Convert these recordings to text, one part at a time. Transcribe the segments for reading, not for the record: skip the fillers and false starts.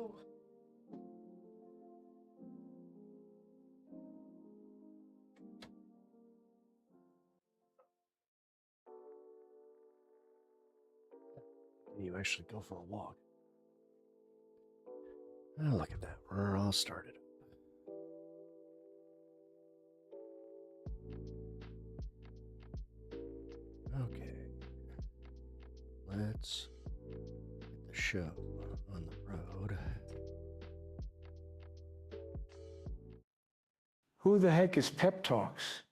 No. You actually go for a walk. Oh, look at that. We're all started. Okay. Let's get the show on the road. Who the heck is Pep Talks?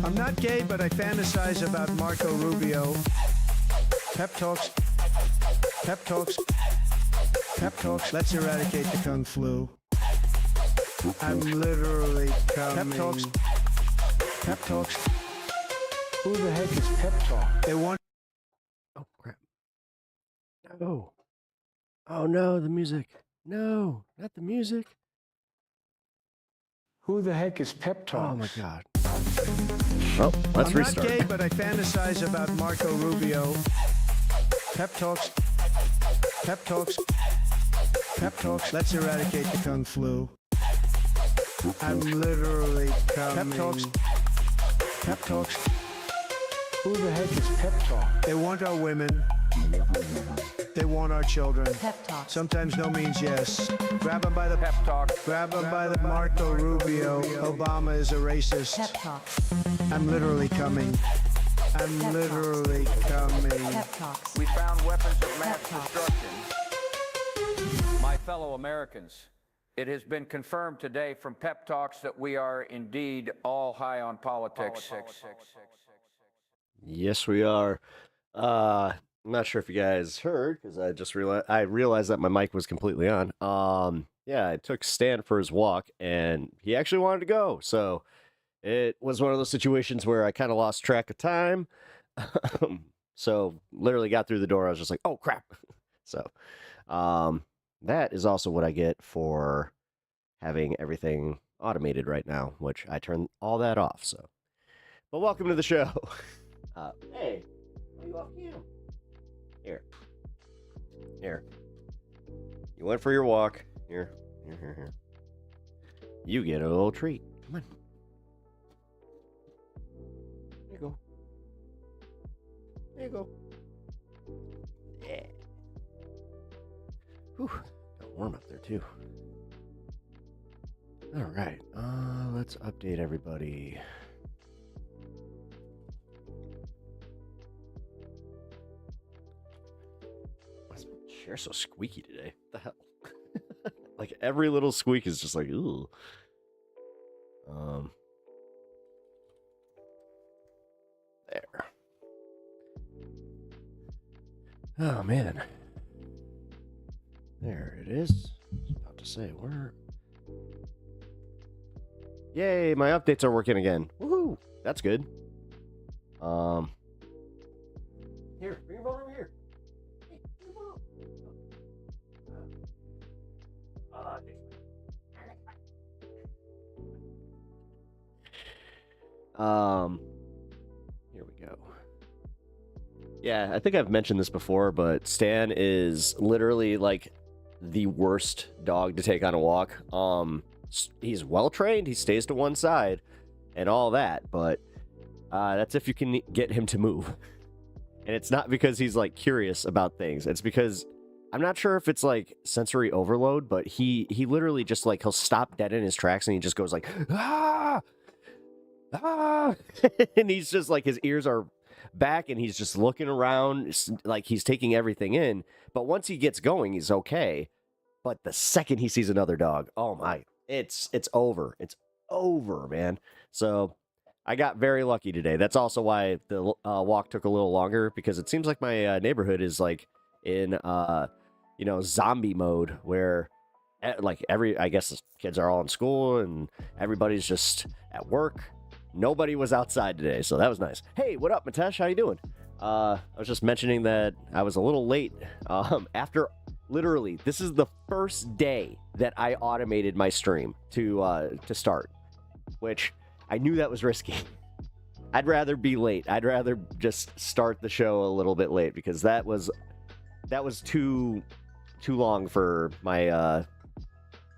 I'm not gay, but I fantasize about Marco Rubio. Pep Talks. Pep Talks. Pep Talks. Let's eradicate the Kung Flu. I'm literally coming. Pep Talks. Pep Talks. Who the heck is Pep Talk? They want. Oh, crap. No. Oh, no, the music. No, not the music. Who the heck is Pep Talks? Oh, my God. Well, let's restart. I'm not gay, but I fantasize about Marco Rubio. Pep Talks. Pep Talks. Pep Talks. Let's eradicate the Kung Flu. I'm literally coming. Pep Talks. Pep Talks. Who the heck is Pep Talk? They want our women. They want our children. Pep Talk. Sometimes no means yes. Grab them by the pep talk. Grab them by the Marco Rubio. Obama is a racist. Pep Talk. I'm literally coming. I'm Pep literally coming. Pep Talks. We found weapons of mass Pep Talks. destruction. My fellow Americans, it has been confirmed today from Pep Talks that we are indeed all high on politics. Yes, we are. I'm not sure if you guys heard, because I realized that my mic was completely on. Yeah, I took Stan for his walk, and he actually wanted to go. So it was one of those situations where I kind of lost track of time. So literally got through the door. I was just like, oh, crap. So that is also what I get for having everything automated right now, which I turned all that off. So, but welcome to the show. Hey, what are you off you? Here. You went for your walk. Here. You get a little treat. Come on. There you go. Yeah. Whew. Got warm up there too. All right. Let's update everybody. Chair's so squeaky today. What the hell? Like every little squeak is just like, ooh. There. Oh man. There it is. I was about to say, where? Yay, my updates are working again. Woohoo! That's good. Here, bring your phone over here. Here we go. Yeah, I think I've mentioned this before, but Stan is literally like the worst dog to take on a walk. He's well trained, he stays to one side and all that, but that's if you can get him to move. And it's not because he's like curious about things. It's because I'm not sure if it's like sensory overload, but he literally just like he'll stop dead in his tracks and he just goes like ah. And he's just like his ears are back and he's just looking around like he's taking everything in. But once he gets going, he's okay. But the second he sees another dog, oh my, it's over. It's over, man. So I got very lucky today. That's also why the walk took a little longer, because it seems like my neighborhood is like in zombie mode where like I guess kids are all in school and everybody's just at work. Nobody was outside today, so that was nice. Hey, what up, Mitesh? How you doing? I was just mentioning that I was a little late. After literally, this is the first day that I automated my stream to start, which I knew that was risky. I'd rather be late. I'd rather just start the show a little bit late because that was too too long for my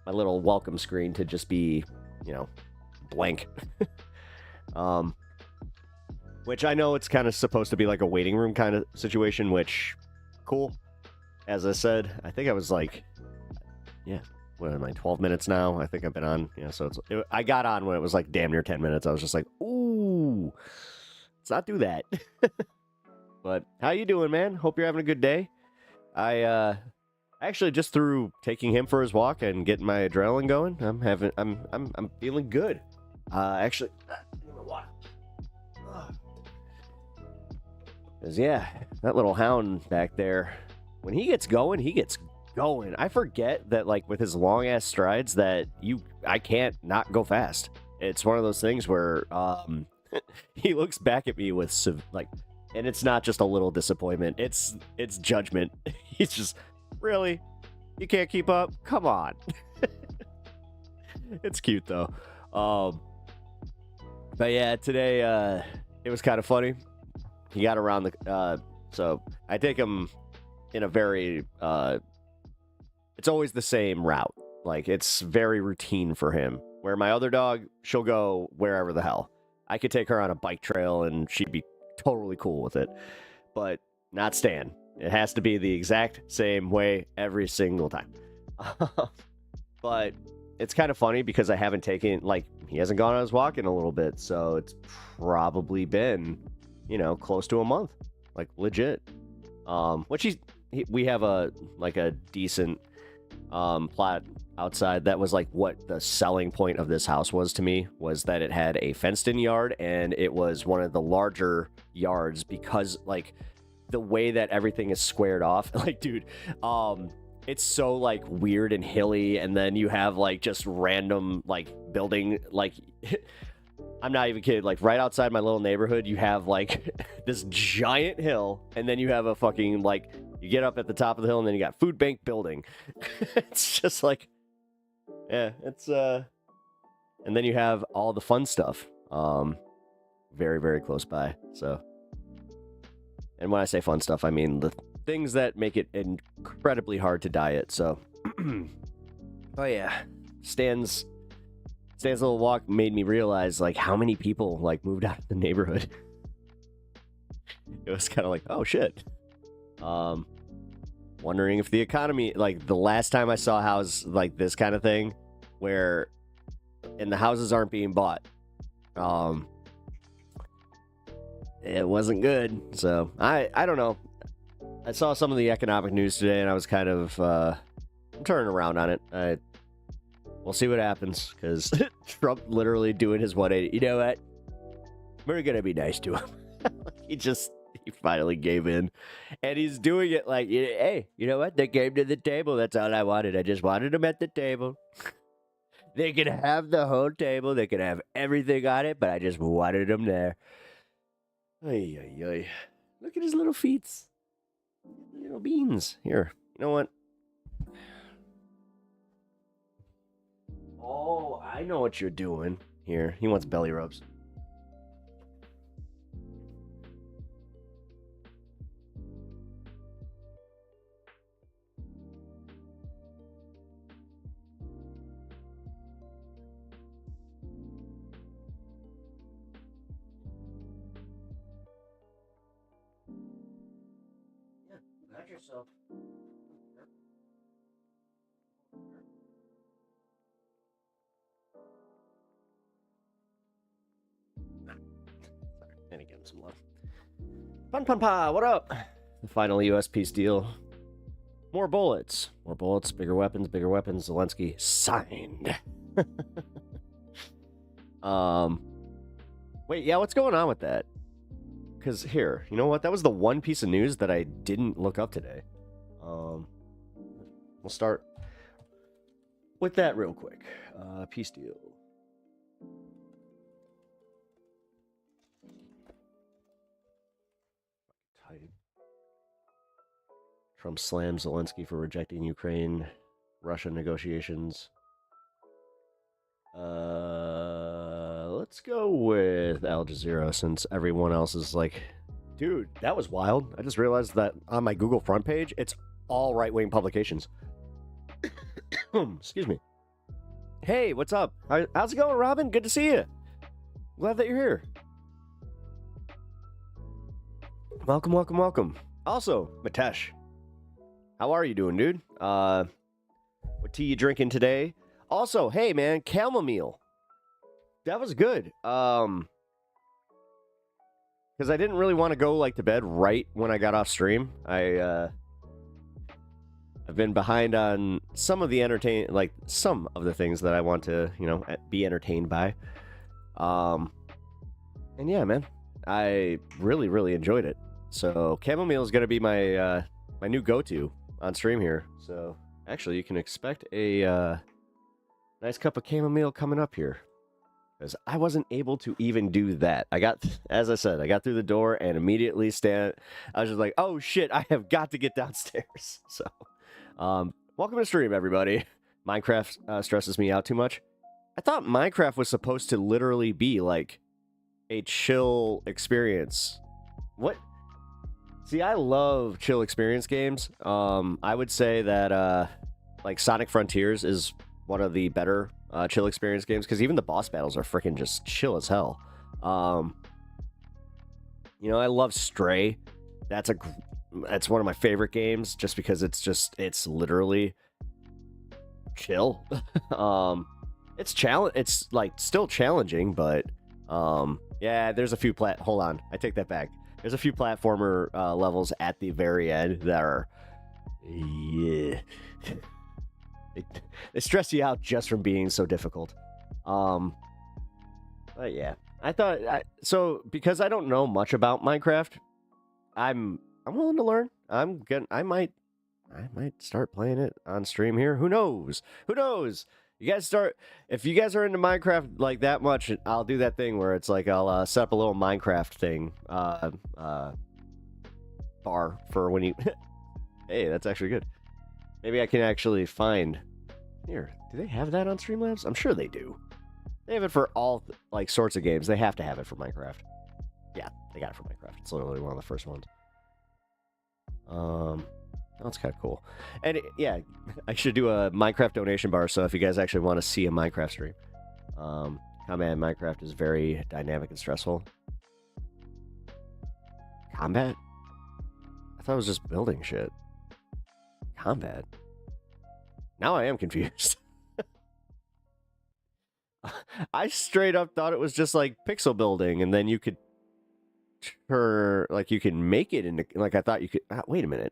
my little welcome screen to just be, you know, blank. Which I know it's kind of supposed to be like a waiting room kind of situation, which cool. As I said, I think I was like, yeah, what am I, 12 minutes now? I think I've been on. Yeah, so I got on when it was like damn near 10 minutes. I was just like, ooh, let's not do that. But how you doing, man? Hope you're having a good day. I actually just through taking him for his walk and getting my adrenaline going, I'm feeling good. Actually, cause yeah, that little hound back there, when he gets going, he gets going. I forget that, like, with his long ass strides, that I can't not go fast. It's one of those things where he looks back at me with like, and it's not just a little disappointment. It's judgment. He's just, really, you can't keep up? Come on. It's cute though. But yeah, today it was kind of funny. He got around the so I take him in a very it's always the same route. Like, it's very routine for him. Where my other dog, she'll go wherever the hell. I could take her on a bike trail and she'd be totally cool with it. But not Stan. It has to be the exact same way every single time. But it's kind of funny because I haven't taken, like, he hasn't gone on his walk in a little bit. So it's probably been, you know, close to a month. Like, legit. Which we have a decent plot outside. That was like what the selling point of this house was to me, was that it had a fenced-in yard, and it was one of the larger yards because, like, the way that everything is squared off. Like, dude, it's so, like, weird and hilly, and then you have, like, just random, like, building, like, I'm not even kidding, like, right outside my little neighborhood, you have, like, this giant hill, and then you have a fucking, like, you get up at the top of the hill, and then you got food bank building. It's just like, yeah, it's, and then you have all the fun stuff, very, very close by, so. And when I say fun stuff, I mean the things that make it incredibly hard to diet, so. Oh yeah, Stan's little walk made me realize, like, how many people, like, moved out of the neighborhood. It was kind of like, oh shit. Wondering if the economy, like, the last time I saw a house like this kind of thing, where, and the houses aren't being bought, it wasn't good. So I don't know. I saw some of the economic news today, and I was kind of I'm turning around on it. We'll see what happens, because Trump literally doing his 180. You know what? We're gonna be nice to him. He finally gave in, and he's doing it like, hey, you know what? They came to the table. That's all I wanted. I just wanted them at the table. They could have the whole table. They could have everything on it, but I just wanted them there. Ay, ay, ay. Look at his little feet. Little beans. Here, you know what? Oh, I know what you're doing. Here, he wants belly rubs. Yourself. And give him some love. Pun pun pa, what up? The final U.S. peace deal. More bullets, bigger weapons. Zelensky signed. Wait, yeah, what's going on with that? Because here, you know what? That was the one piece of news that I didn't look up today. We'll start with that real quick. Peace deal. Trump slams Zelensky for rejecting Ukraine-Russia negotiations. Let's go with Al Jazeera, since everyone else is like, dude, that was wild. I just realized that on my Google front page, it's all right-wing publications. Excuse me. Hey, what's up? How's it going, Robin? Good to see you. Glad that you're here. Welcome, welcome, welcome. Also, Matesh, how are you doing, dude? What tea you drinking today? Also, hey, man, chamomile. That was good. Because I didn't really want to go like to bed right when I got off stream. I've been behind on some of the some of the things that I want to, be entertained by. And yeah, man, I really, really enjoyed it. So chamomile is going to be my my new go-to on stream here. So actually, you can expect a nice cup of chamomile coming up here. Because I wasn't able to even do that. As I said, I got through the door and immediately I was just like, oh shit, I have got to get downstairs. So, welcome to stream, everybody. Minecraft stresses me out too much. I thought Minecraft was supposed to literally be like a chill experience. What? See, I love chill experience games. I would say that like Sonic Frontiers is one of the better chill experience games, because even the boss battles are freaking just chill as hell. I love Stray. That's one of my favorite games, just because it's literally chill. It's like still challenging, but yeah, there's a few hold on, I take that back. There's a few platformer levels at the very end that are, yeah, they stress you out just from being so difficult. But yeah, so because I don't know much about Minecraft, I'm willing to learn. I might start playing it on stream here. Who knows? If you guys are into Minecraft like that much, I'll do that thing where it's like I'll set up a little Minecraft thing, bar for when you. Hey, that's actually good. Maybe I can actually find. Here, do they have that on Streamlabs? I'm sure they do. They have it for all like sorts of games. They have to have it for Minecraft. Yeah, they got it for Minecraft. It's literally one of the first ones. That's kind of cool. And yeah, I should do a Minecraft donation bar, so if you guys actually want to see a Minecraft stream. Combat in Minecraft is very dynamic and stressful. Combat? I thought it was just building shit. Combat? Now I am confused. I straight up thought it was just like pixel building, and then you could you can make it into, like, I thought you could, wait a minute.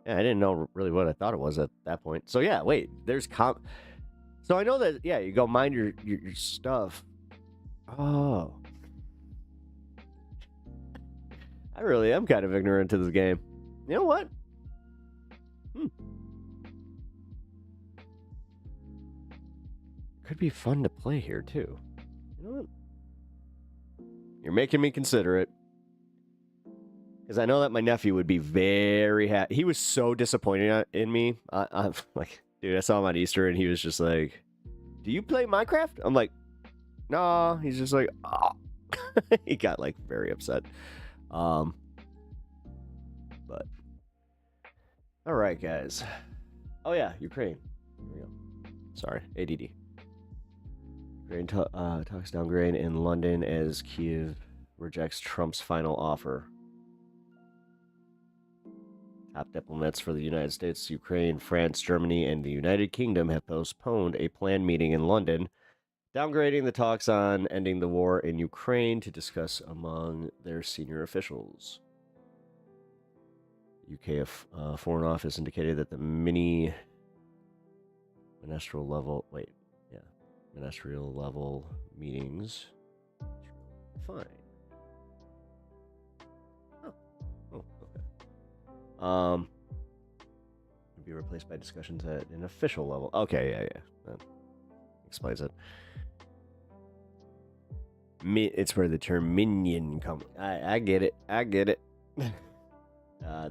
Yeah, I didn't know really what I thought it was at that point. So yeah, wait, there's so I know that, yeah, you go mine your stuff. Oh. I really am kind of ignorant to this game. You know what? Could be fun to play here too. You know what? You're making me consider it. Because I know that my nephew would be very happy. He was so disappointed in me. I'm like, dude, I saw him on Easter and he was just like, do you play Minecraft? I'm like, nah. He's just like, oh. He got like very upset. But all right, guys. Oh yeah, Ukraine. Here we go. Sorry, ADD. Ukraine talks downgrade in London as Kyiv rejects Trump's final offer. Top diplomats for the United States, Ukraine, France, Germany, and the United Kingdom have postponed a planned meeting in London, downgrading the talks on ending the war in Ukraine to discuss among their senior officials. UK Foreign Office indicated that the ministerial level meetings fine. Okay. Be replaced by discussions at an official level. Okay, yeah. That explains it. It's where the term minion comes. I get it. The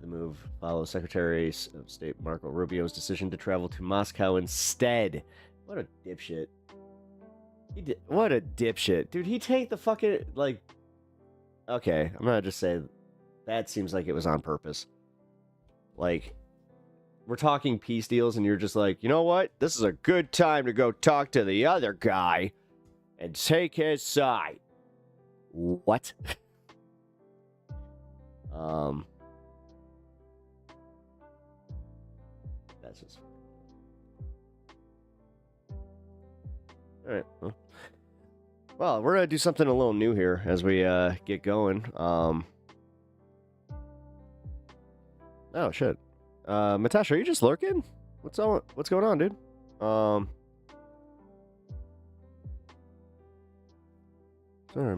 move follows Secretary of State Marco Rubio's decision to travel to Moscow instead. What a dipshit. What a dipshit. Dude, he take the fucking, like... Okay, I'm gonna just say that seems like it was on purpose. Like, we're talking peace deals, and you're just like, you know what? This is a good time to go talk to the other guy and take his side. What? That's just. All right. Well, we're gonna do something a little new here as we get going. Oh shit. Matash, are you just lurking? What's going on, dude? Sorry,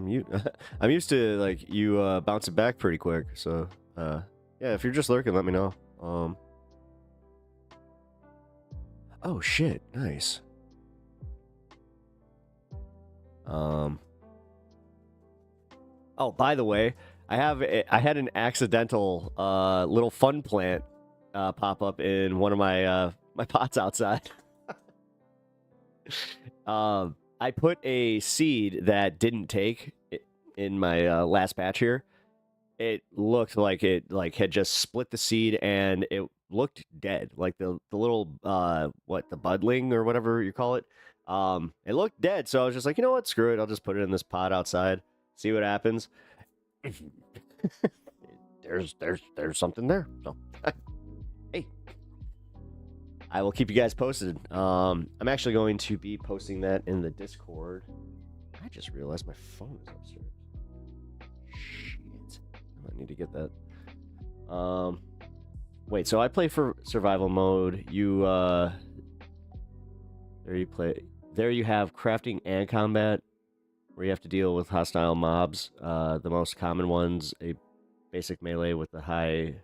I'm used to like you bouncing back pretty quick. So yeah, if you're just lurking, let me know. Oh shit, nice. Oh, by the way, I had an accidental little fun plant pop up in one of my my pots outside. I put a seed that didn't take in my last batch here. It looked like it had just split the seed, and it looked dead. Like the little the budling or whatever you call it. It looked dead, so I was just like, you know what, screw it. I'll just put it in this pot outside, see what happens. there's something there. So hey, I will keep you guys posted. I'm actually going to be posting that in the Discord. I just realized my phone is upstairs. Shit, I might need to get that. Wait, so I play for survival mode. There you have crafting and combat, where you have to deal with hostile mobs. The most common ones, a basic melee with a high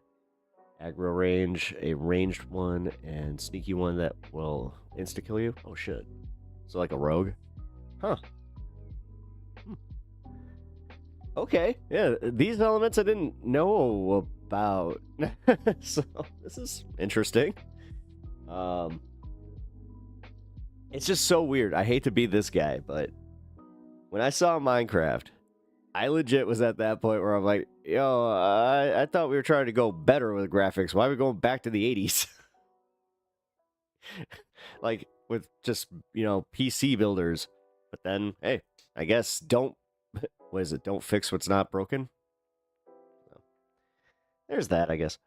aggro range, a ranged one, and sneaky one that will insta-kill you. Oh shit. So like a rogue? Huh. Okay, yeah, these elements I didn't know about. So this is interesting. It's just so weird. I hate to be this guy, but when I saw Minecraft, I legit was at that point where I'm like, yo, I thought we were trying to go better with graphics. Why are we going back to the 80s? Like, with just, PC builders. But then, hey, I guess don't fix what's not broken? So, there's that, I guess.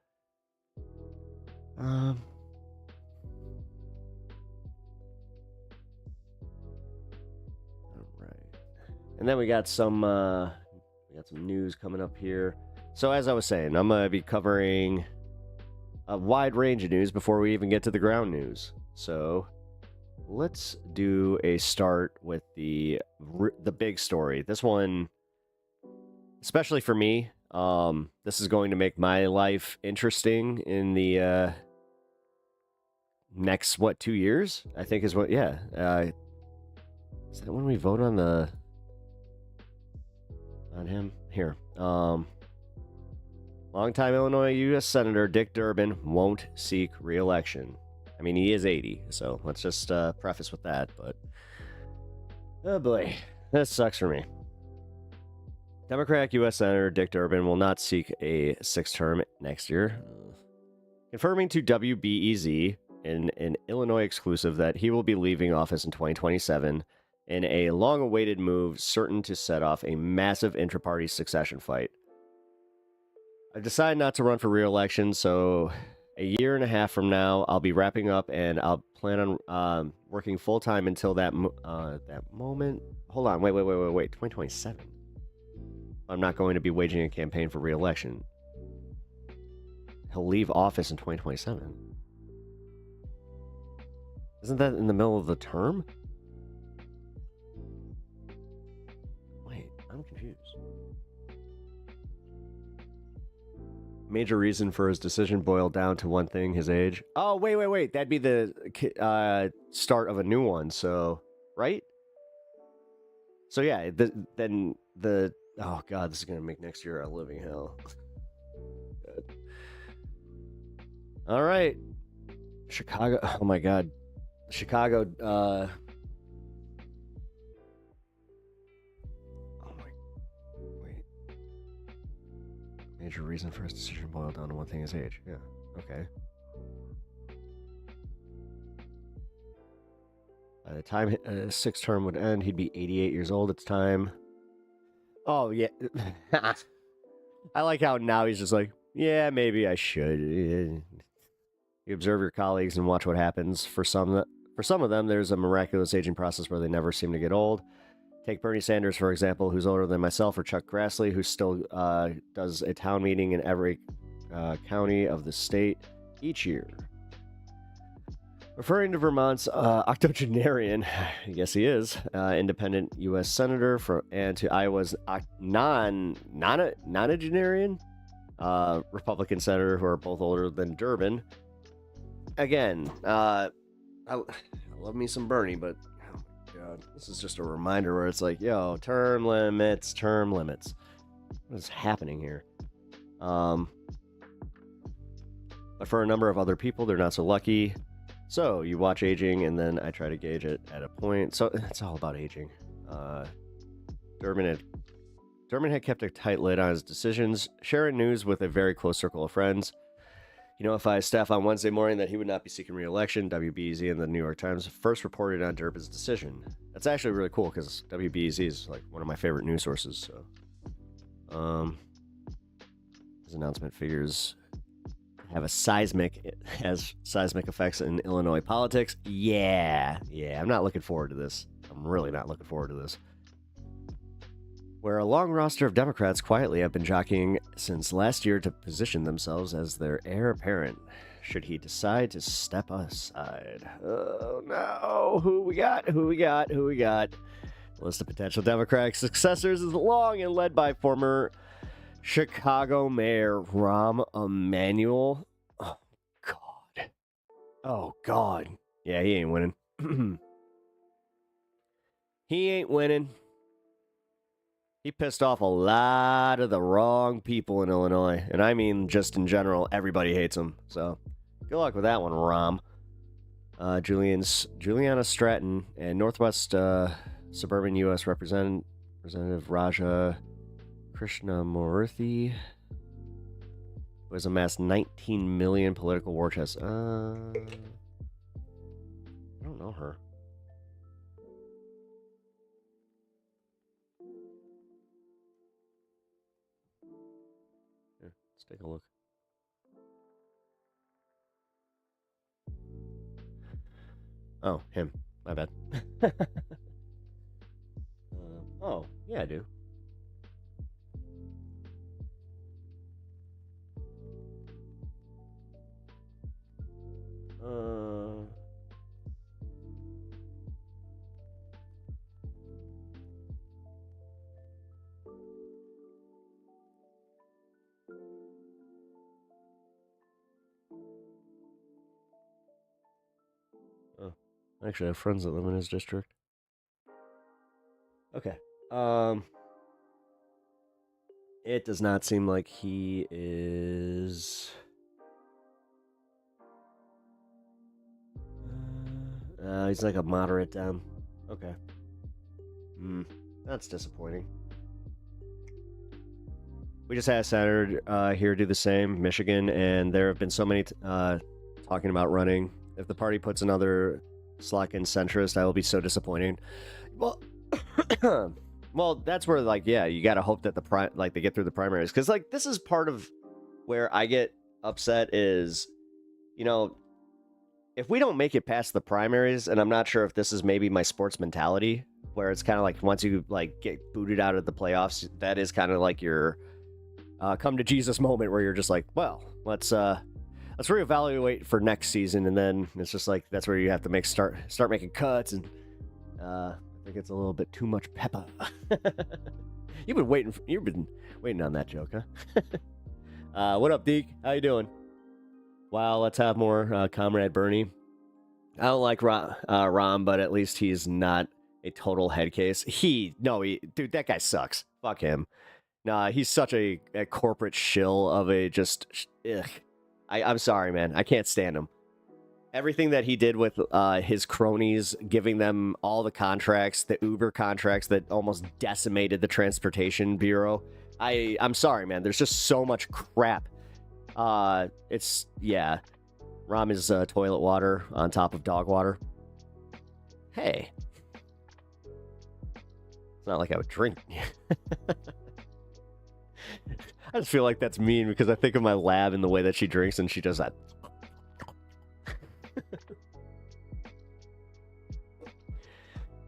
And then we got some news coming up here. So as I was saying, I'm gonna be covering a wide range of news before we even get to the ground news. So let's do a start with the big story. This one, especially for me, this is going to make my life interesting in the next 2 years? I think is what. Yeah. Is that when we vote on him here? Longtime Illinois U.S. Senator Dick Durbin won't seek re-election. I mean, he is 80, so let's just preface with that. But oh boy, that sucks for me. Democratic U.S. Senator Dick Durbin will not seek a sixth term next year, confirming to WBEZ in an Illinois exclusive that he will be leaving office in 2027 in a long-awaited move certain to set off a massive intra-party succession fight. I've decided not to run for re-election, so a year and a half from now, I'll be wrapping up, and I'll plan on working full-time until that moment. Hold on, wait, 2027. I'm not going to be waging a campaign for re-election. He'll leave office in 2027. Isn't that in the middle of the term? Wait, I'm confused. Major reason for his decision boiled down to one thing: his age. Oh, wait. That'd be the start of a new one, so... Right? So yeah, then the... Oh god, this is going to make next year a living hell. Good. All right. Chicago... Oh my god. Chicago... Oh my... Wait. Major reason for his decision boiled down to one thing: his age. Yeah, okay. By the time his sixth term would end, he'd be 88 years old at the time. Oh, yeah. I like how now he's just like, yeah, maybe I should. You observe your colleagues and watch what happens. For some of them, there's a miraculous aging process where they never seem to get old. Take Bernie Sanders, for example, who's older than myself, or Chuck Grassley, who still does a town meeting in every county of the state each year. Referring to Vermont's octogenarian, I guess he is, independent U.S. senator, and to Iowa's nonagenarian Republican senator, who are both older than Durbin. Again, I love me some Bernie, but oh my God, this is just a reminder where it's like, yo, term limits. What is happening here? But for a number of other people, they're not so lucky. So you watch aging, and then I try to gauge it at a point. So it's all about aging. Durbin had kept a tight lid on his decisions, sharing news with a very close circle of friends. He notified staff on Wednesday morning that he would not be seeking re-election. WBEZ and the New York Times first reported on Durbin's decision. That's actually really cool because WBEZ is like one of my favorite news sources. So, his announcement figures has seismic effects in Illinois politics. Yeah, I'm not looking forward to this. I'm really not looking forward to this. Where a long roster of Democrats quietly have been jockeying since last year to position themselves as their heir apparent, should he decide to step aside. Oh no, who we got? The list of potential Democratic successors is long and led by former Chicago Mayor Rahm Emanuel. Oh, God. Yeah, he ain't winning. He ain't winning. He pissed off a lot of the wrong people in Illinois. And I mean, just in general, everybody hates him. So, good luck with that one, Rahm. Juliana Stratton and Northwest Suburban U.S. Representative Raja Krishnamurthy, who has amassed 19 million political war chests. I don't know her. Here, let's take a look. Oh, him. My bad. Oh, yeah, I do. Oh, actually, I have friends that live in his district. Okay. It does not seem like he is. He's like a moderate Dem. Okay. That's disappointing. We just had a senator here do the same, Michigan, and there have been so many talking about running. If the party puts another slack-in centrist, I will be so disappointed. Well, well, that's where, like, yeah, you gotta hope that they get through the primaries, because, like, this is part of where I get upset is, you know, if we don't make it past the primaries, and I'm not sure if this is maybe my sports mentality, where it's kind of like once you like get booted out of the playoffs, that is kind of like your come to Jesus moment where you're just like, well, let's reevaluate for next season, and then it's just like that's where you have to start making cuts, and I think it's a little bit too much pepper. You've been waiting on that joke, huh? What up, Deke? How you doing? Wow, let's have more Comrade Bernie. I don't like Rahm, but at least he's not a total head case. Dude, that guy sucks. Fuck him. Nah, he's such a corporate shill of a just. Ugh. I'm sorry, man. I can't stand him. Everything that he did with his cronies, giving them all the contracts, the Uber contracts that almost decimated the Transportation Bureau. I'm sorry, man. There's just so much crap. Rahm is toilet water on top of dog water. Hey. It's not like I would drink. I just feel like that's mean because I think of my lab and the way that she drinks and she does that.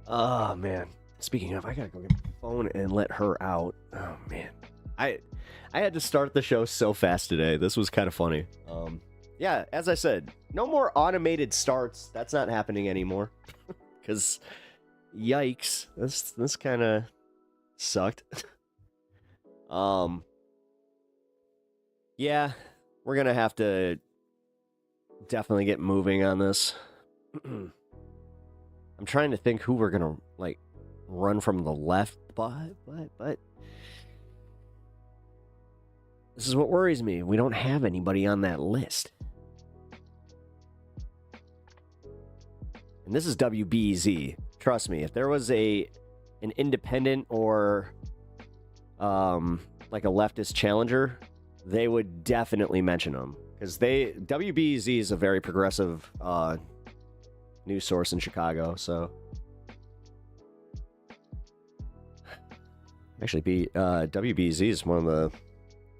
Oh, man. Speaking of, I gotta go get my phone and let her out. Oh, man. I had to start the show so fast today. This was kind of funny. Yeah, as I said, no more automated starts. That's not happening anymore. Because, yikes. This kind of sucked. Yeah, we're gonna have to definitely get moving on this. I'm trying to think who we're gonna, like, run from the left, but this is what worries me. We don't have anybody on that list. And this is WBZ. Trust me, if there was an independent or like a leftist challenger, they would definitely mention them. Because WBZ is a very progressive news source in Chicago, so actually WBZ is one of the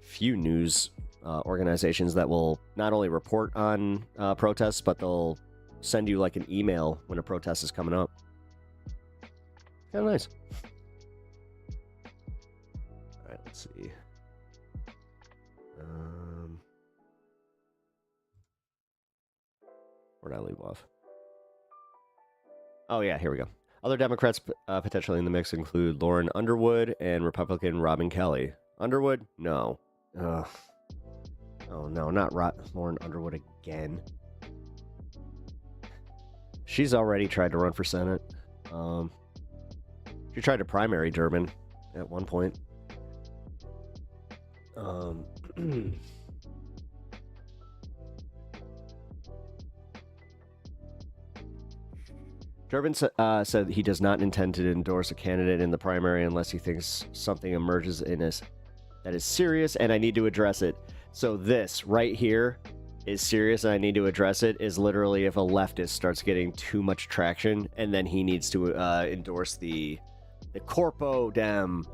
few news organizations that will not only report on protests, but they'll send you like an email when a protest is coming up. Kind of nice. All right, let's see. Where'd I leave off? Oh yeah, here we go. Other Democrats potentially in the mix include Lauren Underwood and Republican Robin Kelly. Underwood? No. Oh no, not Lauren Underwood again. She's already tried to run for Senate. She tried to primary Durbin at one point. Durbin said he does not intend to endorse a candidate in the primary unless he thinks something emerges in us that is serious and I need to address it. So this right here is serious and I need to address it is literally if a leftist starts getting too much traction and then he needs to endorse the Corpo Dem.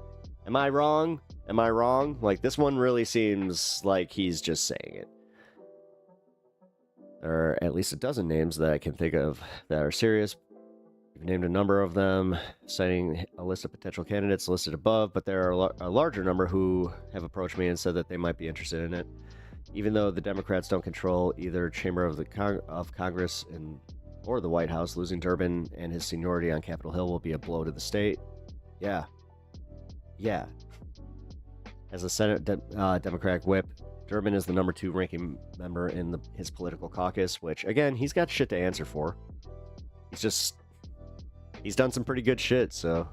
Am I wrong? Am I wrong? Like, this one really seems like he's just saying it. There are at least a dozen names that I can think of that are serious. We've named a number of them, citing a list of potential candidates listed above, but there are a larger number who have approached me and said that they might be interested in it. Even though the Democrats don't control either chamber of the of Congress or the White House, losing Durbin and his seniority on Capitol Hill will be a blow to the state. Yeah. As a Senate Democratic whip, Durbin is the number 2 ranking member in his political caucus, which, again, he's got shit to answer for. He's done some pretty good shit, so...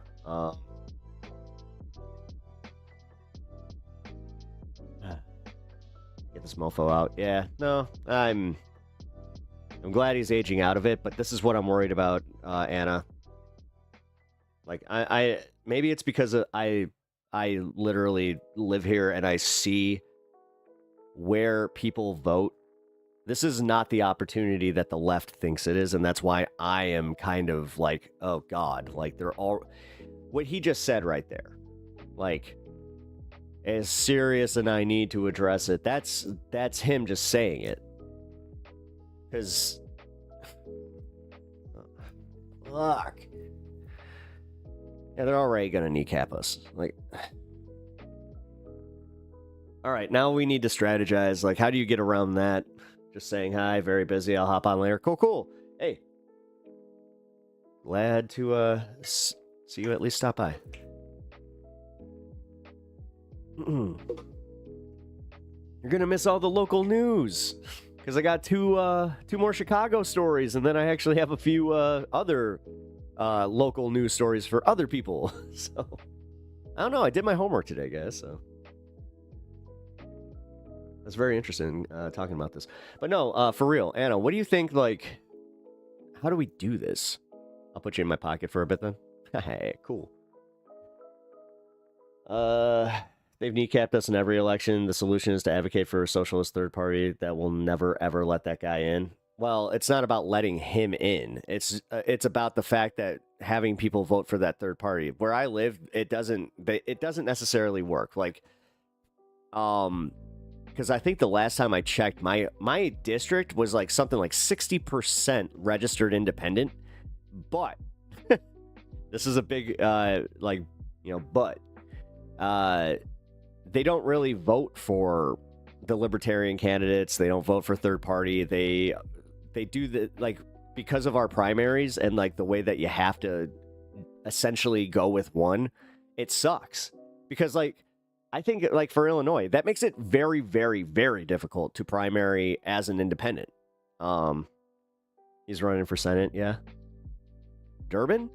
Get this mofo out. Yeah, no, I'm glad he's aging out of it, but this is what I'm worried about, Anna. Like, I maybe it's because I literally live here and I see where people vote. This is not the opportunity that the left thinks it is, and that's why I am kind of like, oh God, like they're all... What he just said right there, like, as serious and I need to address it, that's him just saying it. Because... Fuck. Yeah, they're already gonna kneecap us. Like... Alright, now we need to strategize. Like, how do you get around that? Just saying, hi, very busy, I'll hop on later. Cool. Hey. Glad to see you at least stop by. You're gonna miss all the local news. Because I got two more Chicago stories, and then I actually have a few other local news stories for other people. So, I don't know, I did my homework today, guys, so... That's very interesting, talking about this. But no, for real, Anna, what do you think, like... How do we do this? I'll put you in my pocket for a bit, then. Hey, cool. They've kneecapped us in every election. The solution is to advocate for a socialist third party that will never, ever let that guy in. Well, it's not about letting him in. It's about the fact that having people vote for that third party. Where I live, it doesn't necessarily work. Like, because I think the last time I checked, my district was like something like 60% registered independent. But this is a big but they don't really vote for the libertarian candidates. They don't vote for third party. They do the, like, because of our primaries and like the way that you have to essentially go with one, it sucks. Because like, I think like for Illinois, that makes it very, very, very difficult to primary as an independent. He's running for Senate, yeah. Durbin?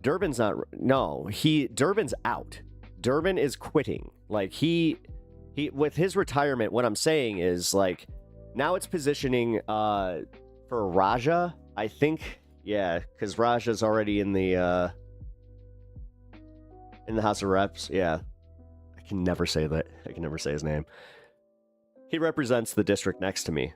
Durbin's not, no, Durbin's out. Durbin is quitting. Like he with his retirement, what I'm saying is like, now it's positioning for Raja, I think. Yeah, because Raja's already in the House of Reps. Yeah. I can never say that. I can never say his name. He represents the district next to me.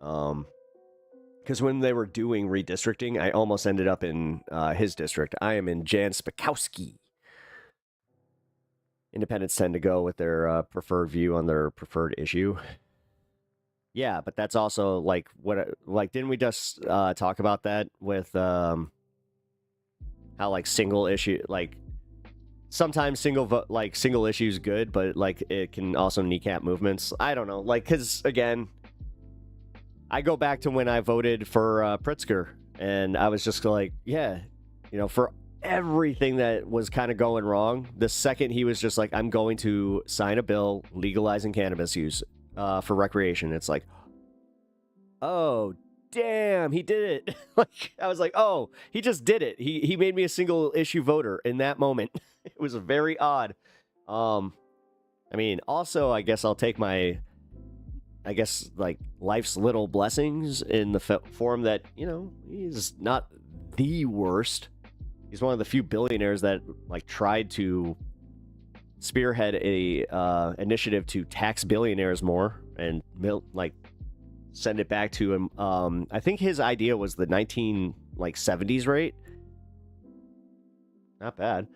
Because when they were doing redistricting, I almost ended up in his district. I am in Jan Spakowski. Independents tend to go with their preferred view on their preferred issue. Yeah, but that's also like didn't we just talk about that with how like single issue, like sometimes single issue is good, but like it can also kneecap movements. I don't know, like, because again, I go back to when I voted for Pritzker, and I was just like, yeah, for everything that was kind of going wrong, the second he was just like, I'm going to sign a bill legalizing cannabis use for recreation, it's like, oh damn, he did it. Like, I was like, oh, he just did it. He made me a single issue voter in that moment. It was very odd. I mean, also, I guess I'll take my, like life's little blessings in the form that, he's not the worst. He's one of the few billionaires that like tried to spearhead a initiative to tax billionaires more and like send it back to him. I think his idea was the 1970s rate. Not bad.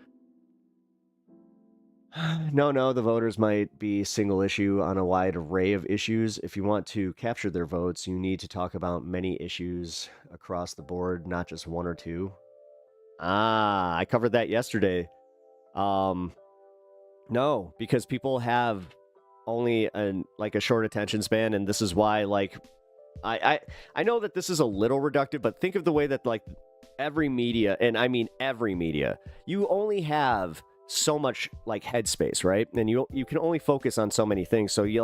No, the voters might be single issue on a wide array of issues. If you want to capture their votes, you need to talk about many issues across the board, not just one or two. Ah, I covered that yesterday. No, because people have only a short attention span, and this is why, like, I know that this is a little reductive, but think of the way that like every media, and I mean every media, you only have so much like headspace, right? And you can only focus on so many things, so you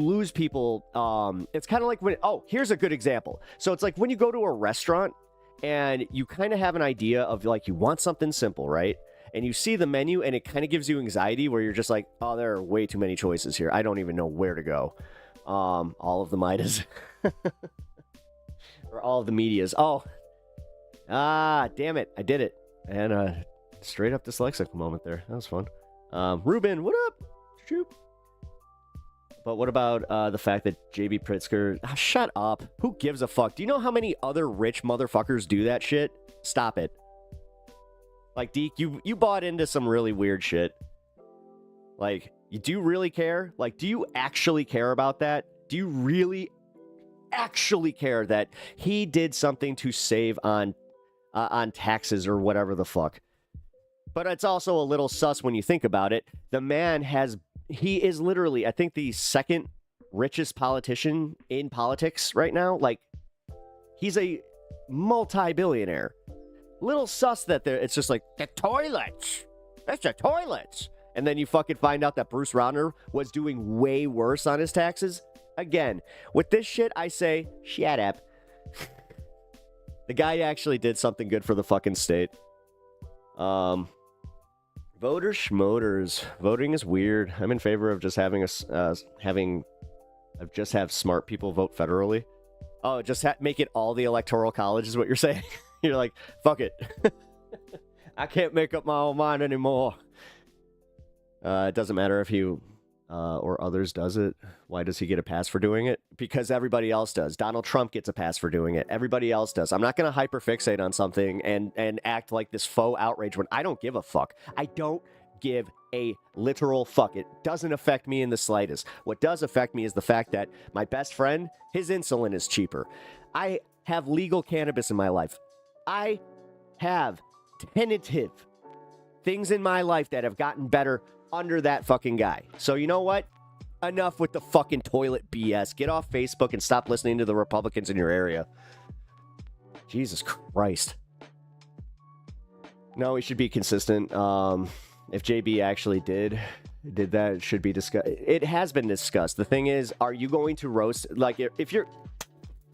lose people. It's kind of like when, here's a good example. So it's like when you go to a restaurant and you kind of have an idea of like, you want something simple, right? And you see the menu and it kind of gives you anxiety where you're just like, oh, there are way too many choices here. I don't even know where to go. All of the Midas. Or all of the medias. Damn it. I did it. And straight up dyslexic moment there. That was fun. Ruben, what up? Shoop. But what about the fact that JB Pritzker... shut up. Who gives a fuck? Do you know how many other rich motherfuckers do that shit? Stop it. Like, Deke, you bought into some really weird shit. Like, you do really care? Like, do you actually care about that? Do you really actually care that he did something to save on taxes or whatever the fuck? But it's also a little sus when you think about it. The man he is literally, I think, the second richest politician in politics right now. Like, he's a multi-billionaire. Little sus that it's just like, the toilets. That's the toilets. And then you fucking find out that Bruce Rauner was doing way worse on his taxes. Again, with this shit, I say, shut up. The guy actually did something good for the fucking state. Voters schmoters. Voting is weird. I'm in favor of just having have smart people vote federally. Oh, just make it all the electoral college is what you're saying? You're like, fuck it. I can't make up my own mind anymore. It doesn't matter if you or others does it. Why does he get a pass for doing it? Because everybody else does. Donald Trump gets a pass for doing it. Everybody else does. I'm not going to hyperfixate on something and act like this faux outrage when I don't give a fuck. I don't give a literal fuck. It doesn't affect me in the slightest. What does affect me is the fact that my best friend, his insulin is cheaper. I have legal cannabis in my life. I have tentative things in my life that have gotten better under that fucking guy. So you know what? Enough with the fucking toilet BS. Get off Facebook and stop listening to the Republicans in your area. Jesus Christ. No, we should be consistent. If JB actually did that, it should be discussed. It has been discussed. The thing is, are you going to roast, like, if you're,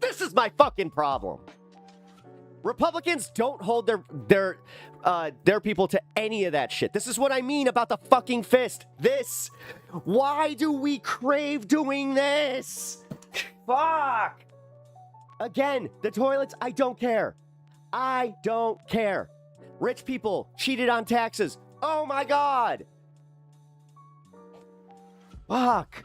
this is my fucking problem. Republicans don't hold their people to any of that shit. This is what I mean about the fucking fist. This. Why do we crave doing this? Fuck. Again, the toilets, I don't care. I don't care. Rich people cheated on taxes. Oh my God. Fuck.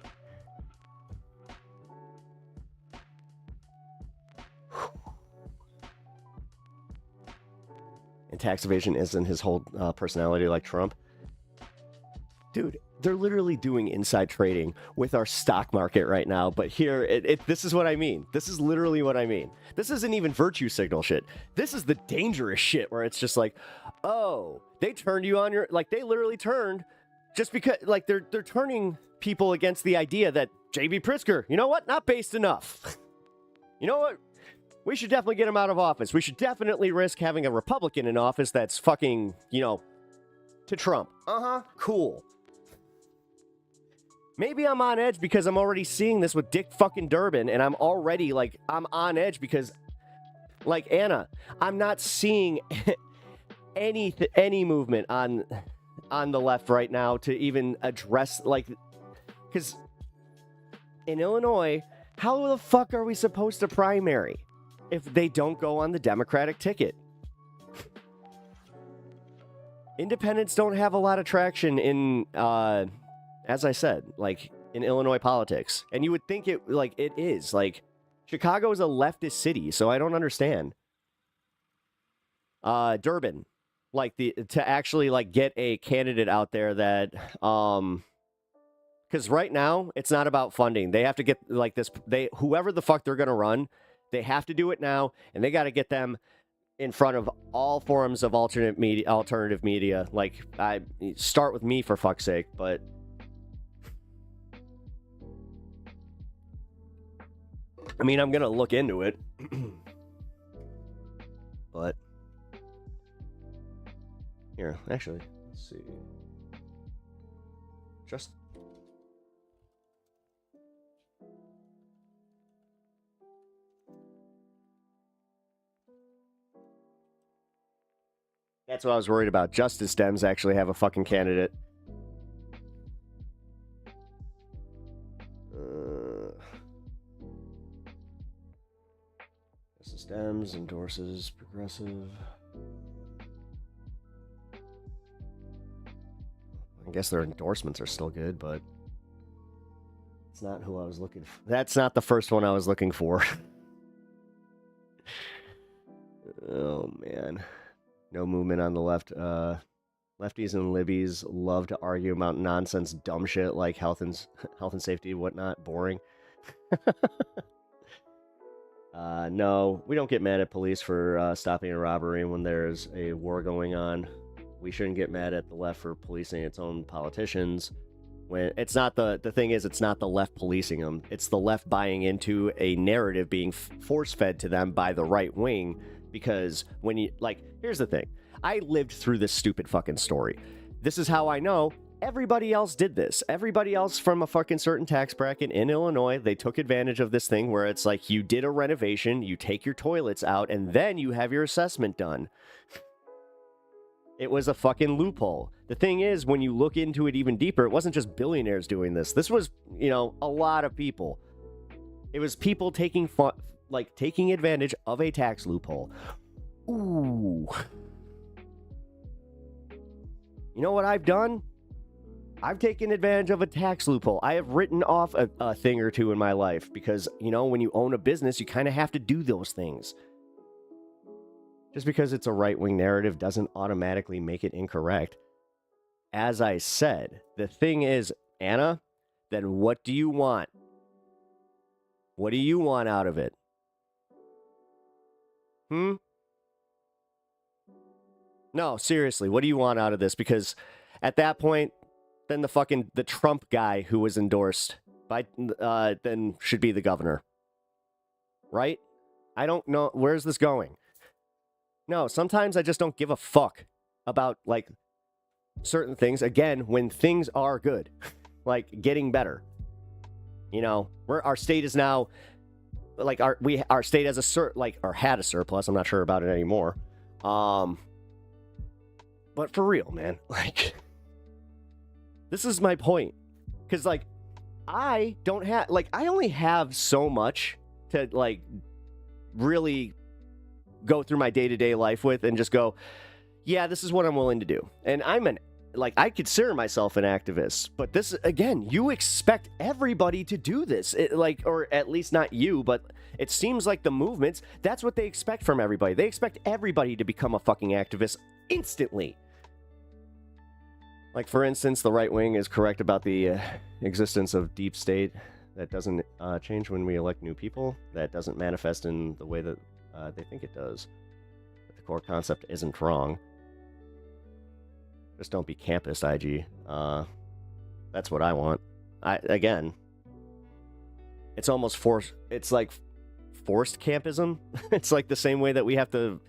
And tax evasion isn't his whole personality like Trump. Dude, they're literally doing inside trading with our stock market right now. But here, this is what I mean. This is literally what I mean. This isn't even virtue signal shit. This is the dangerous shit where it's just like, oh, they turned you on your, like, they literally turned just because, like, they're turning people against the idea that J.B. Pritzker, you know what? Not based enough. You know what? We should definitely get him out of office. We should definitely risk having a Republican in office that's fucking, you know, to Trump. Cool. Maybe I'm on edge because I'm already seeing this with Dick fucking Durbin, and I'm already, like, I'm on edge because, like, Anna, I'm not seeing any movement on the left right now to even address, like, because in Illinois, how the fuck are we supposed to primary if they don't go on the Democratic ticket? Independents don't have a lot of traction in, as I said, like, in Illinois politics. And you would think it, like, it is. Like, Chicago is a leftist city, so I don't understand. Durbin, like, to actually, like, get a candidate out there that, because right now, it's not about funding. They have to get, like, this, whoever the fuck they're going to run, they have to do it now, and they got to get them in front of all forms of alternative media. Like, I start with me for fuck's sake, but I mean, I'm gonna look into it, but here, actually, let's see. Just. That's what I was worried about. Justice Dems actually have a fucking candidate. Justice Dems endorses progressive. I guess their endorsements are still good, but it's not who I was looking for. That's not the first one I was looking for. Oh, man. No movement on the left. Lefties and libbies love to argue about nonsense, dumb shit like health and safety, whatnot. Boring. No, we don't get mad at police for stopping a robbery when there's a war going on. We shouldn't get mad at the left for policing its own politicians. When it's not the thing is, it's not the left policing them. It's the left buying into a narrative being force-fed to them by the right wing. Because when you, like, here's the thing. I lived through this stupid fucking story. This is how I know everybody else did this. Everybody else from a fucking certain tax bracket in Illinois, they took advantage of this thing where it's like you did a renovation, you take your toilets out, and then you have your assessment done. It was a fucking loophole. The thing is, when you look into it even deeper, it wasn't just billionaires doing this. This was, you know, a lot of people. It was people taking advantage of a tax loophole. Ooh. You know what I've done? I've taken advantage of a tax loophole. I have written off a thing or two in my life because, you know, when you own a business, you kind of have to do those things. Just because it's a right-wing narrative doesn't automatically make it incorrect. As I said, the thing is, Anna, then what do you want? What do you want out of it? No, seriously, what do you want out of this? Because at that point, then the Trump guy who was endorsed by then should be the governor. Right? I don't know. Where's this going? No, sometimes I just don't give a fuck about, like, certain things. Again, when things are good, like getting better. You know, our state is now, like, our state has had a surplus. I'm not sure about it anymore. But for real, man, like, this is my point. Because, like, I only have so much to, like, really go through my day-to-day life with and just go, yeah, this is what I'm willing to do. And I consider myself an activist, but this, again, you expect everybody to do this, or at least not you, but it seems like the movements, that's what they expect from everybody. They expect everybody to become a fucking activist instantly. Like, for instance, the right wing is correct about the existence of deep state. That doesn't change when we elect new people. That doesn't manifest in the way that they think it does. But the core concept isn't wrong. Just don't be campus, IG. That's what I want. Again, it's almost forced. It's like forced campism. It's like the same way that we have to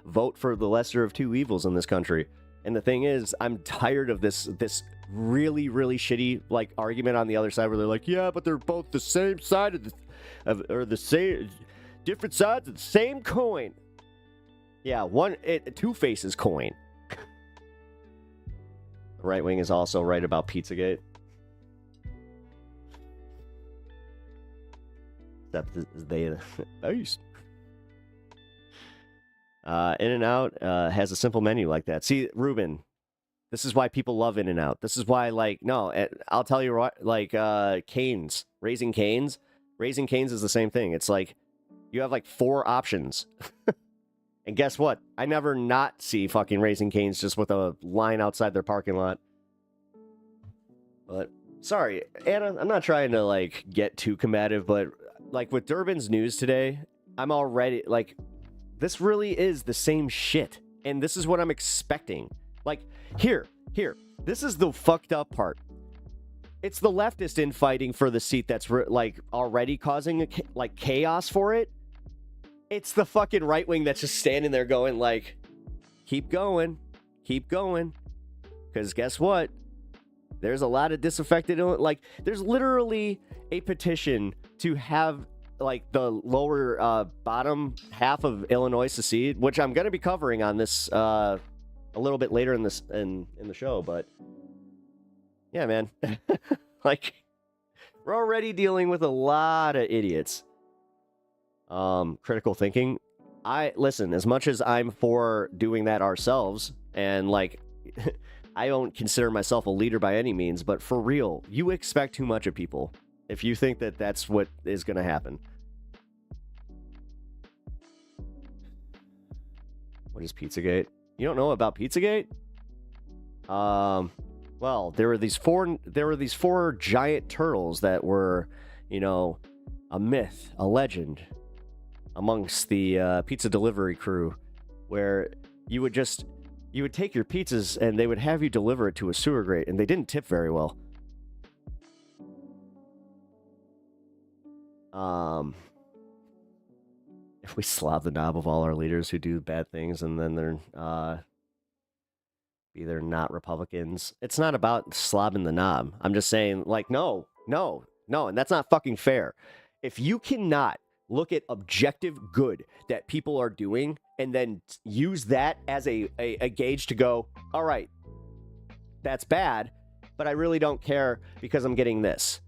vote for the lesser of two evils in this country. And the thing is, I'm tired of this really, really shitty, like, argument on the other side where they're like, yeah, but they're both the same side or the same, different sides of the same coin. Yeah, two faces coin. The right wing is also right about Pizzagate. Except they nice. In-N-Out has a simple menu like that. See, Ruben, this is why people love In-N-Out. This is why, like, no, I'll tell you what, like, Cane's, Raising Cane's. Raising Cane's is the same thing. It's like, you have like 4 options. And guess what? I never not see fucking Raising Cane's just with a line outside their parking lot. But, sorry, Anna, I'm not trying to, like, get too combative, but, like, with Durbin's news today, I'm already, like, this really is the same shit. And this is what I'm expecting. Like, here, this is the fucked up part. It's the leftist infighting for the seat that's, like, already causing, like, chaos for it. It's the fucking right wing that's just standing there going, like, keep going. Because guess what? There's a lot of disaffected, like, there's literally a petition to have, like, the lower bottom half of Illinois secede, which I'm going to be covering on this a little bit later in this in the show. But yeah, man, like, we're already dealing with a lot of idiots. Critical thinking. Listen, as much as I'm for doing that ourselves, and, like, I don't consider myself a leader by any means, but for real, you expect too much of people if you think that that's what is going to happen. What is Pizzagate? You don't know about Pizzagate? Well, there were these four giant turtles that were, you know, a myth, a legend amongst the pizza delivery crew, where you would take your pizzas and they would have you deliver it to a sewer grate, and they didn't tip very well. If we slob the knob of all our leaders who do bad things, and then they're either not Republicans, it's not about slobbing the knob. I'm just saying, like, no, and that's not fucking fair. If you cannot look at objective good that people are doing and then use that as a gauge to go, all right, that's bad, but I really don't care because I'm getting this.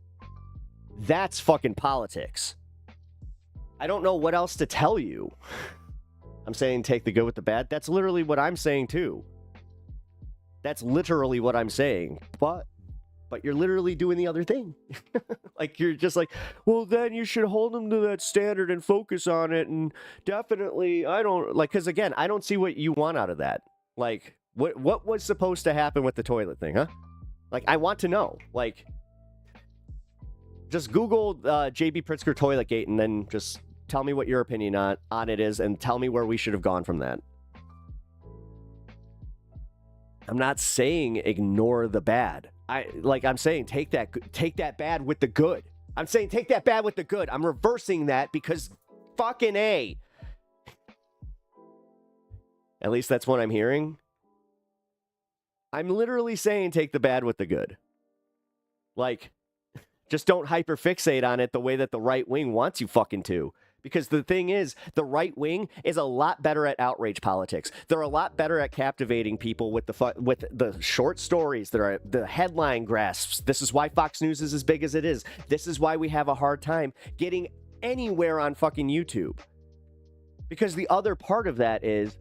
That's fucking politics. I don't know what else to tell you. I'm saying take the good with the bad. That's literally what I'm saying too. That's literally what I'm saying. But but you're literally doing the other thing. Like, you're just like, well, then you should hold them to that standard and focus on it. And definitely, I don't like, because again, I don't see what you want out of that. Like, what was supposed to happen with the toilet thing, huh? Like, I want to know. Like, just Google JB Pritzker Toiletgate and then just tell me what your opinion on it is and tell me where we should have gone from that. I'm not saying ignore the bad. I'm saying take that bad with the good. I'm saying take that bad with the good. I'm reversing that because fucking A. At least that's what I'm hearing. I'm literally saying take the bad with the good. Like, just don't hyperfixate on it the way that the right wing wants you fucking to. Because the thing is, the right wing is a lot better at outrage politics. They're a lot better at captivating people with the short stories that are the headline grasps. This is why Fox News is as big as it is. This is why we have a hard time getting anywhere on fucking YouTube. Because the other part of that is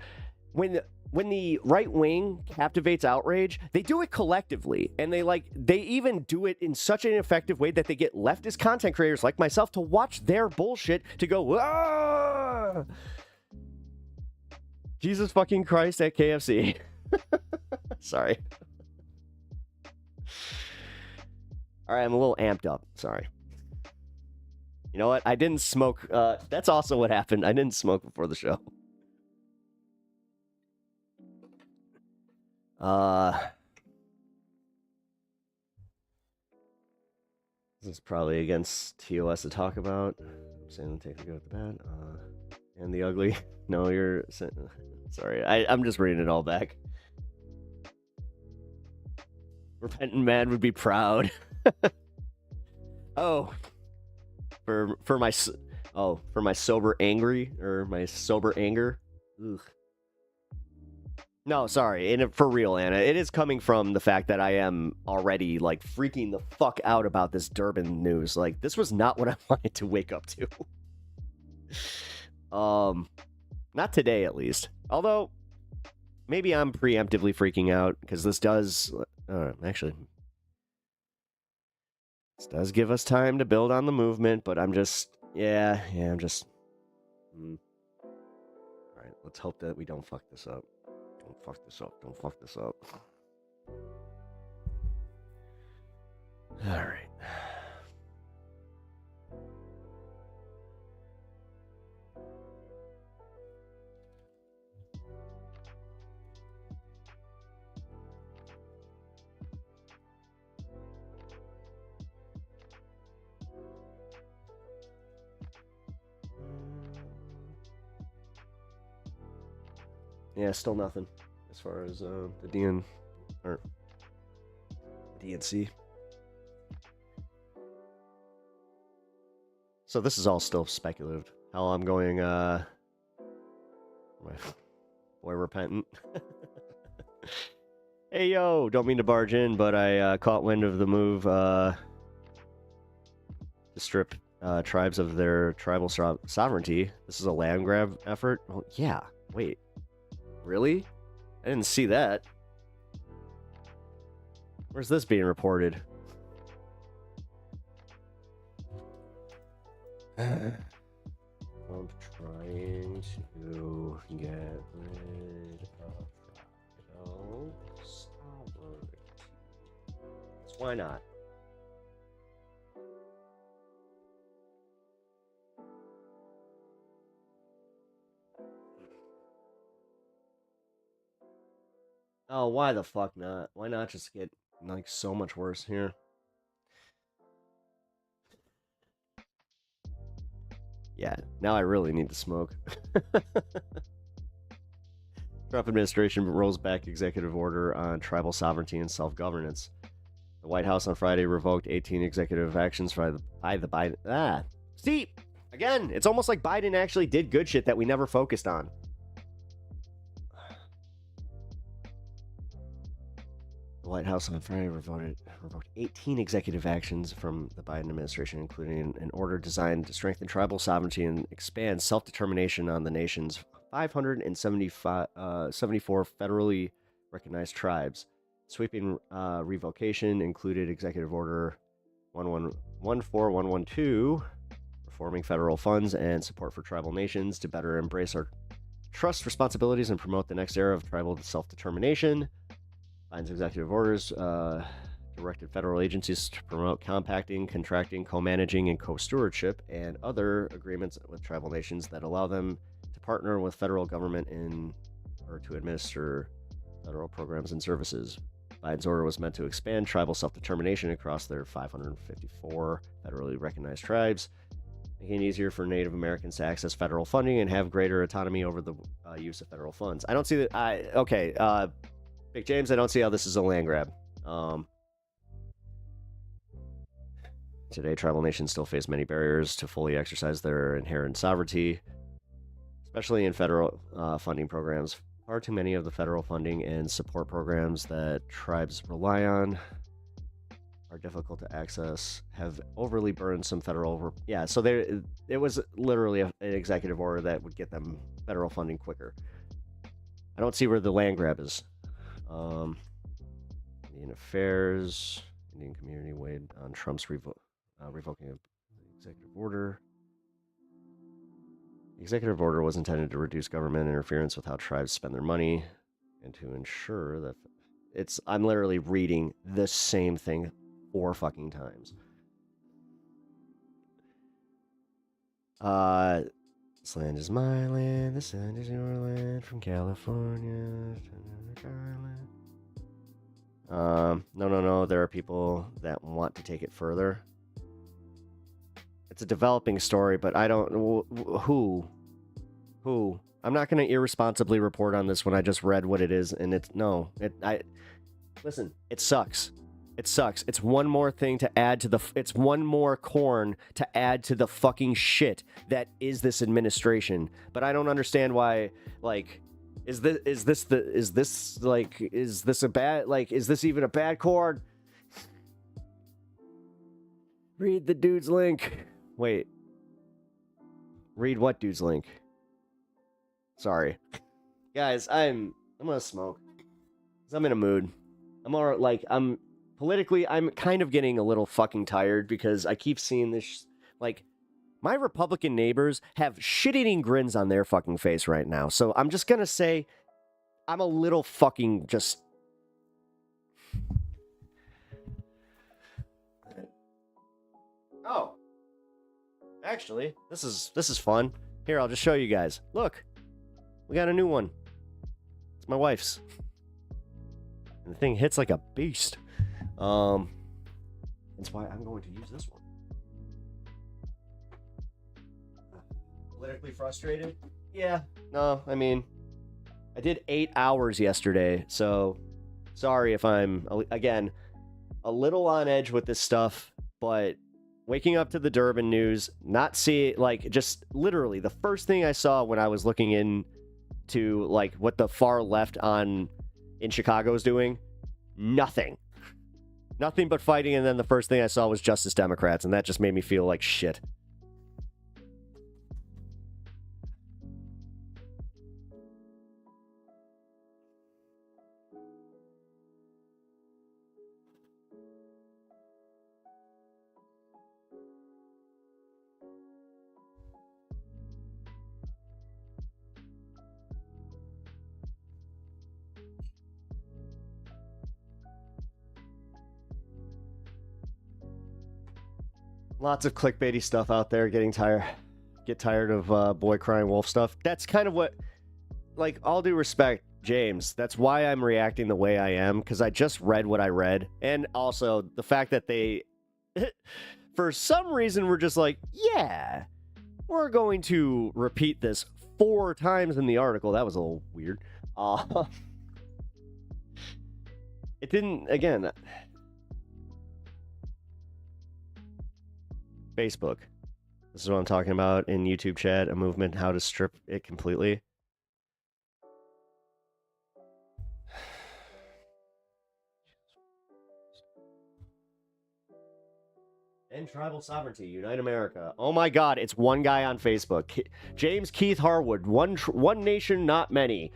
when the right wing captivates outrage, they do it collectively. And they even do it in such an effective way that they get leftist content creators like myself to watch their bullshit to go, ah! Jesus fucking Christ at KFC. Sorry. All right, I'm a little amped up. Sorry. You know what? I didn't smoke. That's also what happened. I didn't smoke before the show. This is probably against TOS to talk about. I'm saying take the good with the bad. And the ugly. No, you're... Sorry, I'm just reading it all back. Repentant man would be proud. Oh. For my sober angry, or my sober anger. Ugh. No, sorry. And for real, Anna, it is coming from the fact that I am already, like, freaking the fuck out about this Durbin news. Like, this was not what I wanted to wake up to. Not today, at least. Although, maybe I'm preemptively freaking out, because this does... actually... This does give us time to build on the movement, but I'm just... Yeah, I'm just... Alright, let's hope that we don't fuck this up. Don't fuck this up. Don't fuck this up. All right. Yeah, still nothing as far as the DNC. So this is all still speculative. How I'm going, boy, repentant. Hey, yo, don't mean to barge in, but I caught wind of the move to strip tribes of their tribal sovereignty. This is a land grab effort? Well, yeah, wait. Really? I didn't see that. Where's this being reported? I'm trying to get rid of tribal sovereignty. Why not? Oh, why the fuck not? Why not just get, like, so much worse here? Yeah, now I really need to smoke. Trump administration rolls back executive order on tribal sovereignty and self-governance. The White House on Friday revoked 18 executive actions by the Biden... See? Again, it's almost like Biden actually did good shit that we never focused on. The White House on Friday revoked 18 executive actions from the Biden administration, including an order designed to strengthen tribal sovereignty and expand self-determination on the nation's 574 federally recognized tribes. Sweeping revocation included Executive Order 14112, reforming federal funds and support for tribal nations to better embrace our trust responsibilities and promote the next era of tribal self-determination. Biden's executive orders directed federal agencies to promote compacting, contracting, co-managing, and co-stewardship, and other agreements with tribal nations that allow them to partner with federal government in or to administer federal programs and services. Biden's order was meant to expand tribal self-determination across their 554 federally recognized tribes, making it easier for Native Americans to access federal funding and have greater autonomy over the use of federal funds. I don't see that. Big James, I don't see how this is a land grab. Today, tribal nations still face many barriers to fully exercise their inherent sovereignty, especially in federal funding programs. Far too many of the federal funding and support programs that tribes rely on are difficult to access, have overly burdensome federal... so it was literally an executive order that would get them federal funding quicker. I don't see where the land grab is. Indian Affairs, Indian community weighed on Trump's revoking an executive order. The executive order was intended to reduce government interference with how tribes spend their money and to ensure that I'm literally reading the same thing 4 fucking times. This land is my land, this land is your land, from California to North Carolina. No, there are people that want to take it further. It's a developing story, but I don't... Who? I'm not going to irresponsibly report on this when I just read what it is, and listen, it sucks. It sucks. It's one more thing to add to it's one more corn to add to the fucking shit that is this administration. But I don't understand why, is this even a bad corn? Read the dude's link. Wait. Read what dude's link? Sorry. Guys, I'm gonna smoke. 'Cause I'm in a mood. Politically, I'm kind of getting a little fucking tired because I keep seeing this, my Republican neighbors have shit-eating grins on their fucking face right now. So I'm just gonna say, I'm a little fucking just... Oh. Actually, this is fun. Here, I'll just show you guys. Look. We got a new one. It's my wife's. And the thing hits like a beast. That's why I'm going to use this one. Politically frustrated? Yeah. No, I mean, I did 8 hours yesterday, so sorry if I'm, again, a little on edge with this stuff, but waking up to the Durbin news, not see, just literally the first thing I saw when I was looking into, what the far left in Chicago is doing, nothing but fighting, and then the first thing I saw was Justice Democrats, and that just made me feel like shit. Lots of clickbaity stuff out there. Get tired of boy crying wolf stuff. That's kind of what, all due respect, James, that's why I'm reacting the way I am, because I just read what I read. And also the fact that they, for some reason, were just yeah, we're going to repeat this 4 times in the article. That was a little weird. It didn't, again... Facebook. This is what I'm talking about in YouTube chat, a movement, how to strip it completely. End tribal sovereignty, unite America. Oh my god, it's one guy on Facebook. James Keith Harwood, one nation, not many.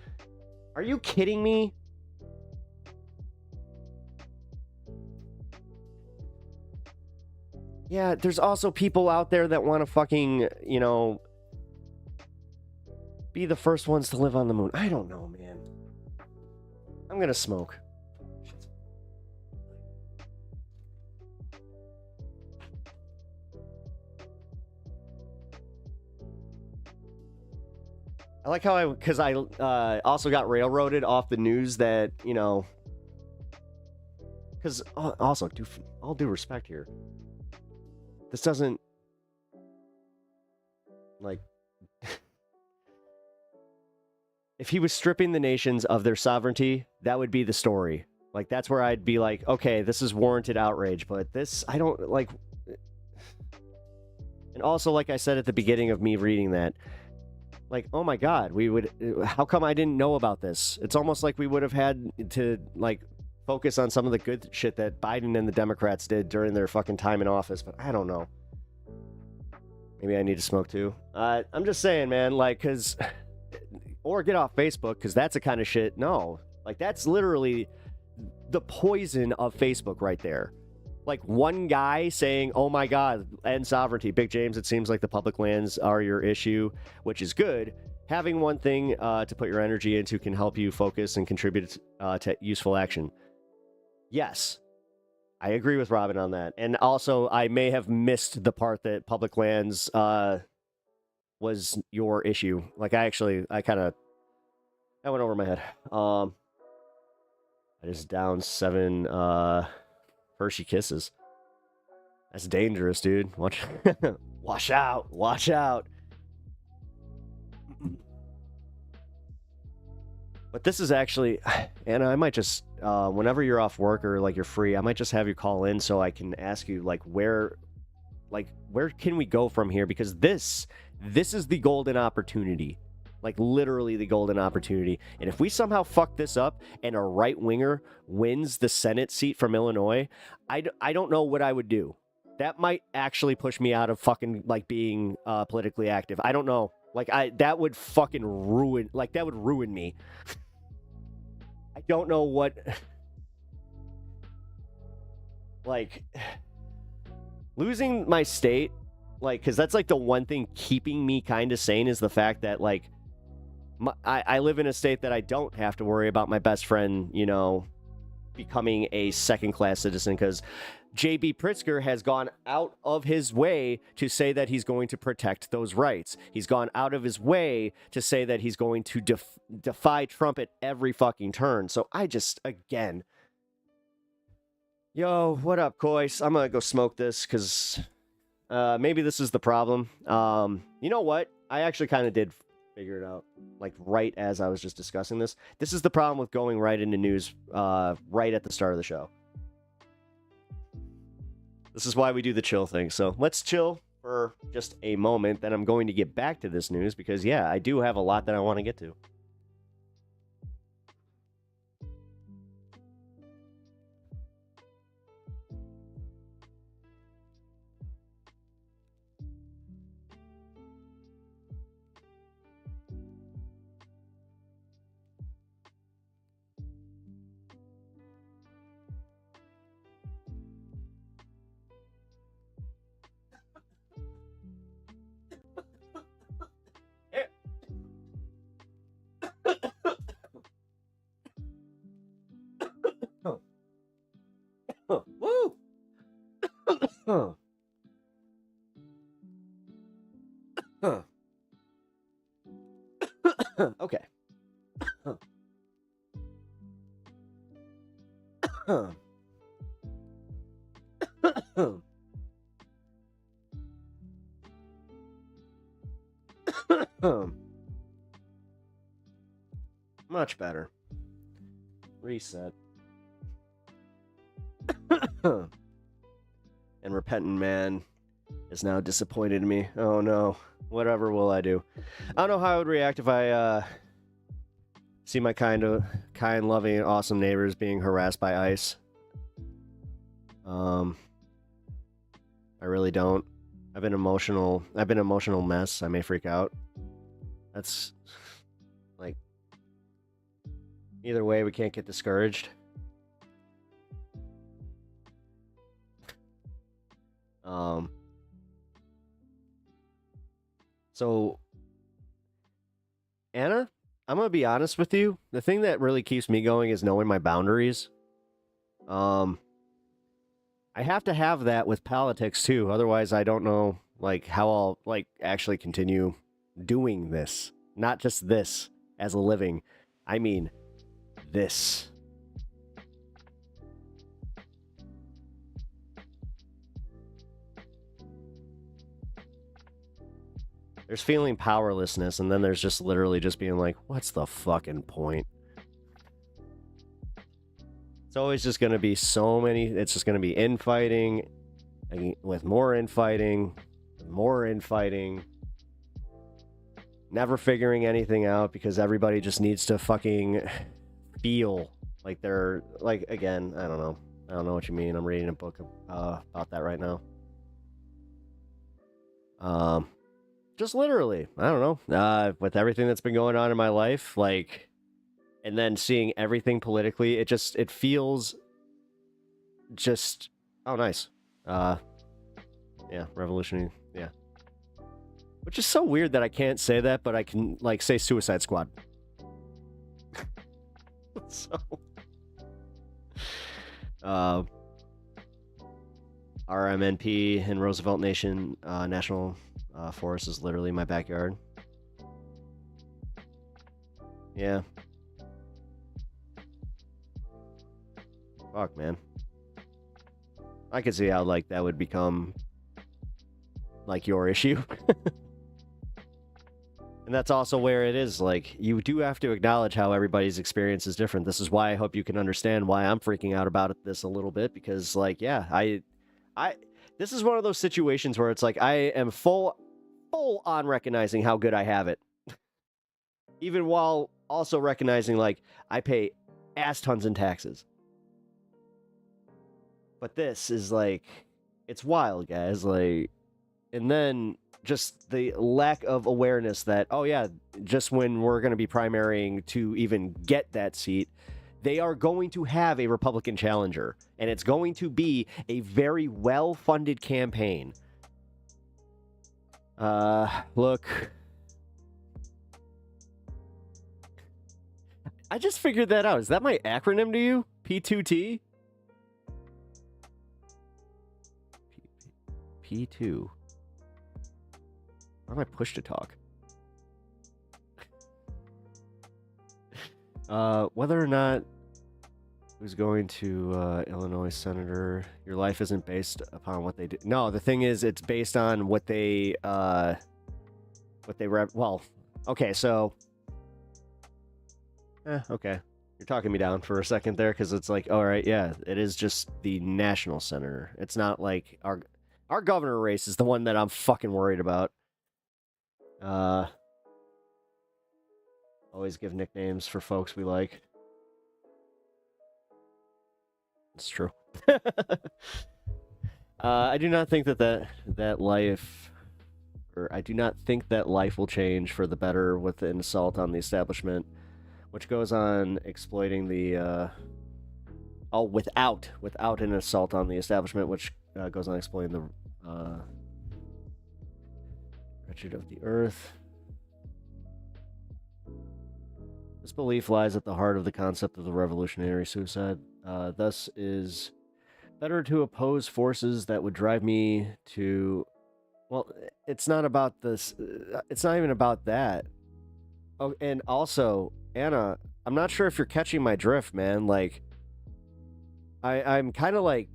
Are you kidding me? Yeah, there's also people out there that want to fucking, you know, be the first ones to live on the moon. I don't know, man. I'm gonna smoke. I like how because I also got railroaded off the news that, you know, because also, all due respect here, this doesn't, like, if he was stripping the nations of their sovereignty, that would be the story. Like, that's where I'd be like, okay, this is warranted outrage, but this, I don't, like, and also, like I said at the beginning of me reading that, like, oh my God, how come I didn't know about this? It's almost like we would have had to, like, focus on some of the good shit that Biden and the Democrats did during their fucking time in office, but I don't know. Maybe I need to smoke too. I'm just saying, man, like, or get off Facebook, because that's the kind of shit, no. Like, that's literally the poison of Facebook right there. Like, one guy saying, oh my God, end sovereignty. Big James, it seems like the public lands are your issue, which is good. Having one thing to put your energy into can help you focus and contribute to useful action. Yes, I agree with Robin on that. And also, I may have missed the part that public lands was your issue. Like, I went over my head. I just downed 7 Hershey Kisses. That's dangerous, dude. Watch out. Watch out. But this is actually, Anna, I might just, whenever you're off work or, like, you're free, I might just have you call in so I can ask you, like, where can we go from here? Because this is the golden opportunity. Like, literally the golden opportunity. And if we somehow fuck this up and a right-winger wins the Senate seat from Illinois, I don't know what I would do. That might actually push me out of fucking, like, being politically active. I don't know. Like, that would fucking ruin, like, that would ruin me. I don't know what, like, losing my state, like, because that's, like, the one thing keeping me kind of sane is the fact that, like, I live in a state that I don't have to worry about my best friend, you know, becoming a second-class citizen, because J.B. Pritzker has gone out of his way to say that he's going to protect those rights. He's gone out of his way to say that he's going to defy Trump at every fucking turn. So I just, again, yo, what up, Kois? I'm gonna go smoke this, because maybe this is the problem. You know what? I actually kind of did figure it out, like, right as I was just discussing this. This is the problem with going right into news right at the start of the show. This is why we do the chill thing. So let's chill for just a moment. Then I'm going to get back to this news because, yeah, I do have a lot that I want to get to. Woo! Okay. Much better. Reset. And repentant man is now disappointed in me. Oh no. Whatever will I do? I don't know how I would react if I see my kind, loving, awesome neighbors being harassed by ICE. I really don't. I've been emotional mess. I may freak out. That's, like, either way, we can't get discouraged. So, Anna, I'm gonna be honest with you. The thing that really keeps me going is knowing my boundaries. I have to have that with politics too. Otherwise, I don't know like how I'll like actually continue doing this. Not just this as a living. I mean, this. There's feeling powerlessness, and then there's just literally just being like, what's the fucking point? It's always just going to be so many, it's just going to be infighting, with more infighting, never figuring anything out because everybody just needs to fucking feel like they're, like, again, I don't know. I don't know what you mean. I'm reading a book about that right now. Just literally, I don't know, with everything that's been going on in my life, like, and then seeing everything politically, it feels just, oh, nice. Yeah, revolutionary, yeah. Which is so weird that I can't say that, but I can, like, say Suicide Squad. So, RMNP in Roosevelt Nation National Forest is literally my backyard. Yeah. Fuck, man. I could see how, like, that would become, like, your issue. And that's also where it is, like, you do have to acknowledge how everybody's experience is different. This is why I hope you can understand why I'm freaking out about this a little bit, because, like, yeah, this is one of those situations where it's like, I am full on recognizing how good I have it. Even while also recognizing, like, I pay ass tons in taxes. But this is, like, it's wild, guys, like, and then just the lack of awareness that, oh yeah, just when we're going to be primarying to even get that seat, they are going to have a Republican challenger, and it's going to be a very well-funded campaign. Look, I just figured that out. Is that my acronym to you? P2T? P2. Why am I push to talk? Whether or not who's going to Illinois senator, your life isn't based upon what they do. No, the thing is, it's based on what they well, okay, so okay, you're talking me down for a second there, because it's like, all right, yeah, it is just the national senator. It's not like our governor race is the one that I'm fucking worried about. Always give nicknames for folks we like. It's true. I do not think that life, or I do not think that life will change for the better with an assault on the establishment, which goes on exploiting the without an assault on the establishment, which goes on exploiting the wretched of the earth. This belief lies at the heart of the concept of the revolutionary suicide. Thus is better to oppose forces that would drive me to... Well, it's not about this. It's not even about that. Oh, and also, Anna, I'm not sure if you're catching my drift, man. Like, I'm kind of like...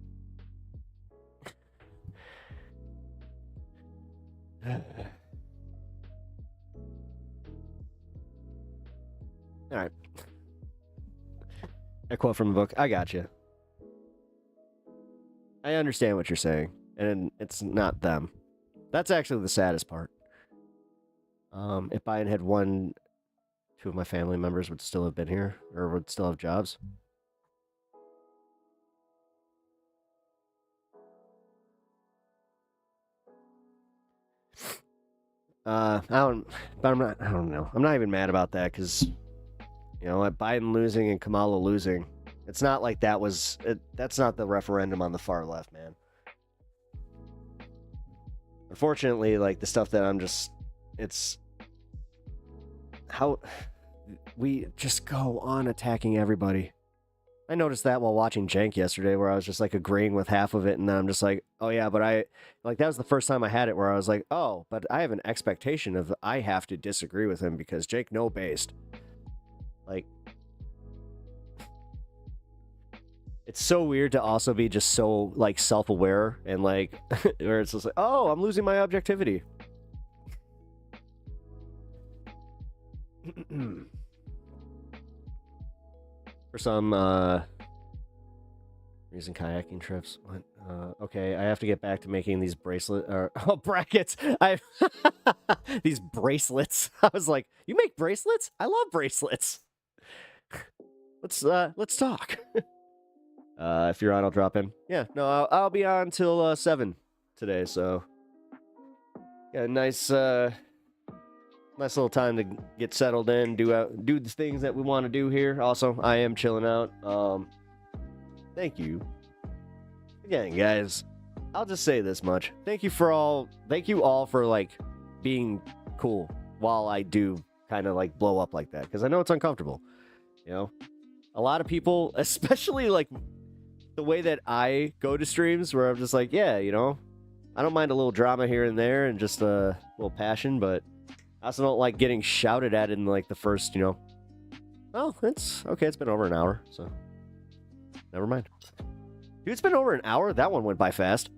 All right. A quote from the book. I got you. I understand what you're saying, and it's not them. That's actually the saddest part. If I had two of my family members would still have been here, or would still have jobs. I don't know. I'm not even mad about that, because, you know, Biden losing and Kamala losing, it's not like that's not the referendum on the far left, man. Unfortunately, like the stuff that it's how we just go on attacking everybody. I noticed that while watching Jank yesterday, where I was just like agreeing with half of it, and then I'm just like, oh yeah, but that was the first time I had it where I was like, oh, but I have an expectation of I have to disagree with him because Jake no based. Like, it's so weird to also be just so like self-aware and like where it's just like, oh, I'm losing my objectivity. For some reason, kayaking trips. What? Okay, I have to get back to making these brackets. These bracelets. I was like, you make bracelets? I love bracelets. Let's talk. If you're on, I'll drop in. Yeah, no, I'll be on till 7 today. So yeah, nice little time to get settled in, do the things that we want to do here. Also, I am chilling out. Thank you again, guys. I'll just say this much: thank you all for like being cool while I do kind of like blow up like that, because I know it's uncomfortable. You know, a lot of people, especially like the way that I go to streams, where I'm just like, yeah, you know, I don't mind a little drama here and there and just a little passion, but I also don't like getting shouted at in like the first, you know. Oh, it's okay. It's been over an hour, so never mind. Dude, it's been over an hour. That one went by fast.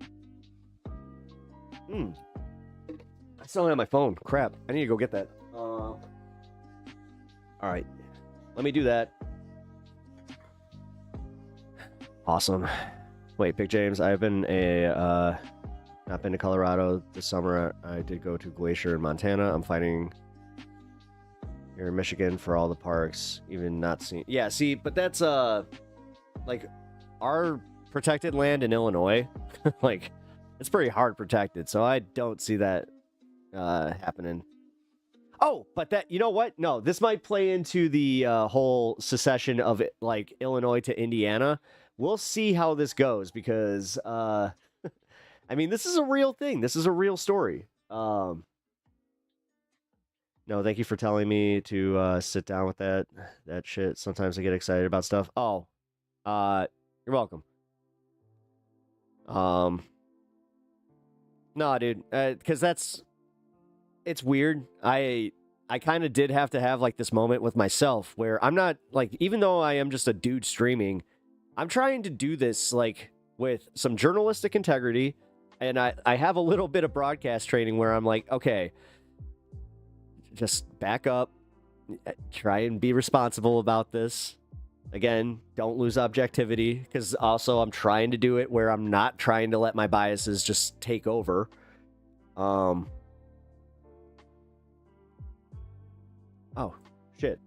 I still don't have my phone. Crap. I need to go get that. All right. Let me do that. Awesome. Wait, Big James, I've been not been to Colorado this summer. I did go to Glacier in Montana. I'm fighting here in Michigan for all the parks, even not seeing. Yeah, see, but that's like our protected land in Illinois. Like, it's pretty hard protected, so I don't see that happening. Oh, but that, you know what? No, this might play into the whole secession of like Illinois to Indiana. We'll see how this goes, because I mean, this is a real thing. This is a real story. No, thank you for telling me to sit down with that shit. Sometimes I get excited about stuff. Oh, you're welcome. No, dude, because it's weird. I kind of did have to have like this moment with myself where I'm not like, even though I am just a dude streaming, I'm trying to do this like with some journalistic integrity. And I have a little bit of broadcast training where I'm like, okay, just back up, try and be responsible about this. Again, don't lose objectivity, because also I'm trying to do it where I'm not trying to let my biases just take over. Oh, shit.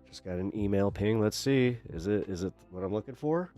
Just got an email ping. Let's see. Is it what I'm looking for?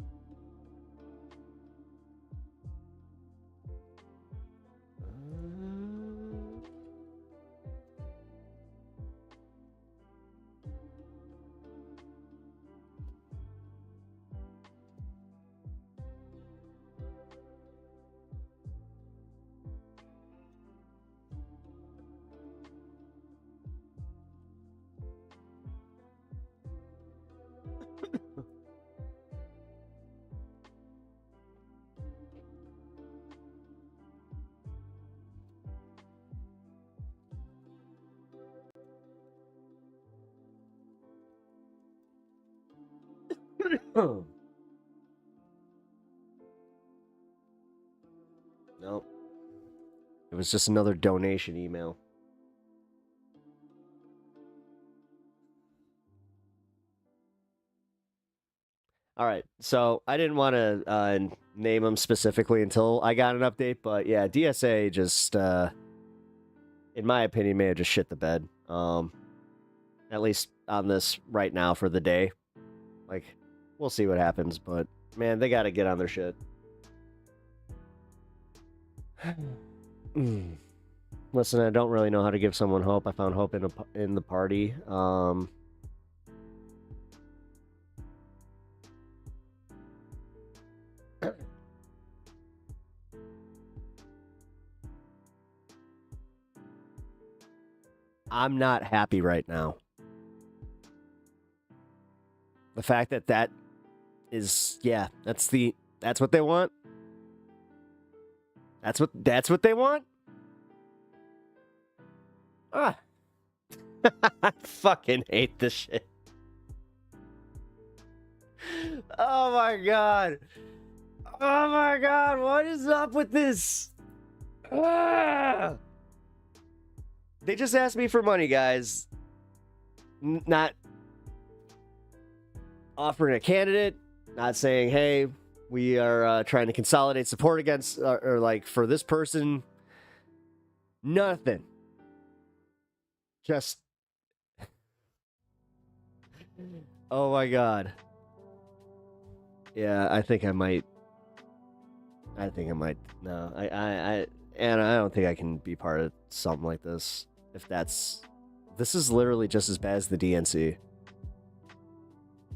Nope. It was just another donation email. All right, so I didn't want to name them specifically until I got an update, but yeah, DSA just, in my opinion, may have just shit the bed. At least on this right now for the day. Like, we'll see what happens, but man, they got to get on their shit. Listen, I don't really know how to give someone hope. I found hope in the party. I'm not happy right now. The fact that that is, yeah, that's what they want. That's what they want. Ah. I fucking hate this shit. Oh my god. Oh my god, what is up with this? Ah! They just asked me for money, guys. Not offering a candidate, not saying, hey, we are trying to consolidate support against, or like for this person. Nothing. Just. Oh my god. Yeah, I think I might. No, and I don't think I can be part of something like this. If this is literally just as bad as the DNC.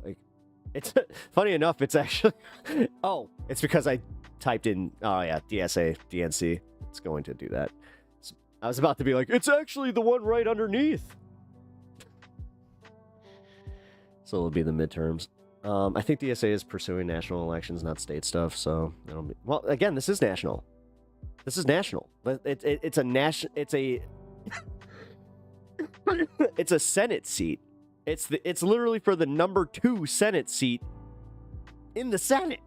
Like, it's funny enough. It's actually, oh, it's because I typed in, oh yeah, DSA, DNC. It's going to do that. So I was about to be like, it's actually the one right underneath. So it'll be the midterms. I think DSA is pursuing national elections, not state stuff. So it'll be, well, again, this is national. This is national. It's a national. It's a Senate seat. It's literally for the number 2 Senate seat in the Senate.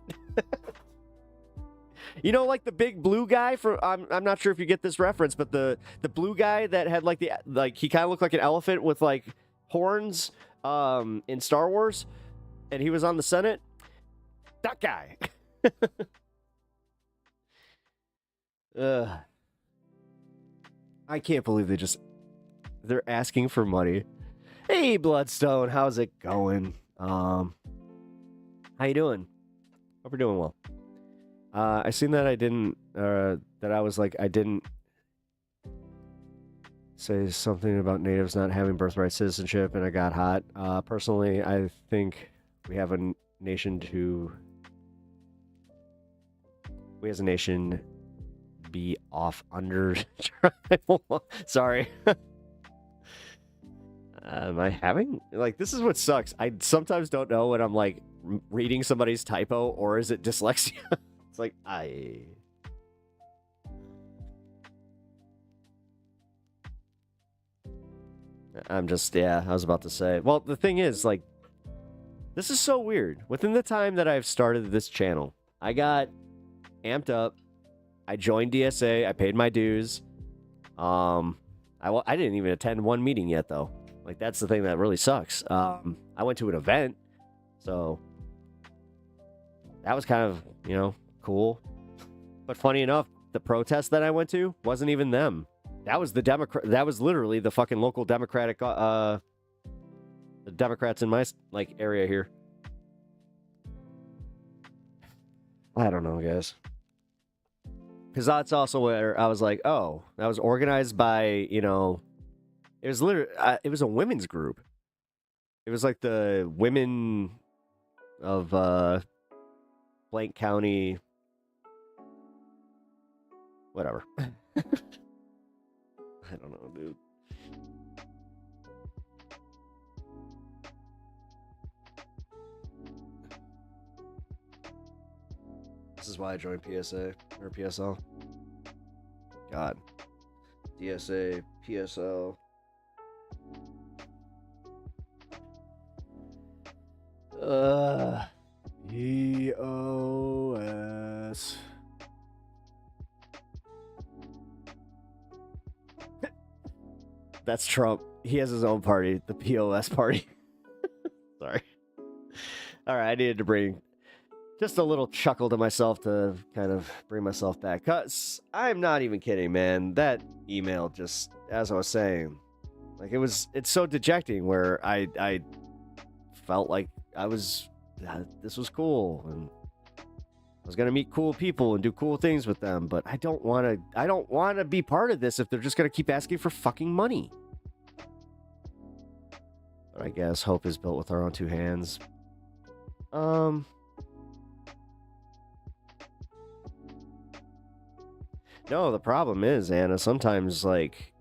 You know, like the big blue guy from, I'm not sure if you get this reference, but the blue guy that had like he kind of looked like an elephant with like horns in Star Wars, and he was on the Senate. That guy. I can't believe they're asking for money. Hey, Bloodstone, how's it going? How you doing? Hope you're doing well. I seen that I didn't say something about natives not having birthright citizenship, and I got hot. Personally, I think we have a nation as a nation be off under tribal. Sorry. Am I having, like, this is what sucks. I sometimes don't know when I'm like reading somebody's typo or is it dyslexia. It's like I'm just, yeah, I was about to say. Well, the thing is, like, this is so weird. Within the time that I've started this channel, I got amped up. I joined DSA. I paid my dues. I didn't even attend one meeting yet, though. Like, that's the thing that really sucks. I went to an event, so that was kind of, cool. But funny enough, the protest that I went to wasn't even them. That was that was literally the fucking local Democratic, the Democrats in my, like, area here. I don't know, guys. Because that's also where I was like, oh, that was organized by, it was literally, it was a women's group. It was like the women of blank county, whatever. I don't know, dude. This is why I joined PSA or PSL. God. DSA, PSL. EOS. That's Trump. He has his own party, the POS party. Sorry. All right, I needed to bring just a little chuckle to myself to kind of bring myself back. Cause I'm not even kidding, man. That email just, as I was saying, like it's so dejecting where I felt like this was cool and I was gonna meet cool people and do cool things with them, but I don't want to be part of this if they're just gonna keep asking for fucking money. But I guess hope is built with our own 2 hands. No, the problem is, Anna, sometimes, like,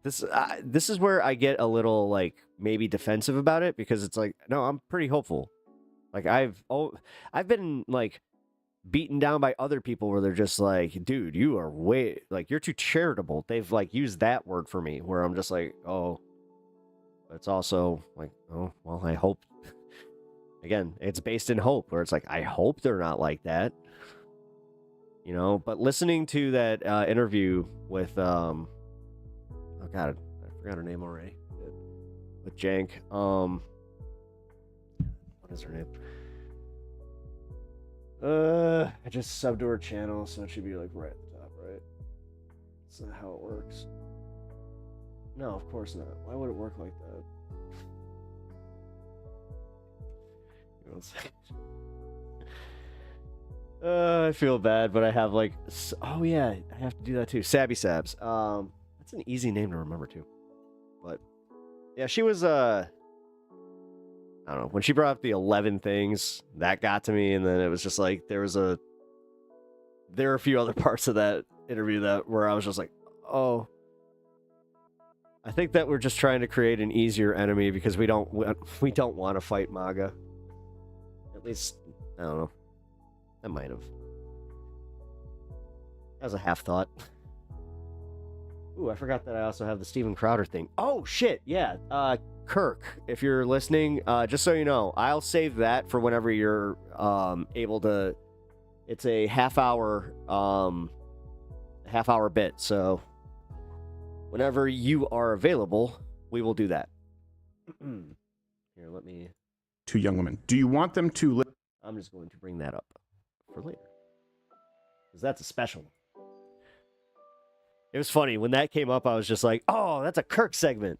this is where I get a little like maybe defensive about it, because it's like, no, I'm pretty hopeful. Like I've been like beaten down by other people where they're just like, dude, you are way like you're too charitable. They've like used that word for me where I'm just like, oh, but it's also like, oh, well, I hope. Again, it's based in hope, where it's like, I hope they're not like that. You know, but listening to that interview with oh god, I forgot her name already. With Jank. What is her name? I just subbed to her channel, so it should be like right at the top, right? That's not how it works. No, of course not. Why would it work like that? Give me 1 second. I feel bad, but I have like, oh yeah, I have to do that too. Sabby Sabs. That's an easy name to remember too. But yeah, she was I don't know, when she brought up the 11 things, that got to me, and then it was just like there are a few other parts of that interview that where I was just like, oh, I think that we're just trying to create an easier enemy because we don't want to fight MAGA. At least, I don't know. I might have. That was a half thought. Ooh, I forgot that I also have the Steven Crowder thing. Oh, shit, yeah. Kirk, if you're listening, just so you know, I'll save that for whenever you're able to. It's a half hour bit, so whenever you are available, we will do that. Here, let me... Two young women. Do you want them to... I'm just going to bring that up for later, because that's a special. It was funny when that came up. I was just like, "Oh, that's a Kirk segment."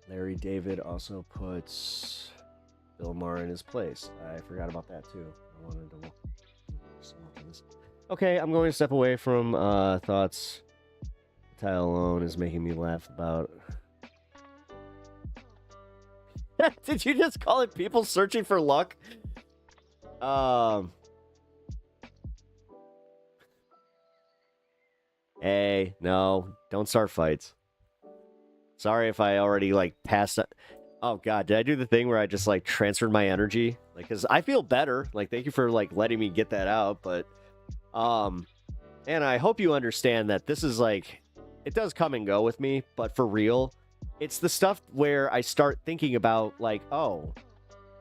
Larry David also puts Bill Maher in his place. I forgot about that too. I wanted to look. Okay, I'm going to step away from thoughts. Tile alone is making me laugh about. Did you just call it people searching for luck? Hey, no, don't start fights. Sorry if I already like passed. Oh god, did I do the thing where I just like transferred my energy? Like, cause I feel better. Like, thank you for like letting me get that out, but and I hope you understand that this is like, it does come and go with me, but for real, it's the stuff where I start thinking about like, oh,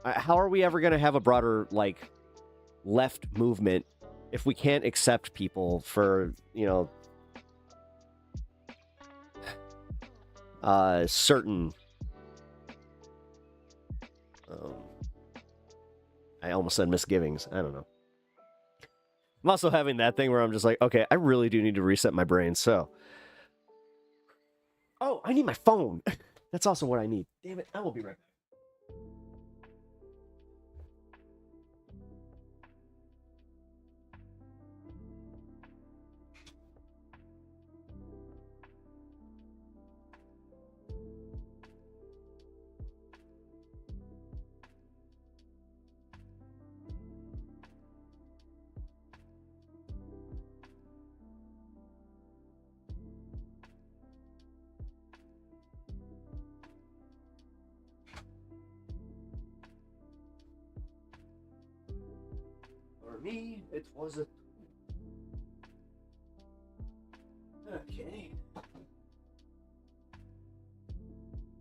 how are we ever going to have a broader like left movement if we can't accept people for, you know, certain I almost said misgivings. I don't know. I'm also having that thing where I'm just like, okay, I really do need to reset my brain. So, oh, I need my phone. That's also what I need. Damn it, I will be right back. For me, it was a... Okay.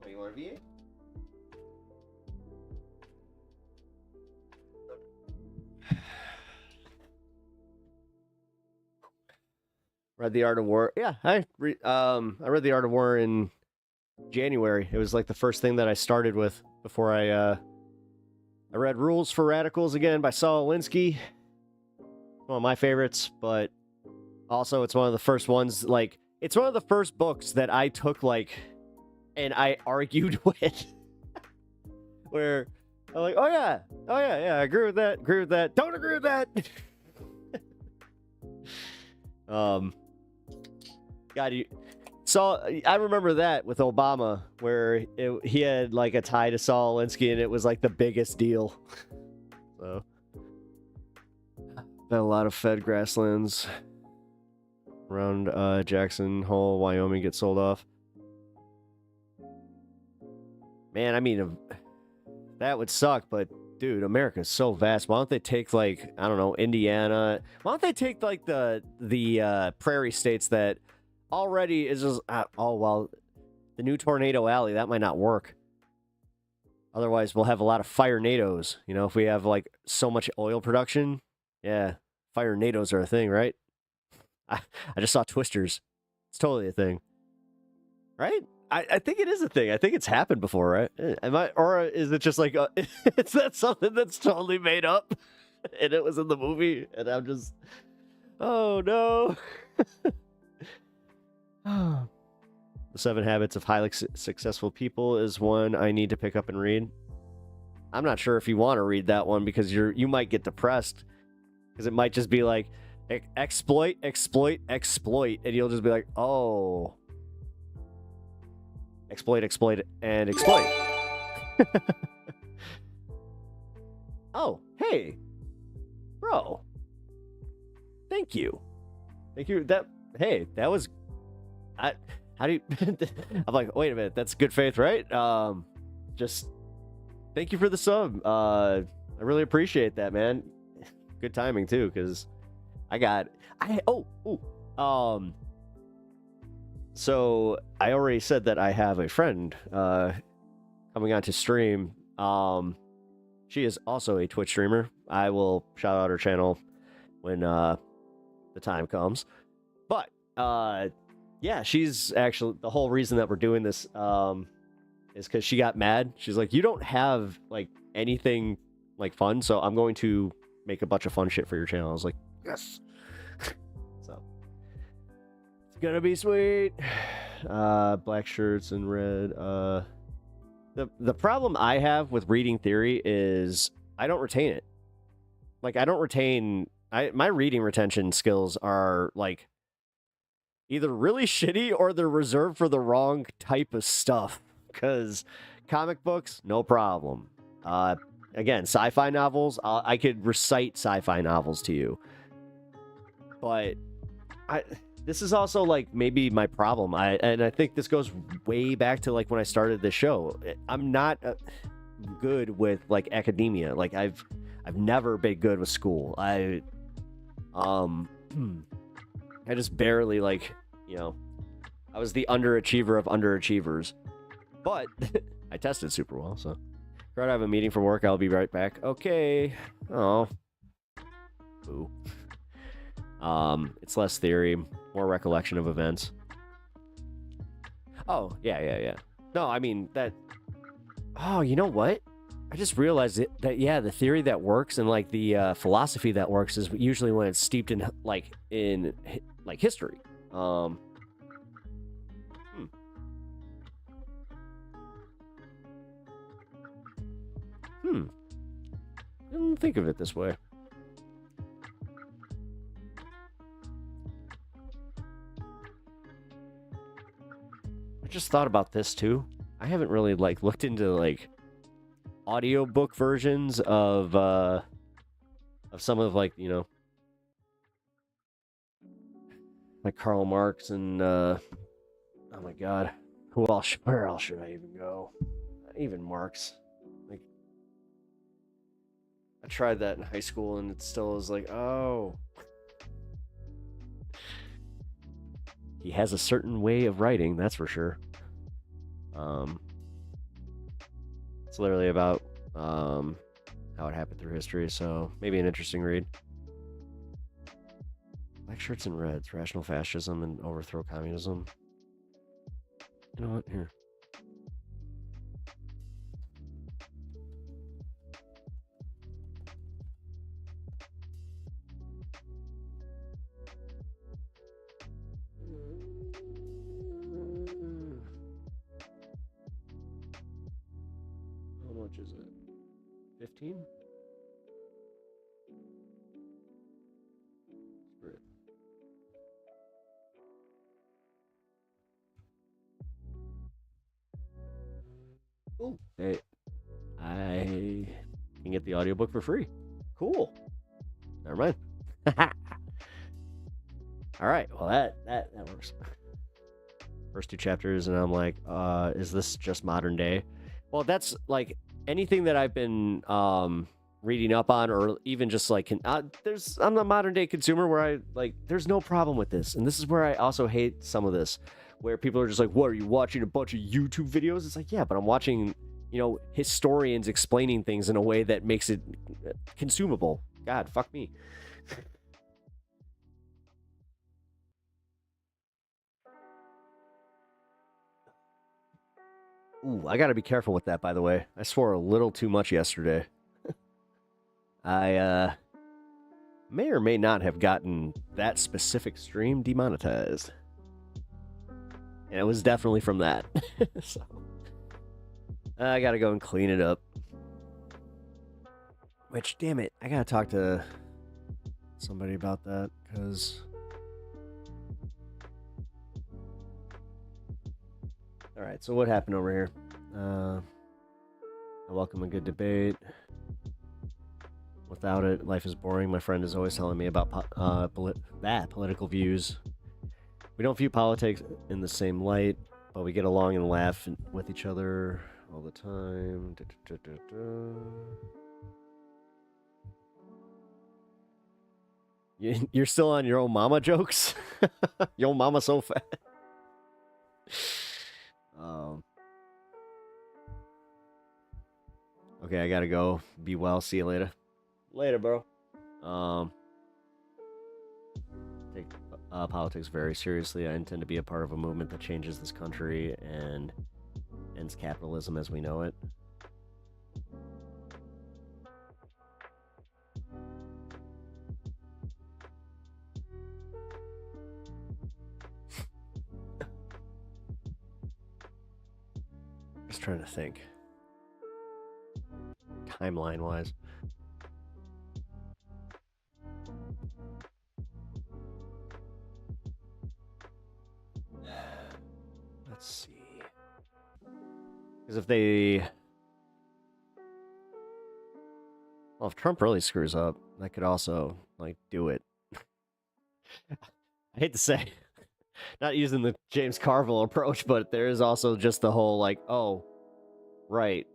Oh, you want a V8? Read The Art of War. Yeah, I read The Art of War in January. It was like the first thing that I started with before I read Rules for Radicals again by Saul Alinsky. One of my favorites, but also it's one of the first ones, like, it's one of the first books that I took, like, and I argued with. Where I'm like, oh yeah, I agree with that, don't agree with that. God, Saul, I remember that with Obama, where he had like a tie to Saul Alinsky, and it was like the biggest deal. So, got a lot of fed grasslands around Jackson Hole, Wyoming, get sold off. Man, I mean, that would suck, but dude, America's so vast. Why don't they take like, I don't know, Indiana? Why don't they take like the prairie states that already is just oh well, the new Tornado Alley, that might not work. Otherwise, we'll have a lot of fire nados. You know, if we have like so much oil production, yeah, fire nados are a thing, right? I just saw Twisters. It's totally a thing, right? I think it is a thing. I think it's happened before, right? Am I, or is it just like is that something that's totally made up, and it was in the movie, and I'm just, oh no. The 7 Habits of Highly Successful People is one I need to pick up and read. I'm not sure if you want to read that one because you might get depressed, because it might just be like exploit, exploit, exploit, and you'll just be like, oh. Exploit, exploit, and exploit. Oh, hey. Bro. Thank you. Thank you. Hey, that was... how do you... I'm like, wait a minute, that's good faith, right? Just... Thank you for the sub. I really appreciate that, man. Good timing, too, because So I already said that I have a friend coming on to stream. She is also a Twitch streamer. I will shout out her channel when the time comes. But yeah, she's actually the whole reason that we're doing this is because she got mad. She's like, you don't have like anything like fun, so I'm going to make a bunch of fun shit for your channel. I was like, yes. So it's gonna be sweet. Black shirts and red. The problem I have with reading theory is I don't retain it. Like, I don't retain... my reading retention skills are, like, either really shitty or they're reserved for the wrong type of stuff. Because comic books, no problem. Again, sci-fi novels, I could recite sci-fi novels to you. But this is also, like, maybe my problem. And I think this goes way back to, like, when I started the show. I'm not good with, like, academia. Like, I've never been good with school. I just barely, like, you know, I was the underachiever of underachievers. But I tested super well, so. Right, I have a meeting from work. I'll be right back. Okay. Oh. Boo. It's less theory, more recollection of events. Oh, yeah. No, I mean, that... Oh, you know what? I just realized that, yeah, the theory that works and, like, the philosophy that works is usually when it's steeped in, like, history. I didn't think of it this way. I just thought about this too. I haven't really, like, looked into, like, audiobook versions of some of, like, you know, like Karl Marx and oh my god, where else should I even go? Even Marx. Like, I tried that in high school and it still is like, oh, he has a certain way of writing, that's for sure. It's literally about how it happened through history, so maybe an interesting read. Black shirts and reds, rational fascism and overthrow communism. You know what? Here. How much is it? 15? Ooh, hey, I can get the audiobook for free. Cool. Never mind. All right. Well, that works. First 2 chapters, and I'm like, is this just modern day? Well, that's like anything that I've been reading up on, or even just like, I'm a modern day consumer where I like, there's no problem with this. And this is where I also hate some of this, where people are just like, what, are you watching a bunch of YouTube videos? It's like, yeah, but I'm watching, historians explaining things in a way that makes it consumable. God, fuck me. Ooh, I gotta be careful with that, by the way. I swore a little too much yesterday. I may or may not have gotten that specific stream demonetized. And it was definitely from that. So, I gotta go and clean it up. Which, damn it, I gotta talk to somebody about that, because... Alright, so what happened over here? I welcome a good debate. Without it, life is boring. My friend is always telling me about political views. We don't view politics in the same light, but we get along and laugh with each other all the time. You're still on your own mama jokes? Your mama so fat. Okay, I gotta go. Be well. See you later. Later, bro. Take politics very seriously. I intend to be a part of a movement that changes this country and ends capitalism as we know it. Just trying to think. Timeline-wise. Let's see. Because if they... Well, if Trump really screws up, that could also, like, do it. I hate to say, not using the James Carville approach, but there is also just the whole, like, oh, right.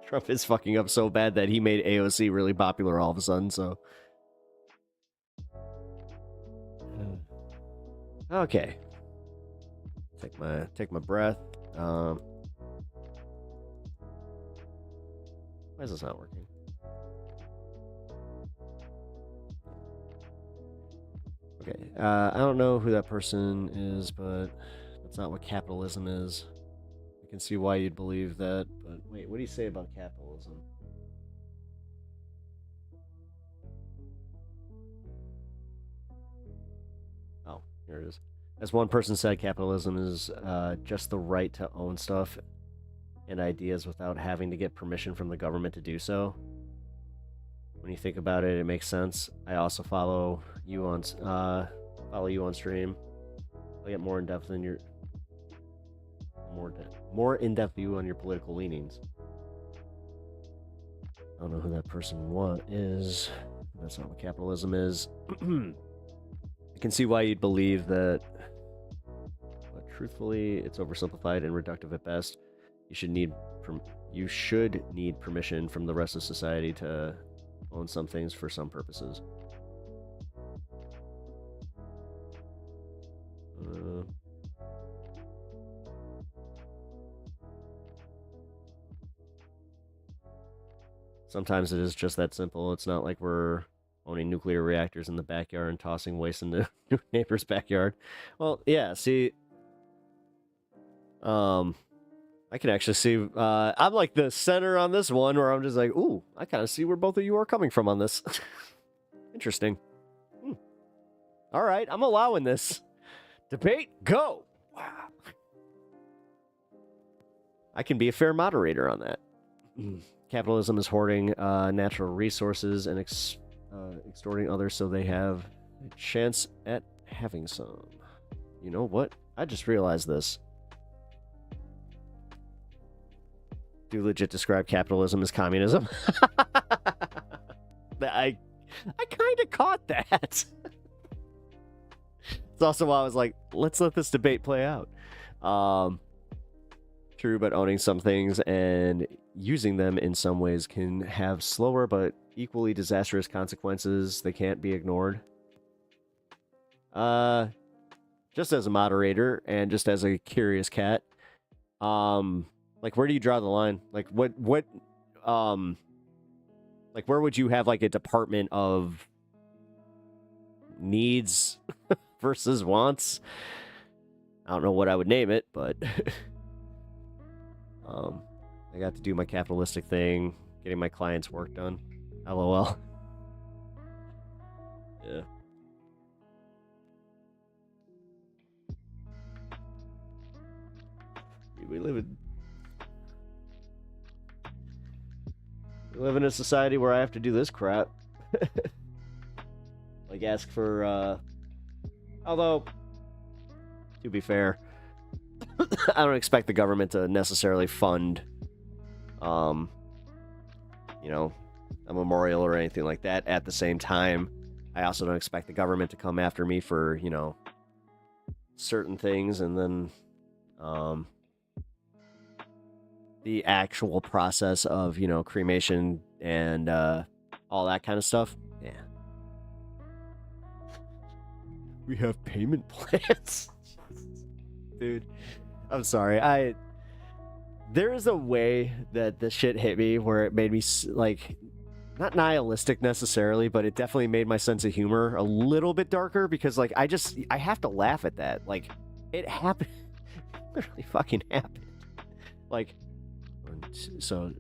Trump is fucking up so bad that he made AOC really popular all of a sudden, so... Okay. Take my breath. Why is this not working? Okay, I don't know who that person is, but that's not what capitalism is. I can see why you'd believe that, but wait, what do you say about capitalism? Oh, here it is. As one person said, capitalism is just the right to own stuff and ideas without having to get permission from the government to do so. When you think about it, it makes sense. I also follow you on stream. I'll get more in depth than your more in-depth view on your political leanings. I don't know who that person is. That's not what capitalism is. I can see why you'd believe that, but truthfully, it's oversimplified and reductive at best. You should need permission from the rest of society to own some things for some purposes. Sometimes it is just that simple. It's not like we're owning nuclear reactors in the backyard and tossing waste into neighbor's backyard. Well, yeah, see, I can actually see, I'm like the center on this one where I'm just like, ooh, I kind of see where both of you are coming from on this. Interesting. All right, I'm allowing this. Debate, go. Wow. I can be a fair moderator on that. Capitalism is hoarding natural resources and extorting others so they have a chance at having some. You know what? I just realized this. do legit describe capitalism as communism. I kind of caught that. It's also why I was like, let's let this debate play out. True, but owning some things and using them in some ways can have slower but equally disastrous consequences. They can't be ignored. Just as a moderator and just as a curious cat, like, where do you draw the line? Like, what, like, where would you have, like, a department of needs versus wants? I don't know what I would name it, but I got to do my capitalistic thing, getting my clients' work done. LOL. Yeah. We live in a society where I have to do this crap. Like, ask for, although, to be fair, I don't expect the government to necessarily fund, you know, a memorial or anything like that. At the same time, I also don't expect the government to come after me for, you know, certain things, and then, the actual process of, you know, cremation and all that kind of stuff. Yeah. We have payment plans. Dude, I'm sorry. There is a way that this shit hit me where it made me, like, not nihilistic necessarily, but it definitely made my sense of humor a little bit darker, because, like, I have to laugh at that. Like, it happened. It literally fucking happened. Like, so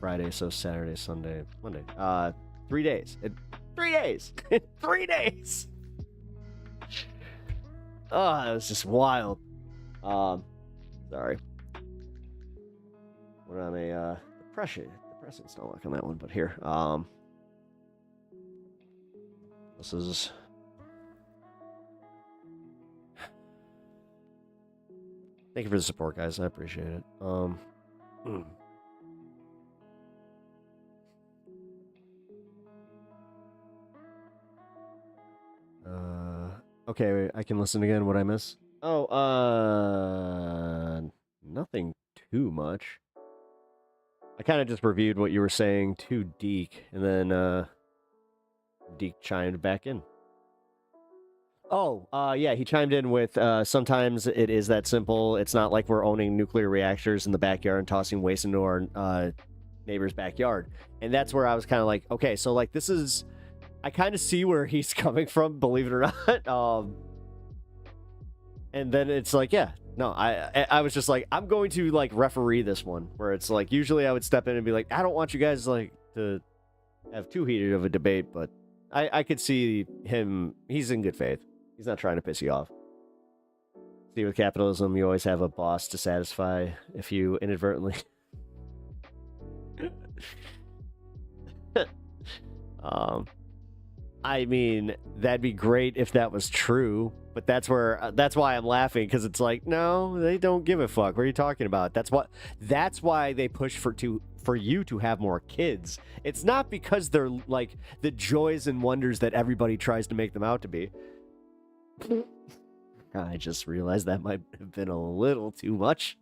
Friday, so Saturday, Sunday, Monday. 3 days. 3 days. 3 days. Oh, that was just wild. Sorry. We're on a depressant's not like on that one, but here. This is thank you for the support, guys. I appreciate it. Okay, wait, I can listen again. What I miss? Oh, nothing too much. I kind of just reviewed what you were saying to Deke, and then Deke chimed back in. Oh, yeah, he chimed in with, sometimes it is that simple. It's not like we're owning nuclear reactors in the backyard and tossing waste into our neighbor's backyard. And that's where I was kind of like, okay, so, like, this is... I kind of see where he's coming from, believe it or not. And then it's like, yeah, no, I was just like, I'm going to, like, referee this one, where it's like, usually I would step in and be like, I don't want you guys, like, to have too heated of a debate, but I could see him, he's in good faith. He's not trying to piss you off. See, with capitalism, you always have a boss to satisfy if you inadvertently... I mean, that'd be great if that was true, but that's why I'm laughing, because it's like, no, they don't give a fuck. What are you talking about? That's why they push for you to have more kids. It's not because they're like the joys and wonders that everybody tries to make them out to be. I just realized that might have been a little too much.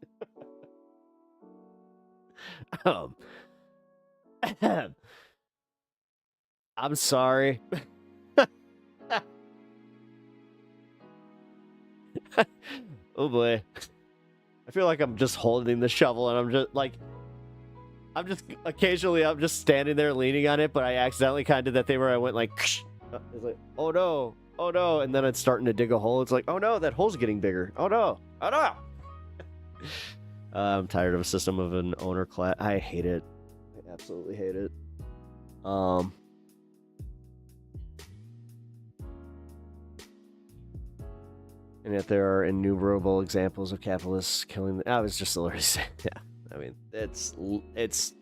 I'm sorry. Oh boy. I feel like I'm just holding the shovel and I'm just standing there leaning on it, but I accidentally kind of did that thing where I went like, it's like, oh no, and then it's starting to dig a hole. It's like, oh no, that hole's getting bigger. Oh no. I'm tired of a system of an owner class. I hate it. I absolutely hate it. And yet there are innumerable examples of capitalists killing... I was just literally saying, yeah. I mean, it's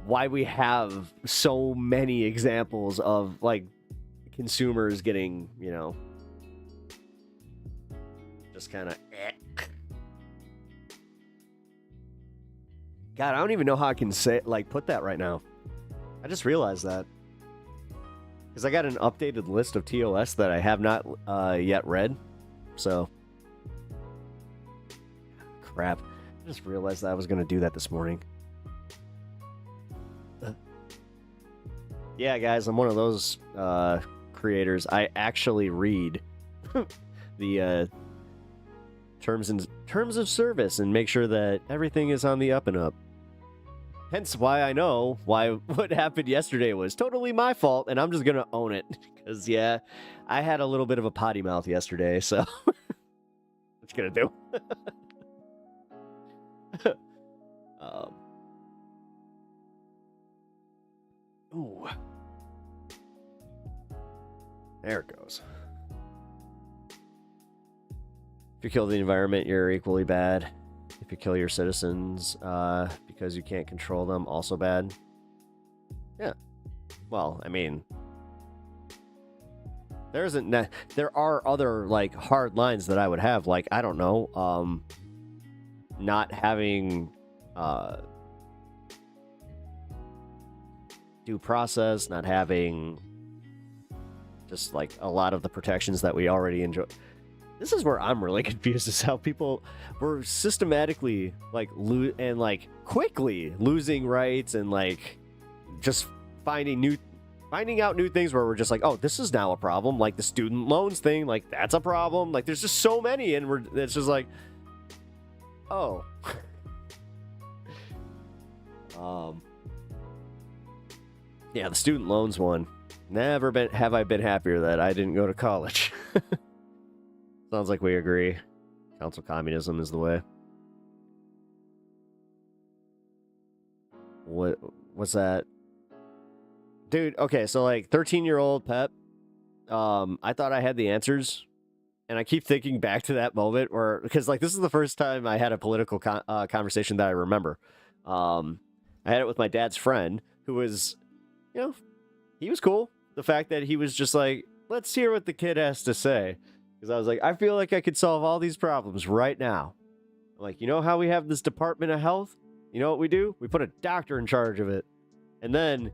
why we have so many examples of, like, consumers getting, you know, just kind of... God, I don't even know how I can say like put that right now. I just realized that. Because I got an updated list of TOS that I have not yet read. So. Crap. I just realized that I was going to do that this morning. Yeah, guys, I'm one of those creators. I actually read the terms of service and make sure that everything is on the up and up. Hence why I know why what happened yesterday was totally my fault, and I'm just going to own it. Because, yeah, I had a little bit of a potty mouth yesterday, so what you going to do? Ooh. There it goes. If you kill the environment, you're equally bad. If you kill your citizens because you can't control them, also bad. Yeah. Well, I mean, there are other like hard lines that I would have, like I don't know, not having due process, not having just like a lot of the protections that we already enjoy. This is where I'm really confused, is how people were systematically like quickly losing rights and like just finding out new things where we're just like, oh, this is now a problem. Like the student loans thing, like that's a problem. Like there's just so many, and it's just like, oh. Yeah, the student loans one. Never have I been happier that I didn't go to college. Sounds like we agree. Council communism is the way. What's that? Dude, okay, so like 13-year-old Pep, I thought I had the answers, and I keep thinking back to that moment where, because like this is the first time I had a political conversation that I remember. I had it with my dad's friend, who was, you know, he was cool. The fact that he was just like, let's hear what the kid has to say. Because I was like, I feel like I could solve all these problems right now. I'm like, you know how we have this Department of Health? You know what we do? We put a doctor in charge of it. And then,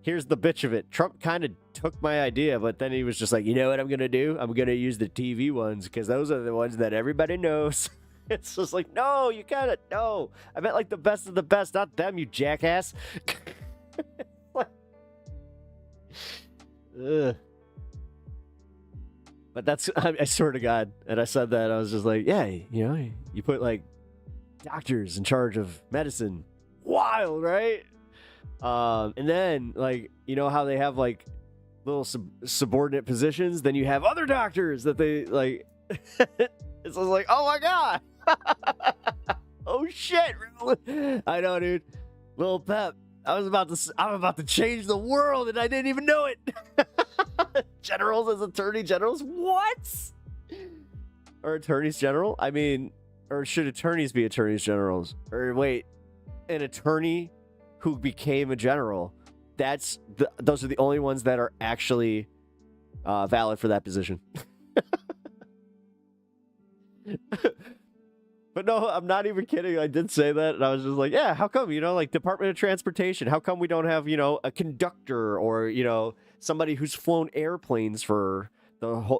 here's the bitch of it. Trump kind of took my idea, but then he was just like, you know what I'm going to do? I'm going to use the TV ones, because those are the ones that everybody knows. It's just like, no, you gotta, no. I meant like the best of the best, not them, you jackass. Ugh. But that's, I swear to God, and I said that, I was just like, yeah, you know, you put like doctors in charge of medicine. Wild, right? And then, like, you know how they have like little subordinate positions? Then you have other doctors that they like. It's just like, oh my God. Oh shit. I know, dude. Little Pep. I'm about to change the world, and I didn't even know it. Generals as attorney generals? What? Or attorneys general? I mean, or should attorneys be attorneys generals? Or wait, an attorney who became a general? Those are the only ones that are actually valid for that position. But no, I'm not even kidding. I did say that, and I was just like, yeah, how come, you know, like Department of Transportation, how come we don't have, you know, a conductor or, you know, somebody who's flown airplanes for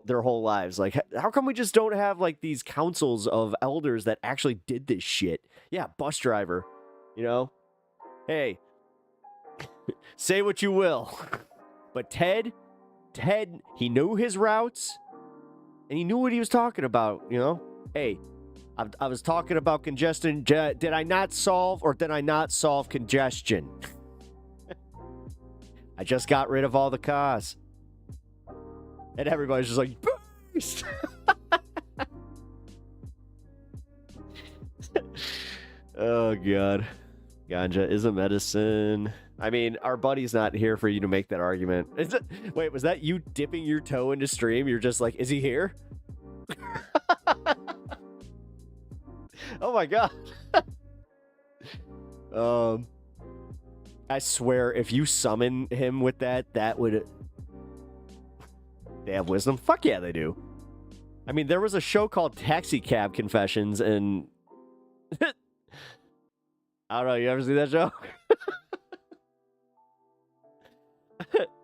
their whole lives? Like, how come we just don't have, like, these councils of elders that actually did this shit? Yeah, bus driver, you know? Hey, say what you will. But Ted, he knew his routes, and he knew what he was talking about, you know? Hey, I was talking about congestion. Did I not solve congestion? I just got rid of all the cars. And everybody's just like, boost! Oh, God. Ganja is a medicine. I mean, our buddy's not here for you to make that argument. Wait, was that you dipping your toe into stream? You're just like, is he here? Oh my God. I swear, if you summon him with that would... They have wisdom? Fuck yeah, they do. I mean, there was a show called Taxi Cab Confessions, and I don't know. You ever see that show?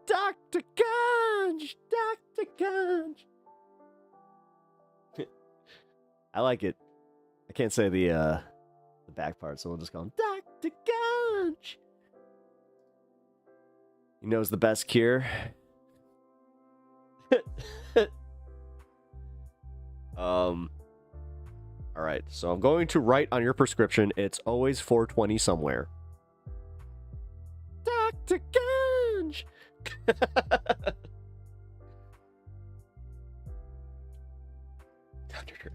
Dr. Gunge! Dr. Gunge! I like it. I can't say the back part, so we'll just call him Dr. Gunge! He knows the best cure. Alright, so I'm going to write on your prescription, it's always 420 somewhere. Dr. Gunge! Dr. Grid.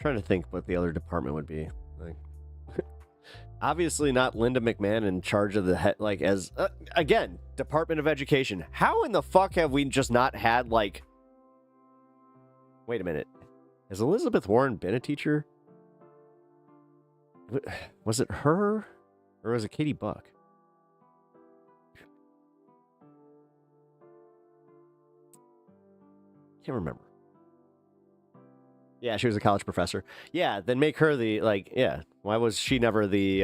Trying to think what the other department would be. Like, obviously not Linda McMahon in charge of the head, like, as again, Department of Education. How in the fuck have we just not had, like, wait a minute, has Elizabeth Warren been a teacher? Was it her or was it Katie Buck? Can't remember. Yeah, she was a college professor. Yeah, then make her the, like, yeah. Why was she never the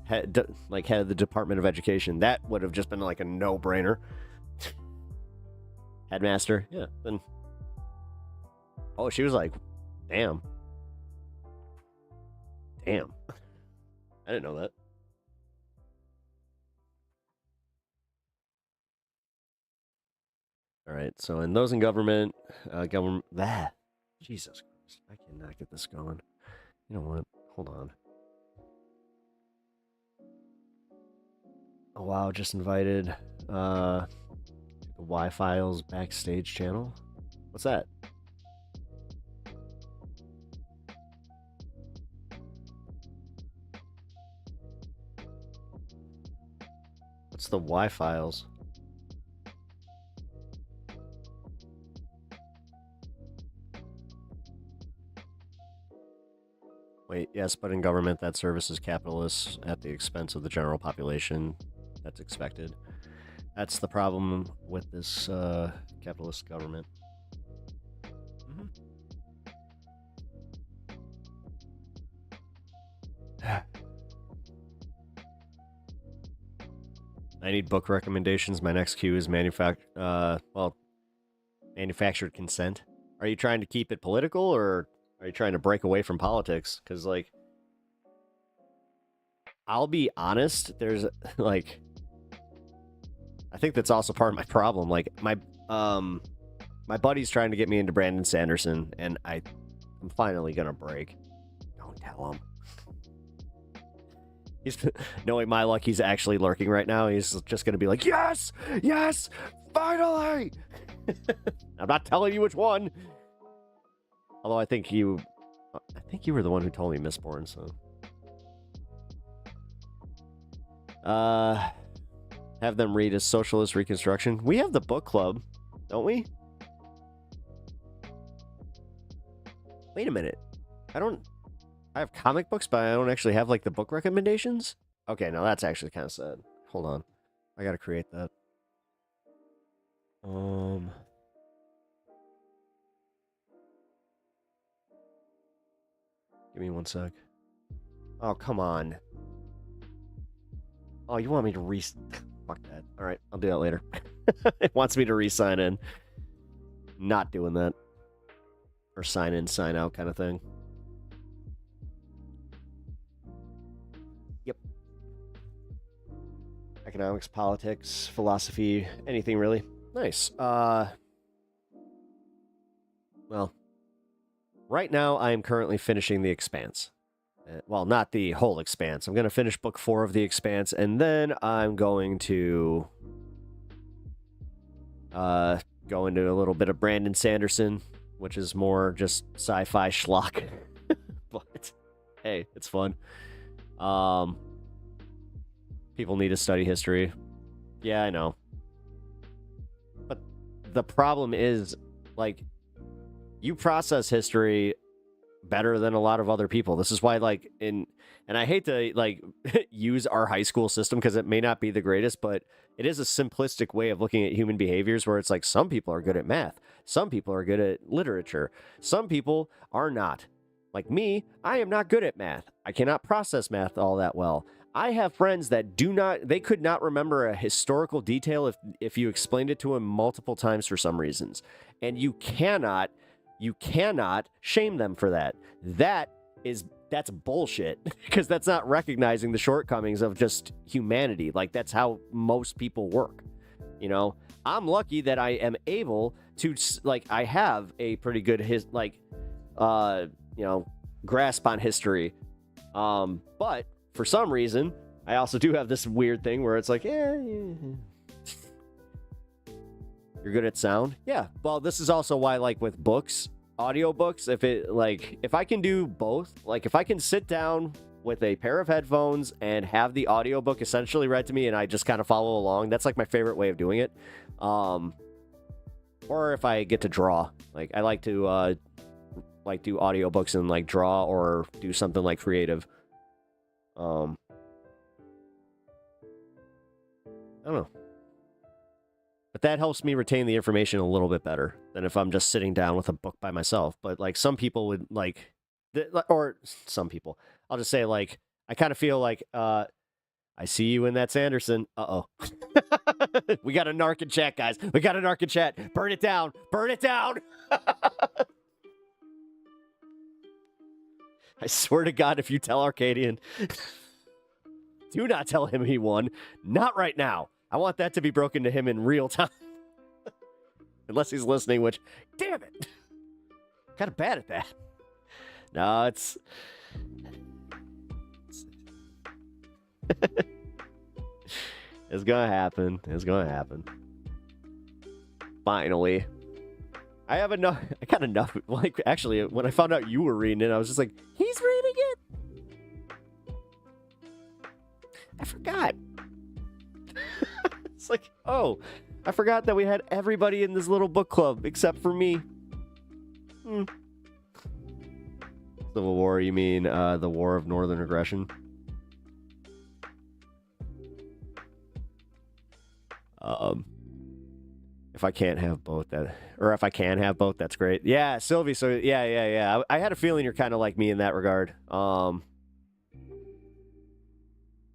head of the Department of Education? That would have just been like a no-brainer. Headmaster, yeah. Then, oh, she was like, damn. I didn't know that. All right, so in those in government, Jesus Christ, I cannot get this going. You know what? Hold on. Oh wow, just invited the Y-Files backstage channel. What's that? What's the Y-Files? Wait, yes, but in government that services capitalists at the expense of the general population. That's expected. That's the problem with this capitalist government. I need book recommendations. My next cue is manufactured consent. Are you trying to keep it political, or are you trying to break away from politics? Because, like, I'll be honest, there's, like, I think that's also part of my problem. Like, my buddy's trying to get me into Brandon Sanderson, and I'm finally gonna break. Don't tell him. He's, knowing my luck, he's actually lurking right now. He's just gonna be like, yes, finally. I'm not telling you which one. Although I think you were the one who told me Mistborn, so. Have them read a Socialist Reconstruction. We have the book club, don't we? Wait a minute. I have comic books, but I don't actually have, like, the book recommendations? Okay, now that's actually kind of sad. Hold on. I gotta create that. Give me one sec. Oh, come on. Oh, you want me to fuck that. Alright, I'll do that later. It wants me to re-sign in. Not doing that. Or sign in, sign out kind of thing. Yep. Economics, politics, philosophy, anything really. Nice. Well, right now I am currently finishing The Expanse. Well, not the whole Expanse. I'm going to finish book 4 of The Expanse, and then I'm going to go into a little bit of Brandon Sanderson, which is more just sci-fi schlock. But hey, it's fun. People need to study history. Yeah, I know. But the problem is, like, you process history better than a lot of other people. This is why, like, and I hate to like use our high school system because it may not be the greatest, but it is a simplistic way of looking at human behaviors where it's like some people are good at math, some people are good at literature, some people are not. Like me, I am not good at math. I cannot process math all that well. I have friends that they could not remember a historical detail if you explained it to them multiple times for some reasons. And you cannot shame them for that. That's bullshit because that's not recognizing the shortcomings of just humanity. Like that's how most people work. You know, I'm lucky that I am able to, like, I have a pretty good grasp on history. But for some reason, I also do have this weird thing where it's like, you're good at sound. Yeah. Well, this is also why, like with books, audiobooks, if I can do both, like if I can sit down with a pair of headphones and have the audiobook essentially read to me and I just kind of follow along, that's like my favorite way of doing it. Or if I get to draw, like I like to do audiobooks and like draw or do something like creative. I don't know. But that helps me retain the information a little bit better than if I'm just sitting down with a book by myself. But like some people would like, or some people, I'll just say like, I kind of feel like, I see you in that Sanderson. Uh-oh. We got a narc in chat, guys. We got a narc in chat. Burn it down. Burn it down. I swear to God, if you tell Arcadian, do not tell him he won. Not right now. I want that to be broken to him in real time. Unless he's listening, which, damn it. Kind of bad at that. No, it's gonna happen. It's gonna happen. Finally. I have enough. I got enough. Like, actually, when I found out you were reading it, I was just like, he's reading it? I forgot. It's like, oh, I forgot that we had everybody in this little book club except for me. Civil War, you mean the War of Northern Aggression? If I can't have both, if I can have both, that's great. Yeah, Sylvie. So yeah. I had a feeling you're kind of like me in that regard. But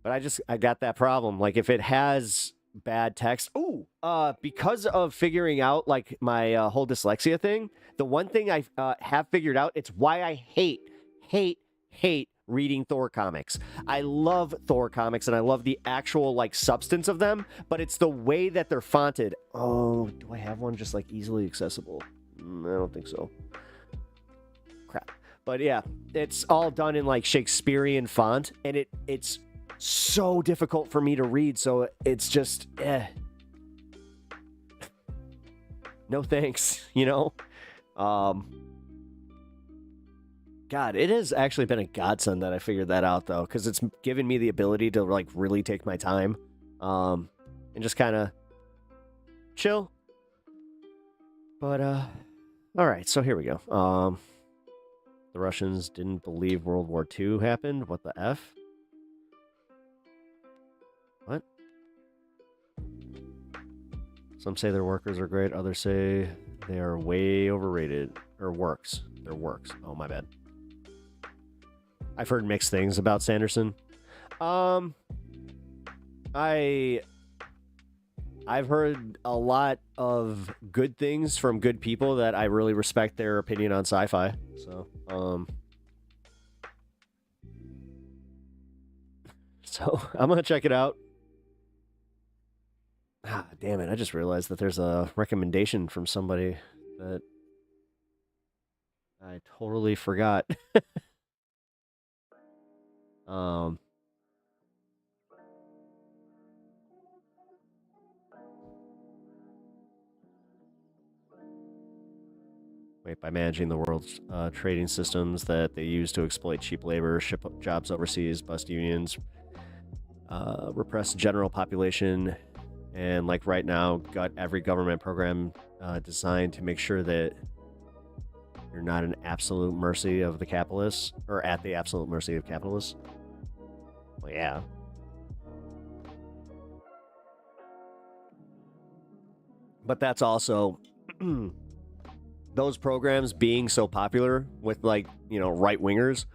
I got that problem. Like if it has bad text, because of figuring out like my whole dyslexia thing, the one thing I have figured out, it's why I hate reading Thor comics. I love Thor comics and I love the actual like substance of them, but it's the way that they're fonted. Oh, do I have one just like easily accessible? I don't think so. Crap. But yeah, it's all done in like Shakespearean font and it's so difficult for me to read, so it's just no thanks, you know? God, it has actually been a godsend that I figured that out, though, because it's given me the ability to, like, really take my time, and just kind of chill. But, all right, so here we go. The Russians didn't believe World War II happened. What the F? What? Some say their workers are great. Others say they are way overrated. Or works. Their works. Oh, my bad. I've heard mixed things about Sanderson. I've heard a lot of good things from good people that I really respect their opinion on sci-fi. So, I'm gonna check it out. Ah, damn it! I just realized that there's a recommendation from somebody that I totally forgot. Wait, by managing the world's trading systems that they use to exploit cheap labor, ship jobs overseas, bust unions, repress general population, and like right now, got every government program designed to make sure that You're not an absolute mercy of the capitalists, or at the absolute mercy of capitalists. Well, yeah. But that's also those programs being so popular with, like, you know, right-wingers.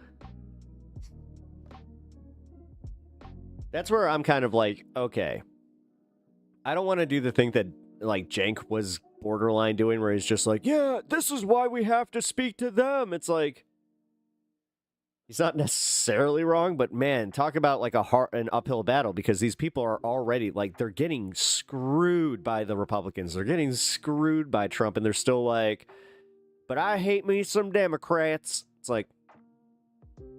That's where I'm kind of like, okay, I don't want to do the thing that, like, Cenk was borderline doing, where he's just like, yeah, this is why we have to speak to them. It's like, he's not necessarily wrong, but man, talk about like an uphill battle, because these people are already, like, they're getting screwed by the Republicans. They're getting screwed by Trump, and they're still like, but I hate me some Democrats. It's like,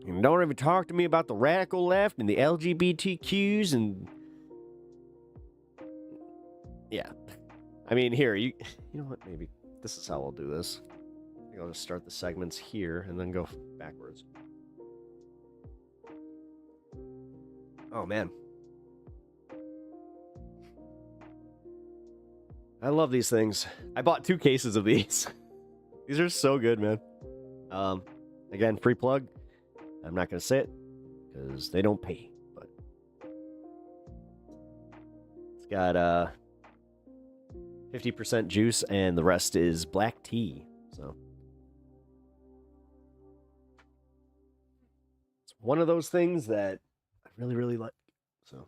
you don't even talk to me about the radical left and the LGBTQs and... Yeah. I mean, here, you know what, maybe this is how we'll do this. I think I'll just start the segments here and then go backwards. Oh, man. I love these things. I bought 2 cases of these. These are so good, man. Again, free plug. I'm not going to say it because they don't pay, but it's got 50% juice and the rest is black tea. So it's one of those things that I really, really like. So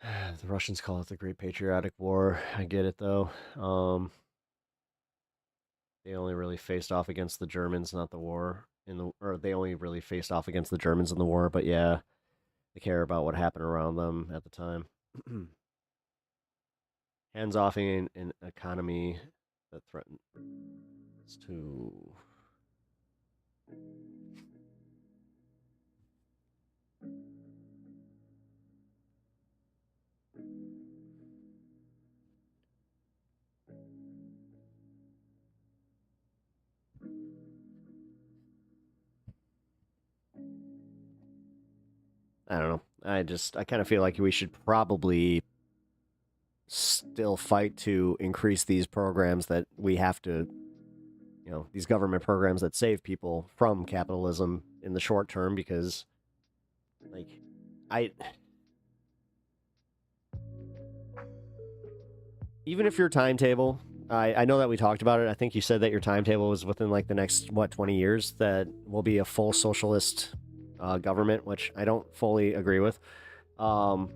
the Russians call it the Great Patriotic War. I get it, though. They only really faced off against the Germans, not the war. Or they only really faced off against the Germans in the war, but yeah, they care about what happened around them at the time. Hands-offing an economy that threatens to... I don't know. I kind of feel like we should probably still fight to increase these programs that we have to, you know, these government programs that save people from capitalism in the short term, because, like, even if your timetable, I know that we talked about it. I think you said that your timetable was within, like, the next, 20 years that will be a full socialist government, which I don't fully agree with. I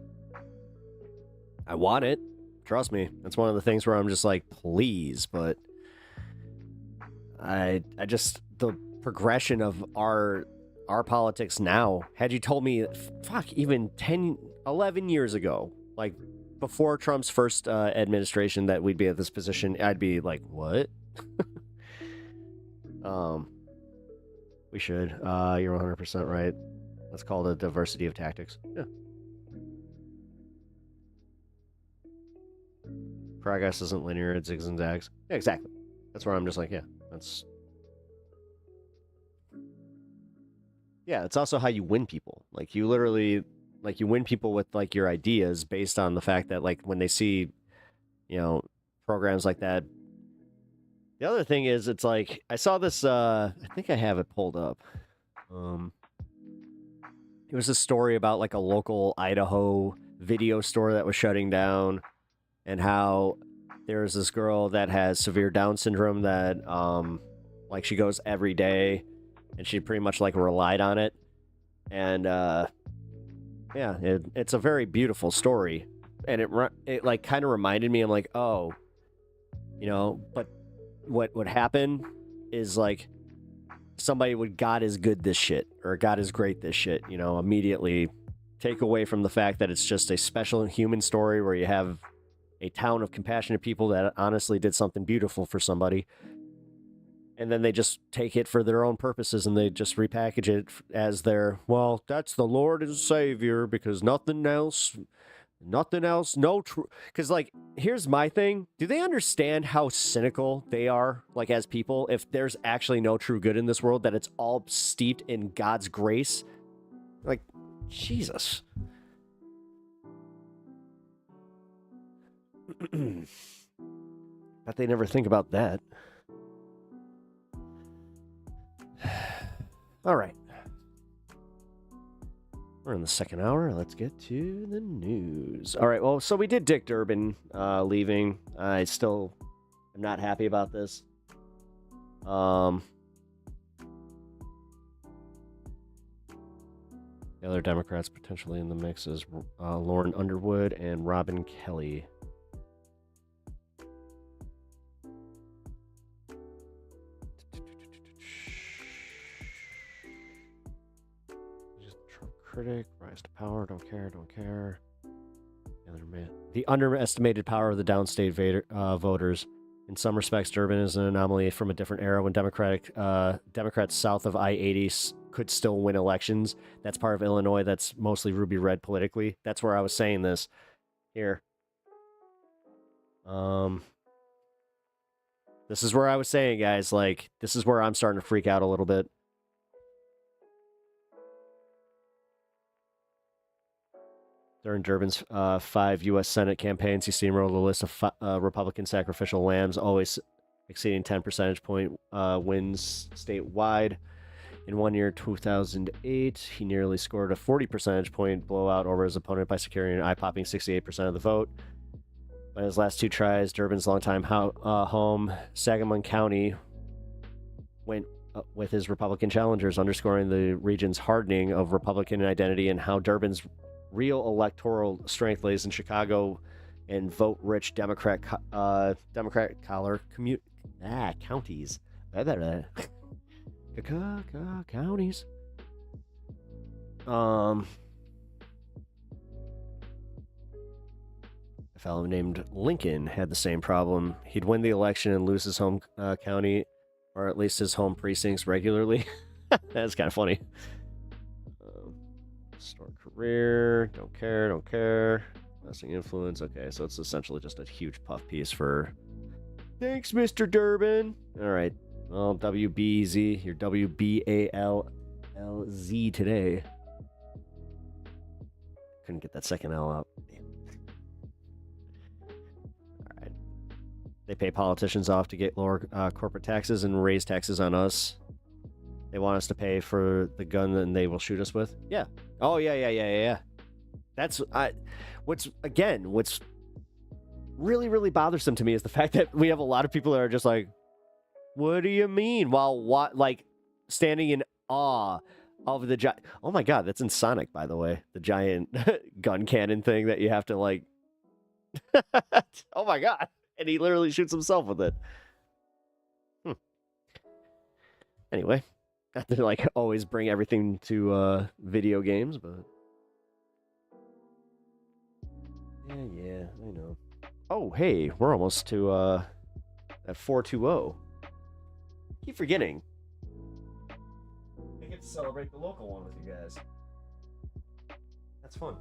want it. Trust me. That's one of the things where I'm just like, please, but I just, the progression of our politics now, had you told me, even 10, 11 years ago, like, before Trump's first administration, that we'd be at this position, I'd be like, what? We should. You're 100% right. That's called a diversity of tactics. Yeah. Progress isn't linear, it zigs and zags. Yeah, exactly. That's where I'm just like, yeah, that's... Yeah, it's also how you win people. Like, you literally... Like, you win people with, like, your ideas based on the fact that, like, when they see, you know, programs like that. The other thing is, it's like, I saw this, I think I have it pulled up. It was a story about, like, a local Idaho video store that was shutting down, and how there's this girl that has severe Down syndrome that, like, she goes every day, and she pretty much, like, relied on it. And, yeah, it's a very beautiful story. And it like, kind of reminded me, I'm like, oh, you know, but what would happen is, like, somebody would God is good this shit, or God is great this shit, you know, immediately take away from the fact that it's just a special human story where you have a town of compassionate people that honestly did something beautiful for somebody. And then they just take it for their own purposes, and they just repackage it as their, well, that's the Lord and Savior, because nothing else, no true. Because, like, here's my thing. Do they understand how cynical they are, like, as people, if there's actually no true good in this world, that it's all steeped in God's grace? Like, Jesus. Bet they never think about that. All right. We're in the second hour. Let's get to the news. All right. Well, so we did Dick Durbin leaving. I still am not happy about this. The other Democrats potentially in the mix is Lauren Underwood and Robin Kelly. Trump critic, rise to power, don't care. The underestimated power of the downstate voters. In some respects, Durbin is an anomaly from a different era when Democrats south of I-80 could still win elections. That's part of Illinois that's mostly ruby red politically. That's where I was saying this. Here. This is where I was saying, guys, like, this is where I'm starting to freak out a little bit. During Durbin's 5 U.S. Senate campaigns, he steamrolled a list of Republican sacrificial lambs, always exceeding 10 percentage point wins statewide. In 1 year, 2008, he nearly scored a 40 percentage point blowout over his opponent by securing an eye-popping 68% of the vote. By his last 2 tries, Durbin's longtime home, Sangamon County, went with his Republican challengers, underscoring the region's hardening of Republican identity and how Durbin's real electoral strength lays in Chicago and vote-rich Democrat collar counties. Counties. A fellow named Lincoln had the same problem. He'd win the election and lose his home county, or at least his home precincts regularly. That's kind of funny. Store career, don't care. Lasting influence. Okay, so it's essentially just a huge puff piece for. Thanks, Mr. Durbin. All right. Well, WBZ, your WBALLZ today. Couldn't get that second L out. All right. They pay politicians off to get lower corporate taxes and raise taxes on us. They want us to pay for the gun that they will shoot us with. Yeah. Oh, yeah. That's what's really, really bothersome to me is the fact that we have a lot of people that are just like, what do you mean? While standing in awe of the giant. Oh my God, that's in Sonic, by the way. The giant gun cannon thing that you have to like. Oh my God. And he literally shoots himself with it. Anyway. Not to like always bring everything to video games, but yeah, I know. Oh, hey, we're almost to at 420. Keep forgetting. I get to celebrate the local one with you guys. That's fun.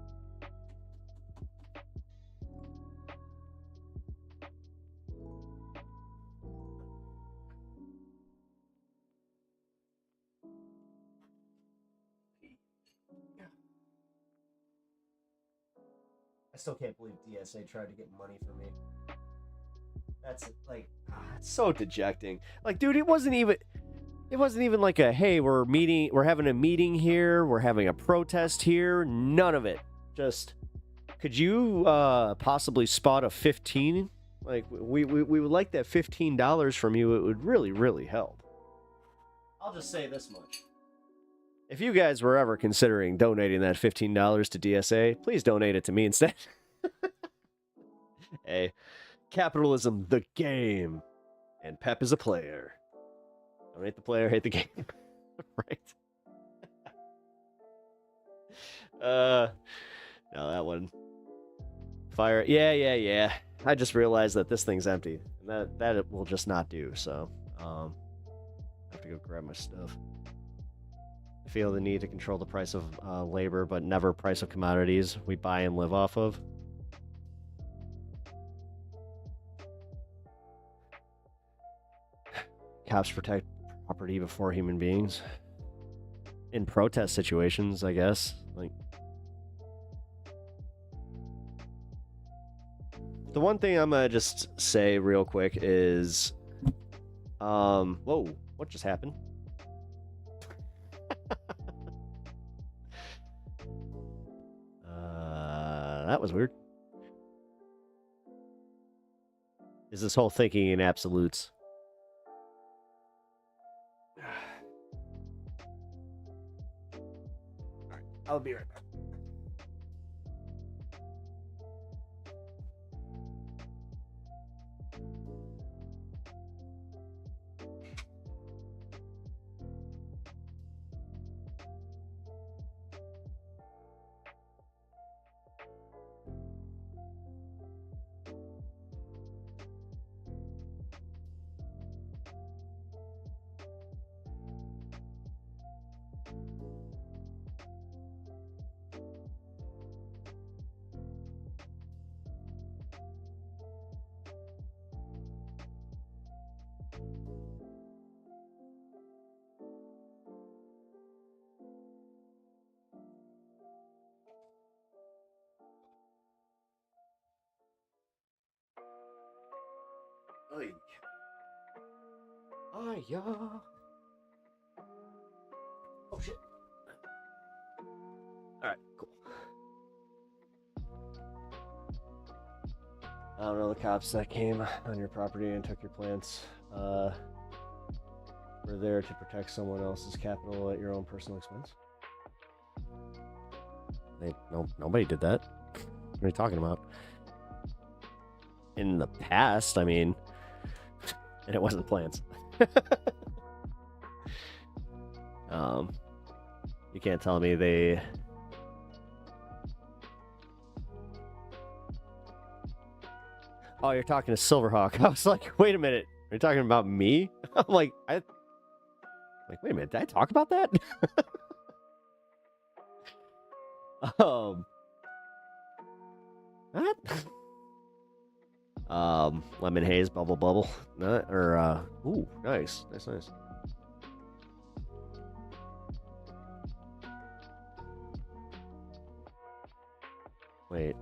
I still can't believe DSA tried to get money from me. That's like, it's so dejecting. Like, dude, it wasn't even like a, hey, we're having a meeting here, we're having a protest here. None of it. Just, could you possibly spot a 15? Like, we would like that $15 from you. It would really, really help. I'll just say this much. If you guys were ever considering donating that $15 to DSA, please donate it to me instead. Hey, capitalism, the game. And Pep is a player. Donate the player, hate the game. Right? No, that one. Fire. Yeah. I just realized that this thing's empty. And that it will just not do, so I have to go grab my stuff. I feel the need to control the price of labor, but never price of commodities we buy and live off of. Cops protect property before human beings. In protest situations, I guess. Like, The one thing I'm gonna just say real quick is, whoa, what just happened? That was weird. Is this whole thinking in absolutes? Alright, I'll be right back. Ay. Ay, yeah. Oh, shit. Alright, cool. I don't know the cops that came on your property and took your plants. Were there to protect someone else's capital at your own personal expense? Nobody did that. What are you talking about? In the past, I mean, and it wasn't plants. You can't tell me they... Oh, you're talking to Silverhawk. I was like, wait a minute. Are you talking about me? I'm like, wait a minute. Did I talk about that? What? Lemon haze, bubble. Ooh, nice. Wait.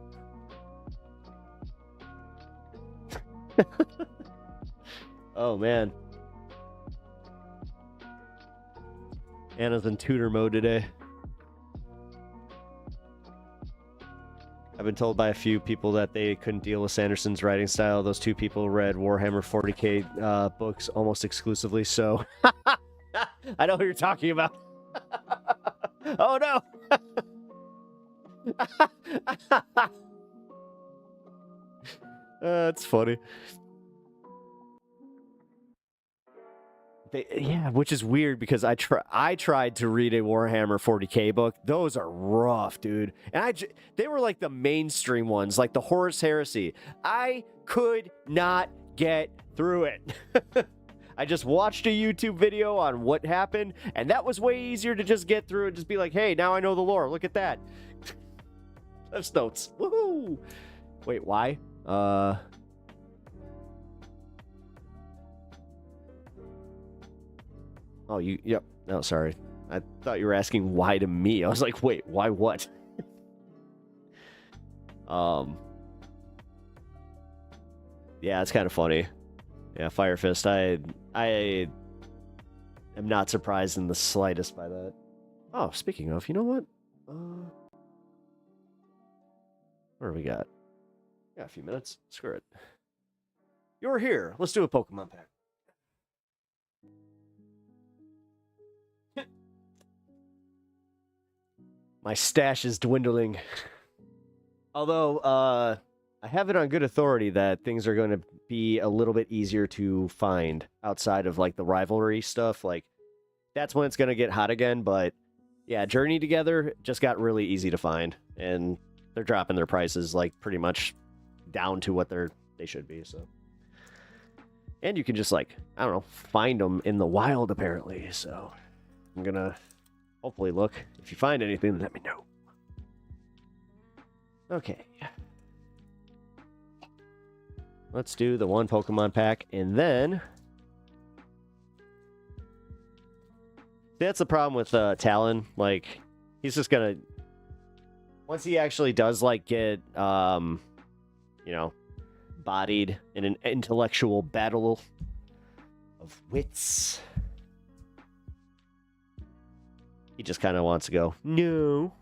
Oh, man. Anna's in tutor mode today. I've been told by a few people that they couldn't deal with Sanderson's writing style. Those two people read Warhammer 40k books almost exclusively, so... I know who you're talking about. Oh, no! That's funny. Yeah, which is weird because I tried to read a Warhammer 40k book. Those are rough, dude. And they were like the mainstream ones, like the Horus Heresy. I could not get through it. I just watched a YouTube video on what happened, and that was way easier to just get through and just be like, hey, now I know the lore. Look at that. Cliff's notes. Woohoo! Wait, why? Oh, yep. No, sorry. I thought you were asking why to me. I was like, wait, why what? Yeah, it's kind of funny. Yeah, Fire Fist. I am not surprised in the slightest by that. Oh, speaking of, you know what? What do we got? Got a few minutes. Screw it. You're here. Let's do a Pokemon pack. My stash is dwindling. Although, I have it on good authority that things are going to be a little bit easier to find outside of, like, the rivalry stuff. Like, that's when it's going to get hot again. But, yeah, Journey Together just got really easy to find. And they're dropping their prices, like, pretty much down to what they should be, so. And you can just, like, I don't know, find them in the wild, apparently. So, I'm going to... hopefully look. If you find anything, let me know. Okay. Let's do the one Pokemon pack, and then... That's the problem with Talon. Like, he's just gonna... Once he actually does, like, get, you know, split-bodied in an intellectual battle of wits. He just kind of wants to go, no,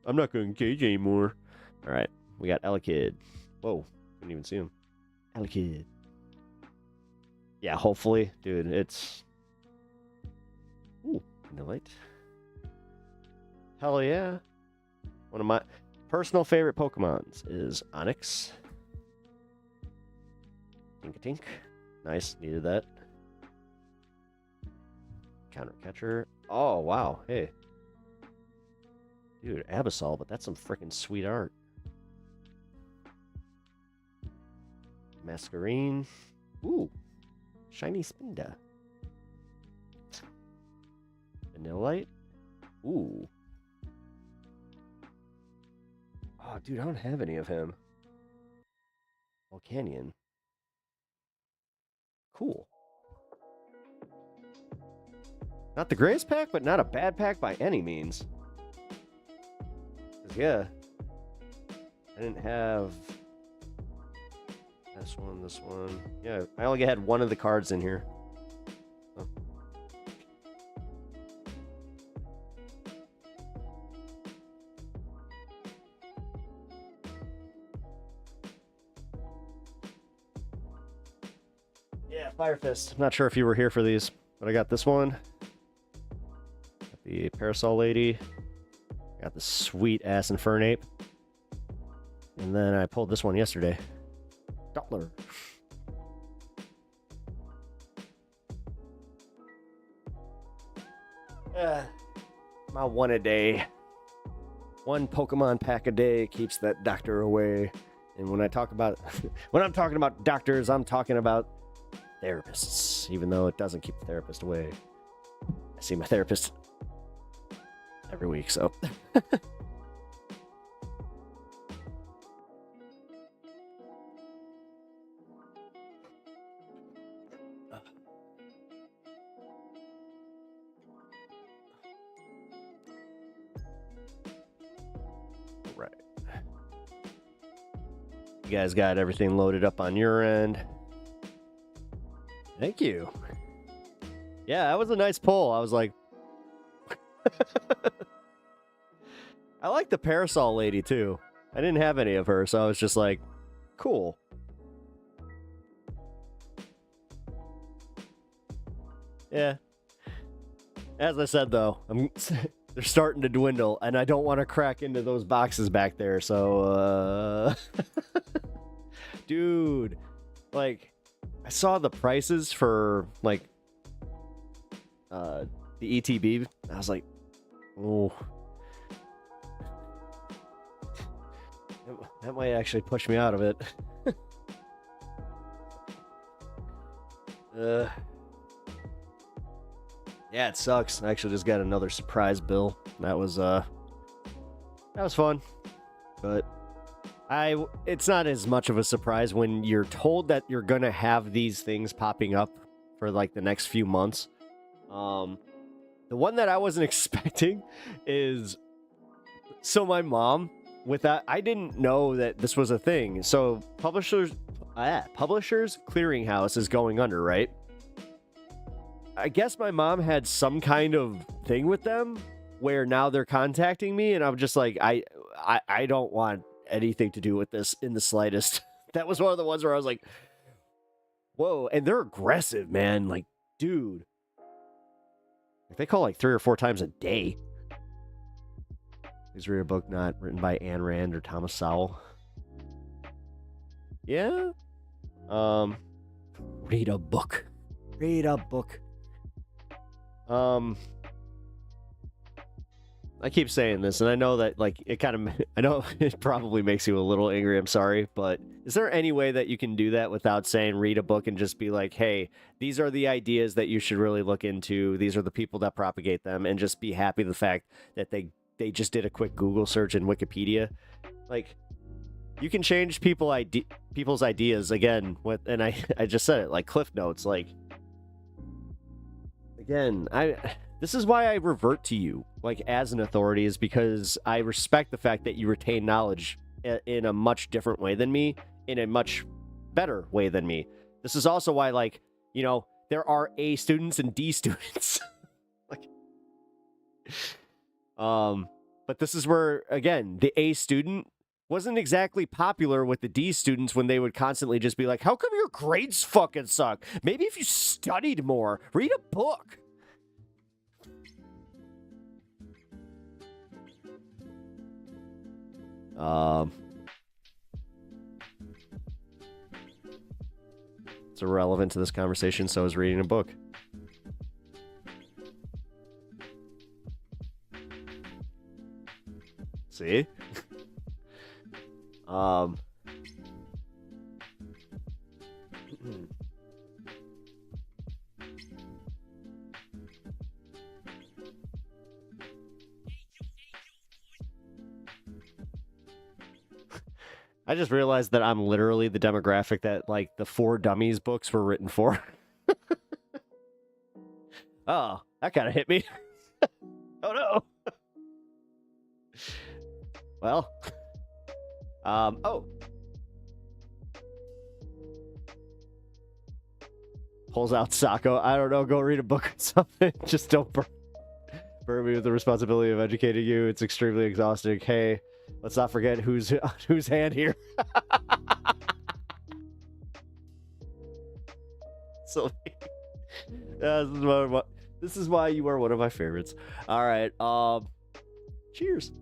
I'm not going to cage anymore. All right, we got Elekid. Whoa, couldn't even see him. Elekid. Yeah, hopefully, dude, it's... Ooh, Vanillite. Hell yeah. One of my personal favorite Pokemons is Onix. Tink-a-tink. Nice, needed that. Counter catcher. Oh, wow, hey. Dude, Absol, but that's some freaking sweet art. Masquerine. Ooh. Shiny Spinda. Vanillite. Ooh. Oh, dude, I don't have any of him. Volcanion. Cool. Not the greatest pack, but not a bad pack by any means. 'Cause, yeah. I didn't have... this one. Yeah, I only had one of the cards in here. Oh. Yeah, Fire Fist. I'm not sure if you were here for these, but I got this one. Got the Parasol Lady. Got the sweet-ass Infernape. And then I pulled this one yesterday. Doppler. My one a day. One Pokemon pack a day keeps that doctor away. And when I talk about when I'm talking about doctors, I'm talking about therapists, even though it doesn't keep the therapist away. I see my therapist every week, so right. You guys got everything loaded up on your end. Thank you. Yeah, that was a nice pull. I was like... I like the Parasol Lady, too. I didn't have any of her, so I was just like, cool. Yeah. As I said, though, they're starting to dwindle, and I don't want to crack into those boxes back there, so, Dude, like... I saw the prices for, like, the ETB. I was like, oh. That might actually push me out of it. Yeah, it sucks. I actually just got another surprise bill. That was fun. But... it's not as much of a surprise when you're told that you're gonna have these things popping up for like the next few months. The one that I wasn't expecting is, so my mom, with that, I didn't know that this was a thing. So Publishers Clearinghouse is going under, right? I guess my mom had some kind of thing with them where now they're contacting me, and I'm just like, I don't want anything to do with this in the slightest. That was one of the ones where I was like, whoa. And they're aggressive, man. Like, dude, they call like 3 or 4 times a day. Please read a book not written by Ayn Rand or Thomas Sowell. Yeah. Read a book. I keep saying this, and I know that, like, I know it probably makes you a little angry, I'm sorry, but is there any way that you can do that without saying read a book and just be like, hey, these are the ideas that you should really look into, these are the people that propagate them, and just be happy the fact that they just did a quick Google search in Wikipedia? Like, you can change people's ideas, again, and I just said it, like Cliff Notes, like, again, this is why I revert to you, like, as an authority, is because I respect the fact that you retain knowledge in a much different way than me, in a much better way than me. This is also why, like, you know, there are A students and D students. Like, but this is where, again, the A student wasn't exactly popular with the D students when they would constantly just be like, how come your grades fucking suck? Maybe if you studied more, read a book. It's irrelevant to this conversation, so is reading a book. See? I just realized that I'm literally the demographic that, like, the For Dummies books were written for. Oh, that kind of hit me. Oh, no. Well. Oh. Pulls out Sacco. I don't know, go read a book or something. Just don't burden me with the responsibility of educating you. It's extremely exhausting. Hey, let's not forget whose hand here. So, this is why you are one of my favorites. All right. Cheers.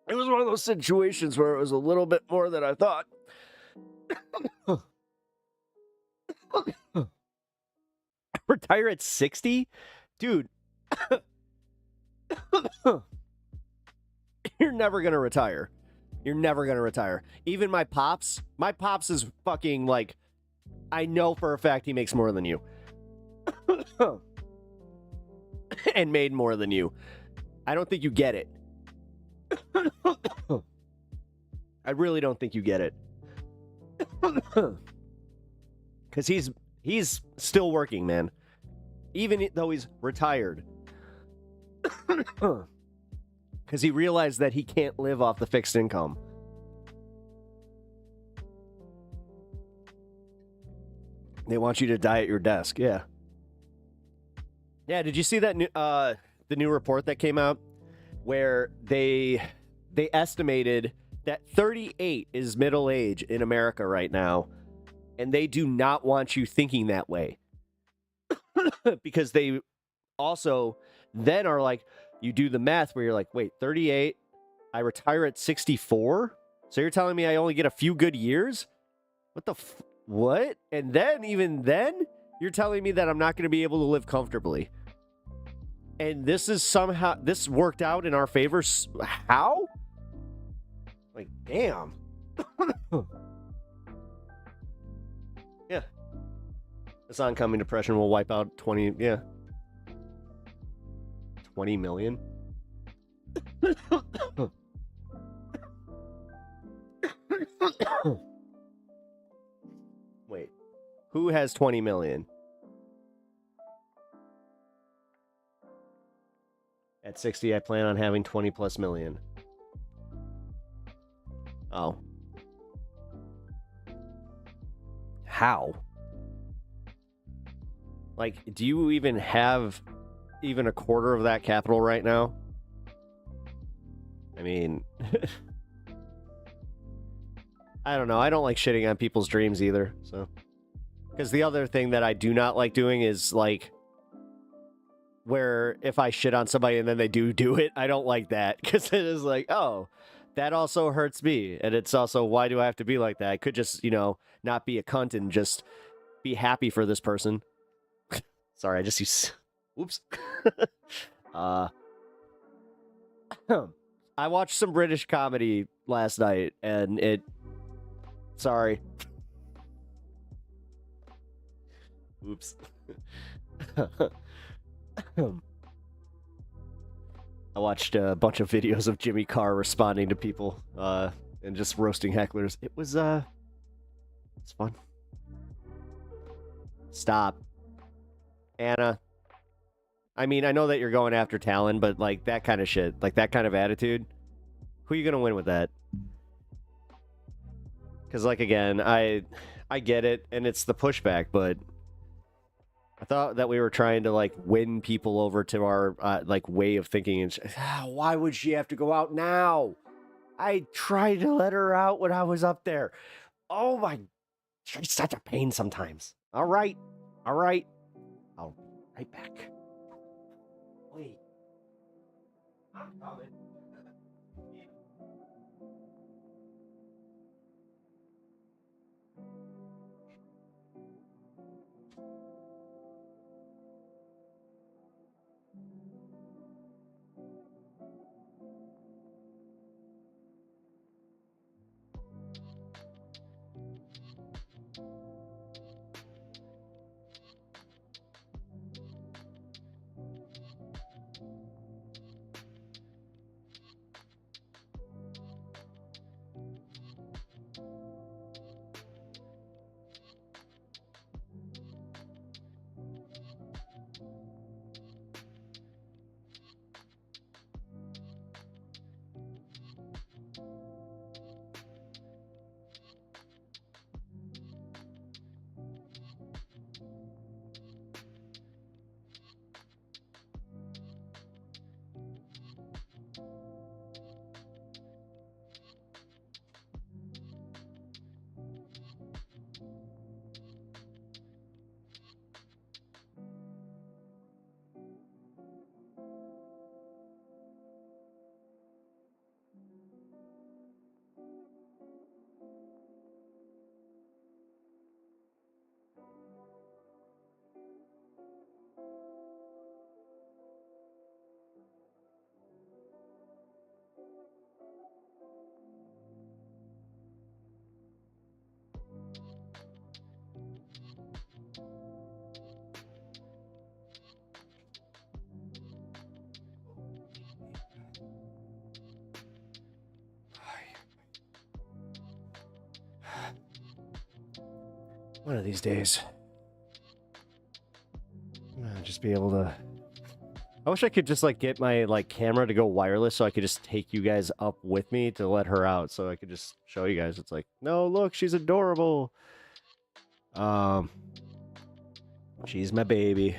It was one of those situations where it was a little bit more than I thought. Retire at 60? Dude. You're never going to retire. You're never going to retire. Even my pops is fucking like, I know for a fact he makes more than you. And made more than you. I don't think you get it. I really don't think you get it. Because he's still working, man. Even though he's retired. Because he realized that he can't live off the fixed income. They want you to die at your desk, yeah. Yeah, did you see that the new report that came out? Where they estimated that 38 is middle age in America right now, and they do not want you thinking that way. Because they also then are like, you do the math where you're like, wait, 38, I retire at 64? So you're telling me I only get a few good years? What the what? And then, even then, you're telling me that I'm not going to be able to live comfortably. And this is somehow, this worked out in our favor. How? Like, damn. Yeah. This oncoming depression will wipe out 20 million. Wait. Who has 20 million? At 60, I plan on having 20 plus million. Oh. How? Like, do you even have even a quarter of that capital right now? I mean, I don't know. I don't like shitting on people's dreams either, so. Because the other thing that I do not like doing is, like, where if I shit on somebody and then they do it, I don't like that. Because it is like, oh, that also hurts me. And it's also, why do I have to be like that? I could just, not be a cunt and just be happy for this person. Sorry, I just use. Oops. I watched some British comedy last night, and it. Sorry. Oops. I watched a bunch of videos of Jimmy Carr responding to people, and just roasting hecklers. It was, it's fun. Stop. Anna. I mean, I know that you're going after Talon, but, like, that kind of shit, like, that kind of attitude, who are you gonna win with that? Because, like, again, I get it, and it's the pushback, but I thought that we were trying to, like, win people over to our, like, way of thinking. And why would she have to go out now? I tried to let her out when I was up there. Oh, my. She's such a pain sometimes. All right. All right. I'll be right back. Wait. I'm coming. One of these days, I'll just be able to. I wish I could just like get my like camera to go wireless so I could just take you guys up with me to let her out, so I could just show you guys. It's like, no, look, she's adorable. She's my baby.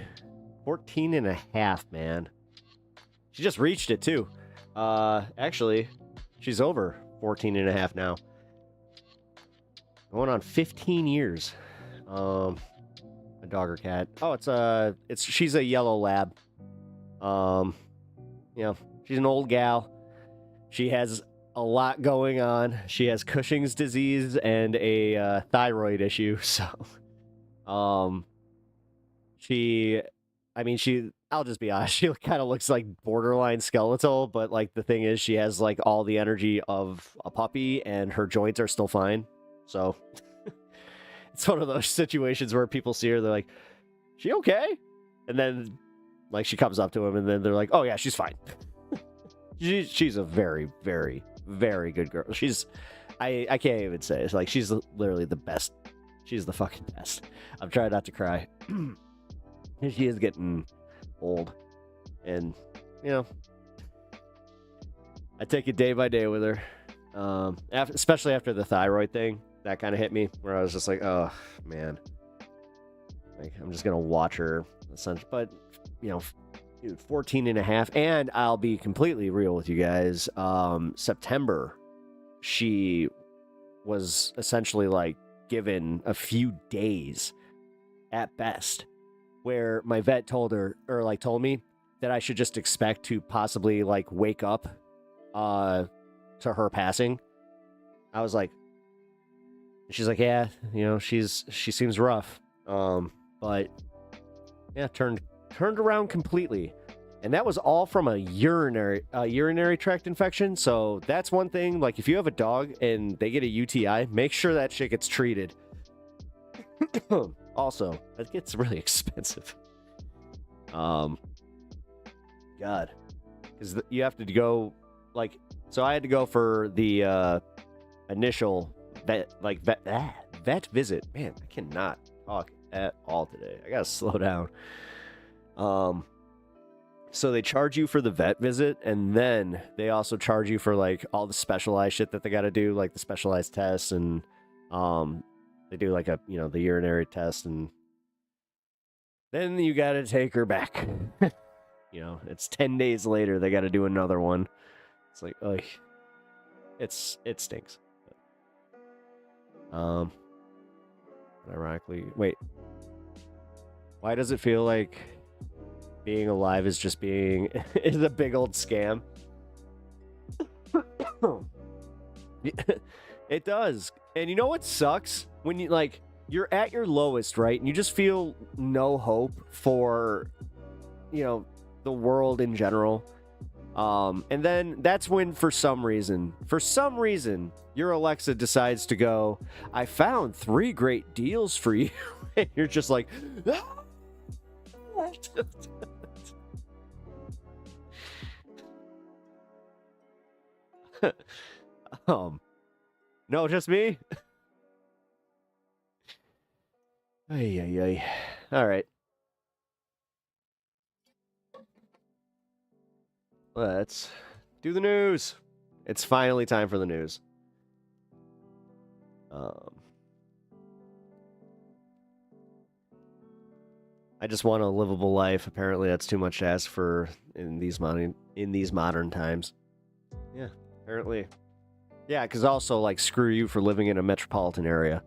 14 and a half, man. She just reached it too. Actually, she's over 14 and a half now. Going on 15 years. A dog or cat. Oh, she's a yellow lab. She's an old gal. She has a lot going on. She has Cushing's disease and a thyroid issue. So, I'll just be honest. She kind of looks like borderline skeletal, but like the thing is, she has like all the energy of a puppy, and her joints are still fine. So. It's one of those situations where people see her, they're like, she okay? And then, like, she comes up to him, and then they're like, oh, yeah, she's fine. She's a very, very, very good girl. I can't even say. It's like, she's literally the best. She's the fucking best. I'm trying not to cry. She is getting old. And, I take it day by day with her. Especially after the thyroid thing. That kind of hit me, where I was just like, oh, man. Like, I'm just going to watch her. But, 14 and a half. And I'll be completely real with you guys. September, she was essentially, like, given a few days at best, where my vet told me that I should just expect to possibly, like, wake up to her passing. I was like, she's like, yeah, you know, she seems rough. But yeah, turned around completely. And that was all from a urinary tract infection. So that's one thing. Like, if you have a dog and they get a UTI, make sure that shit gets treated. Also, that gets really expensive. God, because you have to go, like, so I had to go for the initial vet visit. Man, I cannot talk at all today. I gotta slow down. So they charge you for the vet visit, and then they also charge you for like all the specialized shit that they got to do, like the specialized tests, and they do like a, you know, the urinary test, and then you got to take her back. You know, it's 10 days later, they got to do another one. It's like, ugh, it stinks. Ironically, wait, why does it feel like being alive is just being is a big old scam? It does. And you know what sucks? When you, like, you're at your lowest, right? And you just feel no hope for, you know, the world in general. And then that's when, for some reason, your Alexa decides to go, I found 3 great deals for you. And you're just like, no, just me. Ay. All right. Let's do the news. It's finally time for the news. I just want a livable life. Apparently, that's too much to ask for in these modern times. Yeah, apparently. Yeah, because also, like, screw you for living in a metropolitan area.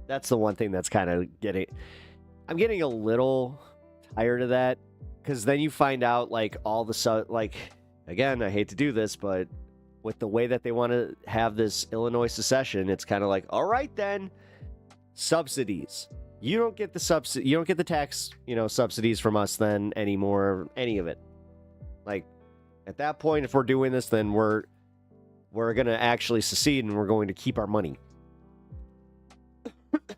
That's the one thing that's kind of getting... I'm getting a little tired of that, because then you find out, like, all the... like, again, I hate to do this, but with the way that they want to have this Illinois secession, it's kind of like, all right, then, subsidies. You don't get the tax, you know, subsidies from us then anymore, any of it. Like, at that point, if we're doing this, then we're going to actually secede, and we're going to keep our money.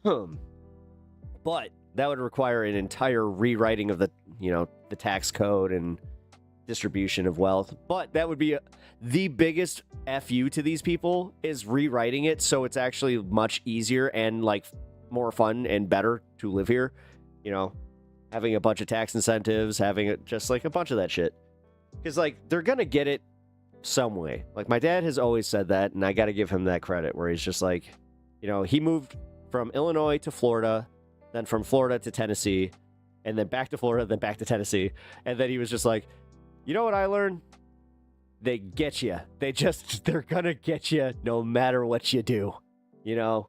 But that would require an entire rewriting of the, you know, the tax code and distribution of wealth. But that would be the biggest FU to these people, is rewriting it so it's actually much easier and, like, more fun and better to live here. You know, having a bunch of tax incentives, having it just like a bunch of that shit. Because, like, they're gonna get it some way. Like, my dad has always said that, and I gotta give him that credit, where he's just like, you know, he moved from Illinois to Florida, then from Florida to Tennessee, and then back to Florida, then back to Tennessee. And then he was just like, you know what I learned? They get you. They're gonna get you no matter what you do. You know?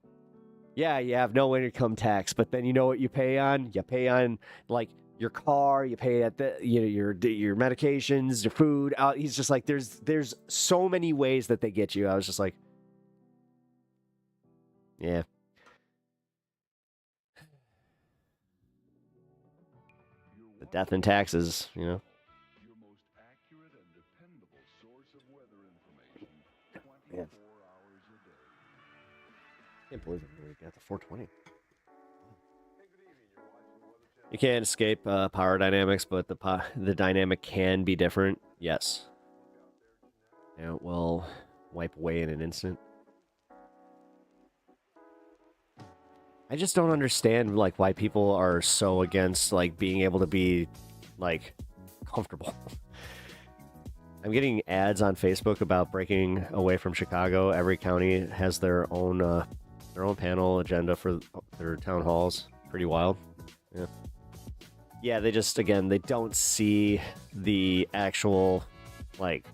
Yeah, you have no income tax, but then you know what you pay on? You pay on, like, your car, you pay at the, you know, your medications, your food. He's just like, there's so many ways that they get you. I was just like, yeah. The death and taxes, you know. Your most accurate and dependable source of weather information, 24 Man. hours a day. I can't believe we got to 420. You can't escape power dynamics, but the dynamic can be different. Yes. And it will wipe away in an instant. I just don't understand, like, why people are so against, like, being able to be, like, comfortable. I'm getting ads on Facebook about breaking away from Chicago. Every county has their own panel agenda for their town halls. Pretty wild. Yeah. Yeah, they just, again, they don't see the actual, like...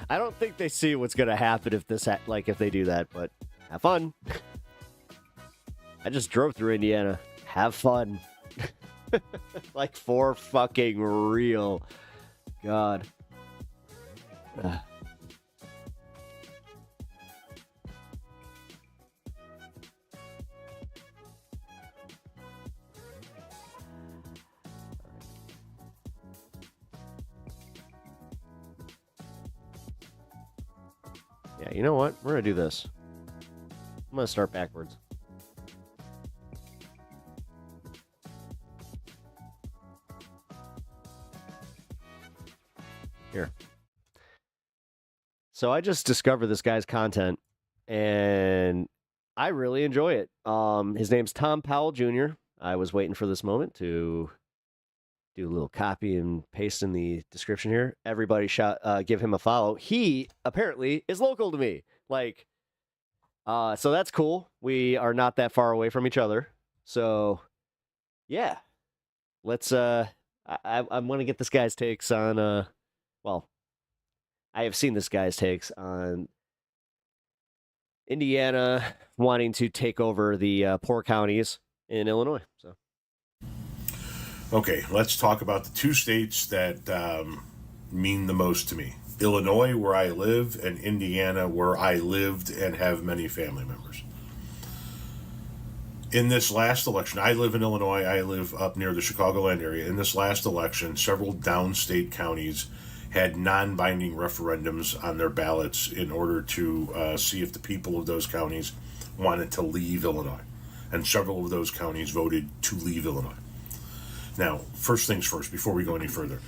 I don't think they see what's going to happen if this, if they do that, but have fun. I just drove through Indiana. Have fun. Like, for fucking real. God. Yeah, you know what? We're going to do this. I'm going to start backwards. Here. So I just discovered this guy's content, and I really enjoy it. His name's Tom Powell Jr. I was waiting for this moment to do a little copy and paste in the description here. Everybody give him a follow. He apparently is local to me. Like, so that's cool. We are not that far away from each other. So, yeah, let's. I want to get this guy's takes on. Well, I have seen this guy's takes on Indiana wanting to take over the poor counties in Illinois. So. Okay, let's talk about the two states that mean the most to me. Illinois, where I live, and Indiana, where I lived and have many family members. In this last election, I live in Illinois, I live up near the Chicagoland area. In this last election, several downstate counties had non-binding referendums on their ballots in order to see if the people of those counties wanted to leave Illinois. And several of those counties voted to leave Illinois. Now, first things first, before we go any further,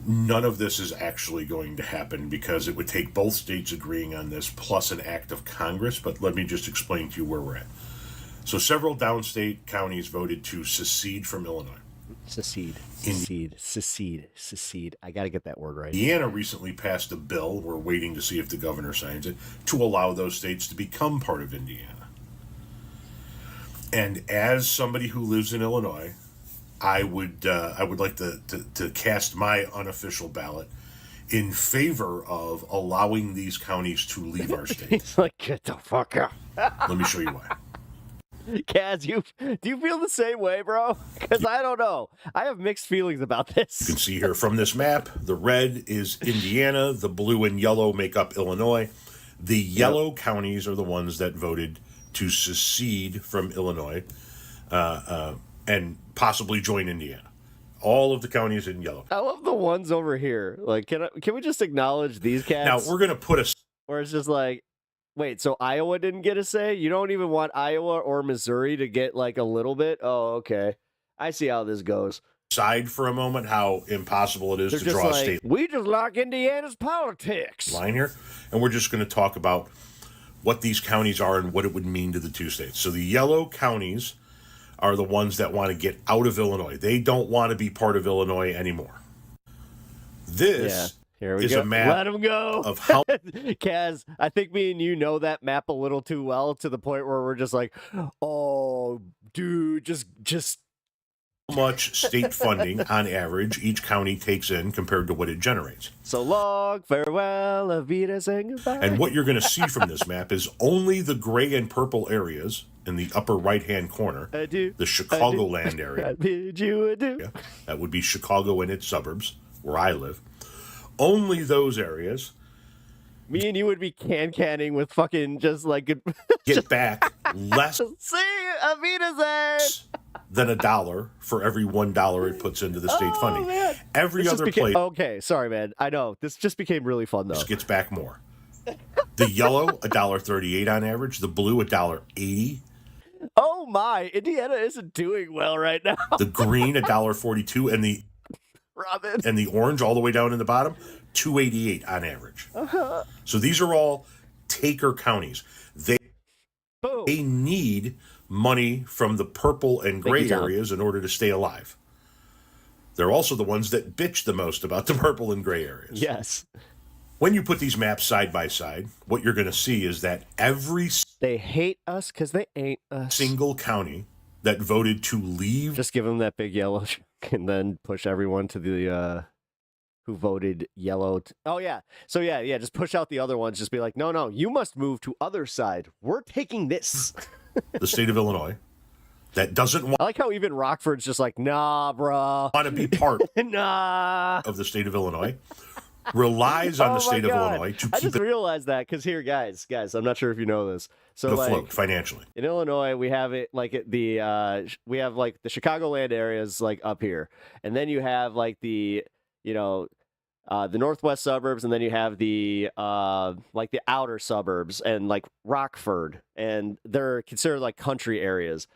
none of this is actually going to happen because it would take both states agreeing on this plus an act of Congress, but let me just explain to you where we're at. So several downstate counties voted to secede from Illinois. Secede. I got to get that word right. Indiana recently passed a bill, we're waiting to see if the governor signs it, to allow those states to become part of Indiana. And as somebody who lives in Illinois, I would like to cast my unofficial ballot in favor of allowing these counties to leave our state. He's like, get the fuck out. Let me show you why. Kaz, do you feel the same way, bro? Because I don't know. I have mixed feelings about this. You can see here from this map, the red is Indiana, the blue and yellow make up Illinois. The yellow counties are the ones that voted to secede from Illinois and possibly join Indiana. All of the counties in yellow. I love the ones over here. Like, can we just acknowledge these cats? Now, we're going to put a... Where it's just like, wait, so Iowa didn't get a say? You don't even want Iowa or Missouri to get like a little bit? Oh, okay. I see how this goes. Side for a moment how impossible it is They're to just draw like, a state we just like Indiana's politics line here, and we're just going to talk about what these counties are and what it would mean to the two states. So the yellow counties are the ones that want to get out of Illinois. They don't want to be part of Illinois anymore. This Here we is go. a map Let him go. of how Kaz, I think me and you know that map a little too well to the point where we're just like, oh, dude, just much state funding on average each county takes in compared to what it generates. so long, farewell, Avita, saying goodbye. And what you're going to see from this map is only the gray and purple areas in the upper right-hand corner, adieu, the Chicagoland area. I bid you adieu. Yeah, that would be Chicago and its suburbs, where I live. Only those areas Me and you would be canning with fucking just like get back less see Avita saying. than $1 for every $1 it puts into the state funding. Man. Every This just other became- place Okay, sorry, man. I know this just became really fun though. gets back more. The yellow, $1.38 on average. The blue, $1.80. Oh my, Indiana isn't doing well right now. The green, $1.42, and the Robin. orange all the way down in the bottom, $2.88 on average. So these are all taker counties. They Boom. need money from the purple and gray you, Tom. areas in order to stay alive. They're also the ones that bitch the most about the purple and gray areas. Yes. When you put these maps side by side, what you're going to see is that every They hate us because they ain't us. single county that voted to leave Just give them that big yellow and then push everyone to the who voted yellow. Oh yeah. So yeah. Just push out the other ones. Just be like, no, you must move to other side. We're taking this. the state of Illinois that doesn't I like how even Rockford's just like, nah, bro. want to be part Nah. of the state of Illinois relies on Oh the state my of God. Illinois to I keep just it realized that because here, guys, I'm not sure if you know this. So like afloat financially. in Illinois, we have it like we have like the Chicagoland areas like up here, and then you have like the the northwest suburbs, and then you have the like the outer suburbs and like Rockford, and they're considered like country areas.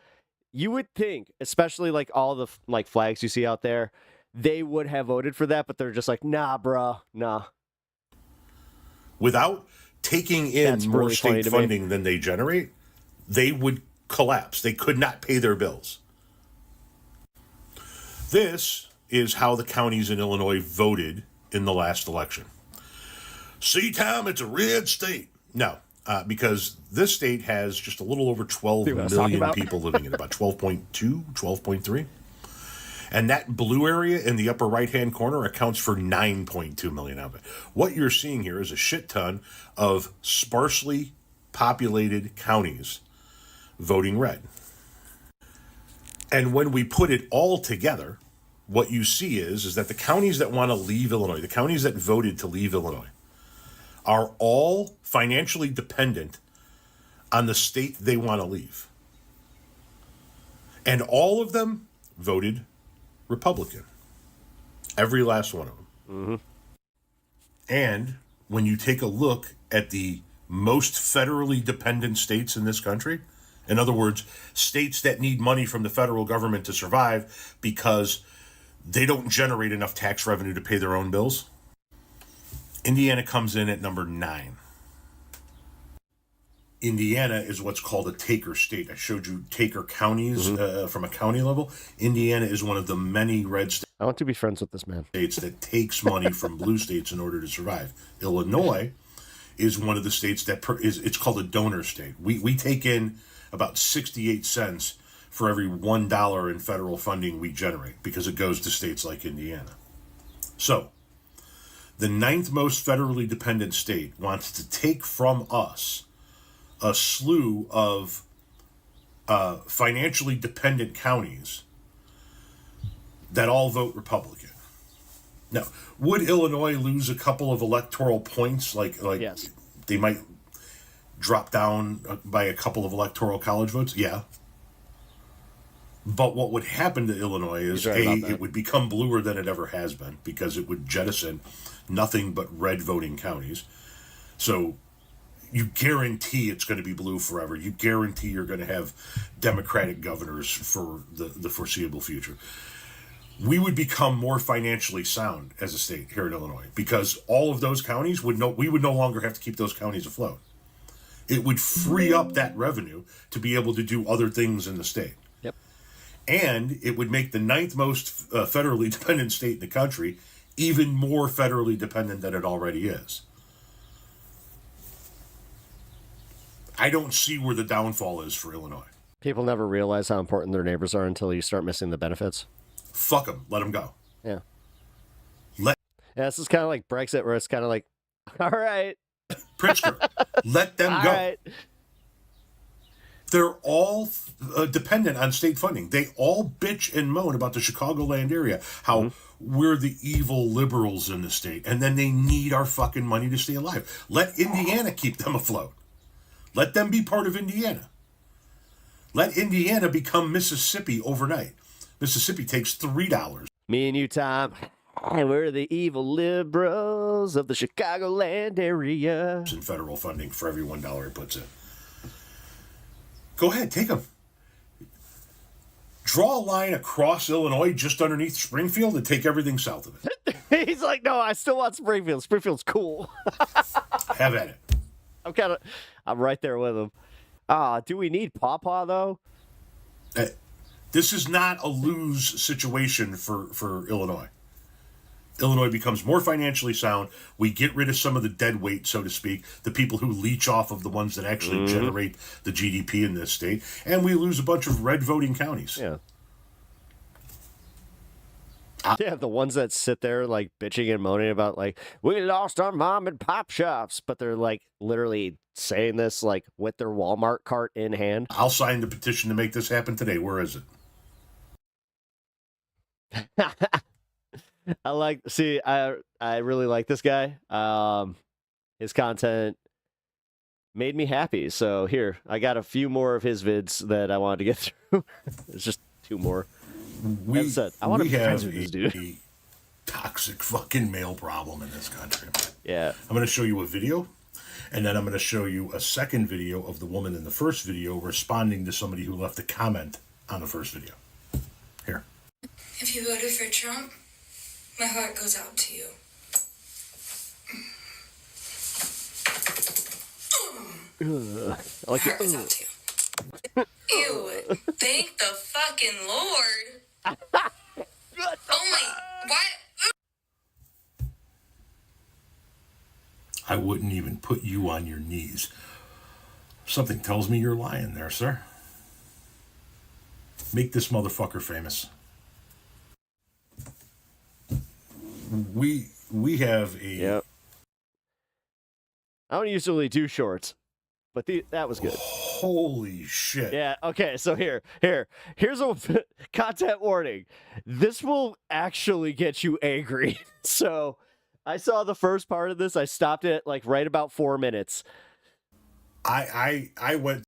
You would think, especially like all the like flags you see out there, they would have voted for that, but they're just like, nah, bruh, nah. Without taking in That's more really funny state to me. funding than they generate, they would collapse. They could not pay their bills. This is how the counties in Illinois voted in the last election. See, Tom, it's a red state. No, because this state has just a little over 12 See what I was talking million about? people living in it, about 12.2, 12.3. And that blue area in the upper right-hand corner accounts for 9.2 million of it. What you're seeing here is a shit ton of sparsely populated counties voting red. And when we put it all together, what you see is that the counties that want to leave Illinois, the counties that voted to leave Illinois, are all financially dependent on the state they want to leave. And all of them voted Republican. Every last one of them. Mm-hmm. And when you take a look at the most federally dependent states in this country, in other words, states that need money from the federal government to survive because they don't generate enough tax revenue to pay their own bills, Indiana comes in at number 9. Indiana is what's called a taker state. I showed you taker counties from a county level. Indiana is one of the many red states I want to be friends with this man. that takes money from blue states in order to survive. Illinois is one of the states that it's called a donor state. We take in about 68 cents for every $1 in federal funding we generate because it goes to states like Indiana. So, the 9th most federally dependent state wants to take from us a slew of financially dependent counties that all vote Republican. Now, would Illinois lose a couple of electoral points? Like Yes. They might drop down by a couple of electoral college votes? Yeah. But what would happen to Illinois is, He's right about that. it would become bluer than it ever has been because it would jettison nothing but red voting counties. So you guarantee it's going to be blue forever. You guarantee you're going to have Democratic governors for the foreseeable future. We would become more financially sound as a state here in Illinois because all of those counties we would no longer have to keep those counties afloat. It would free up that revenue to be able to do other things in the state. Yep. And it would make the 9th most federally dependent state in the country even more federally dependent than it already is. I don't see where the downfall is for Illinois. People never realize how important their neighbors are until you start missing the benefits. Fuck them. Let them go. Yeah. Let Yeah, this is kind of like Brexit, where it's kind of like, all right, Pritzker. Let them all go. right. They're all dependent on state funding. They all bitch and moan about the Chicagoland area, how we're the evil liberals in the state, and then they need our fucking money to stay alive. Let Indiana keep them afloat. Let them be part of Indiana. Let Indiana become Mississippi overnight. Mississippi takes $3 Me and you, Tom, we're the evil liberals of the Chicagoland area. in federal funding for every $1 it puts in. Go ahead, take them. Draw a line across Illinois just underneath Springfield and take everything south of it. He's like, no, I still want Springfield. Springfield's cool. Have at it. I'm right there with him. Do we need Pawpaw, though? This is not a lose situation for Illinois. Illinois becomes more financially sound. We get rid of some of the dead weight, so to speak, the people who leech off of the ones that actually generate the GDP in this state, and we lose a bunch of red voting counties. Yeah. Yeah, the ones that sit there like bitching and moaning about like, we lost our mom and pop shops, but they're like literally saying this like with their Walmart cart in hand. I'll sign the petition to make this happen today. Where is it? I really like this guy. His content made me happy. So here, I got a few more of his vids that I wanted to get through. It's just 2 more. That said, I want to be friends with this dude. toxic fucking male problem in this country. Yeah. I'm going to show you a video, and then I'm going to show you a second video of the woman in the first video responding to somebody who left a comment on the first video. Here. If you voted for Trump, my heart goes out to you. Like, Heart goes out to you. Ew. Thank the fucking Lord. Oh my. What? I wouldn't even put you on your knees. Something tells me you're lying there, sir. Make this motherfucker famous. We have a... Yep. I don't usually do shorts, but that was good. Holy shit. Yeah, okay, so here's a content warning. This will actually get you angry. So I saw the first part of this. I stopped it like right about 4 minutes. I went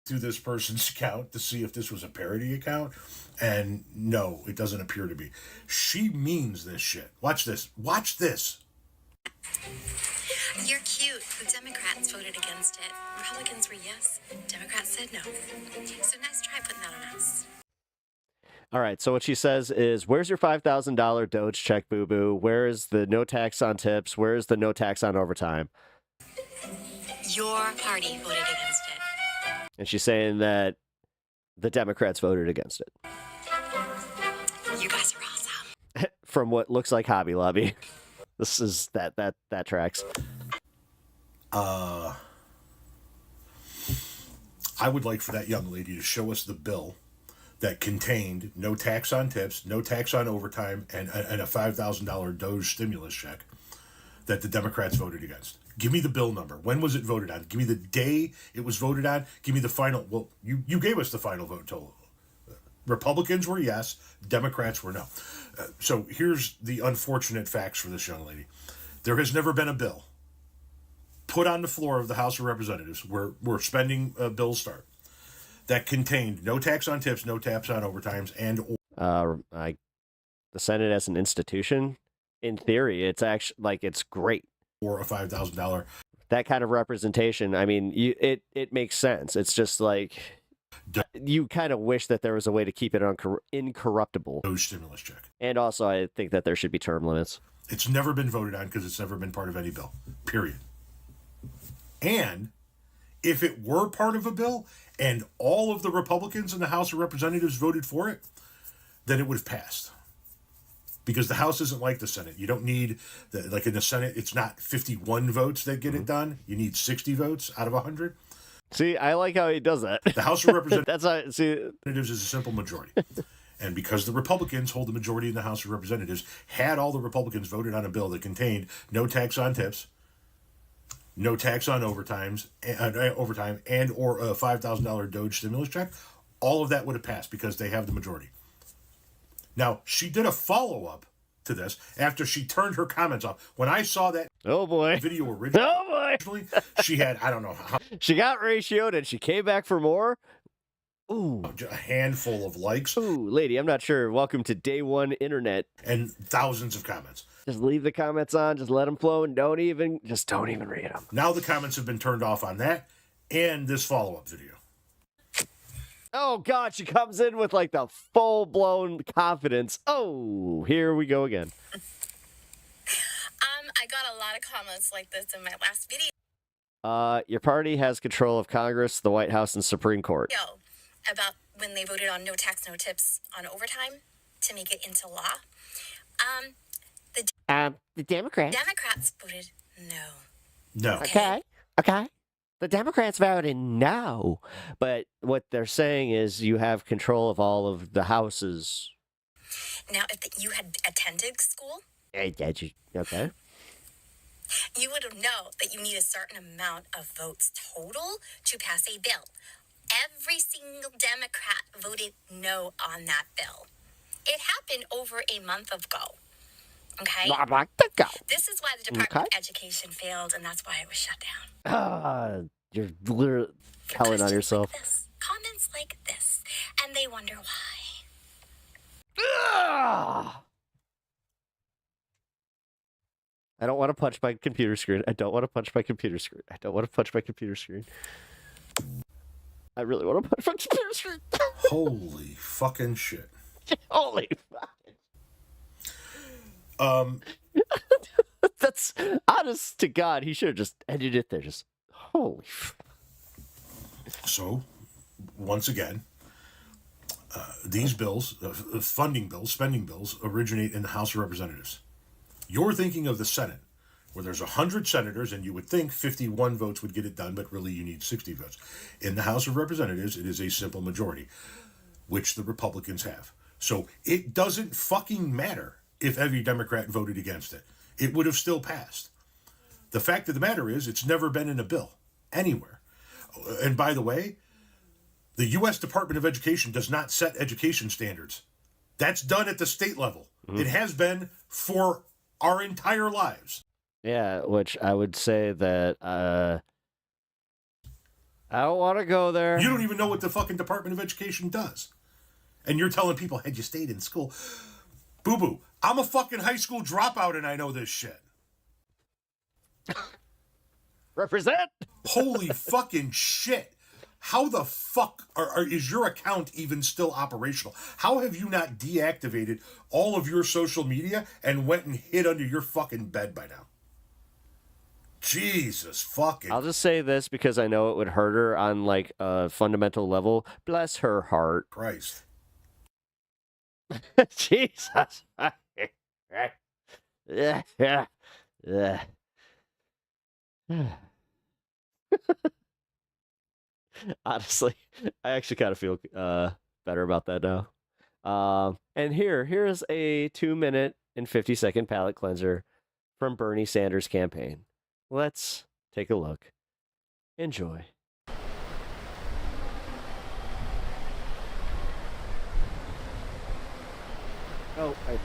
through this person's account to see if this was a parody account, and no, it doesn't appear to be. She means this shit. Watch this. Watch this. You're cute. The Democrats voted against it. Republicans were yes. Democrats said no. So nice try putting that on us. All right, so what she says is, where's your $5,000 Doge check, boo-boo? Where is the no tax on tips? Where is the no tax on overtime? Your party voted against it. And she's saying that the Democrats voted against it. You guys are awesome. From what looks like Hobby Lobby. This is that tracks. I would like for that young lady to show us the bill that contained no tax on tips, no tax on overtime, and a $5,000 Doge stimulus check that the Democrats voted against. Give me the bill number. When was it voted on? Give me the day it was voted on. Give me the final. Well, you gave us the final vote total. Republicans were yes, Democrats were no. So here's the unfortunate facts for this young lady. There has never been a bill put on the floor of the House of Representatives where spending bills start that contained no tax on tips, no tax on overtimes, and the Senate as an institution, in theory, it's actually like it's great. Or a $5,000. That kind of representation, I mean, it makes sense. It's just like you kind of wish that there was a way to keep it incorruptible. Doge stimulus check. And also, I think that there should be term limits. It's never been voted on because it's never been part of any bill, period. And if it were part of a bill and all of the Republicans in the House of Representatives voted for it, then it would have passed. Because the House isn't like the Senate. You don't need, like in the Senate, it's not 51 votes that get it done. You need 60 votes out of 100. See, I like how he does that. The House of Representatives That's how, see, is a simple majority. And because the Republicans hold the majority in the House of Representatives, had all the Republicans voted on a bill that contained no tax on tips, no tax on overtime, and or a $5,000 Doge stimulus check, all of that would have passed because they have the majority. Now, she did a follow-up to this after she turned her comments off. When I saw that video originally, she had, I don't know how. She got ratioed and she came back for more. Ooh. A handful of likes. Ooh, lady, I'm not sure. Welcome to day one internet. And thousands of comments. Just leave the comments on, just let them flow, and don't even read them. Now the comments have been turned off on that and this follow-up video. Oh, God, she comes in with, like, the full-blown confidence. Oh, here we go again. I got a lot of comments like this in my last video. Your party has control of Congress, the White House, and Supreme Court. About when they voted on no tax, no tips on overtime to make it into law. The Democrats voted no. No. Okay. The Democrats voted no. But what they're saying is you have control of all of the houses. Now, if you had attended school, Okay. you would know that you need a certain amount of votes total to pass a bill. Every single Democrat voted no on that bill. It happened over a month ago. Okay? This is why the Department of Education failed, and that's why it was shut down. You're literally telling on yourself. Like this, comments like this, and they wonder why. I don't want to punch my computer screen. I don't want to punch my computer screen. I don't want to punch my computer screen. I really want to punch my computer screen. Holy fucking shit. Holy fuck. That's honest to God. He should have just ended it there. Just holy. So, once again, these bills, funding bills, spending bills, originate in the House of Representatives. You're thinking of the Senate, where there's 100 senators, and you would think 51 votes would get it done, but really you need 60 votes. In the House of Representatives, it is a simple majority, which the Republicans have. So it doesn't fucking matter if every Democrat voted against it. It would have still passed. The fact of the matter is, it's never been in a bill anywhere. And by the way, the U.S. Department of Education does not set education standards. That's done at the state level. It has been for our entire lives. Yeah, which I would say that I don't want to go there. You don't even know what the fucking Department of Education does. And you're telling people, had you stayed in school. Boo-boo, I'm a fucking high school dropout and I know this shit. Represent. Holy fucking shit. How the fuck is your account even still operational? How have you not deactivated all of your social media and went and hid under your fucking bed by now? Jesus fucking. I'll just say this because I know it would hurt her on like a fundamental level. Bless her heart. Christ. Jesus. Yeah. Yeah. Honestly, I actually kind of feel better about that now. And here's a 2-minute and 50-second palate cleanser from Bernie Sanders' campaign. Let's take a look. Enjoy. Oh, I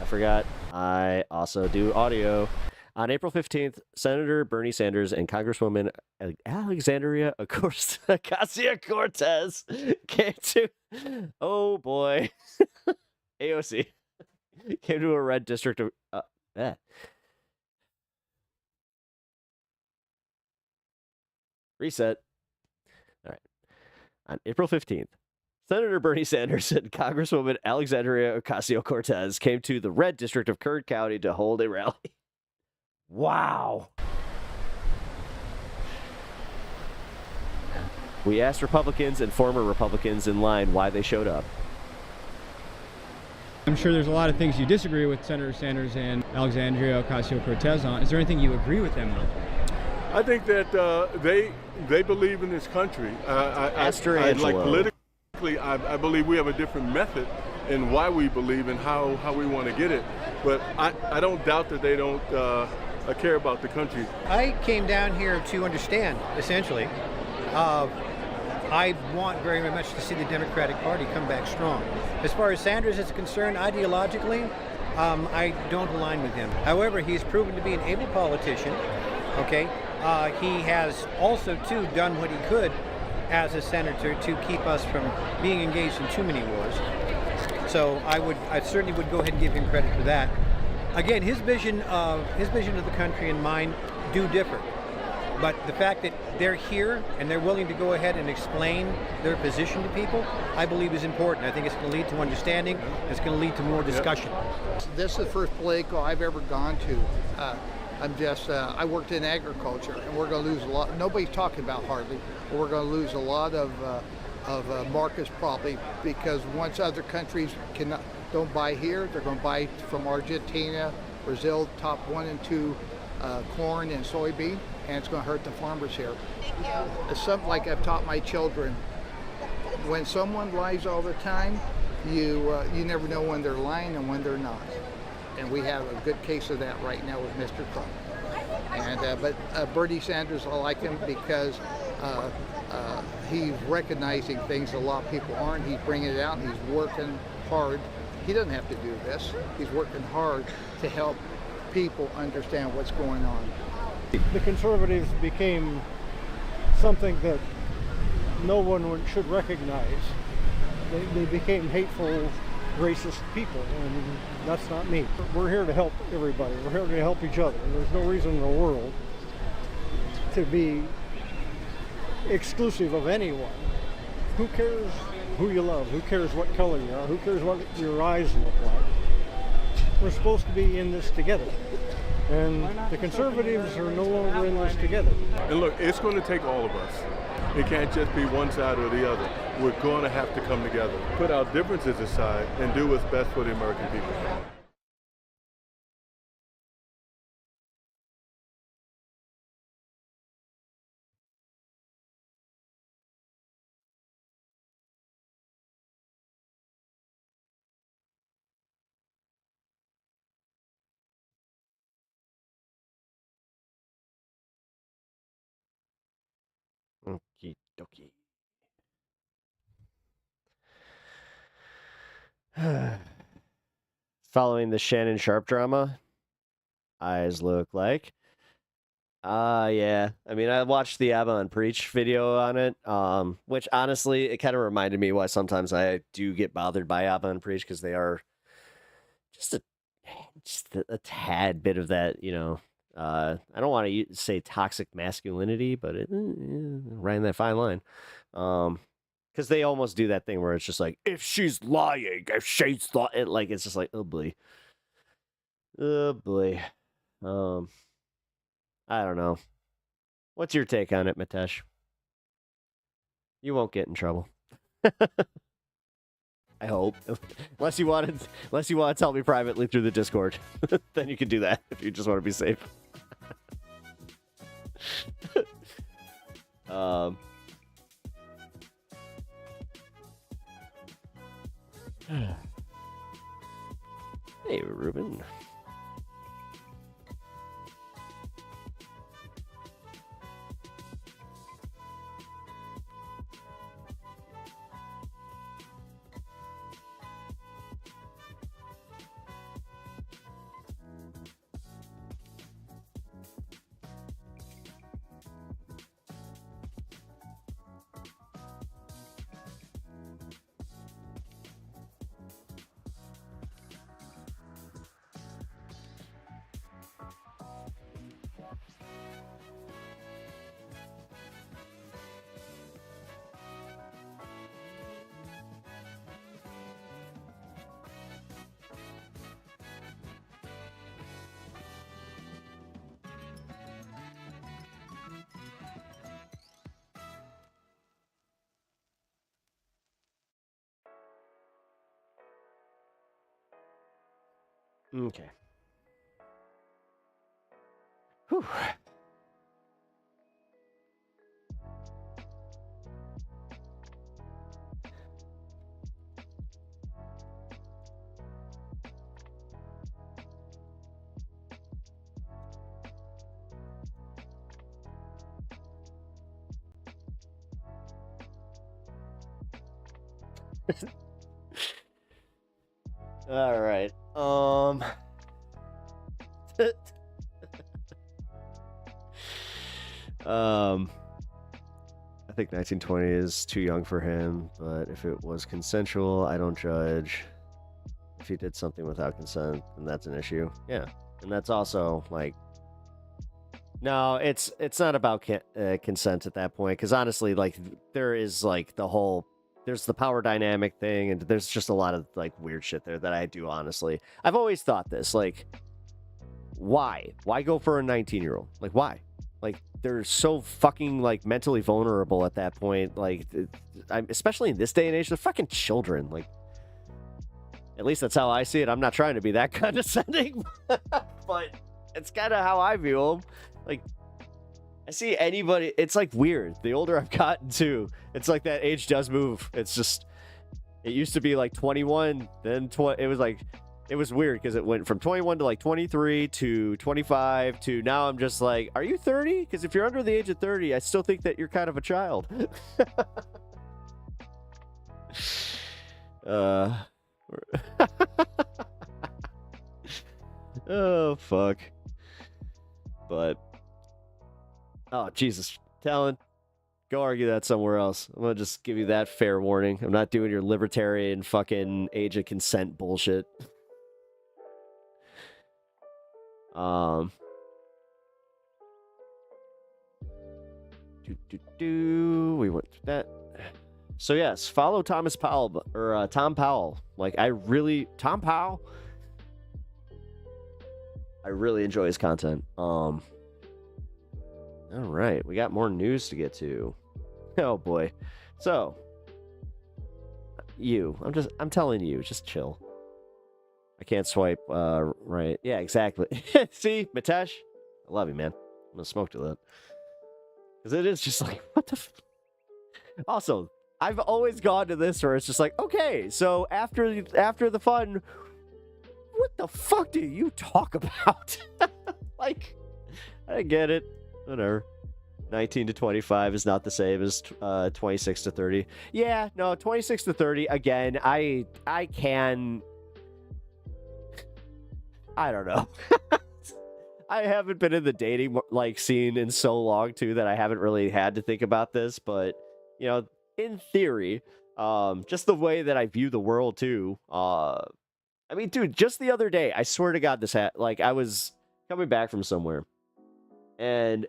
forgot. I also do audio. On April 15th, Senator Bernie Sanders and Congresswoman Alexandria Ocasio-Cortez came to, oh boy, AOC came to a red district of, reset. All right. On April 15th, Senator Bernie Sanders and Congresswoman Alexandria Ocasio-Cortez came to the red district of Kern County to hold a rally. Wow. We asked Republicans and former Republicans in line why they showed up. I'm sure there's a lot of things you disagree with Senator Sanders and Alexandria Ocasio-Cortez on. Is there anything you agree with them on? I think that they believe in this country. Politically, I believe we have a different method in why we believe and how we want to get it. But I don't doubt that they don't care about the country. I came down here to understand, essentially. I want very much to see the Democratic Party come back strong. As far as Sanders is concerned, ideologically, I don't align with him. However, he's proven to be an able politician. Okay, he has also too done what he could as a senator to keep us from being engaged in too many wars. So I certainly would go ahead and give him credit for that. Again, his vision of the country and mine do differ. But the fact that they're here and they're willing to go ahead and explain their position to people, I believe is important. I think it's going to lead to understanding. It's going to lead to more discussion. This is the first political I've ever gone to. I worked in agriculture, and we're going to lose a lot. Nobody's talking about hardly, but we're going to lose a lot of markets probably, because once other countries don't buy here, they're going to buy from Argentina, Brazil, top 1 and 2 corn and soybean, and it's going to hurt the farmers here. It's something like I've taught my children. When someone lies all the time, you never know when they're lying and when they're not. And we have a good case of that right now with Mr. Trump. And but Bernie Sanders, I like him because he's recognizing things a lot of people aren't. He's bringing it out. He's working hard. He doesn't have to do this. He's working hard to help people understand what's going on. The conservatives became something that no one should recognize. They became hateful racist people, and that's not me. We're here to help everybody. We're here to help each other. There's no reason in the world to be exclusive of anyone. Who cares who you love? Who cares what color you are? Who cares what your eyes look like? We're supposed to be in this together. And the conservatives are no longer in this together. And look, it's going to take all of us. It can't just be one side or the other. We're going to have to come together, put our differences aside, and do what's best for the American people. Okie dokie. Following the Shannon Sharp drama, eyes look like. Yeah. I mean, I watched the Abba and Preach video on it, which honestly, it kind of reminded me why sometimes I do get bothered by Abba and Preach, because they are just a tad bit of that, you know. I don't want to say toxic masculinity, but right in that fine line. Because they almost do that thing where it's just like, if she's lying, like, it's just like, oh boy. Oh boy. I don't know. What's your take on it, Mitesh? You won't get in trouble. I hope. Unless you want to tell me privately through the Discord. Then you can do that if you just want to be safe. Hey, Ruben. Okay. Whew. All right. I think 1920 is too young for him, but if it was consensual, I don't judge. If he did something without consent, then that's an issue. Yeah. And that's also like, no, it's not about consent at that point, because honestly, like, there is like there's the power dynamic thing, and there's just a lot of like weird shit there that I do. Honestly, I've always thought this, like, why go for a 19-year-old? Like, why? Like, they're so fucking like mentally vulnerable at that point. Like, especially in this day and age, they're fucking children. Like, at least that's how I see it. I'm not trying to be that condescending, but it's kind of how I view them. Like, I see anybody, it's like weird. The older I've gotten too, it's like that age does move. It's just, it used to be like 21, then it was weird because it went from 21 to like 23 to 25 to now I'm just like, are you 30? Because if you're under the age of 30, I still think that you're kind of a child. Oh, fuck. But, oh, Jesus. Talon, Go argue that somewhere else. I'm gonna just give you that fair warning. I'm not doing your libertarian fucking age of consent bullshit. We went through that. So yes, follow Thomas Powell or Tom Powell. Like Tom Powell. I really enjoy his content. All right, we got more news to get to. Oh boy. So I'm telling you, just chill. I can't swipe right. Yeah, exactly. See, Mitesh, I love you, man. I'm gonna smoke to that. Because it is just like, what the Also, I've always gone to this where it's just like, okay, so after the fun, what the fuck do you talk about? Like, I get it. Whatever. 19 to 25 is not the same as 26 to 30. Yeah, no, 26 to 30, again, I don't know. I haven't been in the dating scene in so long too that I haven't really had to think about this, but you know, in theory, just the way that I view the world too. I mean, dude, just the other day, I swear to God, I was coming back from somewhere, and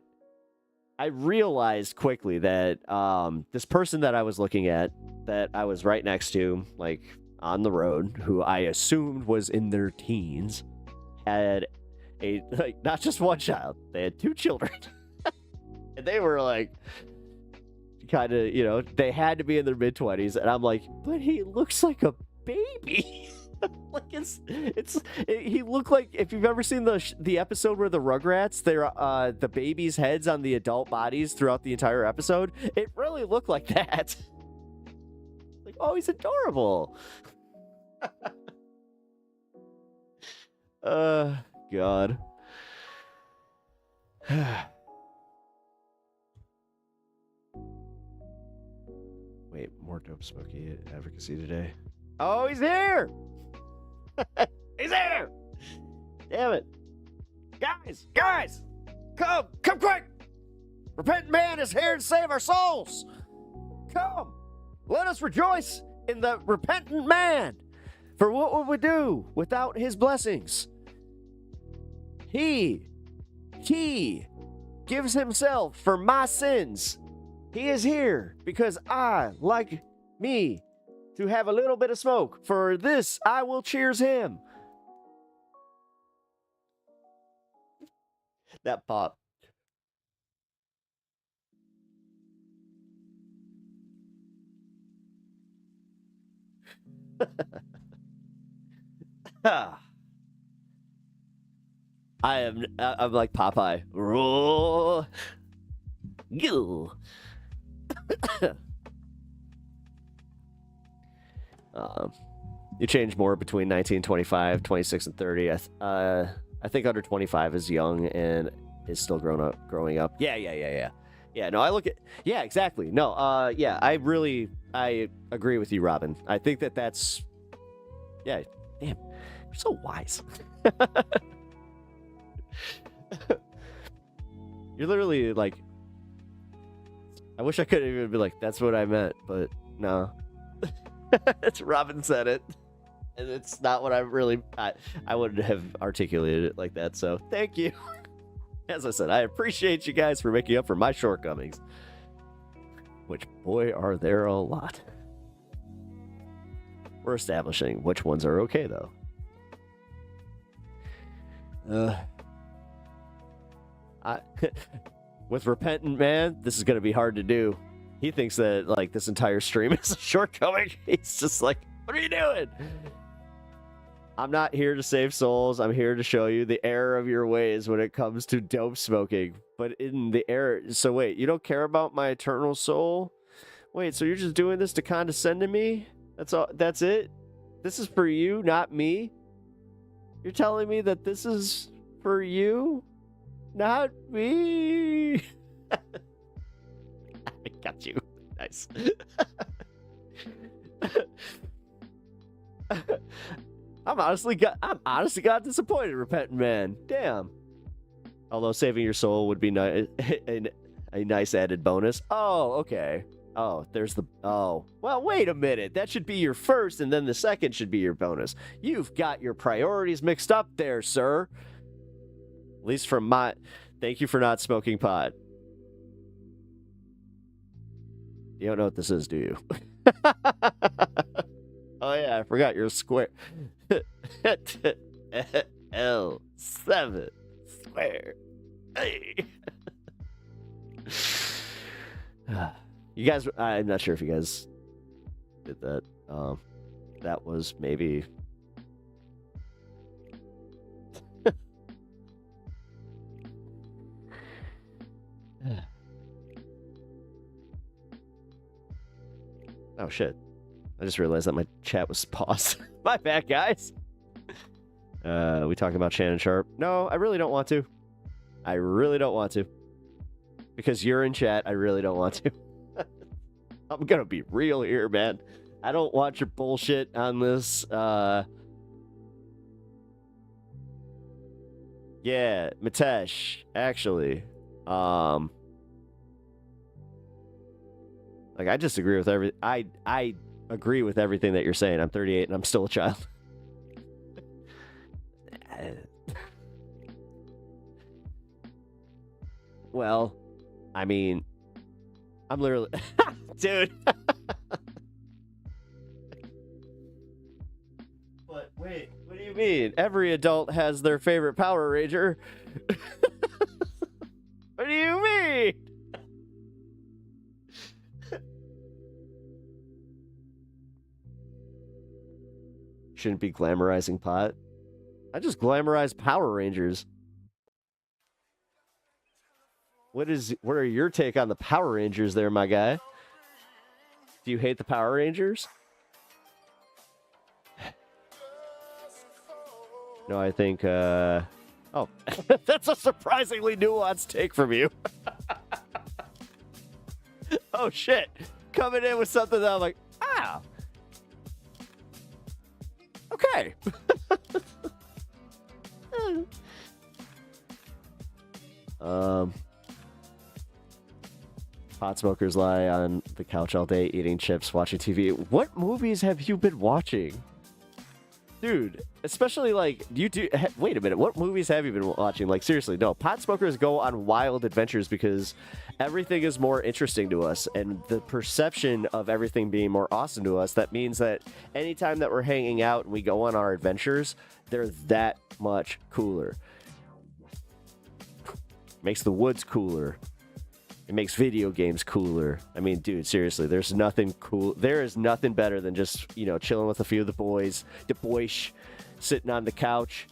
I realized quickly that this person that I was looking at, that I was right next to, like on the road, who I assumed was in their teens, had not just one child, they had 2 children. And they were like, kind of, you know, they had to be in their mid-20s, and I'm like, but he looks like a baby. Like he looked like, if you've ever seen the episode where the Rugrats, they're the babies' heads on the adult bodies throughout the entire episode, it really looked like that. Like, oh, he's adorable. God. Wait, more Dope Smoky advocacy today. Oh, he's here! He's here! Damn it. Guys! Come quick! Repentant man is here to save our souls! Come! Let us rejoice in the repentant man! For what would we do without his blessings? He gives himself for my sins. He is here because I, like me, to have a little bit of smoke. For this, I will cheers him. That pop. I'm like Popeye. Roar. Goo. You change more between 19, 25, 26, and 30. I think under 25 is young and is still growing up. Yeah. Yeah, no, I look at... Yeah, exactly. No, yeah, I agree with you, Robin. I think that's... Yeah, damn. You're so wise. You're literally like... I wish I could even be like, that's what I meant, but no. It's Robin said it. And it's not what I really... I wouldn't have articulated it like that, so thank you. As I said, I appreciate you guys for making up for my shortcomings. Which, boy, are there a lot. We're establishing which ones are okay, though. With Repentant Man, this is going to be hard to do. He thinks that, like, this entire stream is a shortcoming. He's just like, what are you doing? I'm not here to save souls. I'm here to show you the error of your ways when it comes to dope smoking. But in the error... So wait, you don't care about my eternal soul? Wait, so you're just doing this to condescend to me? That's all. That's it? This is for you, not me? You're telling me that this is for you? Not me? I got you. Nice. I'm honestly got disappointed, Repentant Man. Damn. Although saving your soul would be nice. And A nice added bonus. Oh, okay. Oh, there's the... Oh. Well, wait a minute. That should be your first, and then the second should be your bonus. You've got your priorities mixed up there, sir. At least from my... Thank you for not smoking pot. You don't know what this is, do you? Oh, yeah, I forgot you're square. L7 square. Hey. You guys, I'm not sure if you guys did that. That was maybe... Oh, shit. I just realized that my chat was paused. My bad, guys. We talking about Shannon Sharp? No, I really don't want to. I really don't want to. Because you're in chat, I really don't want to. I'm gonna be real here, man. I don't want your bullshit on this. Yeah, Mitesh, actually. Like, I disagree with I agree with everything that you're saying. I'm 38 and I'm still a child. Well, I mean, I'm literally... Dude. But wait, what do you mean? Every adult has their favorite Power Ranger. What do you mean? Shouldn't be glamorizing pot. I just glamorize Power Rangers. What are your take on the Power Rangers there, my guy? Do you hate the Power Rangers? No, I think, oh, that's a surprisingly nuanced take from you. Oh, shit. Coming in with something that I'm like, ah. Okay. Pot smokers lie on the couch all day, eating chips, watching TV. What movies have you been watching? Dude, especially like, wait a minute, what movies have you been watching? Like, seriously, no. Pot smokers go on wild adventures because everything is more interesting to us, and the perception of everything being more awesome to us, that means that anytime that we're hanging out and we go on our adventures, they're that much cooler. Makes the woods cooler. It makes video games cooler. I mean, dude, seriously, there's nothing cool. There is nothing better than just, chilling with a few of the boys, sitting on the couch.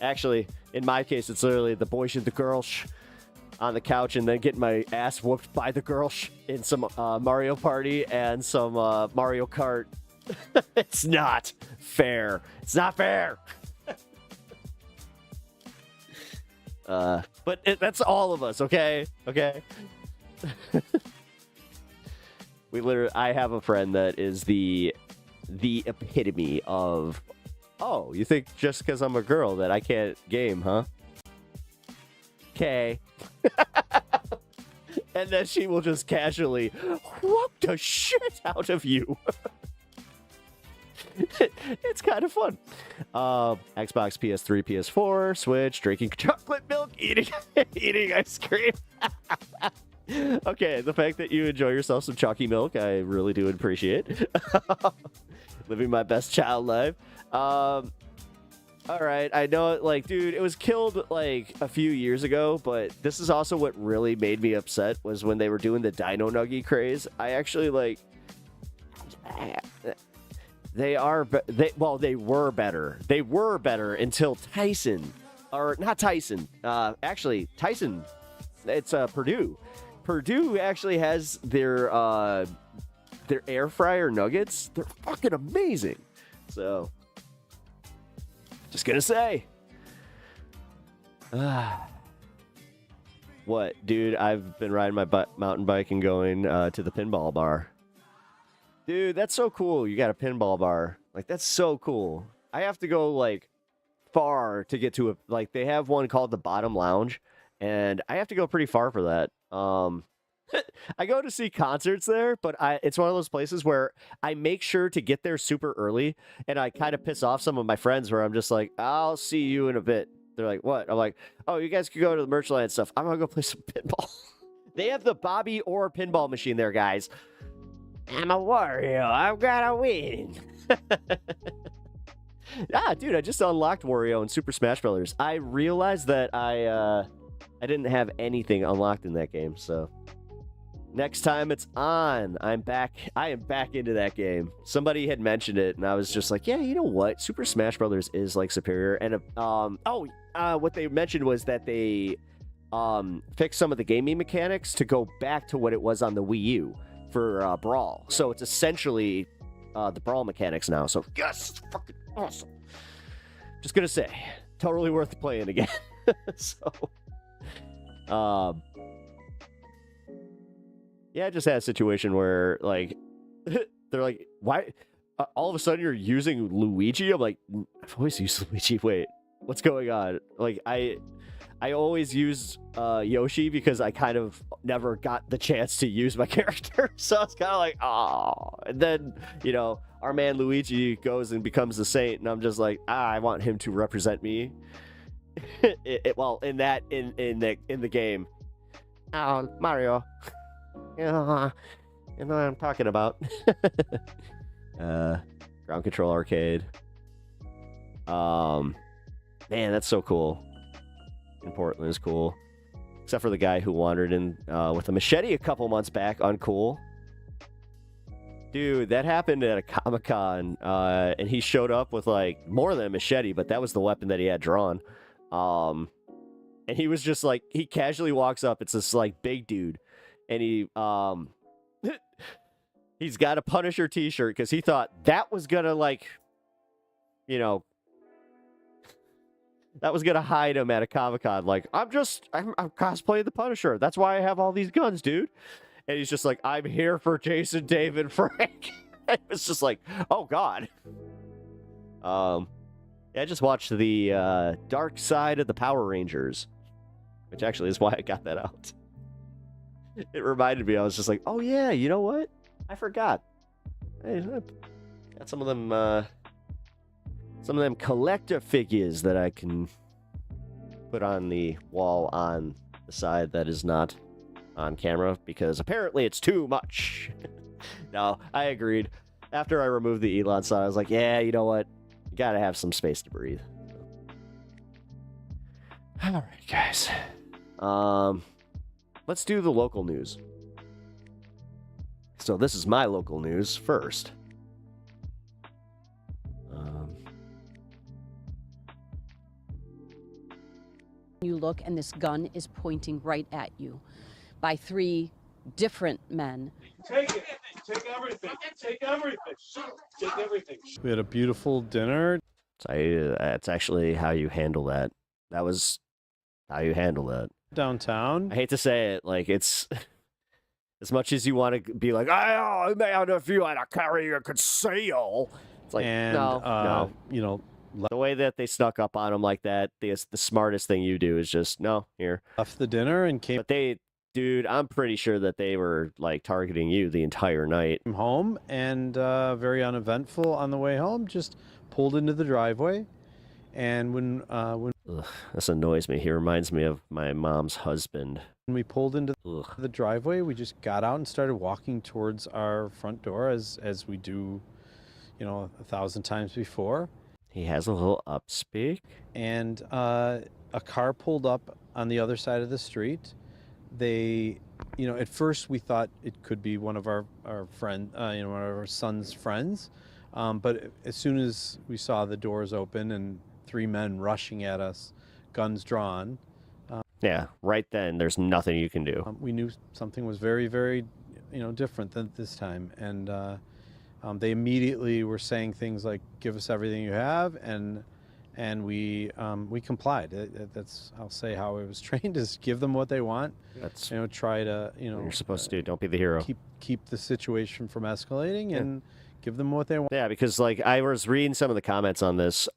Actually, in my case, it's literally the boys and the girls on the couch, and then getting my ass whooped by the girls in some Mario Party and some Mario Kart. It's not fair. It's not fair. But that's all of us, okay? Okay. I have a friend that is the epitome of, oh, you think just because I'm a girl that I can't game, huh? Okay. And then she will just casually whoop the shit out of you. It's kind of fun. Xbox, PS3, PS4, Switch, drinking chocolate milk, eating ice cream. Okay, the fact that you enjoy yourself some chalky milk, I really do appreciate. Living my best child life. All right, I know, like, dude, it was killed, like, a few years ago, but this is also what really made me upset, was when they were doing the Dino Nugget craze. I actually, like... They were better. They were better until Tyson, or not Tyson. Actually, Tyson, it's Purdue. Purdue actually has their air fryer nuggets. They're fucking amazing. So, just gonna say. What, dude? I've been riding my mountain bike and going to the pinball bar. Dude, that's so cool. You got a pinball bar. Like, that's so cool. I have to go, like, far to get to they have one called the Bottom Lounge, and I have to go pretty far for that. I go to see concerts there, but it's one of those places where I make sure to get there super early, and I kind of piss off some of my friends where I'm just like, I'll see you in a bit. They're like, what? I'm like, oh, you guys could go to the Merchland and stuff. I'm going to go play some pinball. They have the Bobby Orr pinball machine there, guys. I'm a Wario. I've got to win. Yeah, dude, I just unlocked Wario in Super Smash Brothers. I realized that I didn't have anything unlocked in that game, so next time it's on, I am back into that game. Somebody had mentioned it, and I was just like, yeah, you know what? Super Smash Brothers is like superior. And what they mentioned was that they fixed some of the gaming mechanics to go back to what it was on the Wii U for Brawl. So it's essentially the Brawl mechanics now. So yes, it's fucking awesome. Just gonna say, totally worth playing again. So, yeah, I just had a situation where like they're like, why? All of a sudden you're using Luigi? I'm like, I've always used Luigi. Wait, what's going on? Like I always use Yoshi because I kind of never got the chance to use my character. So it's kind of like, oh. And then, you know, our man Luigi goes and becomes the saint, and I'm just like, I want him to represent me. Well, in the game. Oh, Mario. You know what I'm talking about. Ground Control Arcade. Man, that's so cool. In Portland is cool. Except for the guy who wandered in with a machete a couple months back. Uncool. Dude, that happened at a Comic-Con, and he showed up with, like, more than a machete, but that was the weapon that he had drawn. And he was just, like, he casually walks up. It's this, like, big dude. And he, he's got a Punisher t-shirt because he thought that was gonna, like, you know, that was gonna hide him at a Comic-Con. Like, I'm cosplaying the Punisher. That's why I have all these guns, dude. And he's just like, I'm here for Jason, David, Frank. It was just like, oh god. Yeah, I just watched the Dark Side of the Power Rangers, which actually is why I got that out. It reminded me. I was just like, oh yeah, you know what? I forgot. I got some of them collector figures that I can put on the wall on the side that is not on camera, because apparently it's too much. No, I agreed. After I removed the Elon sign, I was like, yeah, you know what? You gotta have some space to breathe. All right, guys. Let's do the local news. So this is my local news first. You look, and this gun is pointing right at you by 3 different men. Take it. Take everything. Take everything. Take everything. We had a beautiful dinner. That's actually how you handle that. That was how you handle that. Downtown. I hate to say it, like, it's as much as you want to be like, I may have a few to carry a conceal. It's like, no. You know, the way that they snuck up on him like that, the smartest thing you do is just, no, here. Left the dinner and came. But dude, I'm pretty sure that they were, like, targeting you the entire night. Home, and very uneventful on the way home, just pulled into the driveway. And when Ugh, this annoys me. He reminds me of my mom's husband. When we pulled into the driveway, we just got out and started walking towards our front door as we do, you know, 1,000 times before. He has a little upspeak. And a car pulled up on the other side of the street. They, you know, at first we thought it could be one of our friend, you know, one of our son's friends. But as soon as we saw the doors open and 3 men rushing at us, guns drawn. Yeah, right then, there's nothing you can do. We knew something was very, very, you know, different than this time. And they immediately were saying things like, give us everything you have. And we complied. That's, I'll say, how I was trained, is give them what they want. That's, you know, try to, you know. You're supposed to do. Don't be the hero. Keep the situation from escalating and give them what they want. Yeah, because, like, I was reading some of the comments on this.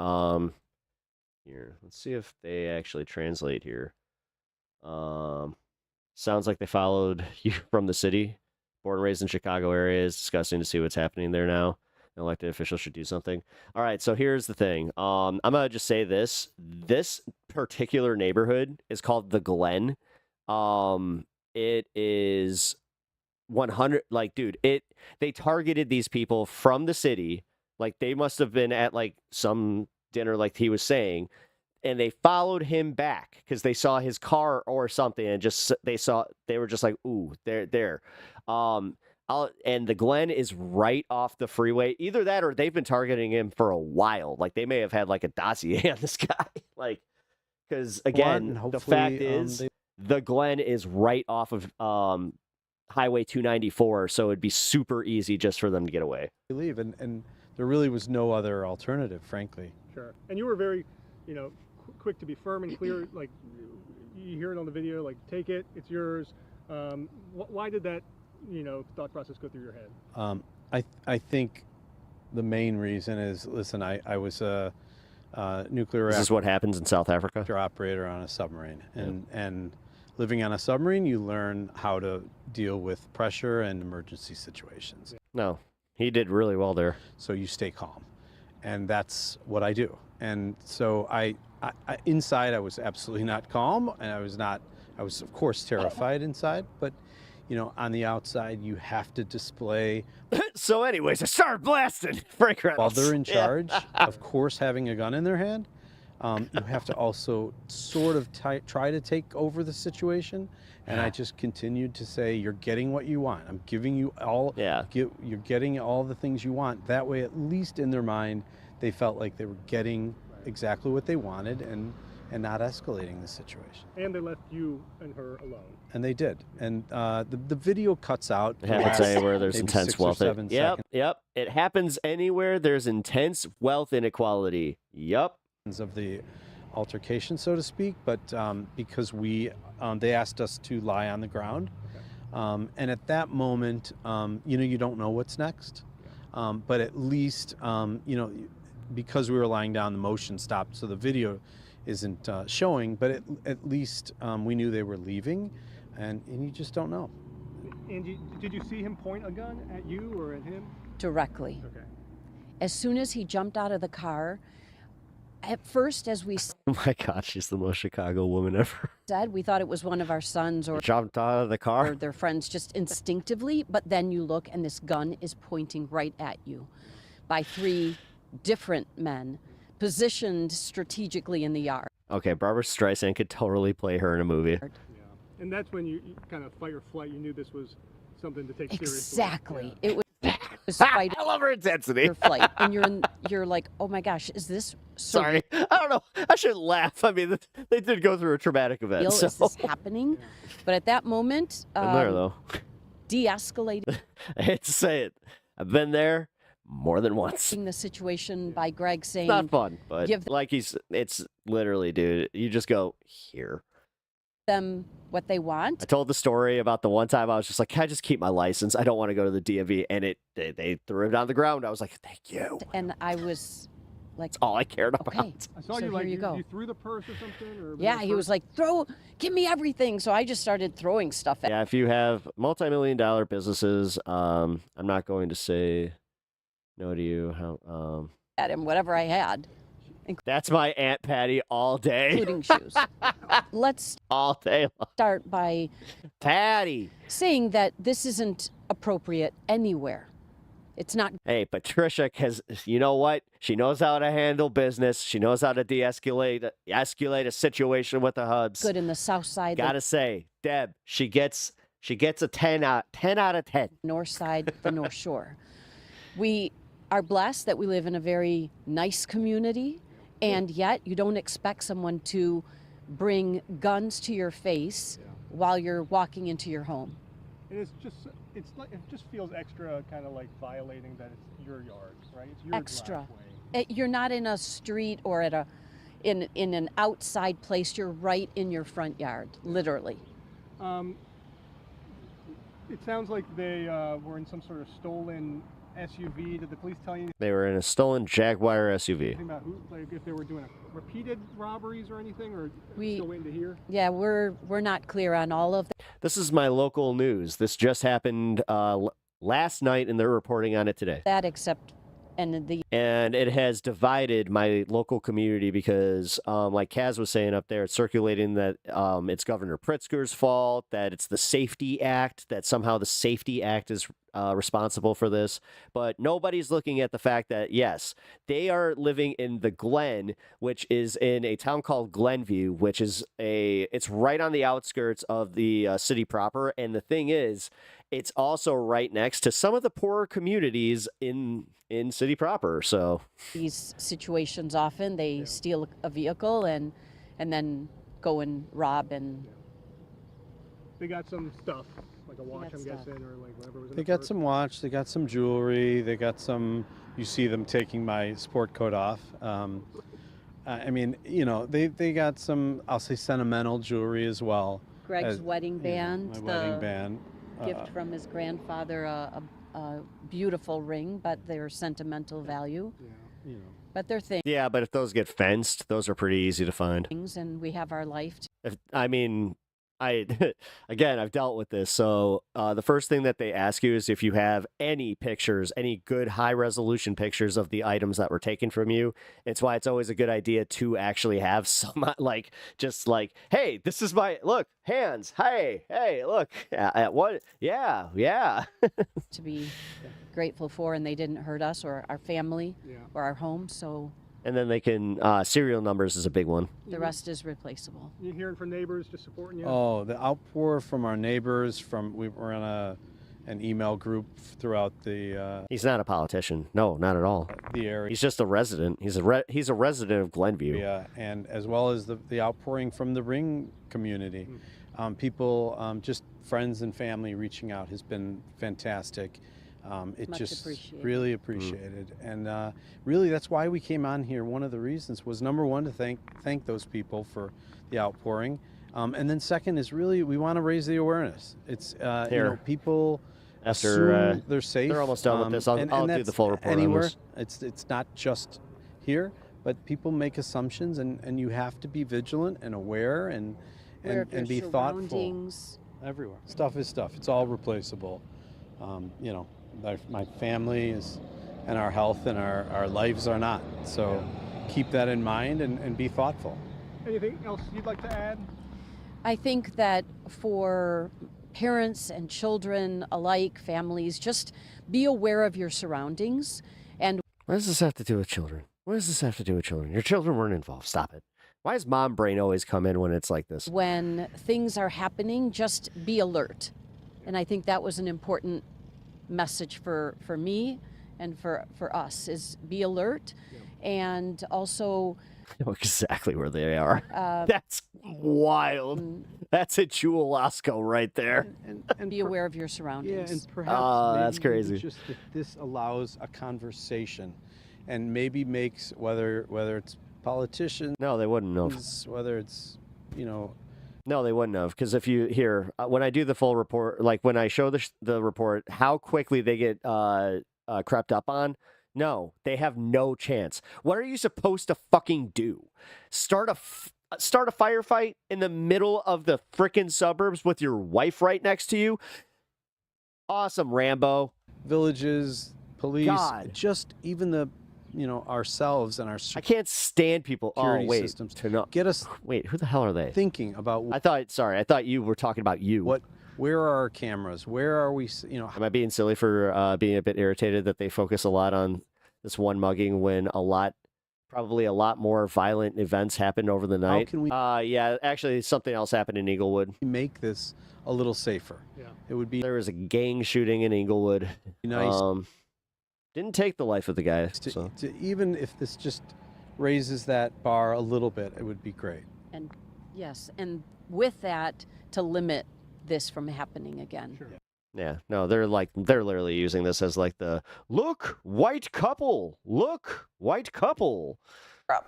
Here, let's see if they actually translate here. Sounds like they followed you from the city. Born and raised in Chicago area. It's disgusting to see what's happening there now. Elected officials should do something. All right, so here's the thing. I'm gonna just say this. This particular neighborhood is called the Glen. It is 100. Like, dude, they targeted these people from the city. Like, they must have been at like some dinner, like he was saying, and they followed him back because they saw his car or something, and they were just like, ooh, they're there. And the Glen is right off the freeway. Either that or they've been targeting him for a while. Like, they may have had like a dossier on this guy. Like, because again, the fact is the Glen is right off of Highway 294, so it'd be super easy just for them to get away. Leave, and there really was no other alternative, frankly. Sure. And you were very, quick to be firm and clear. Like, you hear it on the video, like, take it, it's yours. Why did that, thought process go through your head? I think the main reason is, listen, I was a nuclear This is what happens in South Africa. Operator on a submarine, and living on a submarine, you learn how to deal with pressure and emergency situations. No, he did really well there. So you stay calm, and that's what I do. And so I inside I was absolutely not calm, and I was of course terrified inside, but on the outside you have to display. So anyways, I started blasting Frank Reynolds. While they're in charge, of course, having a gun in their hand, you have to also sort of try to take over the situation. And I just continued to say, you're getting what you want. I'm giving you all, you're getting all the things you want. That way, at least in their mind, they felt like they were getting exactly what they wanted and not escalating the situation. And they left you and her alone. And they did. And the video cuts out. It happens anywhere there's intense 6 or wealth. 7 seconds. Yep. It happens anywhere there's intense wealth inequality. Yep. Of the altercation, so to speak, but because they asked us to lie on the ground, and at that moment, you don't know what's next, but at least, because we were lying down, the motion stopped, so the video isn't showing, but at least we knew they were leaving, and you just don't know. And did you see him point a gun at you or at him? Directly. Okay. As soon as he jumped out of the car, at first, as we Oh my God, she's the most Chicago woman ever. said, we thought it was one of our sons or Jumped out of the car. or their friends just instinctively, but then you look and this gun is pointing right at you by 3 different men positioned strategically in the yard. Okay, Barbara Streisand could totally play her in a movie. Yeah. And that's when you kind of fight or flight. You knew this was something to take seriously. Exactly. It was fight. I love her intensity. Your flight, and you're like, oh my gosh, is this Sorry, I don't know. I shouldn't laugh. I mean, they did go through a traumatic event. real? So. Is this happening? But at that moment, I'm there though. de-escalating I hate to say it. I've been there more than once. the situation by Greg saying, It's not fun, but give it's literally, dude. You just go here. them what they want. I told the story about the one time I was just like, can I just keep my license? I don't want to go to the DMV, and they threw it on the ground. I was like, thank you. And I was like, That's all I cared about. okay, I saw so you like here you go. you threw the purse or something, or Yeah, he was like, give me everything. So I just started throwing stuff at Yeah, if you have multi-million-dollar businesses, I'm not going to say no to you. at him, whatever I had, That's my Aunt Patty all day. including shoes. Let's All day long. start by Patty. saying that this isn't appropriate anywhere. It's not Hey, Patricia you know what? She knows how to handle business. She knows how to de-escalate a situation with the hubs. good in the South Side, Gotta say, Deb, she gets a 10 out of 10. the North Side, the North Shore. We are blessed that we live in a very nice community, and yet you don't expect someone to bring guns to your face while you're walking into your home. And it just feels extra kind of like violating that it's your yard, right? It's your Extra. driveway. You're not in a street or in an outside place. You're right in your front yard, literally. It sounds like they were in some sort of stolen SUV. Did the police tell you They were in a stolen Jaguar SUV. anything about if they were doing repeated robberies or anything, or We- still waiting to hear? Yeah, we're not clear on all of that. This is my local news. This just happened last night, and they're reporting on it today. That except, and it has divided my local community because, like Kaz was saying up there, it's circulating that it's Governor Pritzker's fault, that it's the Safety Act, that somehow the Safety Act is responsible for this. But nobody's looking at the fact that, yes, they are living in the Glen, which is in a town called Glenview, which is it's right on the outskirts of the city proper. And the thing is, it's also right next to some of the poorer communities in city proper. So these situations often they steal a vehicle and then go and rob, and they got some stuff like a watch, I'm guessing, or like whatever was in They the got purse. some watch, they got some jewelry, they got some, you see them taking my sport coat off. I mean, you know, they got some, I'll say, sentimental jewelry as well. Greg's wedding band, my wedding band. gift from his grandfather, a beautiful ring, but they're sentimental value. You know. But they're things. yeah, but if those get fenced, those are pretty easy to find. And we have our life. Again, I've dealt with this. So the first thing that they ask you is if you have any pictures, any good high resolution pictures of the items that were taken from you. It's why it's always a good idea to actually have some, just like, hey, this is my, look, hands. Hey, look, what? Yeah. To be grateful for, and they didn't hurt us or our family or our home. So. And then they can, serial numbers is a big one. The rest is replaceable. You hearing from neighbors just supporting you? Oh, the outpour from our neighbors, we were in an email group throughout the... He's not a politician. No, not at all. The area. He's just a resident. He's a resident of Glenview. Yeah, and as well as the outpouring from the Ring community. People, just friends and family reaching out has been fantastic. It Much just appreciated. really appreciated. And really that's why we came on here. One of the reasons was, number one, to thank those people for the outpouring. And then second is really we want to raise the awareness. It's you know, people After they're safe. they're almost done with this. I'll do that's the full report on anywhere. this. It's not just here, but people make assumptions, and you have to be vigilant and aware and be thoughtful. Surroundings. Everywhere. Stuff is stuff. It's all replaceable. You know, my family is, and our health and our lives are not. So keep that in mind and be thoughtful. Anything else you'd like to add? I think that for parents and children alike, families, just be aware of your surroundings. And what does this have to do with children? What does this have to do with children? Your children weren't involved. Stop it. Why does mom brain always come in when it's like this? when things are happening, just be alert. And I think that was an important message for me and for us, is be alert. And also I know exactly where they are. That's wild. That's a Jewel Osco right there. and be aware of your surroundings. Yeah, and perhaps that's maybe crazy. just that this allows a conversation, and maybe makes whether it's politicians. No, they wouldn't have. Whether it's, you know. No, they wouldn't have. Because if you hear, when I do the full report, like when I show the report, how quickly they get crept up on, no, they have no chance. What are you supposed to fucking do? Start a firefight in the middle of the frickin' suburbs with your wife right next to you? Awesome, Rambo. Villages, police, God. just even the, you know, ourselves and our I can't stand people. security Oh, wait. systems To not, get us wait, who the hell are they? thinking about I thought you were talking about you. where are our cameras? Where are we? You know, Am I being silly for being a bit irritated that they focus a lot on this one mugging when probably a lot more violent events happened over the night? can we- yeah, actually something else happened in Inglewood. make this a little safer. Yeah. It would be There was a gang shooting in Inglewood. nice Didn't take the life of the guy. to even if this just raises that bar a little bit, it would be great. And yes, and with that, to limit this from happening again. Sure. Yeah, no, they're literally using this as like the look white couple.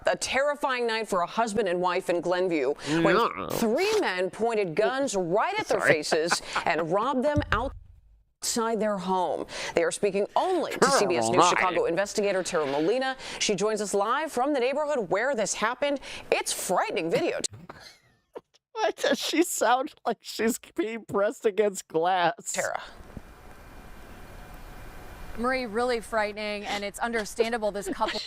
A terrifying night for a husband and wife in Glenview when three men pointed guns right at their faces and robbed them outside their home. They are speaking only to CBS News Chicago investigator Tara Molina. She joins us live from the neighborhood where this happened. It's frightening video. Why does she sound like she's being pressed against glass? Tara. Marie, really frightening, and it's understandable this couple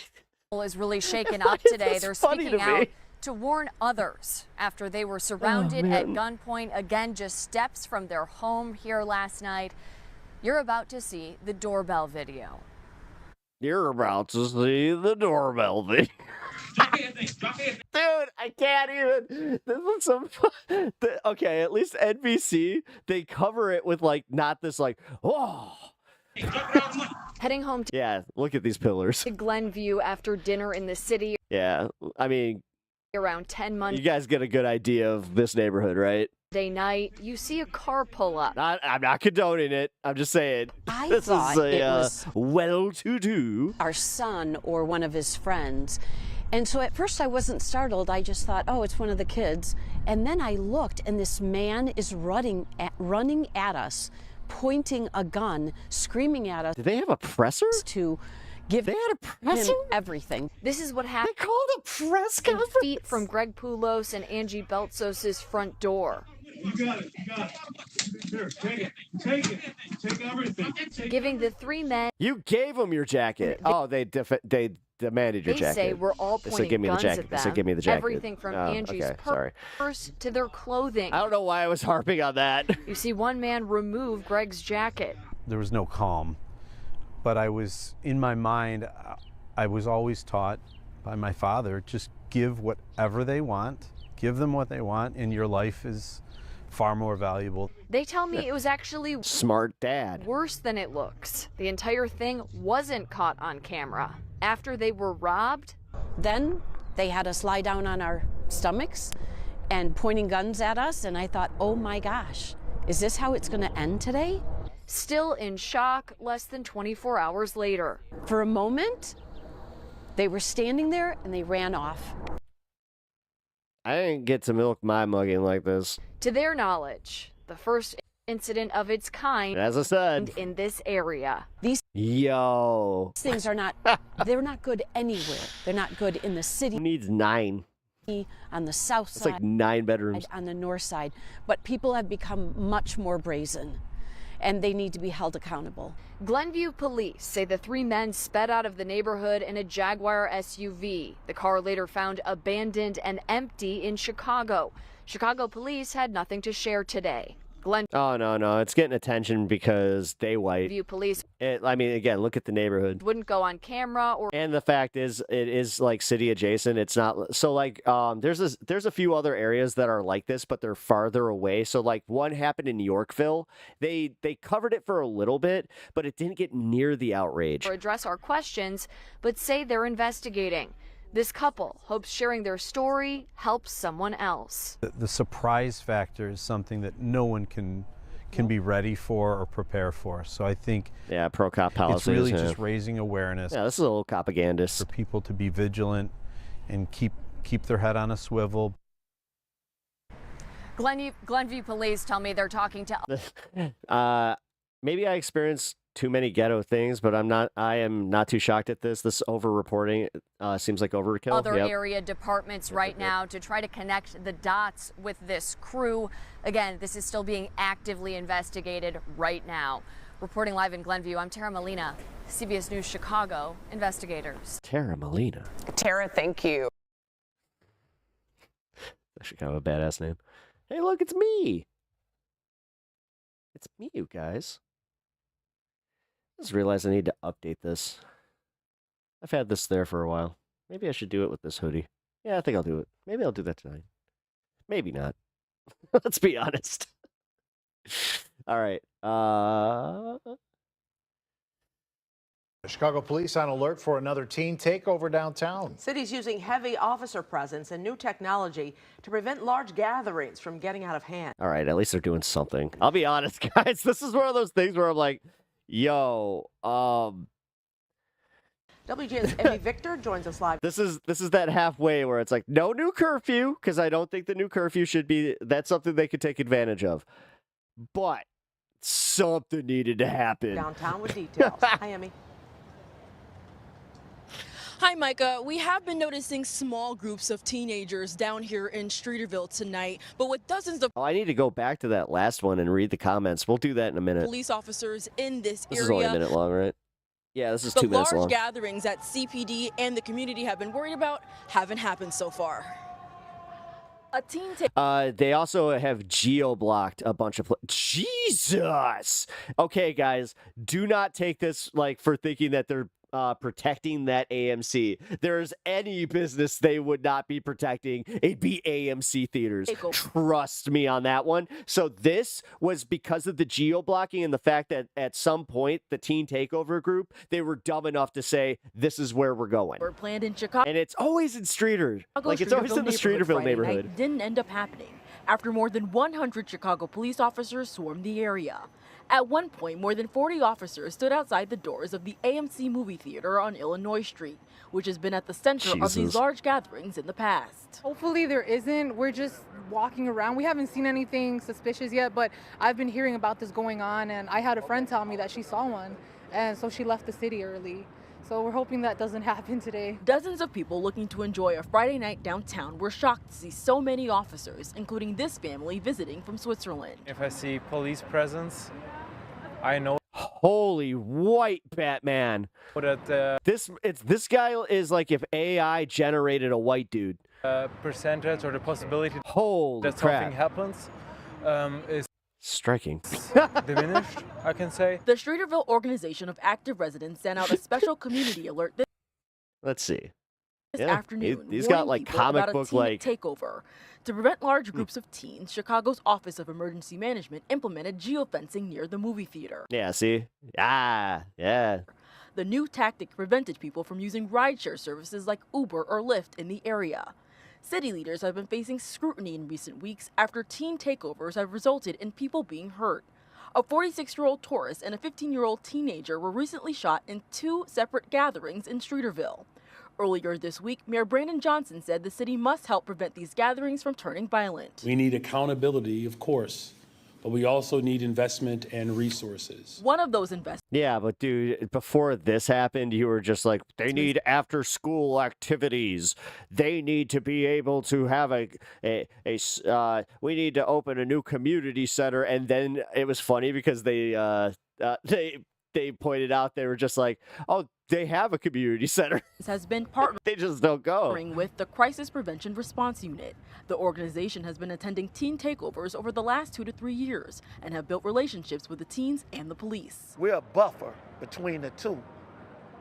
is really shaken up Why is today. this They're funny speaking to out me? to warn others after they were surrounded at gunpoint. Again, just steps from their home here last night. You're about to see the doorbell video. You're about to see the doorbell video. Dude, I can't even. This is some. Okay, at least NBC, they cover it with like not this like, oh. Heading home to Yeah, look at these pillars. Glenview after dinner in the city Yeah, I mean, around 10 Monday you guys get a good idea of this neighborhood, right? night. You see a car pull up. I'm not condoning it. I'm just saying. I this thought is a it was well-to-do. our son or one of his friends. And so at first I wasn't startled. I just thought, oh, it's one of the kids. And then I looked, and this man is running at us, pointing a gun, screaming at us. Did they have a presser? To give They had a presser? him everything. This is what happened. They called a press in conference? feet from Greg Poulos and Angie Beltzos' front door. You got it. You got it. Here, take it. Take it. Take everything. Giving the three men You gave them your jacket. Oh, they demanded your they jacket. say were all They pointing said, give me guns the jacket. at They them. said, give me the jacket. Everything from Oh, Angie's okay, sorry. purse to their clothing. I don't know why I was harping on that. You see one man remove Greg's jacket. There was no calm, but I was, in my mind, I was always taught by my father, just give whatever they want, give them what they want, and your life is far more valuable. They tell me it was actually Smart dad. worse than it looks. The entire thing wasn't caught on camera. After they were robbed, Then they had us lie down on our stomachs and pointing guns at us. And I thought, oh my gosh, is this how it's going to end today? still in shock less than 24 hours later. For a moment, they were standing there and they ran off. I didn't get to milk my mugging like this. To their knowledge, the first incident of its kind As I said. in this area. These things are not, they're not good anywhere. They're not good in the city. Who needs 9? On the south It's side. like 9 bedrooms. On the north side. But people have become much more brazen, and they need to be held accountable. Glenview police say the three men sped out of the neighborhood in a Jaguar SUV. The car later found abandoned and empty in Chicago. Chicago police had nothing to share today. Oh, no. It's getting attention because they white. Glenview police I mean, again, look at the neighborhood. wouldn't go on camera or... And the fact is, it is like city adjacent. It's not so like there's a few other areas that are like this, but they're farther away. So like one happened in Yorkville. They covered it for a little bit, but it didn't get near the outrage. or address our questions, but say they're investigating. This couple hopes sharing their story helps someone else. The surprise factor is something that no one can be ready for or prepare for. So I think pro-cop policies. It's really yeah. just raising awareness. Yeah, this is a little propagandist. For people to be vigilant and keep their head on a swivel. Glenview police tell me they're talking to... Maybe I experienced too many ghetto things, but I am not too shocked at this. This over-reporting seems like overkill. other Yep. area departments right now to try to connect the dots with this crew. Again, this is still being actively investigated right now. Reporting live in Glenview, I'm Tara Molina, CBS News Chicago Investigators. Tara Molina. Tara, thank you. That should kind of a badass name. Hey, look, it's me. It's me, you guys. I just realized I need to update this. I've had this there for a while. Maybe I should do it with this hoodie. Yeah, I think I'll do it. Maybe I'll do that tonight. Maybe not. Let's be honest. All right. Chicago police on alert for another teen takeover downtown. City's using heavy officer presence and new technology to prevent large gatherings from getting out of hand. All right, at least they're doing something. I'll be honest, guys. This is one of those things where I'm like, yo, WGN's Emmy Victor joins us live. This is that halfway where it's like no new curfew, because I don't think the new curfew should be. That's something they could take advantage of, but something needed to happen Downtown with details. Hi, Emmy. Hi, Micah. We have been noticing small groups of teenagers down here in Streeterville tonight, but with dozens of Oh, I need to go back to that last one and read the comments. We'll do that in a minute. police officers in this This area. is only a minute long, right? Yeah, this is The 2 minutes large long. gatherings that CPD and the community have been worried about haven't happened so far. A teen They also have geo-blocked a bunch of Jesus! Okay, guys, do not take this like for thinking that they're protecting that AMC. There's any business they would not be protecting, it'd be AMC theaters. Trust me on that one. So this was because of the geo-blocking and the fact that at some point, the Teen Takeover group, they were dumb enough to say, this is where we're going. Were planned in Chicago. And it's always in Streeter. Like, it's always in the Streeterville neighborhood. Night didn't end up happening after more than 100 Chicago police officers swarmed the area. At one point, more than 40 officers stood outside the doors of the AMC movie theater on Illinois Street, which has been at the center of these large gatherings in the past. Hopefully there isn't. We're just walking around. We haven't seen anything suspicious yet, but I've been hearing about this going on, and I had a friend tell me that she saw one, and so she left the city early. So we're hoping that doesn't happen today. Dozens of people looking to enjoy a Friday night downtown were shocked to see so many officers, including this family visiting from Switzerland. If I see police presence, I know. Holy white Batman! That this guy is like if AI generated a white dude. Percentage or the possibility Holy that crap. something happens is striking. Diminished, I can say. The Streeterville Organization of Active Residents sent out a special community alert Let's see. this Yeah, afternoon. he's got warning like people comic about a book teen like. takeover. To prevent large groups of teens, Chicago's Office of Emergency Management implemented geofencing near the movie theater. Yeah, see? Ah, yeah. The new tactic prevented people from using rideshare services like Uber or Lyft in the area. City leaders have been facing scrutiny in recent weeks after teen takeovers have resulted in people being hurt. A 46-year-old tourist and a 15-year-old teenager were recently shot in 2 separate gatherings in Streeterville. Earlier this week, Mayor Brandon Johnson said the city must help prevent these gatherings from turning violent. We need accountability, of course, but we also need investment and resources. One of those investments. Yeah, but dude, before this happened, you were just like, they need after-school activities. They need to be able to have we need to open a new community center. And then it was funny because they pointed out, they were just like, oh, they have a community center. This has been partnering They just don't go. with the Crisis Prevention Response Unit. The organization has been attending teen takeovers over the last 2 to 3 years and have built relationships with the teens and the police. We're a buffer between the two,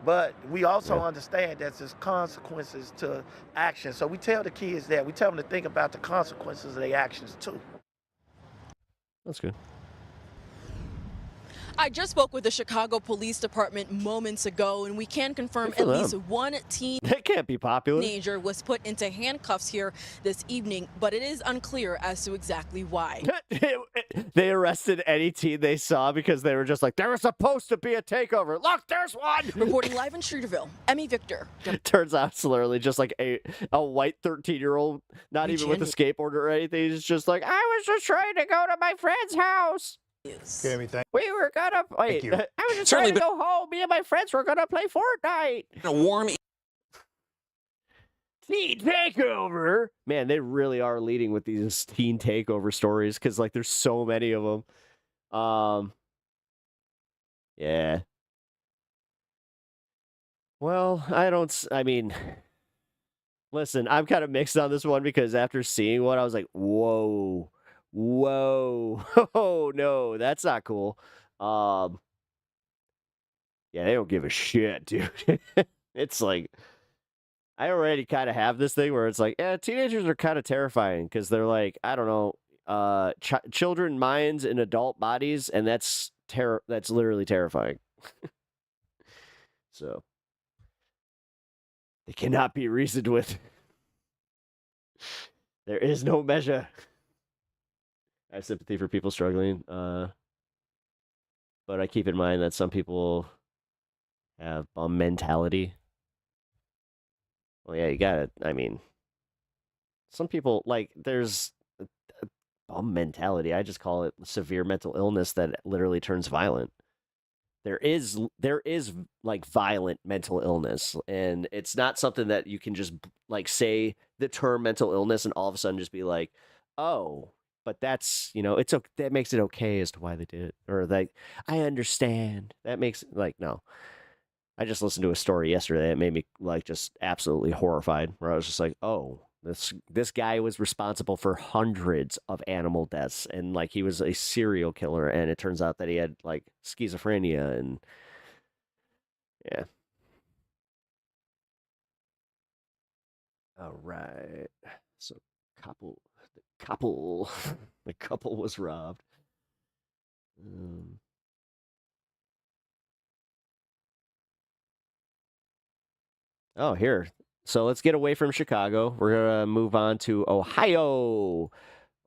but we also understand that there's consequences to action. So we tell the kids that. We tell them to think about the consequences of their actions too. That's good. I just spoke with the Chicago Police Department moments ago, and we can confirm Good at for least them. one teen That can't be popular. teenager was put into handcuffs here this evening, but it is unclear as to exactly why. They arrested any teen they saw because they were just like, there was supposed to be a takeover. Look, there's one. Reporting live in Streeterville, Emmy Victor. Turns out it's literally just like a white 13-year-old, not even with a skateboard or anything. He's just like, I was just trying to go to my friend's house. Jamie, thank We were gonna wait. you. I was just trying to go home. Me and my friends were gonna play Fortnite. A warm. Teen takeover. Man, they really are leading with these teen takeover stories because like there's so many of them. Yeah. Well, I mean, listen, I'm kind of mixed on this one because after seeing one, I was like, whoa. Oh no, that's not cool. Yeah, they don't give a shit, dude. It's like I already kind of have this thing where it's like, yeah, teenagers are kind of terrifying because they're like, I don't know, children minds in adult bodies, and that's literally terrifying. So they cannot be reasoned with. There is no measure. I have sympathy for people struggling, but I keep in mind that some people have bum mentality. Well, yeah, you got it. I mean, some people, like, there's a bum mentality. I just call it severe mental illness that literally turns violent. there is like violent mental illness, and it's not something that you can just like say the term mental illness and all of a sudden just be like, oh, but that's, it's that makes it okay as to why they did it, or like, I understand. That makes like, no. I just listened to a story yesterday that made me like just absolutely horrified, where I was just like, oh, this guy was responsible for hundreds of animal deaths, and like he was a serial killer, and it turns out that he had like schizophrenia, and yeah. All right. So the couple was robbed. Oh, here. So let's get away from Chicago. We're going to move on to Ohio.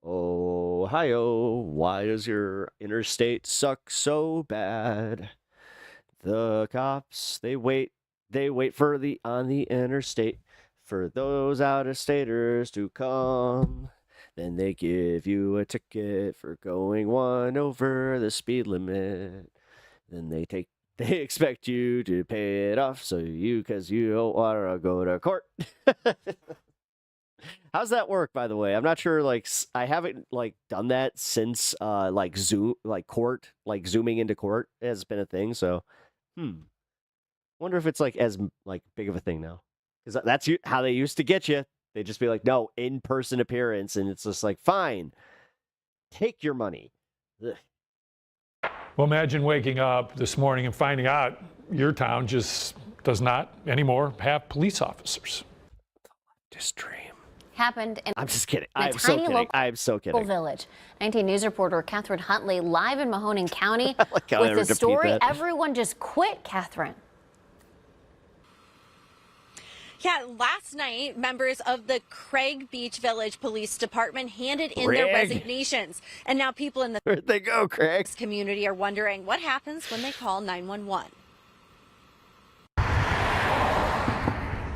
Ohio, why does your interstate suck so bad? The cops, they wait for on the interstate for those out-of-staters to come. Then they give you a ticket for going 1 over the speed limit. Then they expect you to pay it off, because you don't want to go to court. How's that work, by the way? I'm not sure. Like, I haven't like done that since like court, like zooming into court has been a thing. So, wonder if it's like as like big of a thing now, because that's how they used to get you. They'd just be like, no, in-person appearance, and it's just like, fine, take your money. Ugh. Well, imagine waking up this morning and finding out your town just does not anymore have police officers. Just dream. Happened in I'm just kidding. a I'm so tiny kidding. local I'm so kidding. village. 19 News reporter Catherine Huntley live in Mahoning County like with the story. Everyone just quit, Catherine. Yeah, last night, members of the Craig Beach Village Police Department handed in their resignations. And now people in the Where'd they go, Craig? Community are wondering what happens when they call 911.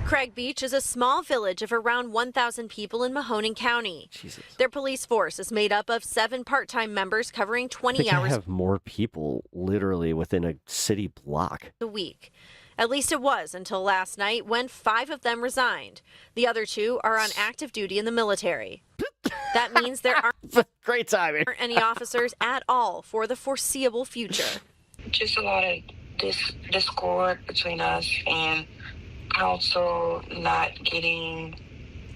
Craig Beach is a small village of around 1,000 people in Mahoning County. Jesus. Their police force is made up of 7 part-time members covering 20 I hours have more people literally within a city block a week. At least it was until last night when 5 of them resigned. The other 2 are on active duty in the military. That means there aren't great timing. Any officers at all for the foreseeable future. Just a lot of discord between us, and also not getting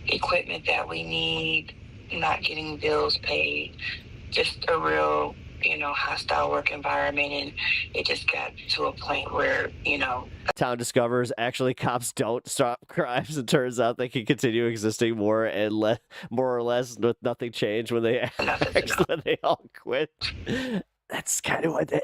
equipment that we need, not getting bills paid, just a real, hostile work environment. And it just got to a point where, Town discovers actually cops don't stop crimes. It turns out they can continue existing more or less with nothing changed when they when they all quit. That's kind of what they...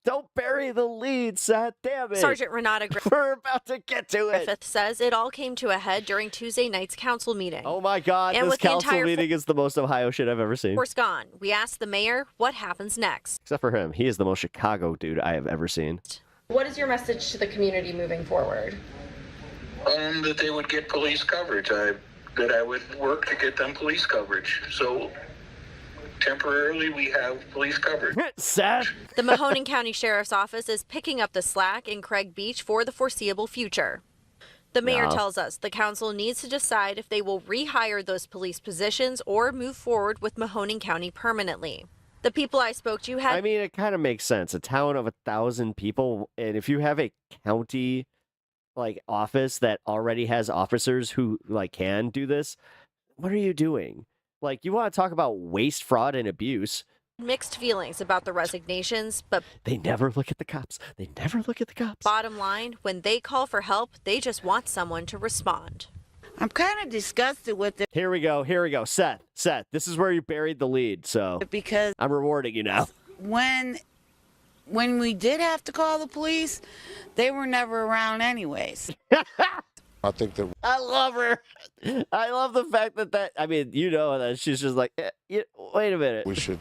Don't bury the lead, Seth. Damn it. Sergeant Renata We're about to get to it. Griffith says it all came to a head during Tuesday night's council meeting. Oh my God, and this with the council entire meeting is the most Ohio shit I've ever seen. Force gone. We asked the mayor what happens next. Except for him. He is the most Chicago dude I have ever seen. What is your message to the community moving forward? That they would get police coverage. That I would work to get them police coverage. So temporarily we have police coverage. Sad. The Mahoning County Sheriff's Office is picking up the slack in Craig Beach for the foreseeable future. The mayor tells us the council needs to decide if they will rehire those police positions or move forward with Mahoning County permanently. The people I spoke to had... I mean, it kind of makes sense. A town of 1,000 people, and if you have a county like office that already has officers who like can do this, what are you doing? Like, you want to talk about waste, fraud, and abuse. Mixed feelings about the resignations, but they never look at the cops. They never look at the cops. Bottom line, when they call for help, they just want someone to respond. I'm kind of disgusted with it. Here we go. Seth, this is where you buried the lead, so because I'm rewarding you now. When we did have to call the police, they were never around anyways. I think that I love her. I love the fact that I mean, that she's just like, wait a minute. we should,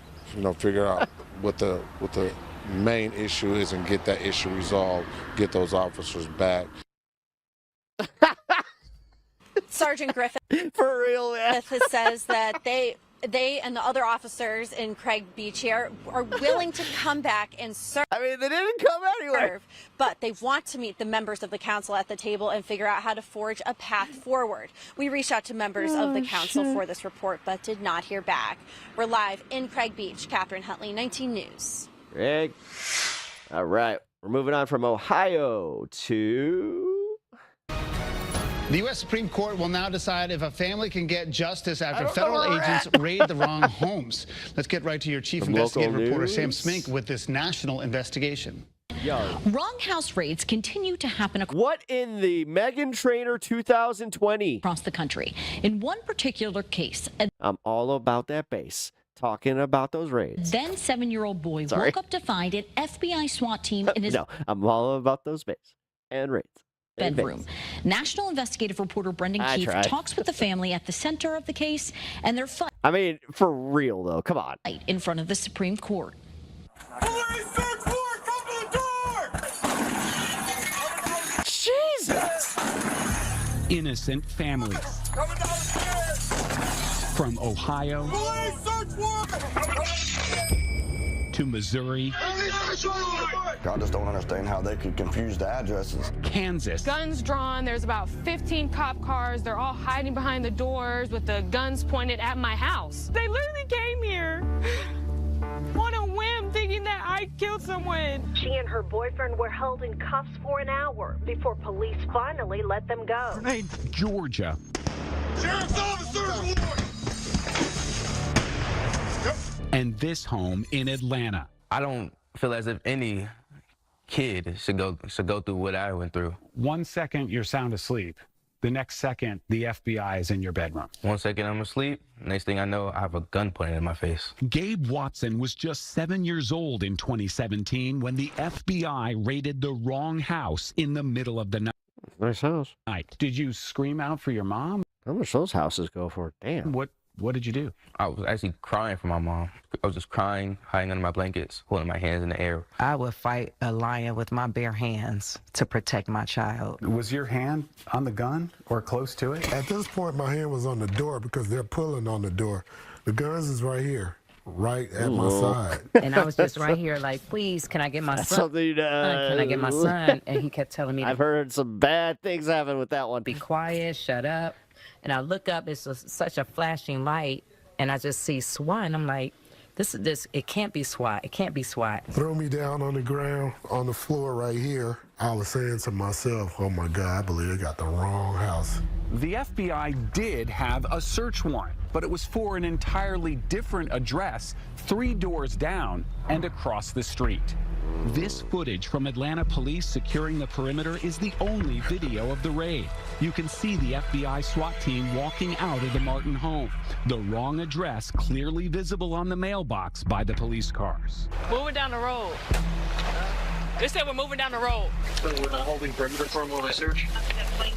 figure out what the main issue is and get that issue resolved, get those officers back. Sergeant Griffith for real, man. says that they and the other officers in Craig Beach here are willing to come back and serve. I mean, they didn't come anyway. But they want to meet the members of the council at the table and figure out how to forge a path forward. We reached out to members of the council for this report, but did not hear back. We're live in Craig Beach. Catherine Huntley, 19 News. Greg. All right. We're moving on from Ohio to... The U.S. Supreme Court will now decide if a family can get justice after federal agents raid the wrong homes. Let's get right to your chief investigative reporter, Sam Smink, with this national investigation. Wrong house raids continue to happen What in the Meghan Trainor 2020? Across the country. In one particular case, I'm all about that base. Talking about those raids. then 7-year-old boy woke up to find an FBI SWAT team in his No, I'm all about those base and raids. bedroom. National investigative reporter Brendan Keefe talks with the family at the center of the case and their fight. I mean, for real though, come on. In front of the Supreme Court. Jesus! Innocent families. From Ohio to Missouri. I just don't understand how they could confuse the addresses. Kansas. Guns drawn. There's about 15 cop cars. They're all hiding behind the doors with the guns pointed at my house. They literally came here on a whim thinking that I killed someone. She and her boyfriend were held in cuffs for an hour before police finally let them go. Georgia. Sheriff's officers! And this home in Atlanta. I don't feel as if any kid should go through what I went through. 1 second, you're sound asleep. The next second, the FBI is in your bedroom. 1 second, I'm asleep. Next thing I know, I have a gun pointed in my face. Gabe Watson was just 7 years old in 2017 when the FBI raided the wrong house in the middle of the night. Nice house. Did you scream out for your mom? How much those houses go for? Damn. What did you do? I was actually crying for my mom. I was just crying, hiding under my blankets, holding my hands in the air. I would fight a lion with my bare hands to protect my child. Was your hand on the gun or close to it? At this point, my hand was on the door because they're pulling on the door. The guns is right here, right at my side. And I was just right here like, please, can I get my son? Something, Can I get my son? And he kept telling me, I've heard some bad things happen with that one. Be quiet, shut up. And I look up, it's such a flashing light, and I just see SWAT, and I'm like, it can't be SWAT. It can't be SWAT. Throw me down on the ground, on the floor right here. I was saying to myself, oh my God, I believe they got the wrong house. The FBI did have a search warrant, but it was for an entirely different address, 3 doors down and across the street. This footage from Atlanta police securing the perimeter is the only video of the raid. You can see the FBI SWAT team walking out of the Martin home. The wrong address clearly visible on the mailbox by the police cars. Moving down the road. They said we're moving down the road. So we're not holding perimeter for them while they search?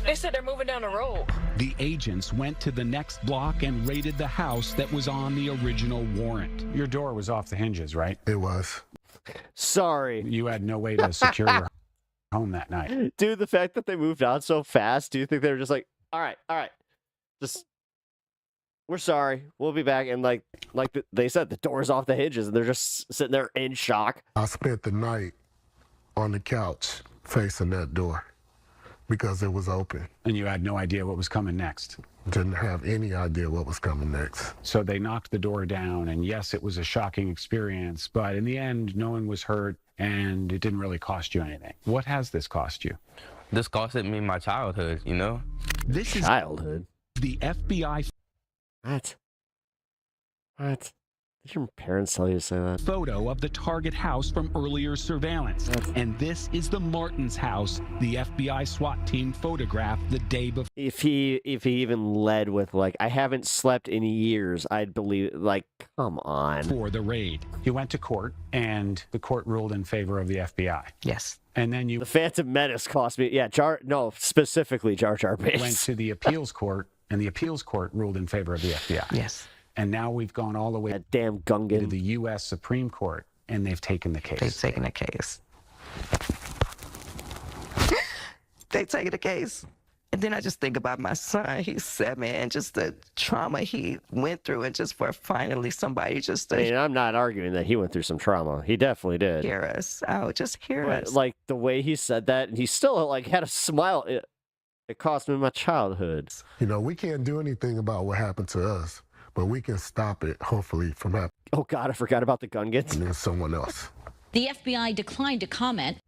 They said they're moving down the road. The agents went to the next block and raided the house that was on the original warrant. Your door was off the hinges, right? It was. Sorry. You had no way to secure your home that night. Dude, the fact that they moved on so fast, do you think they were just like, all right, just, we're sorry, we'll be back. And like they said, the door's off the hinges and they're just sitting there in shock. I spent the night on the couch facing that door because it was open. And you had no idea what was coming next? Didn't have any idea what was coming next. So they knocked the door down, and yes, it was a shocking experience, but in the end, no one was hurt, and it didn't really cost you anything. What has this cost you? This costed me my childhood, you know? This is childhood. The FBI. What? Did your parents tell you to say that? Photo of the target house from earlier surveillance. And this is the Martin's house the FBI SWAT team photographed the day before. If he even led with like, I haven't slept in years, I'd believe, like, come on. For the raid. You went to court and the court ruled in favor of the FBI. Yes. And then The Phantom Menace cost me, specifically Jar Jar Binks. Went to the appeals court, and the appeals court ruled in favor of the FBI. Yes. And now we've gone all the way that damn Gungan to the U.S. Supreme Court, and they've taken the case. They've taken the case. They've taken the case. And then I just think about my son. He's 7, and just the trauma he went through, and just for finally somebody just to I'm not arguing that he went through some trauma. He definitely did. hear us out, just hear But, us. like, the way he said that, and he still, like, had a smile. It cost me my childhood. We can't do anything about what happened to us, but we can stop it, hopefully, from happening. Oh, God, I forgot about the gun gets. And then someone else. The FBI declined to comment.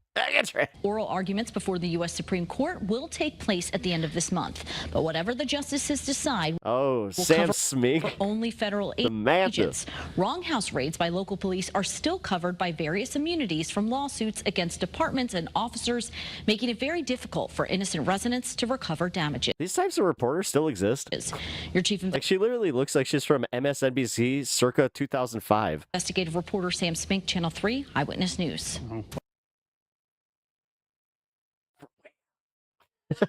Oral arguments before the U.S. Supreme Court will take place at the end of this month. But whatever the justices decide, oh, Sam Smink, only federal agents. Wrong house raids by local police are still covered by various immunities from lawsuits against departments and officers, making it very difficult for innocent residents to recover damages. These types of reporters still exist. Your chief like she literally looks like she's from MSNBC circa 2005. investigative reporter Sam Smink, Channel 3 Eyewitness News.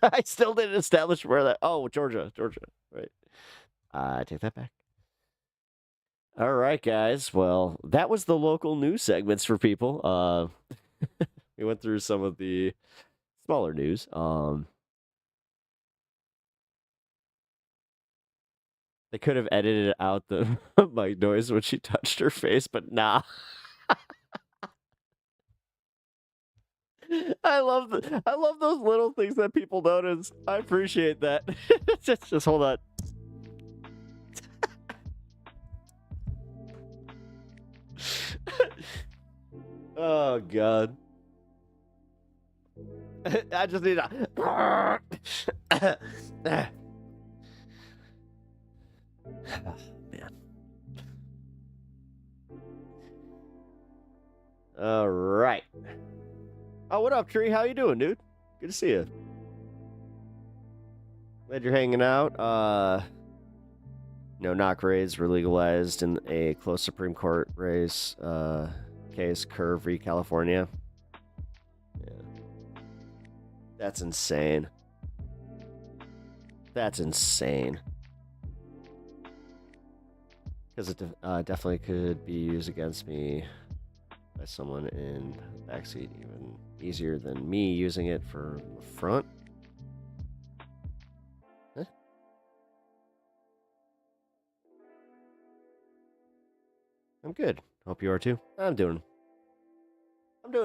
I still didn't establish where that. Oh, Georgia, right? I take that back. All right, guys. Well, that was the local news segments for people. We went through some of the smaller news. They could have edited out the mic noise when she touched her face, but nah. I love those little things that people notice. I appreciate that. just hold on. Oh God. I just need a man. All right. Oh, what up, Tree? How you doing, dude? Good to see you. Glad you're hanging out. Knock raids were legalized in a close Supreme Court race case, Kerr v. California. Yeah. That's insane. That's insane. Because it definitely could be used against me by someone in the backseat, even easier than me using it for the front. Huh? I'm good. Hope you are too. I'm doing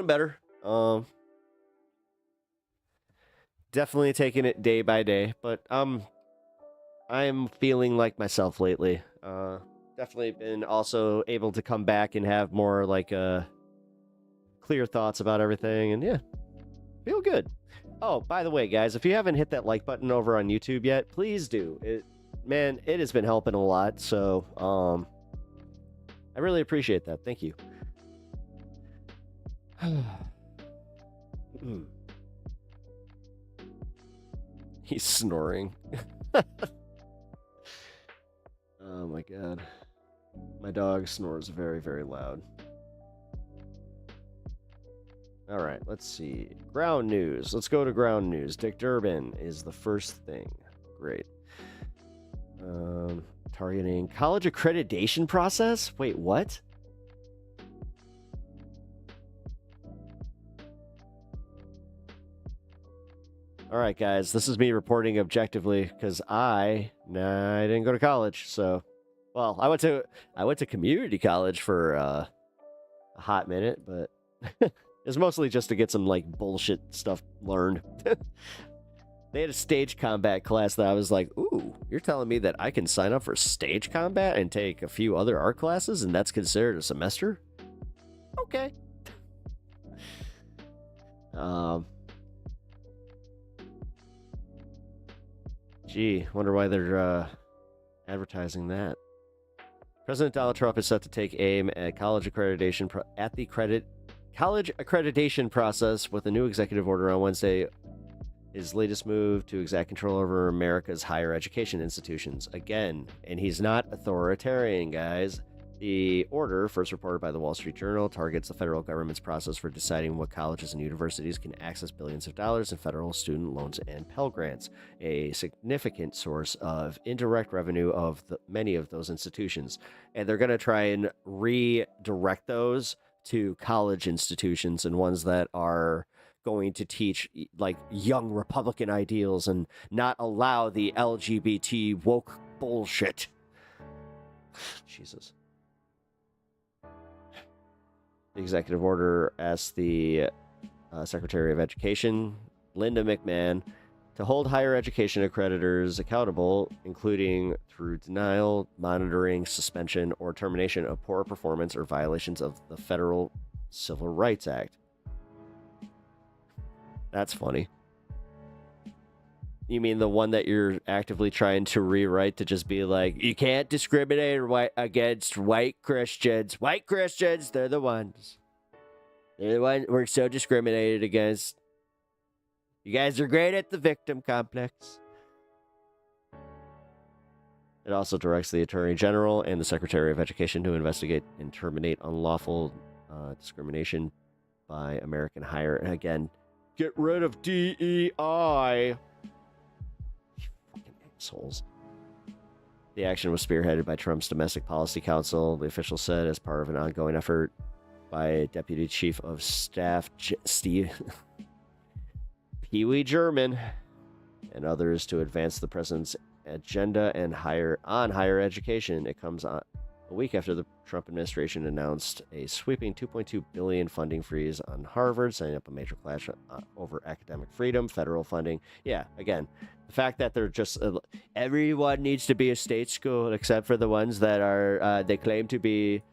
better. Definitely taking it day by day, but I'm feeling like myself lately. Definitely been also able to come back and have more like clear thoughts about everything, and yeah, feel good. Oh, by the way, guys, if you haven't hit that like button over on YouTube yet, please do. It has been helping a lot, so I really appreciate that. Thank you. He's snoring. Oh my God. My dog snores very, very loud. All right, let's see. Ground news. Let's go to ground news. Dick Durbin is the first thing. Great. Targeting college accreditation process? Wait, what? All right, guys, this is me reporting objectively because I didn't go to college. So, well, I went to community college for a hot minute, but it was mostly just to get some like bullshit stuff learned. They had a stage combat class that I was like, ooh, you're telling me that I can sign up for stage combat and take a few other art classes and that's considered a semester? Okay. Gee, wonder why they're advertising that. President Donald Trump is set to take aim at college accreditation college accreditation process with a new executive order on Wednesday. His latest move to exact control over America's higher education institutions. Again, and he's not authoritarian, guys. The order, first reported by the Wall Street Journal, targets the federal government's process for deciding what colleges and universities can access billions of dollars in federal student loans and Pell Grants, a significant source of indirect revenue of many of those institutions. And they're going to try and redirect those to college institutions and ones that are going to teach like young Republican ideals and not allow the LGBT woke bullshit. Jesus. The executive order asks the Secretary of Education, Linda McMahon, to hold higher education accreditors accountable, including through denial, monitoring, suspension, or termination of poor performance or violations of the Federal Civil Rights Act. That's funny. You mean the one that you're actively trying to rewrite to just be like, you can't discriminate against white Christians. White Christians, they're the ones. They're the ones we're so discriminated against. You guys are great at the victim complex. It also directs the Attorney General and the Secretary of Education to investigate and terminate unlawful discrimination by American hire. And again, get rid of DEI. Fucking assholes. The action was spearheaded by Trump's Domestic Policy Council, the official said, as part of an ongoing effort by Deputy Chief of Staff Steve Pee Wee German and others to advance the president's agenda and higher education. It comes on a week after the Trump administration announced a sweeping $2.2 billion funding freeze on Harvard, setting up a major clash over academic freedom, federal funding. Yeah, again, the fact that they're just everyone needs to be a state school except for the ones that are they claim to be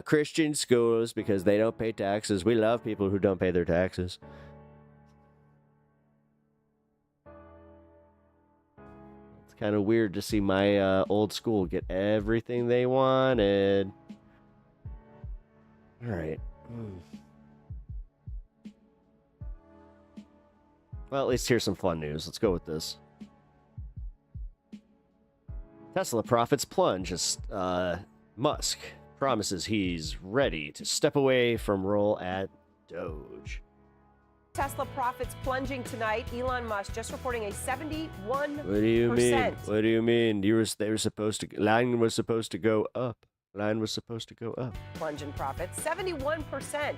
Christian schools because they don't pay taxes. We love people who don't pay their taxes. Kind of weird to see my old school get everything they wanted. All right. Well, at least here's some fun news. Let's go with this. Tesla profits plunge as Musk promises he's ready to step away from role at Doge. Tesla profits plunging tonight. Elon Musk just reporting a 71%. What do you mean? What do you mean? They were supposed to. Line was supposed to go up. Line was supposed to go up. Plunge in profits, 71%.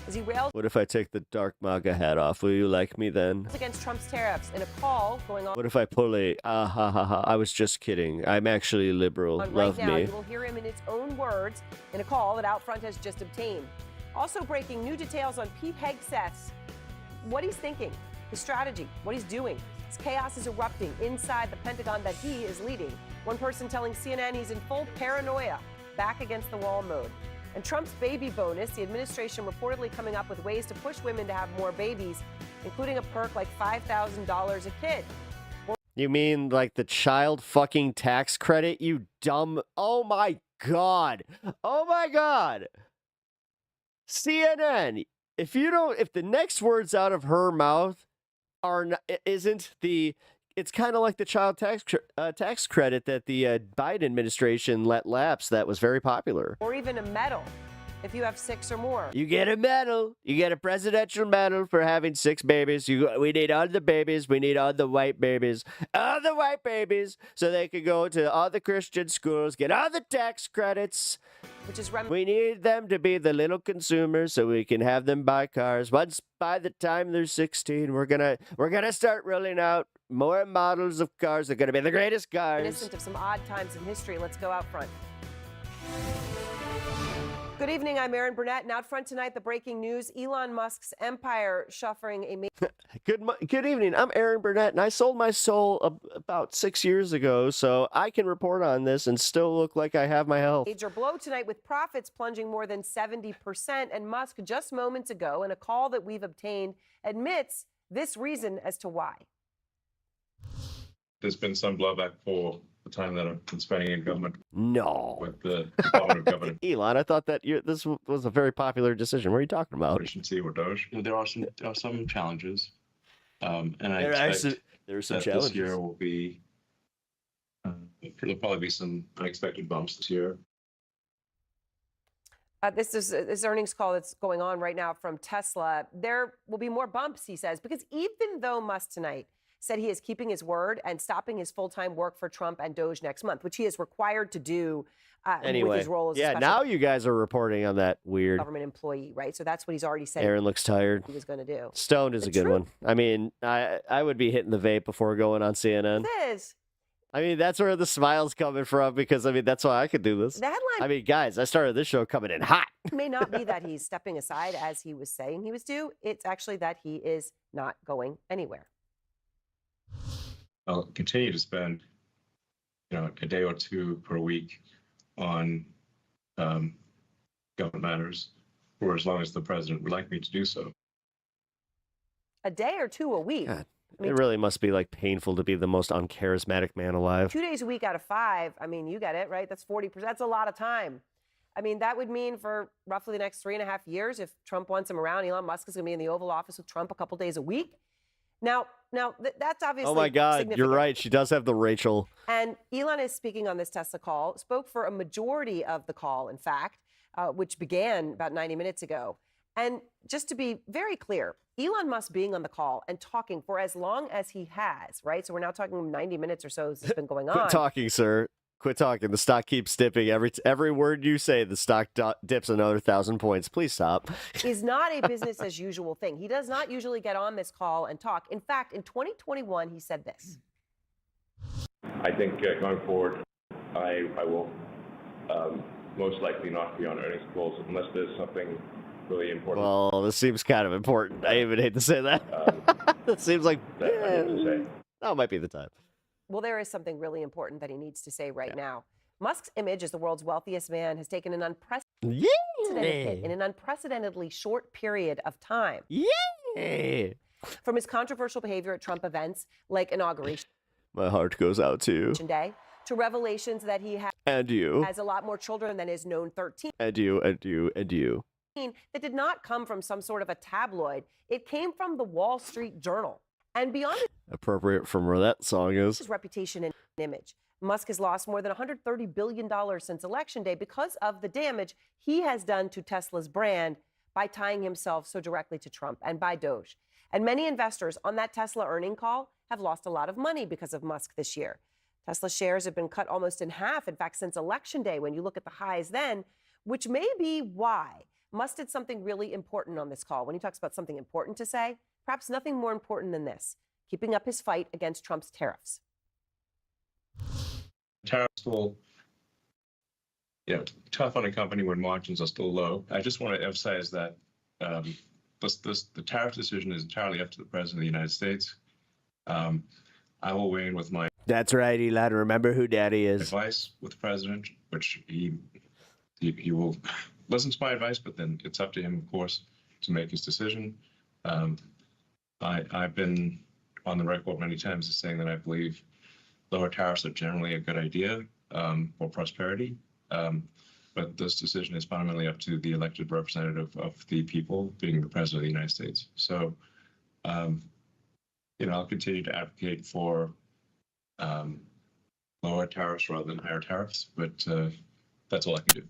As he rails. What if I take the dark MAGA hat off? Will you like me then? Against Trump's tariffs in a call going on. What if I pull a ha ha ha? I was just kidding. I'm actually liberal. Love right now, me. You will hear him in his own words in a call that Outfront has just obtained. Also breaking new details on Pete Hegseth's. What he's thinking, his strategy, what he's doing. As chaos is erupting inside the Pentagon that he is leading. One person telling CNN he's in full paranoia, back against the wall mode. And Trump's baby bonus, the administration reportedly coming up with ways to push women to have more babies, including a perk like $5,000 a kid. You mean like the child fucking tax credit, you dumb... Oh my God. Oh my God. CNN... If the next words out of her mouth it's kind of like the child tax credit that the Biden administration let lapse that was very popular. Or even a medal if you have 6 or more. You get a medal. You get a presidential medal for having 6 babies. We need all the babies. We need all the white babies. All the white babies so they could go to all the Christian schools, get all the tax credits. Which is we need them to be the little consumers so we can have them buy cars. Once by the time they're 16, we're gonna start rolling out more models of cars. They're gonna be the greatest cars. Innocent of some odd times in history. Let's go out front. Good evening, I'm Erin Burnett, and out front tonight, the breaking news, Elon Musk's empire suffering a... Good evening, I'm Erin Burnett, and I sold my soul about 6 years ago, so I can report on this and still look like I have my health. Major blow tonight with profits plunging more than 70%, and Musk just moments ago, in a call that we've obtained, admits this reason as to why. There's been some blowback for the time that I've been spending in government. No. With the Department of Government. Elon, I thought that this was a very popular decision. What are you talking about? Efficiency or Doge. There are some challenges, and I there expect are some that challenges. This year will be. There'll probably be some unexpected bumps this year. This earnings call that's going on right now from Tesla. There will be more bumps, he says, because even though Musk tonight said he is keeping his word and stopping his full-time work for Trump and Doge next month, which he is required to do Anyway, with his role as a yeah, special now you guys are reporting on that weird. government employee, right? So that's what he's already said Aaron looks tired. he was going to do. Stoned is a good one. I mean, I would be hitting the vape before going on CNN. It is. I mean, that's where the smile's coming from because, I mean, that's why I could do this. The headline I mean, guys, I started this show coming in hot. may not be that he's stepping aside as he was saying he was due. It's actually that he is not going anywhere. I'll continue to spend, a day or two per week on government matters for as long as the president would like me to do so. A day or two a week. God, I mean, it really must be like painful to be the most uncharismatic man alive. 2 days a week out of 5. I mean, you get it, right? That's 40%. That's a lot of time. I mean, that would mean for roughly the next 3.5 years, if Trump wants him around, Elon Musk is going to be in the Oval Office with Trump a couple days a week. Now, that's obviously Oh my God, significant. you're right. She does have the Rachel. And Elon is speaking on this Tesla call, spoke for a majority of the call, in fact, which began about 90 minutes ago. And just to be very clear, Elon Musk being on the call and talking for as long as he has, right? So we're now talking 90 minutes or so has been going on. Quit talking, sir. Quit talking. The stock keeps dipping. Every word you say, the stock dips another 1,000 points. Please stop. Is not a business as usual thing. He does not usually get on this call and talk. In fact, in 2021, he said this. I think going forward, I will most likely not be on earnings calls unless there's something really important. Well, this seems kind of important. I even hate to say that. It seems like that might be the time. Well, there is something really important that he needs to say right now. Musk's image as the world's wealthiest man has taken an unprecedented hit in an unprecedentedly short period of time. From his controversial behavior at Trump events like Inauguration My heart goes out to you. Day to revelations that he And you. has a lot more children than his known 13. And you, and you, and you. That did not come from some sort of a tabloid. It came from the Wall Street Journal. And beyond Appropriate from where that song is. his reputation and image, Musk has lost more than $130 billion since Election Day because of the damage he has done to Tesla's brand by tying himself so directly to Trump and by Doge. And many investors on that Tesla earning call have lost a lot of money because of Musk this year. Tesla shares have been cut almost in half, in fact, since Election Day, when you look at the highs then, which may be why Musk did something really important on this call. When he talks about something important to say, perhaps nothing more important than this, keeping up his fight against Trump's tariffs. Tariffs will, tough on a company when margins are still low. I just want to emphasize that the tariff decision is entirely up to the President of the United States. I will weigh in with my That's right, Elon. Remember who Daddy is. advice with the President, which he will listen to my advice, but then it's up to him, of course, to make his decision. I've been on the record many times as saying that I believe lower tariffs are generally a good idea for prosperity. But this decision is fundamentally up to the elected representative of the people, being the President of the United States. So, I'll continue to advocate for lower tariffs rather than higher tariffs, but that's all I can do.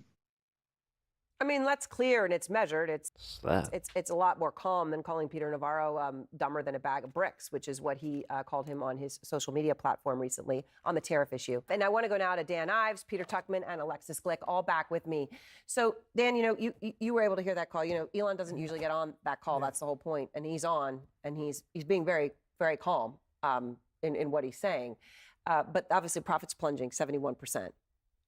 I mean, that's clear and it's measured. It's a lot more calm than calling Peter Navarro dumber than a bag of bricks, which is what he called him on his social media platform recently on the tariff issue. And I want to go now to Dan Ives, Peter Tuchman, and Alexis Glick, all back with me. So, Dan, you were able to hear that call. Elon doesn't usually get on that call. That's the whole point. And he's on, and he's being very, very calm in what he's saying. But obviously, profits plunging 71%.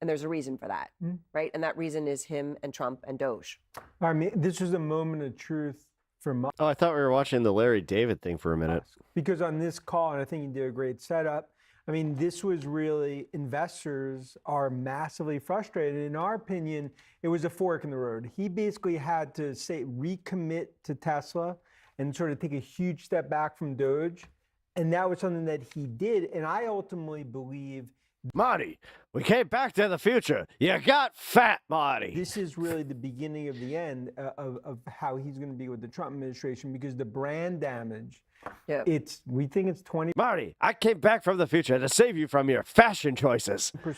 And there's a reason for that, right? And that reason is him and Trump and Doge. I mean, this was a moment of truth for Musk. Oh, I thought we were watching the Larry David thing for a minute. Because on this call, and I think he did a great setup, I mean, this was really, investors are massively frustrated. In our opinion, it was a fork in the road. He basically had to recommit to Tesla and sort of take a huge step back from Doge. And that was something that he did. And I ultimately believe Marty, we came back to the future. You got fat, Marty. This is really the beginning of the end of how he's going to be with the Trump administration, because the brand damage, we think it's 20%. Marty, I came back from the future to save you from your fashion choices. In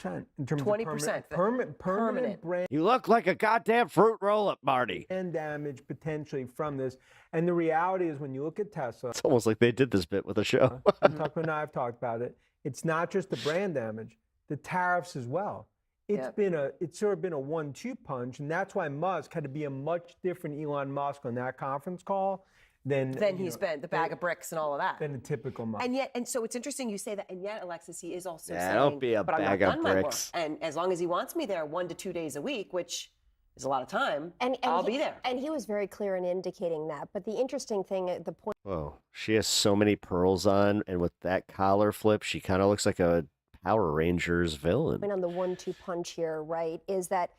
terms 20%. of permanent brand. You look like a goddamn fruit roll-up, Marty. And damage potentially from this. And the reality is, when you look at Tesla, it's almost like they did this bit with a show. Tuchman and I have talked about it. It's not just the brand damage, the tariffs as well. it's sort of been a 1-2 punch, and that's why Musk had to be a much different Elon Musk on that conference call than he's been the bag of bricks and all of that. Than a typical Musk. And so it's interesting you say that, and yet Alexis, he is also Yeah, saying, don't be a but I'm not bag of done my work. bricks. And as long as he wants me there 1 to 2 days a week, which is a lot of time, I'll be there. And he was very clear in indicating that. But the interesting thing at the point. Whoa, she has so many pearls on, and with that collar flip, she kind of looks like a Power Rangers villain. On the 1-2 punch here, right, is that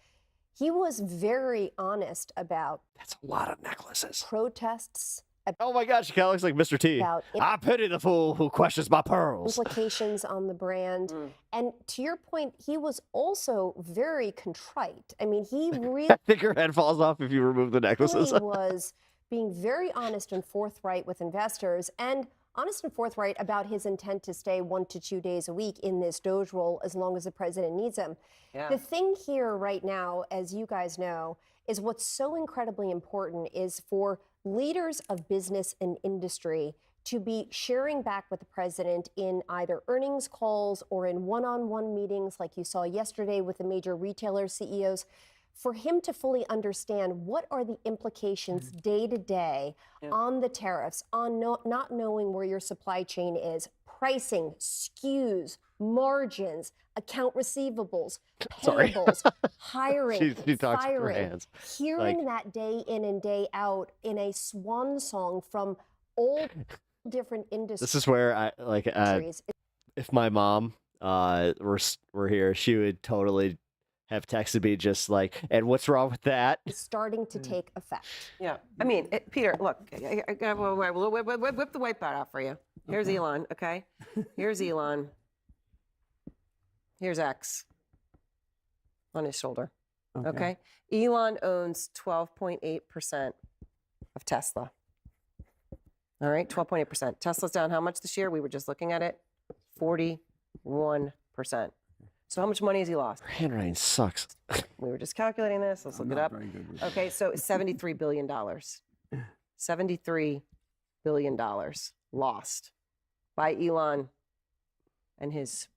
he was very honest about. That's a lot of necklaces. Protests. Oh my gosh, she kind of looks like Mr. T. I pity the fool who questions my pearls. Implications on the brand. And to your point, he was also very contrite. I mean, he really. I think her head falls off if you remove the necklaces. He was being very honest and forthright with investors, and honest and forthright about his intent to stay 1 to 2 days a week in this Doge role as long as the president needs him. Yeah. The thing here right now, as you guys know, is what's so incredibly important is for leaders of business and industry to be sharing back with the president in either earnings calls or in one-on-one meetings like you saw yesterday with the major retailer CEOs, for him to fully understand what are the implications day to day on the tariffs, on not knowing where your supply chain is, pricing, SKUs, margins, account receivables, payables, hiring, she talks with her firing, hands. hearing that day in and day out in a swan song from all different industries. This is where I like if my mom were here, she would totally have texted me just like, and what's wrong with that? Starting to take effect. Yeah. I mean, Peter, look, we'll whip the whiteboard out for you. Here's Elon, okay? Here's Elon. Here's X on his shoulder, okay? Elon owns 12.8% of Tesla. All right, 12.8%. Tesla's down how much this year? We were just looking at it. 41%. So how much money has he lost? Her handwriting sucks. We were just calculating this. Let's look it up. Okay, so $73 billion. $73 billion lost by Elon and his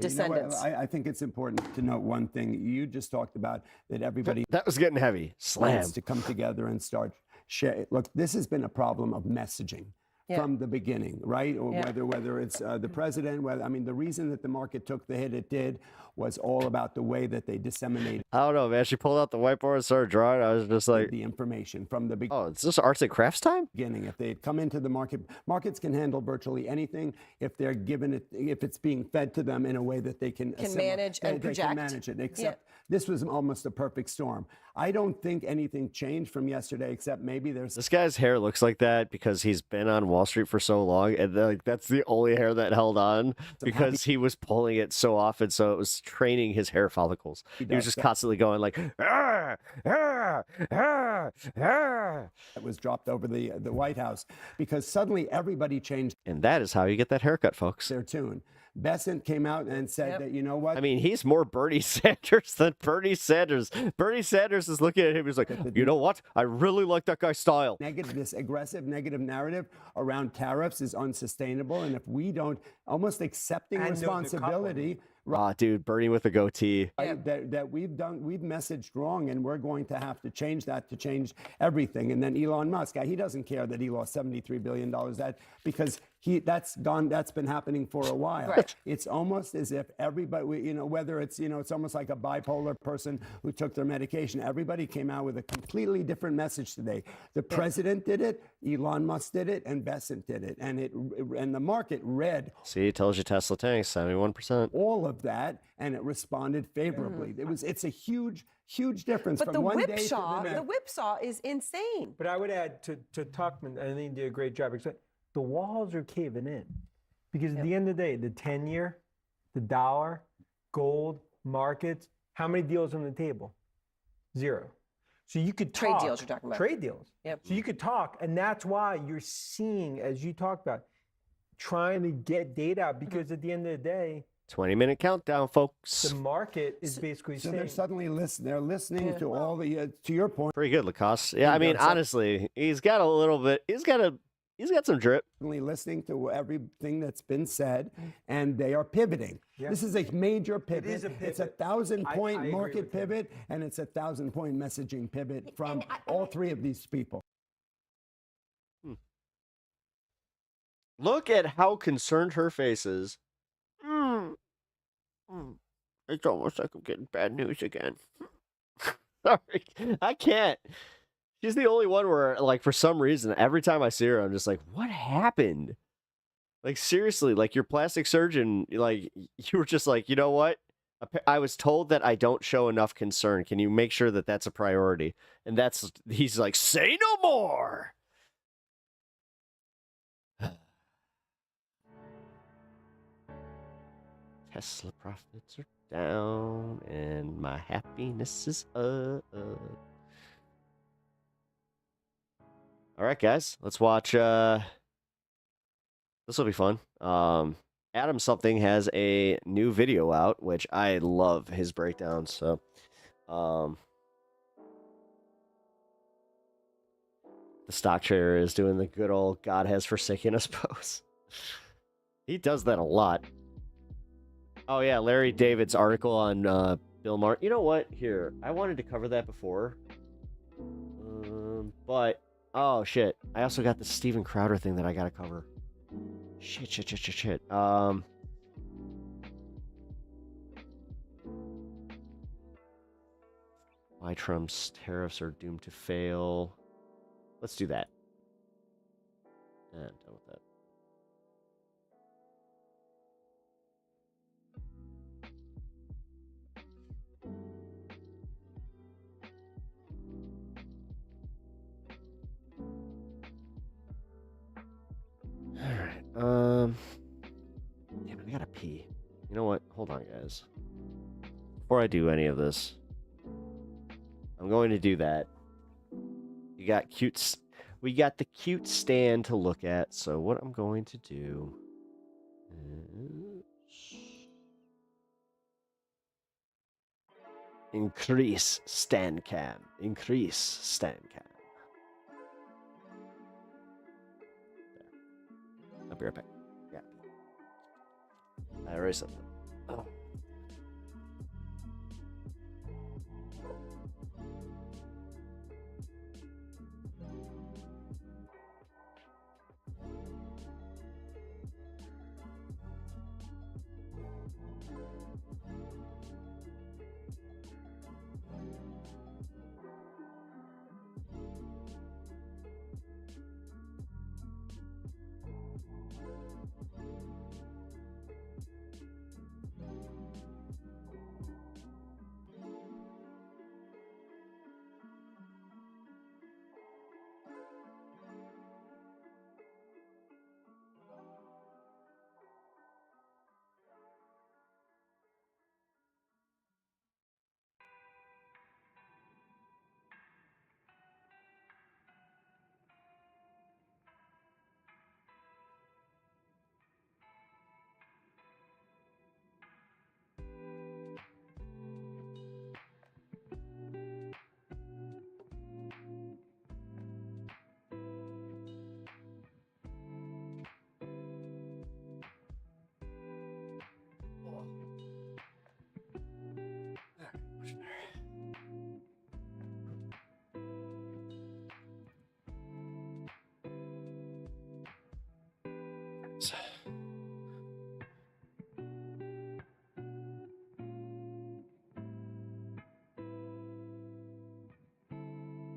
descendants. I think it's important to note one thing. You just talked about that everybody that was getting heavy. Slam. Wants to come together and start share. Look, this has been a problem of messaging. From the beginning, right? Or whether it's the president, I mean, the reason that the market took the hit it did was all about the way that they disseminated. I don't know, man. She pulled out the whiteboard and started drawing. I was just like, the information from the beginning. Oh, is this arts and crafts time? Beginning, if they had come into the market, markets can handle virtually anything if they're given it, if it's being fed to them in a way that they can manage and project. They can manage it. Except this was almost a perfect storm. I don't think anything changed from yesterday, except maybe there's. This guy's hair looks like that because he's been on Wall Street for so long, and like that's the only hair that held on because he was pulling it so often, so it was training his hair follicles. He was just constantly going like, ah, ah, ah, ah. It was dropped over the White House because suddenly everybody changed. And that is how you get that haircut, folks. Their tune. Besant came out and said that, you know what? I mean, he's more Bernie Sanders than Bernie Sanders. Bernie Sanders is looking at him. He's like, you know what? I really like that guy's style. This aggressive negative narrative around tariffs is unsustainable. And if we don't, almost accepting responsibility. Dude, Bernie with a goatee. That we've messaged wrong, and we're going to have to change that to change everything. And then Elon Musk, he doesn't care that he lost $73 billion because that's been happening for a while. Right. It's almost as if everybody, whether it's, it's almost like a bipolar person who took their medication. Everybody came out with a completely different message today. The president did it, Elon Musk did it, and Besant did it. And the market read. See, it tells you Tesla tanks, 71%. All of that, and it responded favorably. It's a huge difference from one day to the next. The whipsaw is insane. But I would add to Tuchman, I think he did a great job. The walls are caving in. Because at the end of the day, the 10-year, the dollar, gold, markets, how many deals on the table? 0. So you could talk. Trade deals you're talking about. Trade deals. Yep. So you could talk, and that's why you're seeing, as you talked about, trying to get data out, because at the end of the day, 20-minute countdown, folks. the market is basically So saying. they're suddenly listening to all the, to your point. Pretty good, Lacoste. Yeah, I mean, honestly, he's got a He's got some drip. Listening to everything that's been said, and they are pivoting. Yeah. This is a major pivot. It is a pivot. It's a 1,000-point I agree market with you. pivot, and it's a 1,000-point messaging pivot from all three of these people. Look at how concerned her face is. It's almost like I'm getting bad news again. Sorry, I can't. She's the only one where, like, for some reason, every time I see her, I'm just like, what happened? Like, seriously, like, your plastic surgeon, like, you were just like, you know what? I was told that I don't show enough concern. Can you make sure that that's a priority? And he's like, say no more. Tesla profits are down, and my happiness is up. All right, guys, let's watch. This will be fun. Adam Something has a new video out, which I love his breakdowns. So, the stock trader is doing the good old "God has forsaken us" pose. He does that a lot. Oh yeah, Larry David's article on Bill Maher. You know what? Here, I wanted to cover that before, but oh shit, I also got the Steven Crowder thing that I gotta cover. Shit. Why Trump's tariffs are doomed to fail. Let's do that. I'm done with that. Alright, damn it, I gotta pee. You know what? Hold on, guys. Before I do any of this, I'm going to do that. We got the cute stand to look at, so what I'm going to do is increase stand cam. Increase stand cam. I'll be right back. Yeah. I already said that. Oh.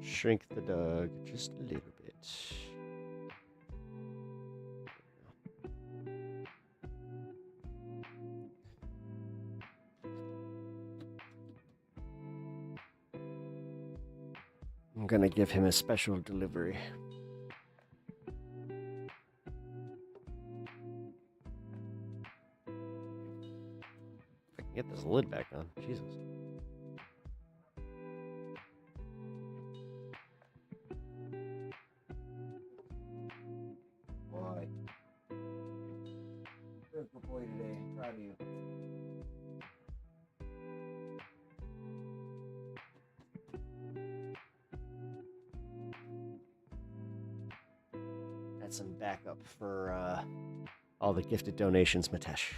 Shrink the dog just a little bit. I'm gonna give him a special delivery. If I can get this lid back on, Jesus. Boy. Good boy today. Proud of you. got some backup for all the gifted donations, Mitesh.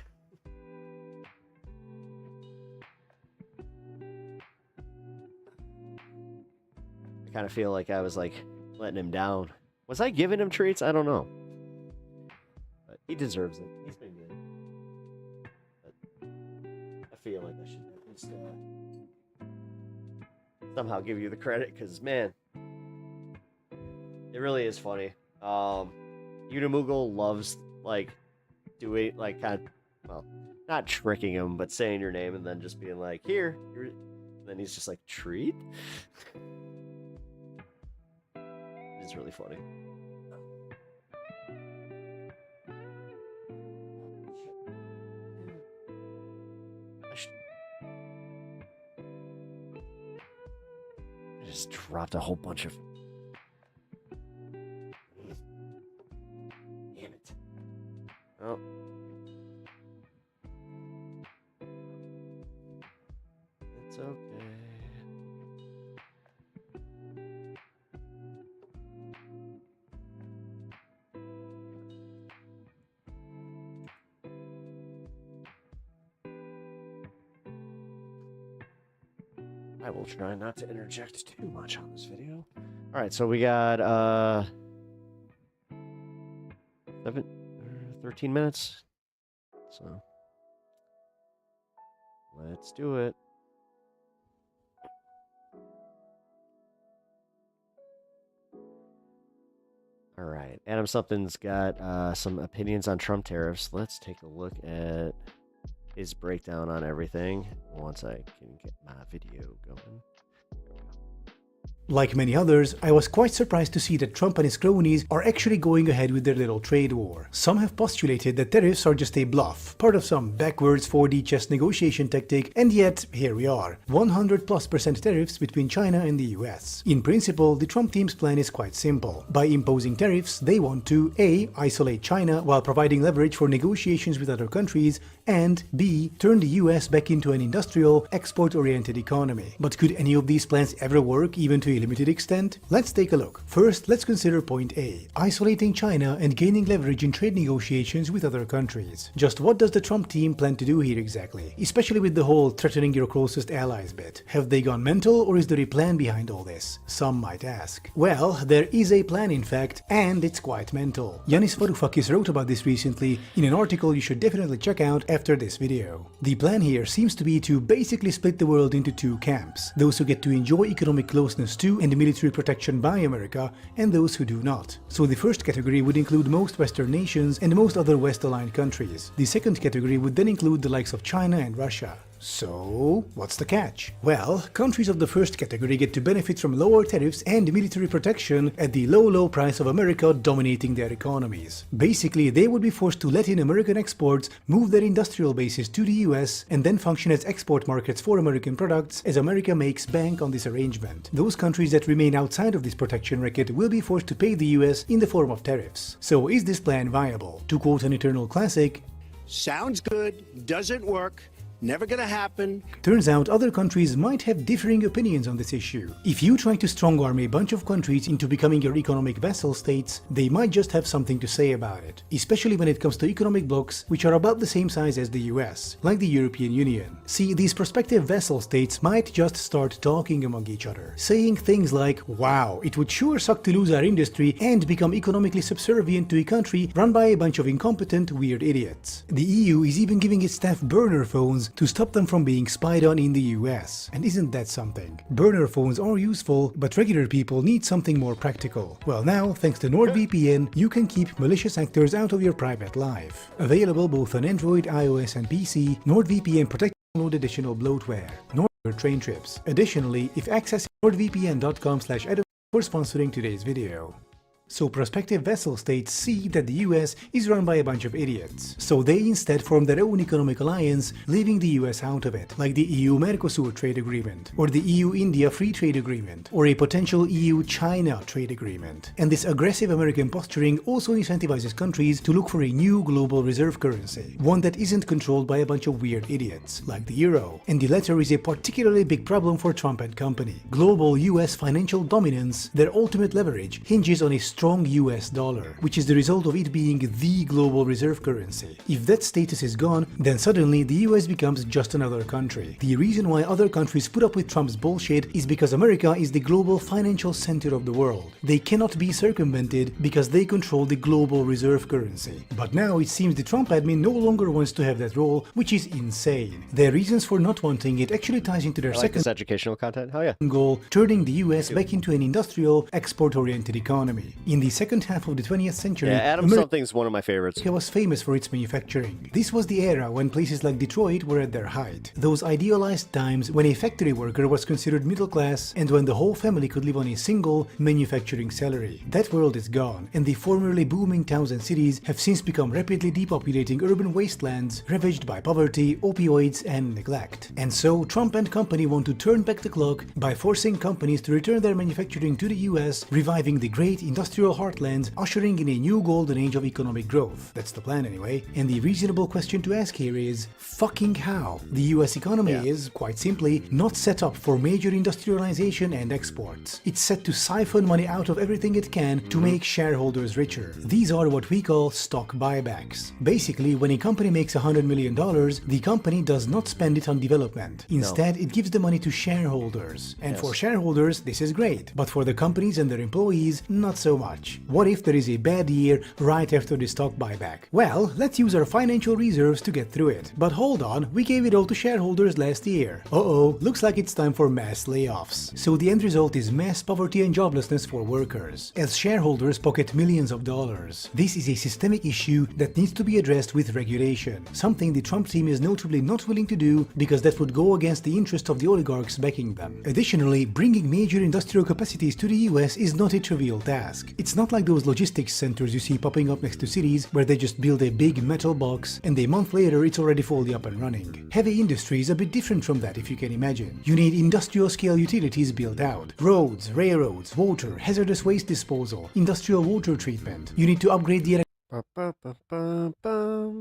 I kind of feel like I was like letting him down. Was I giving him treats? I don't know. But he deserves it. He's been good. But I feel like I should at least somehow give you the credit, because man, it really is funny. Unimoogle loves like doing like kind of, well, not tricking him, but saying your name and then just being like, here, and then he's just like, treat? It's really funny. I just dropped a whole bunch of... Damn it. Oh. It's okay. I will try not to interject too much on this video. All right, so we got 13 minutes. So let's do it. All right, Adam Something's got some opinions on Trump tariffs. Let's take a look at his breakdown on everything once I can get my video going. Like many others, I was quite surprised to see that Trump and his cronies are actually going ahead with their little trade war. Some have postulated that tariffs are just a bluff, part of some backwards 4D chess negotiation tactic, and yet, here we are, 100+% tariffs between China and the US. In principle, the Trump team's plan is quite simple. By imposing tariffs, they want to A. Isolate China while providing leverage for negotiations with other countries, and B. Turn the US back into an industrial, export-oriented economy. But could any of these plans ever work, even to a limited extent? Let's take a look. First, let's consider point A, isolating China and gaining leverage in trade negotiations with other countries. Just what does the Trump team plan to do here exactly? Especially with the whole threatening your closest allies bit. Have they gone mental, or is there a plan behind all this? Some might ask. Well, there is a plan in fact, and it's quite mental. Yanis Varoufakis wrote about this recently in an article you should definitely check out after this video. The plan here seems to be to basically split the world into two camps. Those who get to enjoy economic closeness to and military protection by America, and those who do not. So the first category would include most Western nations and most other West-aligned countries. The second category would then include the likes of China and Russia. So, what's the catch? Well, countries of the first category get to benefit from lower tariffs and military protection at the low price of America dominating their economies. Basically, they would be forced to let in American exports, move their industrial bases to the US, and then function as export markets for American products as America makes bank on this arrangement. Those countries that remain outside of this protection racket will be forced to pay the US in the form of tariffs. So is this plan viable? To quote an eternal classic, sounds good, doesn't work, never gonna happen. Turns out other countries might have differing opinions on this issue. If you try to strong-arm a bunch of countries into becoming your economic vassal states, they might just have something to say about it, especially when it comes to economic blocs which are about the same size as the US, like the European Union. See, these prospective vassal states might just start talking among each other, saying things like, wow, it would sure suck to lose our industry and become economically subservient to a country run by a bunch of incompetent, weird idiots. The EU is even giving its staff burner phones to stop them from being spied on in the US. And isn't that something? Burner phones are useful, but regular people need something more practical. Well, now, thanks to NordVPN, you can keep malicious actors out of your private life. Available both on Android, iOS and PC, NordVPN protects download additional bloatware, Nord train trips. Additionally, if accessing nordvpn.com/adam for sponsoring today's video. So prospective vassal states see that the US is run by a bunch of idiots. So they instead form their own economic alliance, leaving the US out of it, like the EU-Mercosur trade agreement, or the EU-India free trade agreement, or a potential EU-China trade agreement. And this aggressive American posturing also incentivizes countries to look for a new global reserve currency, one that isn't controlled by a bunch of weird idiots, like the euro. And the latter is a particularly big problem for Trump and company. Global US financial dominance, their ultimate leverage, hinges on a strong US dollar, which is the result of it being the global reserve currency. If that status is gone, then suddenly the US becomes just another country. The reason why other countries put up with Trump's bullshit is because America is the global financial center of the world. They cannot be circumvented because they control the global reserve currency. But now it seems the Trump admin no longer wants to have that role, which is insane. Their reasons for not wanting it actually ties into their second educational content. Hell yeah. Goal, turning the US back into an industrial, export-oriented economy. In the second half of the 20th century, Yeah, Adam Something's one of my favorites. America was famous for its manufacturing. This was the era when places like Detroit were at their height. Those idealized times when a factory worker was considered middle class and when the whole family could live on a single manufacturing salary. That world is gone, and the formerly booming towns and cities have since become rapidly depopulating urban wastelands ravaged by poverty, opioids, and neglect. And so Trump and company want to turn back the clock by forcing companies to return their manufacturing to the US, reviving the great industrial heartland, ushering in a new golden age of economic growth. That's the plan anyway. And the reasonable question to ask here is, fucking how? The US economy is, quite simply, not set up for major industrialization and exports. It's set to siphon money out of everything it can to make shareholders richer. These are what we call stock buybacks. Basically, when a company makes $100 million, the company does not spend it on development. Instead, it gives the money to shareholders. And for shareholders, this is great. But for the companies and their employees, not so much. What if there is a bad year right after the stock buyback? Well, let's use our financial reserves to get through it. But hold on, we gave it all to shareholders last year. Uh-oh, looks like it's time for mass layoffs. So the end result is mass poverty and joblessness for workers, as shareholders pocket millions of dollars. This is a systemic issue that needs to be addressed with regulation, something the Trump team is notably not willing to do because that would go against the interest of the oligarchs backing them. Additionally, bringing major industrial capacities to the US is not a trivial task. It's not like those logistics centers you see popping up next to cities where they just build a big metal box and a month later it's already fully up and running. Heavy industry is a bit different from that, if you can imagine. You need industrial scale utilities built out. Roads, railroads, water, hazardous waste disposal, industrial water treatment. You need to upgrade the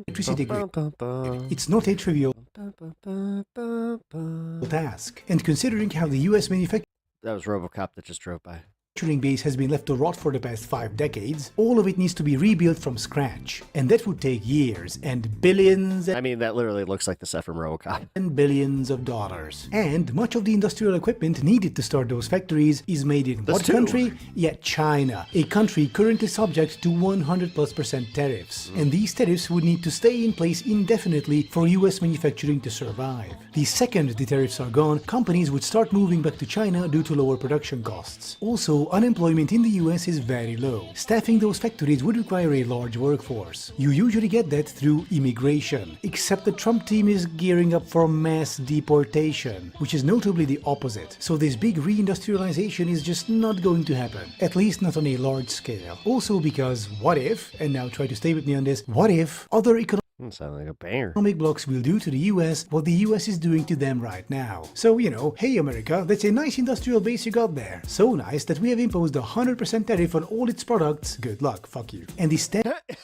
electricity grid. It's not a trivial task. And considering how the US manufacturing That was RoboCop that just drove by. base has been left to rot for the past 5 decades, all of it needs to be rebuilt from scratch. And that would take years and billions I mean, that literally looks like the set from RoboCop. and billions of dollars. And much of the industrial equipment needed to start those factories is made in what country? Yet China, a country currently subject to 100+% tariffs. And these tariffs would need to stay in place indefinitely for US manufacturing to survive. The second the tariffs are gone, companies would start moving back to China due to lower production costs. Also, unemployment in the US is very low. Staffing those factories would require a large workforce. You usually get that through immigration, except the Trump team is gearing up for mass deportation, which is notably the opposite. So this big reindustrialization is just not going to happen, at least not on a large scale. Also because what if, and now try to stay with me on this, what if other Sound like a banger. economic blocs will do to the US what the US is doing to them right now. So, hey America, that's a nice industrial base you got there. So nice that we have imposed a 100% tariff on all its products. Good luck, fuck you. And the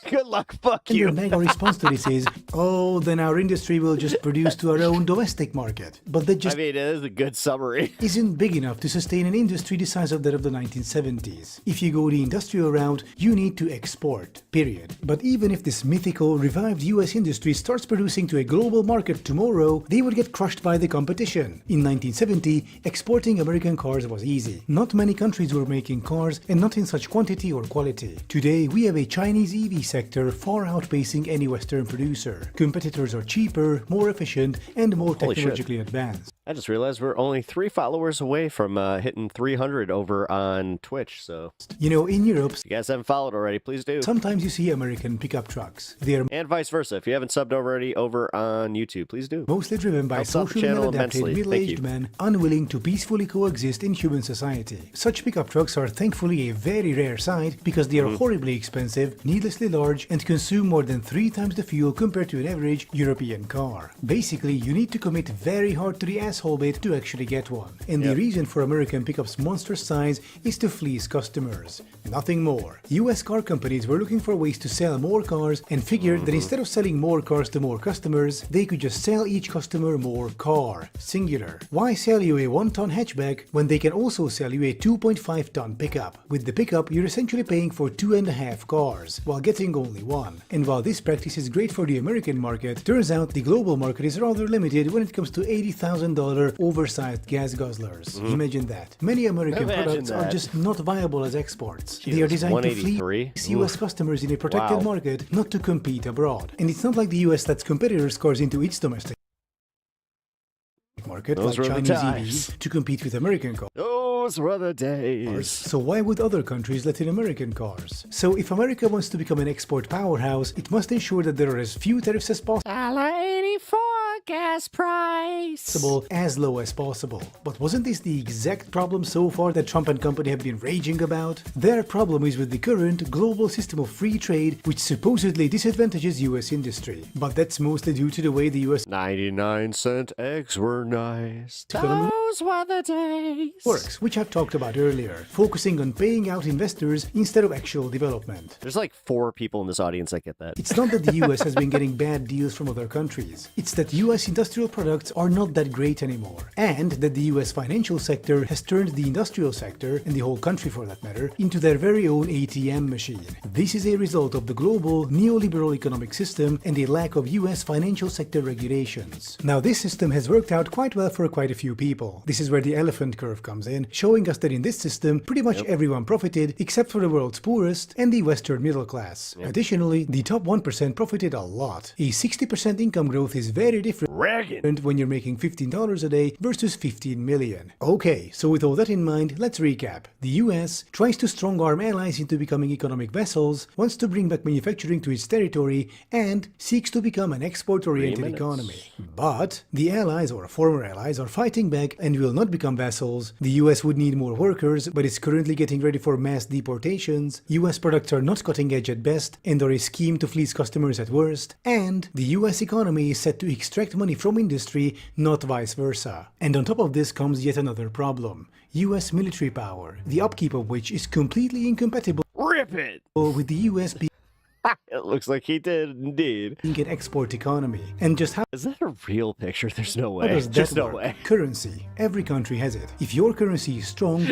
Good luck, fuck and you. your mega response to this is, oh, then our industry will just produce to our own domestic market. But that just I mean, it is a good summary. isn't big enough to sustain an industry the size of that of the 1970s. If you go the industrial route, you need to export, period. But even if this mythical, revived US industry starts producing to a global market tomorrow, they would get crushed by the competition. In 1970, exporting American cars was easy. Not many countries were making cars, and not in such quantity or quality. Today, we have a Chinese EV sector far outpacing any Western producer. Competitors are cheaper, more efficient, and more Holy shit. technologically advanced. I just realized we're only 3 followers away from hitting 300 over on Twitch, so... In Europe, if you guys haven't followed already, please do. sometimes you see American pickup trucks. They are And vice versa. If you haven't subbed already over on YouTube, please do. mostly driven by Helps out the socially channel maladapted immensely. Thank middle-aged you. men unwilling to peacefully coexist in human society. Such pickup trucks are thankfully a very rare sight because they are horribly expensive, needlessly large, and consume more than 3 times the fuel compared to an average European car. Basically, you need to commit very hard to the asshole asshole bit to actually get one. And the reason for American Pickup's monstrous size is to fleece customers. Nothing more. US car companies were looking for ways to sell more cars and figured that instead of selling more cars to more customers, they could just sell each customer more car, singular. Why sell you a 1-ton hatchback when they can also sell you a 2.5-ton pickup? With the pickup, you're essentially paying for 2.5 cars, while getting only one. And while this practice is great for the American market, turns out the global market is rather limited when it comes to $80,000 oversized gas guzzlers. Imagine that. Many American products are just not viable as exports. They are designed to fleece US customers in a protected market, not to compete abroad. And it's not like the US lets competitors' cars into its domestic market, like Chinese EVs, to compete with American cars. Those were the days. So why would other countries let in American cars? So if America wants to become an export powerhouse, it must ensure that there are as few tariffs as possible. $1.84 gas price. As low as possible. But wasn't this the exact problem so far that Trump and company have been raging about? Their problem is with the current global system of free trade, which supposedly disadvantages US industry. But that's mostly due to the way the US 99-cent eggs were nice. Those were the days. Works, which I've talked about earlier, focusing on paying out investors instead of actual development. There's like 4 people in this audience that get that. It's not that the US has been getting bad deals from other countries. It's that US industrial products are not that great anymore. And that the US financial sector has turned the industrial sector, and the whole country for that matter, into their very own ATM machine. This is a result of the global neoliberal economic system and a lack of US financial sector regulations. Now this system has worked out quite well for quite a few people. This is where the elephant curve comes in, showing us that in this system, pretty much everyone profited except for the world's poorest and the Western middle class. Additionally, the top 1% profited a lot. A 60% income growth is very different when you're making $15 a day versus 15 million. Okay, so with all that in mind, let's recap. The US tries to strong-arm allies into becoming economic vessels, wants to bring back manufacturing to its territory, and seeks to become an export-oriented economy. But the allies, or former allies, are fighting back and will not become vassals. The US would need more workers, but is currently getting ready for mass deportations. US products are not cutting edge at best and are a scheme to fleece customers at worst. And the US economy is set to extract money from industry, not vice versa. And on top of this comes yet another problem. US military power, the upkeep of which is completely incompatible with the US being it looks like he did indeed. An export economy. And just how is that a real picture? There's no way. Does Just that no work? way. Currency. Every country has it. If your currency is strong,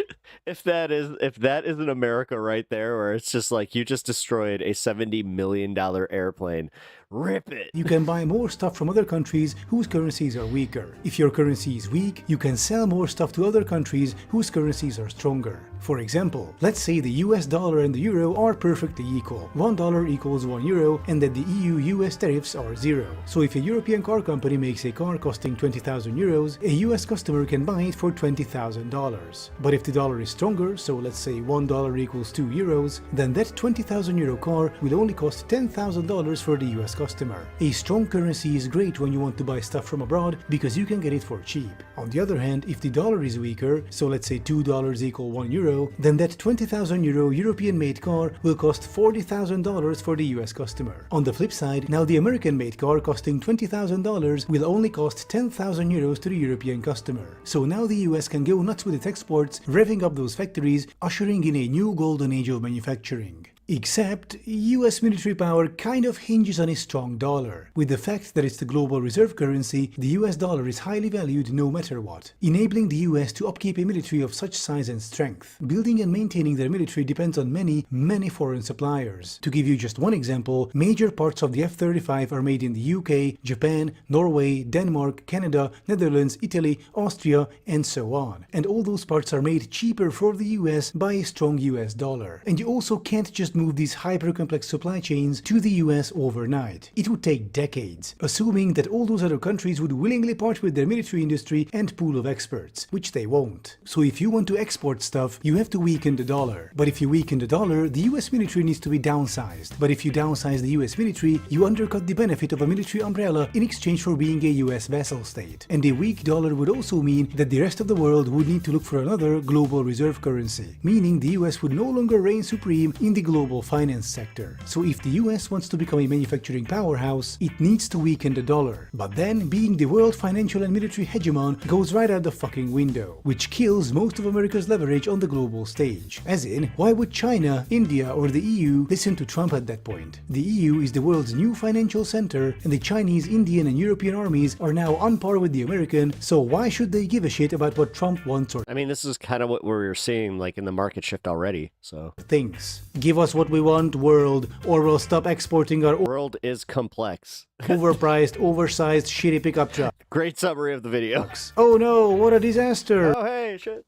If that isn't America right there, where it's just like you just destroyed a $70 million airplane. Rip it. you can buy more stuff from other countries whose currencies are weaker. If your currency is weak, you can sell more stuff to other countries whose currencies are stronger. For example, let's say the US dollar and the euro are perfectly equal. $1 equals 1 euro, and that the EU-US tariffs are 0. So if a European car company makes a car costing 20,000 euros, a US customer can buy it for $20,000. But if the dollar is stronger, so let's say $1 equals 2 euros, then that 20,000 euro car will only cost $10,000 for the US customer. A strong currency is great when you want to buy stuff from abroad because you can get it for cheap. On the other hand, if the dollar is weaker, so let's say $2 equal 1 euro, then that 20,000 euro European-made car will cost $40,000 for the US customer. On the flip side, now the American-made car costing $20,000 will only cost 10,000 euros to the European customer. So now the US can go nuts with its exports, revving up those factories, ushering in a new golden age of manufacturing. Except, US military power kind of hinges on a strong dollar. With the fact that it's the global reserve currency, the US dollar is highly valued no matter what, enabling the US to upkeep a military of such size and strength. Building and maintaining their military depends on many foreign suppliers. To give you just one example, major parts of the F-35 are made in the UK, Japan, Norway, Denmark, Canada, Netherlands, Italy, Austria, and so on. And all those parts are made cheaper for the US by a strong US dollar. And you also can't just move these hyper-complex supply chains to the US overnight. It would take decades, assuming that all those other countries would willingly part with their military industry and pool of experts, which they won't. So if you want to export stuff, you have to weaken the dollar. But if you weaken the dollar, the US military needs to be downsized. But if you downsize the US military, you undercut the benefit of a military umbrella in exchange for being a US vassal state. And a weak dollar would also mean that the rest of the world would need to look for another global reserve currency, meaning the US would no longer reign supreme in the global global finance sector. So if the US wants to become a manufacturing powerhouse, it needs to weaken the dollar. But then, being the world financial and military hegemon goes right out the fucking window, which kills most of America's leverage on the global stage. As in, why would China, India or the EU listen to Trump at that point? The EU is the world's new financial center, and the Chinese, Indian and European armies are now on par with the American, so why should they give a shit about what Trump wants or... I mean, this is kind of what we're seeing like in the market shift already, so... Things. Give us what we want, world, or we'll stop exporting our... World is complex. Overpriced, oversized, shitty pickup truck. Great summary of the video. Oh no, what a disaster! Oh hey, shit.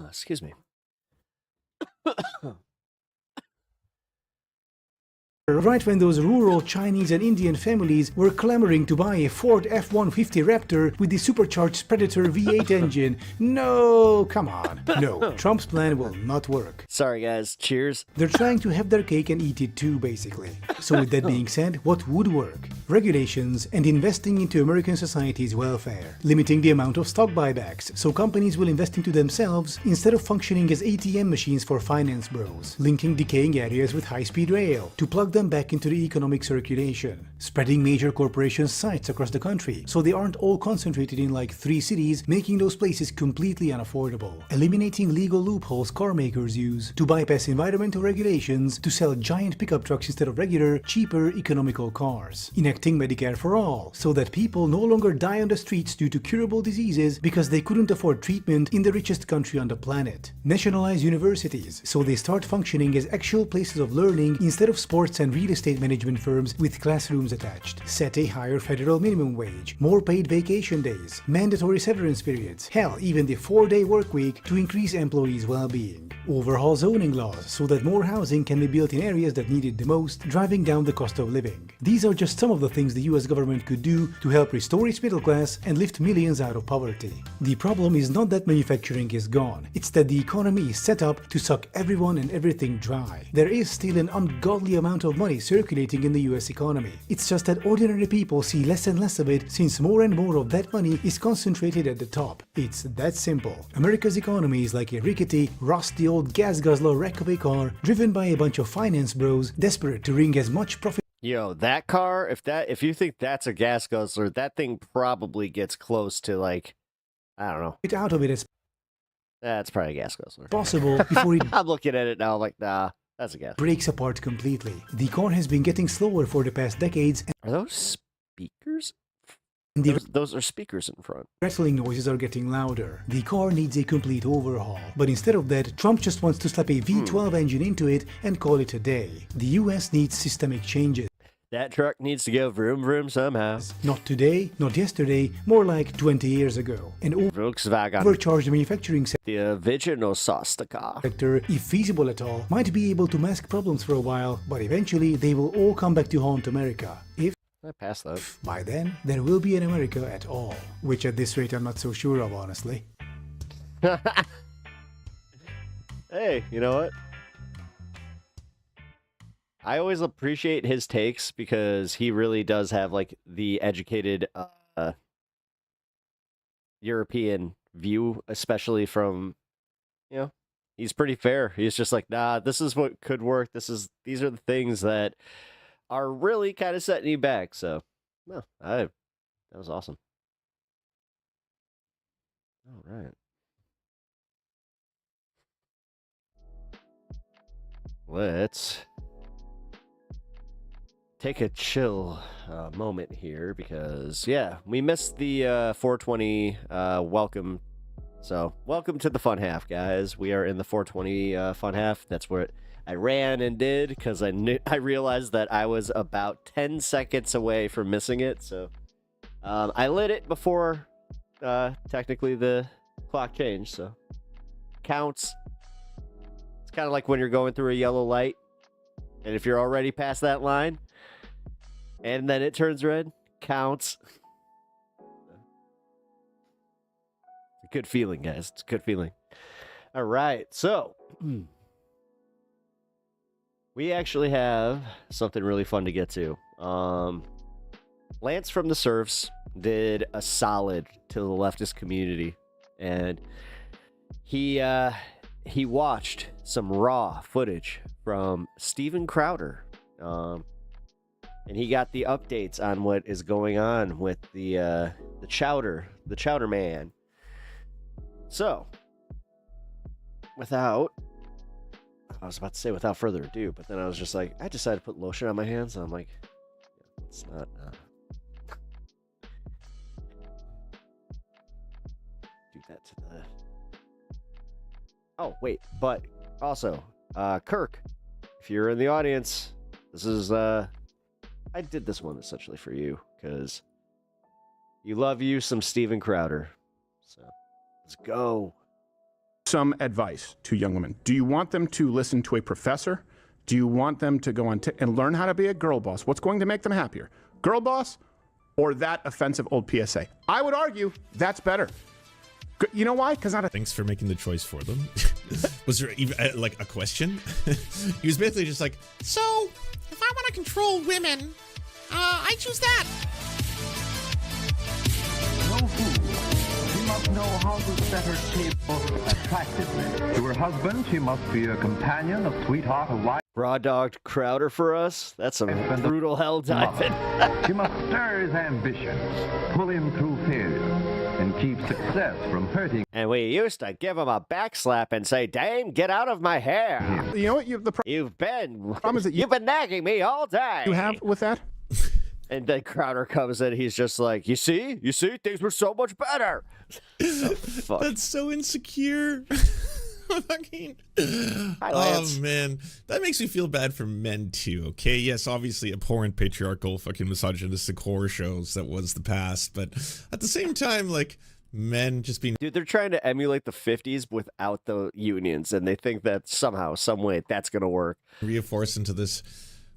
Excuse me. Right when those rural Chinese and Indian families were clamoring to buy a Ford F-150 Raptor with the supercharged Predator V8 engine. No, come on. No, Trump's plan will not work. Sorry guys, cheers. They're trying to have their cake and eat it too, basically. So with that being said, what would work? Regulations and investing into American society's welfare. Limiting the amount of stock buybacks, so companies will invest into themselves instead of functioning as ATM machines for finance bros. Linking decaying areas with high-speed rail to plug them back into the economic circulation. Spreading major corporations' sites across the country so they aren't all concentrated in like 3 cities, making those places completely unaffordable. Eliminating legal loopholes car makers use to bypass environmental regulations to sell giant pickup trucks instead of regular, cheaper, economical cars. Enacting Medicare for all so that people no longer die on the streets due to curable diseases because they couldn't afford treatment in the richest country on the planet. Nationalize universities so they start functioning as actual places of learning instead of sports and real estate management firms with classrooms attached. Set a higher federal minimum wage, more paid vacation days, mandatory severance periods, hell, even the 4-day work week to increase employees' well-being. Overhaul zoning laws so that more housing can be built in areas that need it the most, driving down the cost of living. These are just some of the things the US government could do to help restore its middle class and lift millions out of poverty. The problem is not that manufacturing is gone, it's that the economy is set up to suck everyone and everything dry. There is still an ungodly amount of money circulating in the US economy. It's just that ordinary people see less and less of it since more and more of that money is concentrated at the top. It's that simple. America's economy is like a rickety, rusty old gas guzzler wreck of a car driven by a bunch of finance bros desperate to wring as much profit. Yo, that car, if you think that's a gas guzzler, that thing probably gets close to like, I don't know. Get out of it as That's probably a gas guzzler. possible before it I'm looking at it now, I'm like, nah, that's a gas. breaks apart completely. The car has been getting slower for the past decades. Are those speakers? And the Those are speakers in front. rattling noises are getting louder. The car needs a complete overhaul. But instead of that, Trump just wants to slap a V12 engine into it and call it a day. The US needs systemic changes. That truck needs to go vroom vroom somehow. Not today, not yesterday, more like 20 years ago. An Volkswagen. overcharged manufacturing The original sauce the car. sector, if feasible at all, might be able to mask problems for a while, but eventually they will all come back to haunt America. If I passed that. by then there will be an America at all. Which at this rate I'm not so sure of, honestly. Hey, you know what? I always appreciate his takes because he really does have like the educated European view, especially from, you know, he's pretty fair. He's just like, nah, this is what could work. These are the things that are really kind of setting you back. So, no, that was awesome. All right. Let's take a chill moment here because, yeah, we missed the 420 welcome. So, welcome to the fun half, guys. We are in the 420 fun half. That's what I ran and did because I realized that I was about 10 seconds away from missing it. So, I lit it before technically the clock changed. So, counts. It's kind of like when you're going through a yellow light, and if you're already past that line, and then it turns red, counts. It's a good feeling, guys. It's a good feeling. All right, so we actually have something really fun to get to. Lance from the Serfs did a solid to the leftist community, and he watched some raw footage from Steven Crowder, and he got the updates on what is going on with the Chowder Man. So, without further ado, but then I was just like, I decided to put lotion on my hands, and I'm like, yeah, it's not. Do that to the. Oh wait, but also, Kirk, if you're in the audience, this is I did this one essentially for you because you love you some Steven Crowder. So let's go. Some advice to young women. Do you want them to listen to a professor? Do you want them to go on and learn how to be a girl boss? What's going to make them happier? Girl boss or that offensive old PSA? I would argue that's better. You know why? Because thanks for making the choice for them. Was there even like a question? He was basically just like, so if I want to control women, I choose that. No fool. She must know how to set her table attractively. To her husband, she must be a companion, a sweetheart, a wife. Raw dogged Crowder for us? That's some brutal hell diving. She must stir his ambition, pull him through failure, and keep success from hurting. And we used to give him a backslap and say, Dame, get out of my hair. You know what? You've been nagging me all day. You have with that? And then Crowder comes in, he's just like, you see, things were so much better. Fuck. That's so insecure. Fucking. Lance. Oh man, that makes me feel bad for men too. Okay, yes, obviously abhorrent patriarchal, fucking misogynistic horror shows that was the past, but at the same time, like men just being. Dude, they're trying to emulate the 50s without the unions, and they think that somehow, some way, that's gonna work. Reinforced into this.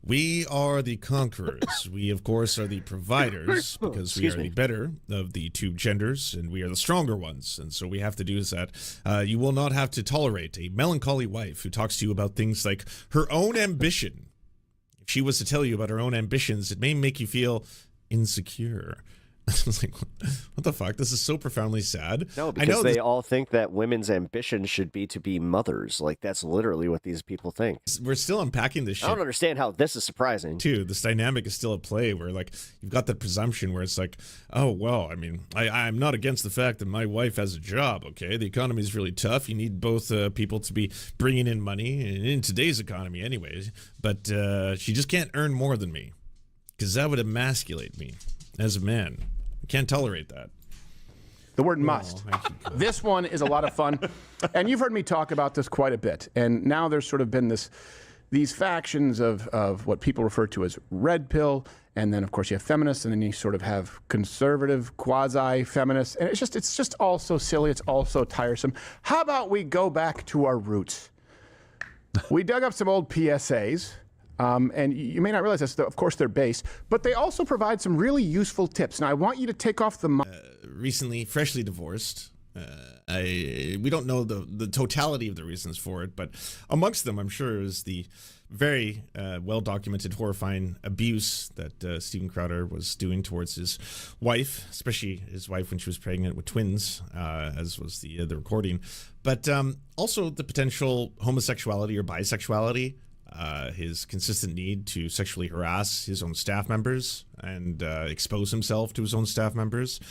We are the conquerors. We, of course, are the providers because we are the better of the two genders and we are the stronger ones. And so we have to do is that you will not have to tolerate a melancholy wife who talks to you about things like her own ambition. If she was to tell you about her own ambitions, it may make you feel insecure. I was like, what the fuck? This is so profoundly sad. No, because they all think that women's ambition should be to be mothers. Like, that's literally what these people think. We're still unpacking this shit. I don't understand how this is surprising. Too, this dynamic is still at play where, like, you've got that presumption where it's like, oh, well, I mean, I'm not against the fact that my wife has a job, okay? The economy is really tough. You need both people to be bringing in money, and in today's economy anyways, but she just can't earn more than me because that would emasculate me as a man. I can't tolerate that. The word must. This one is a lot of fun. And you've heard me talk about this quite a bit. And now there's sort of been these factions of what people refer to as red pill. And then, of course, you have feminists. And then you sort of have conservative, quasi-feminists. And it's just all so silly. It's all so tiresome. How about we go back to our roots? We dug up some old PSAs. And you may not realize this, of course, they're based, but they also provide some really useful tips. Now, I want you to take off the... Recently, freshly divorced. We don't know the totality of the reasons for it, but amongst them, I'm sure, is the very well-documented, horrifying abuse that Steven Crowder was doing towards his wife, especially his wife when she was pregnant with twins, as was the recording. But also the potential homosexuality or bisexuality, his consistent need to sexually harass his own staff members and expose himself to his own staff members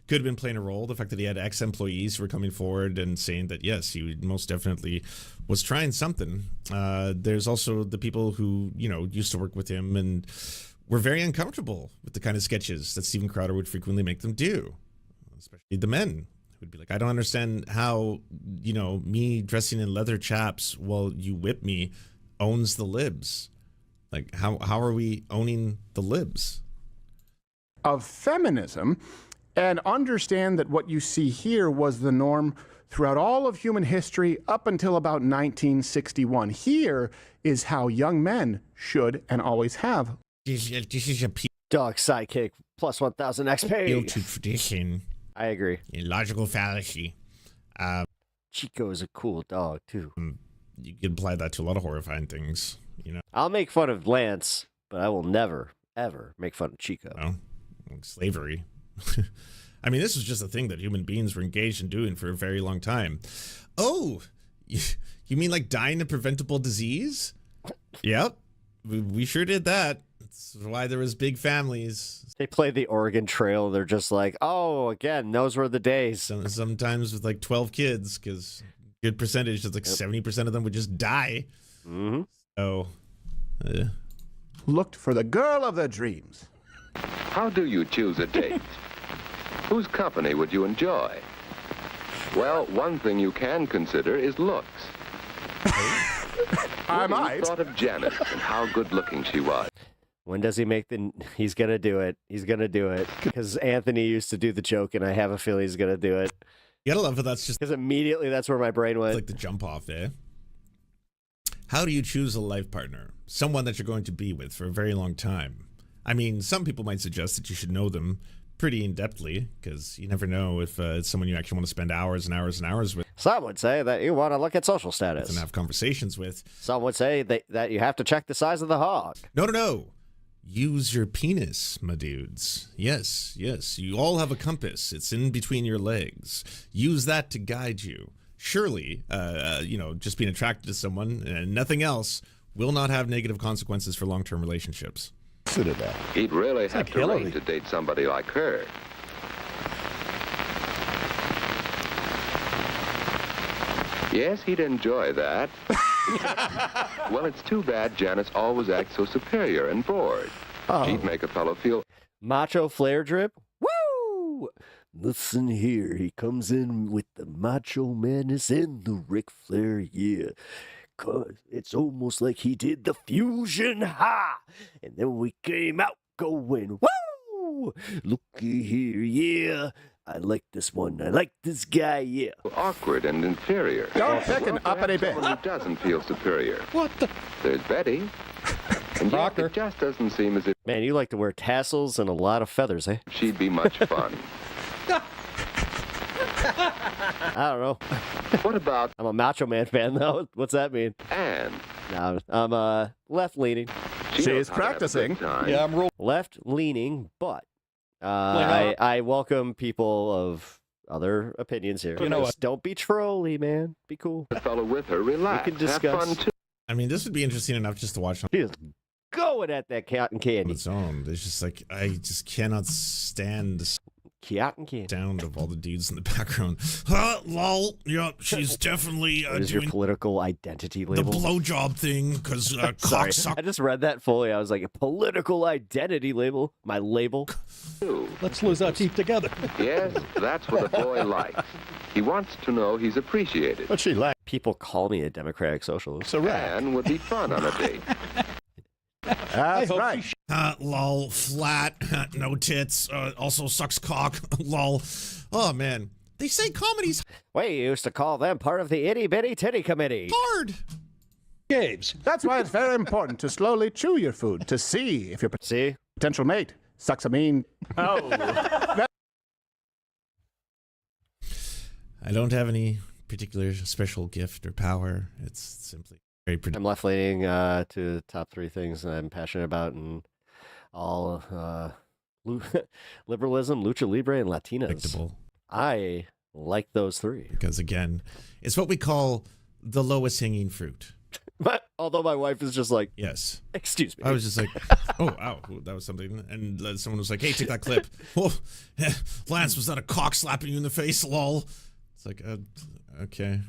could have been playing a role. The fact that he had ex-employees who were coming forward and saying that, yes, he most definitely was trying something. There's also the people who, used to work with him and were very uncomfortable with the kind of sketches that Steven Crowder would frequently make them do, especially the men. Would be like, I don't understand how, me dressing in leather chaps while you whip me owns the libs. Like, how are we owning the libs? Of feminism, and understand that what you see here was the norm throughout all of human history up until about 1961. Here is how young men should and always have. This is a Dog sidekick plus 1,000 Appeal XP. to tradition. I agree. Illogical fallacy. Chico is a cool dog too. You can apply that to a lot of horrifying things. You know, I'll make fun of Lance, but I will never, ever make fun of Chico. like slavery. I mean, this was just a thing that human beings were engaged in doing for a very long time. Oh, you mean like dying of preventable disease? Yep, we sure did that. That's why there was big families. They play the Oregon Trail. They're just like, oh, again, those were the days. Sometimes with like 12 kids, because good percentage, it's like 70% of them would just die. Mm-hmm. So, Looked for the girl of their dreams. How do you choose a date? Whose company would you enjoy? Well, one thing you can consider is looks. I What might. you thought of Janet and how good-looking she was? When does he make the... He's going to do it. He's going to do it. Because Anthony used to do the joke, and I have a feeling he's going to do it. you gotta love it. That's just Because immediately that's where my brain went. like the jump off, eh? How do you choose a life partner? Someone that you're going to be with for a very long time. I mean, some people might suggest that you should know them pretty in-depthly, because you never know if it's someone you actually want to spend hours and hours and hours with. Some would say that you want to look at social status. And have conversations with. Some would say that you have to check the size of the hog. No. Use your penis, my dudes. Yes. You all have a compass. It's in between your legs. Use that to guide you. Surely, just being attracted to someone and nothing else will not have negative consequences for long-term relationships. Consider that. He'd really have like to Hillary. rain to date somebody like her. Yes, he'd enjoy that. Well, it's too bad Janice always acts so superior and bored. She'd make a fellow feel... Macho flare drip? Woo! Listen here, he comes in with the macho madness and the Ric Flair, yeah. 'Cause it's almost like he did the fusion, ha! And then we came out going, woo! Looky here, yeah. I like this one. I like this guy, yeah. awkward and inferior. Don't pick an uppity bitch. Someone who doesn't feel superior. What the? There's Betty. And yet, it just doesn't seem as if Man, you like to wear tassels and a lot of feathers, eh? she'd be much fun. I don't know. What about... I'm a Macho Man fan, though. What's that mean? Anne? No, I'm left-leaning. She's practicing. Yeah, I'm rolling. Left-leaning, but I welcome people of other opinions here. You know what? Don't be trolly, man. Be cool. The fellow with her, relax. We can discuss. Have fun, too. I mean, this would be interesting enough just to watch on She is going at that cotton candy. its own. There's just like, I just cannot stand the Cotton candy. sound of all the dudes in the background. Lol. Yep, she's definitely What is your doing political identity the label? blowjob thing because Sorry, cocksucker. I just read that fully. I was like, a political identity label? My label? Let's lose our teeth together. Yes, that's what a boy likes. He wants to know he's appreciated. What's she like? People call me a democratic socialist. So right. And would be fun on a date. That's right. Lol. Flat. No tits. Also sucks cock. Lol. Oh, man. They say comedy's We used to call them part of the itty-bitty titty committee. hard. Games. That's why it's very important to slowly chew your food to see if your See? potential mate sucks a mean. Oh. I don't have any particular special gift or power. It's simply very I'm left-leaning to the top three things I'm passionate about, and all liberalism, lucha libre, and Latinas. predictable. I like those three. Because, again, it's what we call the lowest hanging fruit. But although my wife is just like, Yes. excuse me. I was just like, oh, wow, that was something. And someone was like, hey, take that clip. Oh, Lance, was that a cock slapping you in the face? Lol. It's like, okay.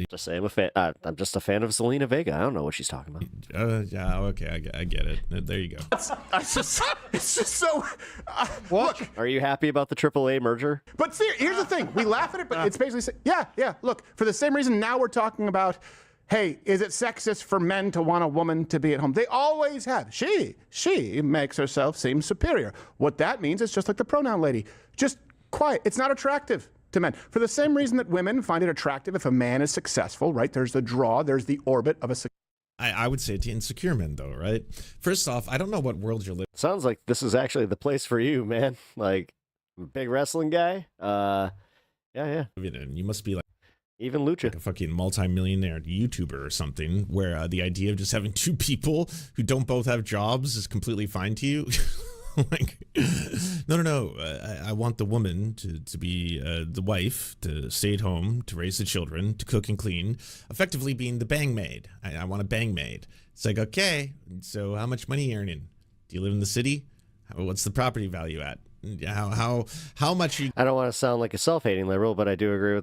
Just say I'm a fan. I'm just a fan of Selena Vega. I don't know what she's talking about. Yeah, okay, I get it. There you go. It's just so. What? Are you happy about the AAA merger? But see, here's the thing. We laugh at it, but it's basically, yeah. Look, for the same reason now we're talking about, hey, is it sexist for men to want a woman to be at home? They always have. She makes herself seem superior. What that means is just like the pronoun lady. Just quiet. It's not attractive to men. For the same reason that women find it attractive if a man is successful, right? There's the draw, there's the orbit of a I would say to insecure men, though, right? First off, I don't know what world you're living. Sounds like this is actually the place for you, man. Like, big wrestling guy. Yeah. in. You must be like even lucha, like a fucking multi-millionaire YouTuber or something, where the idea of just having two people who don't both have jobs is completely fine to you. Like, no. I want the woman to be the wife, to stay at home, to raise the children, to cook and clean, effectively being the bang maid. I want a bang maid. It's like, okay, so how much money are you earning? Do you live in the city? What's the property value at? How much you? I don't want to sound like a self-hating liberal, but I do agree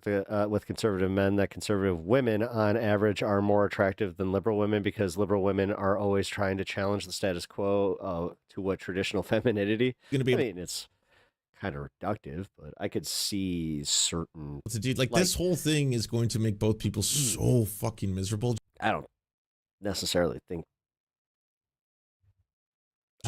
with conservative men that conservative women, on average, are more attractive than liberal women because liberal women are always trying to challenge the status quo to what traditional femininity. I mean, it's kind of reductive, but I could see certain. Dude, like this whole thing is going to make both people so fucking miserable. I don't necessarily think.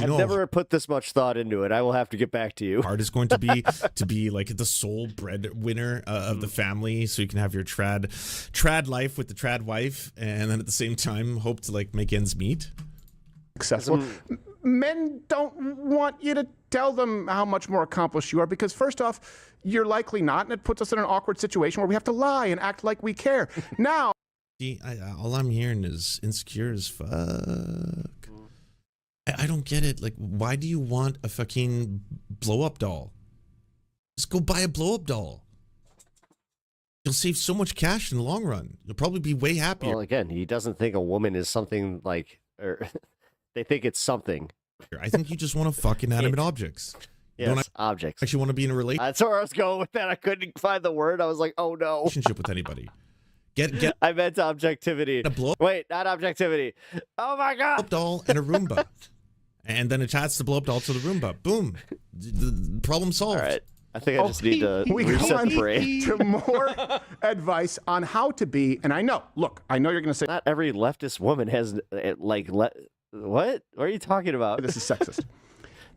I've never put this much thought into it. I will have to get back to you. Hard is going to be like the sole breadwinner of the family, so you can have your trad life with the trad wife, and then at the same time hope to like make ends meet. Successful. Men don't want you to tell them how much more accomplished you are because first off, you're likely not, and it puts us in an awkward situation where we have to lie and act like we care. Now, see, all I'm hearing is insecure as fuck. I don't get it. Like, why do you want a fucking blow-up doll? Just go buy a blow-up doll. You'll save so much cash in the long run. You'll probably be way happier. Well, again, he doesn't think a woman is something like, or they think it's something. I think you just want to fuck inanimate objects. Yes, objects. Actually want to be in a relationship. That's where I was going with that. I couldn't find the word. I was like, oh no. Relationship with anybody. Get. I meant objectivity. Wait, not objectivity. Oh my god. Blow-up doll and a Roomba. And then attach the blow-up doll to the Roomba. Boom. The problem solved. All right. I think I just need to reset the brain. To more advice on how to be, and I know you're going to say... Not every leftist woman has, what? What are you talking about? This is sexist.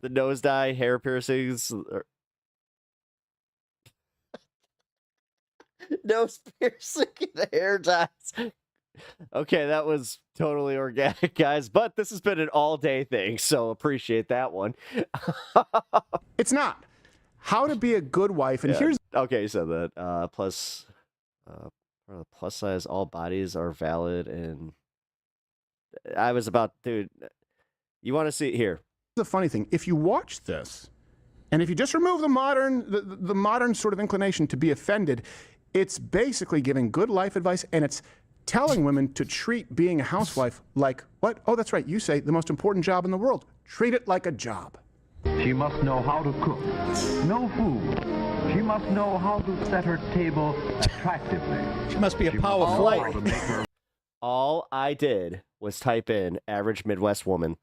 The nose dye, hair piercings... Nose piercing, the hair dyes. Okay, that was totally organic, guys, but this has been an all-day thing, so appreciate that one. It's not. How to be a good wife, and here's... Okay, you said that. Plus size, all bodies are valid, and I was about... Dude, you want to see... Here. The funny thing, if you watch this, and if you just remove the modern sort of inclination to be offended, it's basically giving good life advice, and it's telling women to treat being a housewife like, what? Oh, that's right. You say the most important job in the world. Treat it like a job. She must know how to cook. No food. She must know how to set her table attractively. She must be a powerful. All I did was type in average Midwest woman.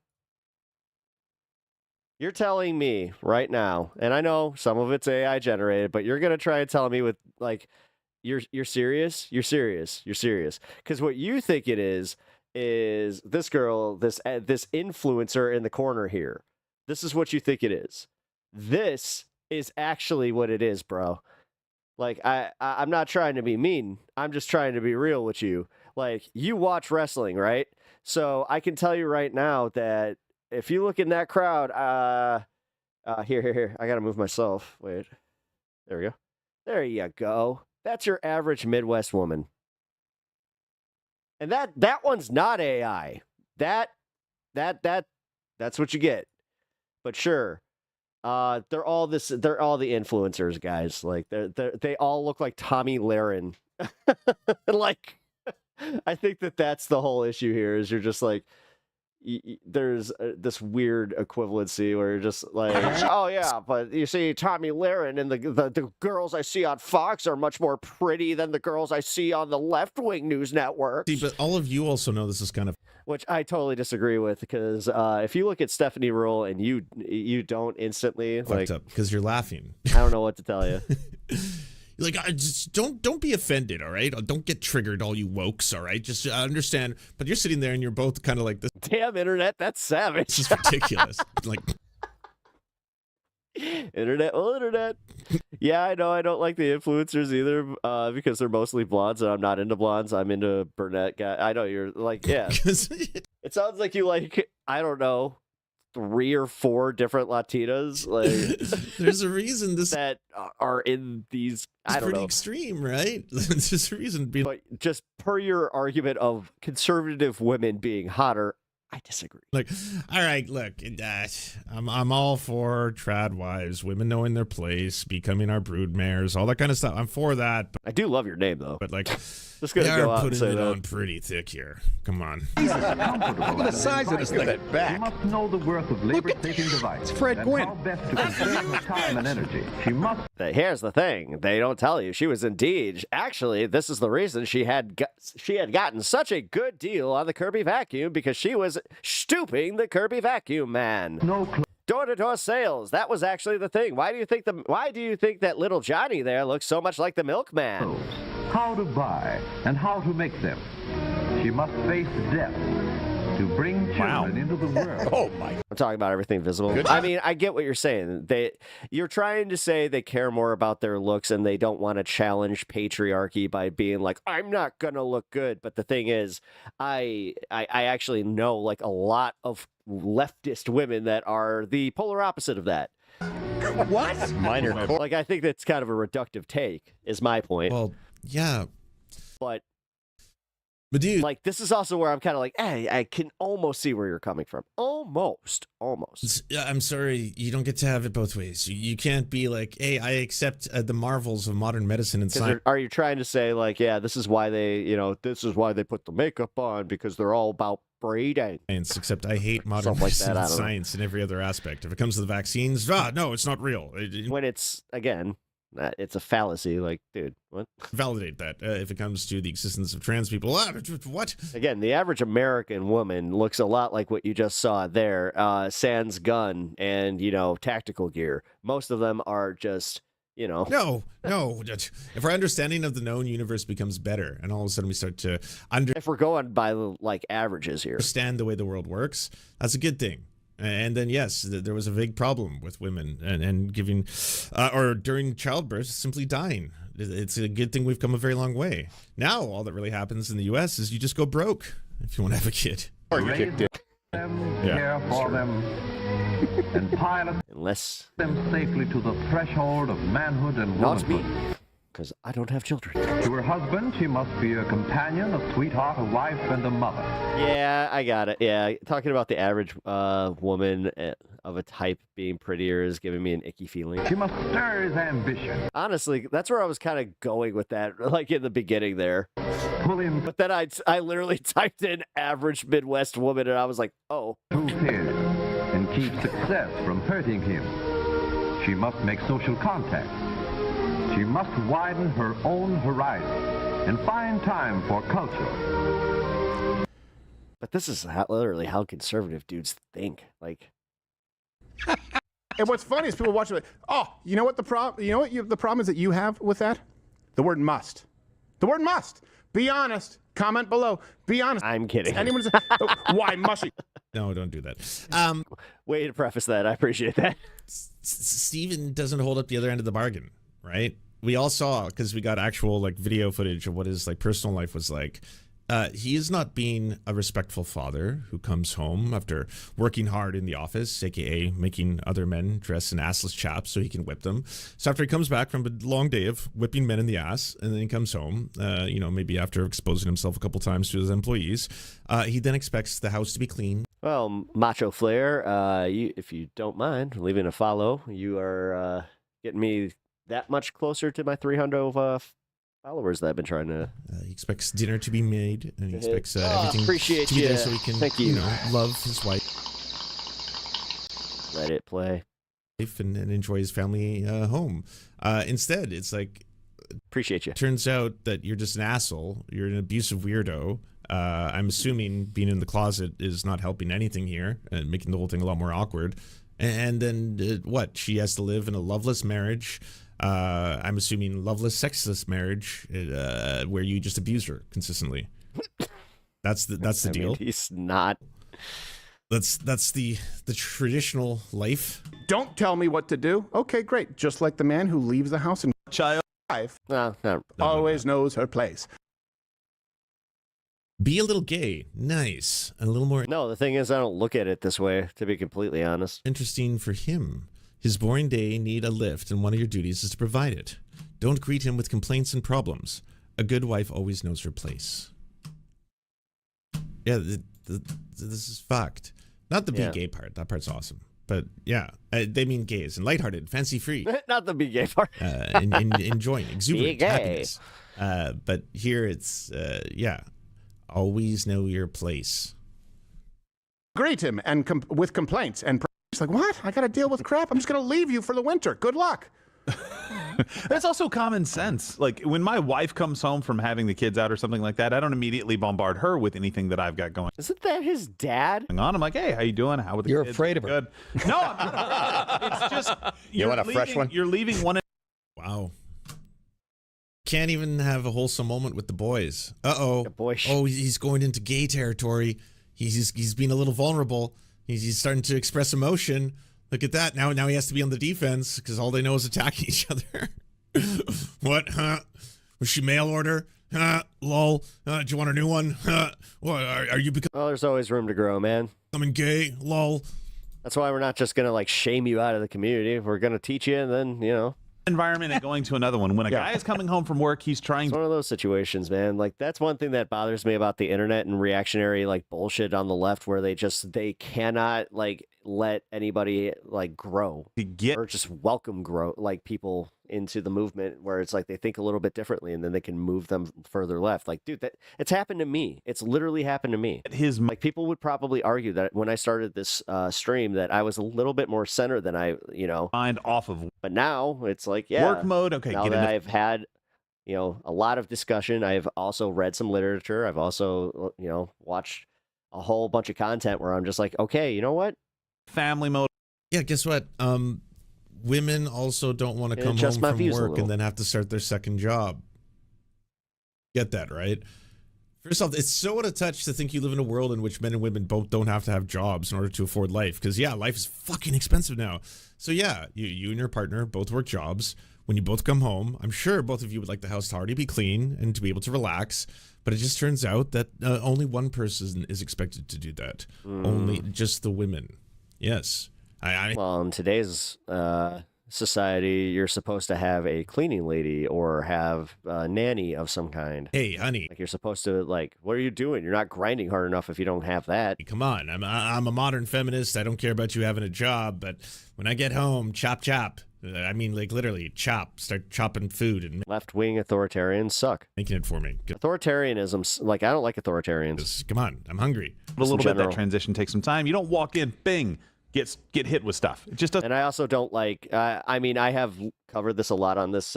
You're telling me right now, and I know some of it's AI generated, but you're going to try and tell me with like, You're serious? You're serious. You're serious. Because what you think it is this girl, this influencer in the corner here. This is what you think it is. This is actually what it is, bro. Like, I'm not trying to be mean. I'm just trying to be real with you. Like, you watch wrestling, right? So I can tell you right now that if you look in that crowd, here. I got to move myself. Wait. There we go. There you go. That's your average Midwest woman. And that one's not AI. That's what you get. But sure. They're all the influencers, guys. Like they all look like Tommy Lahren. Like, I think that's the whole issue here is you're just like, there's this weird equivalency where you're just like, oh yeah, but you see Tommy Lahren and the girls I see on Fox are much more pretty than the girls I see on the left-wing news network. See, but all of you also know this is kind of... Which I totally disagree with, because if you look at Stephanie Ruhle and you don't instantly... Fucked up, because you're laughing. I don't know what to tell you. Like, just don't be offended, all right? Don't get triggered, all you wokes, all right? Just understand. But you're sitting there and you're both kind of like this. Damn internet, that's savage. This is ridiculous. Like, Internet, well, internet. Yeah, I know. I don't like the influencers either because they're mostly blondes, and I'm not into blondes. I'm into brunette guy. I know you're like, yeah. It sounds like you like, I don't know, 3 or 4 different Latinas. Like, there's a reason this that are in these. It's I don't pretty know. extreme, right? There's a reason. But just per your argument of conservative women being hotter, I disagree. Like, all right, look, I'm all for trad wives, women knowing their place, becoming our brood mares, all that kind of stuff. I'm for that. I do love your name, though. But, like, just gonna they go are out and putting say it that. on pretty thick here. Come on. Look at the size of this thing. She must know the worth of labor-saving device. It's Fred and Gwynn. how best to conserve her time and energy. She must. Here's the thing: they don't tell you she was indeed. Actually, this is the reason she had gotten such a good deal on the Kirby vacuum because she was stooping the Kirby vacuum man. No. Door-to-door sales. That was actually the thing. Why do you think that little Johnny there looks so much like the milkman? How to buy and how to make them. She must face death to bring children into the world. Oh my! I'm talking about everything visible. I mean, I get what you're saying. You're trying to say they care more about their looks and they don't want to challenge patriarchy by being like, I'm not gonna look good. But the thing is, I actually know like a lot of leftist women that are the polar opposite of that. What? Minor. Like, I think that's kind of a reductive take, is my point. Well, yeah. But dude, like, this is also where I'm kind of like, hey, I can almost see where you're coming from. Almost. I'm sorry, you don't get to have it both ways. You can't be like, hey, I accept the marvels of modern medicine and science. Are you trying to say like, yeah, this is why they put the makeup on because they're all about breeding? Except I hate modern Something like medicine that, I and don't know. science in every other aspect. If it comes to the vaccines, no, it's not real. When it's, again, it's a fallacy. Like, dude, what? Validate that. If it comes to the existence of trans people, what? Again, the average American woman looks a lot like what you just saw there. Sans gun and, tactical gear. Most of them are just, No. If our understanding of the known universe becomes better, and all of a sudden we start to if we're going by like averages here, understand the way the world works, that's a good thing. And then, yes, there was a big problem with women and giving, or during childbirth, simply dying. It's a good thing we've come a very long way. Now, all that really happens in the U.S. is you just go broke if you want to have a kid. Or you kicked it. Care for them, and pilot them safely to the threshold of manhood and Not womanhood. me, because I don't have children. To her husband, she must be a companion, a sweetheart, a wife, and a mother. Yeah, I got it. Yeah, talking about the average woman of a type being prettier is giving me an icky feeling. She must stir his ambition. Honestly, that's where I was kind of going with that, like in the beginning there. Pull him. But then I literally typed in average Midwest woman, and I was like, oh. To his, and keep success from hurting him. She must make social contact. She must widen her own horizon and find time for culture. But this is literally how conservative dudes think. Like, And what's funny is people watch it like, oh, you know what the problem? You know what the problem is that you have with that? The word must. The word must. Be honest. Comment below. Be honest. I'm kidding. Anyone say, why must she? No, don't do that. Way to preface that. I appreciate that. Steven doesn't hold up the other end of the bargain, right? We all saw, because we got actual like video footage of what his like personal life was like. He is not being a respectful father who comes home after working hard in the office, aka making other men dress in assless chaps so he can whip them. So after he comes back from a long day of whipping men in the ass, and then he comes home, maybe after exposing himself a couple times to his employees, he then expects the house to be clean. Well, Macho Flair, if you don't mind leaving a follow, you are getting me that much closer to my 300 followers that I've been trying to. He expects dinner to be made, and he expects everything appreciate to be you. there so he can, Thank you. love his wife. Let it play. And enjoy his family home. Instead, it's like, appreciate you. Turns out that you're just an asshole. You're an abusive weirdo. I'm assuming being in the closet is not helping anything here and making the whole thing a lot more awkward. And then what? She has to live in a loveless marriage. I'm assuming loveless, sexless marriage where you just abuse her consistently. That's the deal. He's not. That's the traditional life. Don't tell me what to do. Okay, great. Just like the man who leaves the house and child life always knows her place. Be a little gay. Nice. And a little more. No, the thing is, I don't look at it this way, to be completely honest. Interesting for him. His boring day need a lift, and one of your duties is to provide it. Don't greet him with complaints and problems. A good wife always knows her place. Yeah, this is fucked. Not the be gay part. That part's awesome. But yeah, they mean gays and lighthearted, fancy-free. Not the be gay part. Enjoying, exuberant Be gay. happiness. But here it's, always know your place. Greet him and with complaints. And he's like, what? I got to deal with crap. I'm just going to leave you for the winter. Good luck. That's also common sense. Like when my wife comes home from having the kids out or something like that, I don't immediately bombard her with anything that I've got going Isn't that his dad? on. I'm like, hey, how you doing? How are the You're kids? afraid of her. Good. No, I'm not. It's just You want a fresh one? You're leaving one. Wow. Can't even have a wholesome moment with the boys. Uh-oh. Oh, he's going into gay territory. He's being a little vulnerable. He's starting to express emotion. Look at that. Now he has to be on the defense because all they know is attacking each other. What? Huh? Was she mail order? Huh? Lol. Do you want a new one? Huh? What? Are you becoming... Oh, there's always room to grow, man. Becoming gay? Lol. That's why we're not just going to, like, shame you out of the community. We're going to teach you and then, you know... environment and going to another one. When a guy is coming home from work, he's trying It's one of those situations, man. Like, that's one thing that bothers me about the internet and reactionary, like, bullshit on the left where they cannot, like, let anybody, like, grow. Or just welcome grow, like, people into the movement where it's like they think a little bit differently and then they can move them further left. Like, dude, it's happened to me. It's literally happened to me. Like, people would probably argue that when I started this stream that I was a little bit more center than I, you know. Mind off of. But now it's like, yeah. Work mode, okay. Now that I've had, you know, a lot of discussion, I've also read some literature. I've also, you know, watched a whole bunch of content where I'm just like, okay, you know what? Family mode. Yeah, guess what? Women also don't want to come home from work and then have to start their second job. Get that, right? First off, it's so out of touch to think you live in a world in which men and women both don't have to have jobs in order to afford life. Because, yeah, life is fucking expensive now. So, yeah, you and your partner both work jobs. When you both come home, I'm sure both of you would like the house to already be clean and to be able to relax. But it just turns out that only one person is expected to do that. Only just the women. Yes. Well, in today's society, you're supposed to have a cleaning lady or have a nanny of some kind. Hey, honey. Like, you're supposed to, like, what are you doing? You're not grinding hard enough if you don't have that. Come on. I'm a modern feminist. I don't care about you having a job. But when I get home, chop, chop. I mean, like, literally, chop. Start chopping food. And left-wing authoritarians suck. Making it for me. Authoritarianism, like, I don't like authoritarians. Come on. I'm hungry. A little bit, that transition takes some time. You don't walk in, bing. Get hit with stuff. It just doesn't. And I also don't like, I mean, I have covered this a lot on this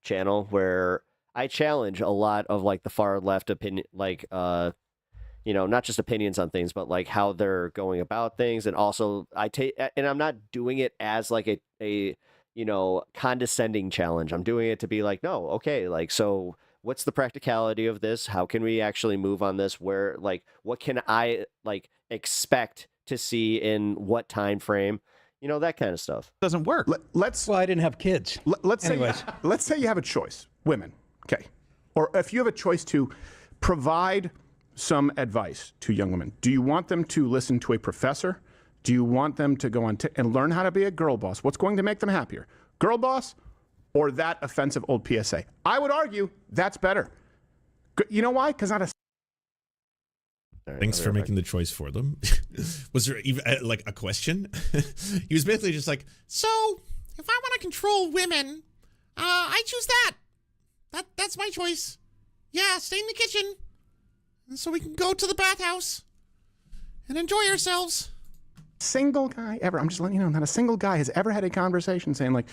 channel where I challenge a lot of, like, the far left opinion, like, you know, not just opinions on things, but like how they're going about things. And also and I'm not doing it as like a, you know, condescending challenge. I'm doing it to be like, no, okay. Like, so what's the practicality of this? How can we actually move on this? Where, like, what can I, like, expect to see in what time frame, you know, that kind of stuff. Doesn't work. Well, I didn't have kids. Let's say you have a choice, women, okay, or if you have a choice to provide some advice to young women, do you want them to listen to a professor? Do you want them to go on and learn how to be a girl boss? What's going to make them happier, girl boss, or that offensive old PSA? I would argue that's better. You know why? Because not a. Thanks for making the choice for them. Was there even like a question? He was basically just like, so if I want to control women, I choose that. That's my choice. Yeah, stay in the kitchen, and so we can go to the bathhouse and enjoy ourselves. Single guy ever, I'm just letting you know, not a single guy has ever had a conversation saying like,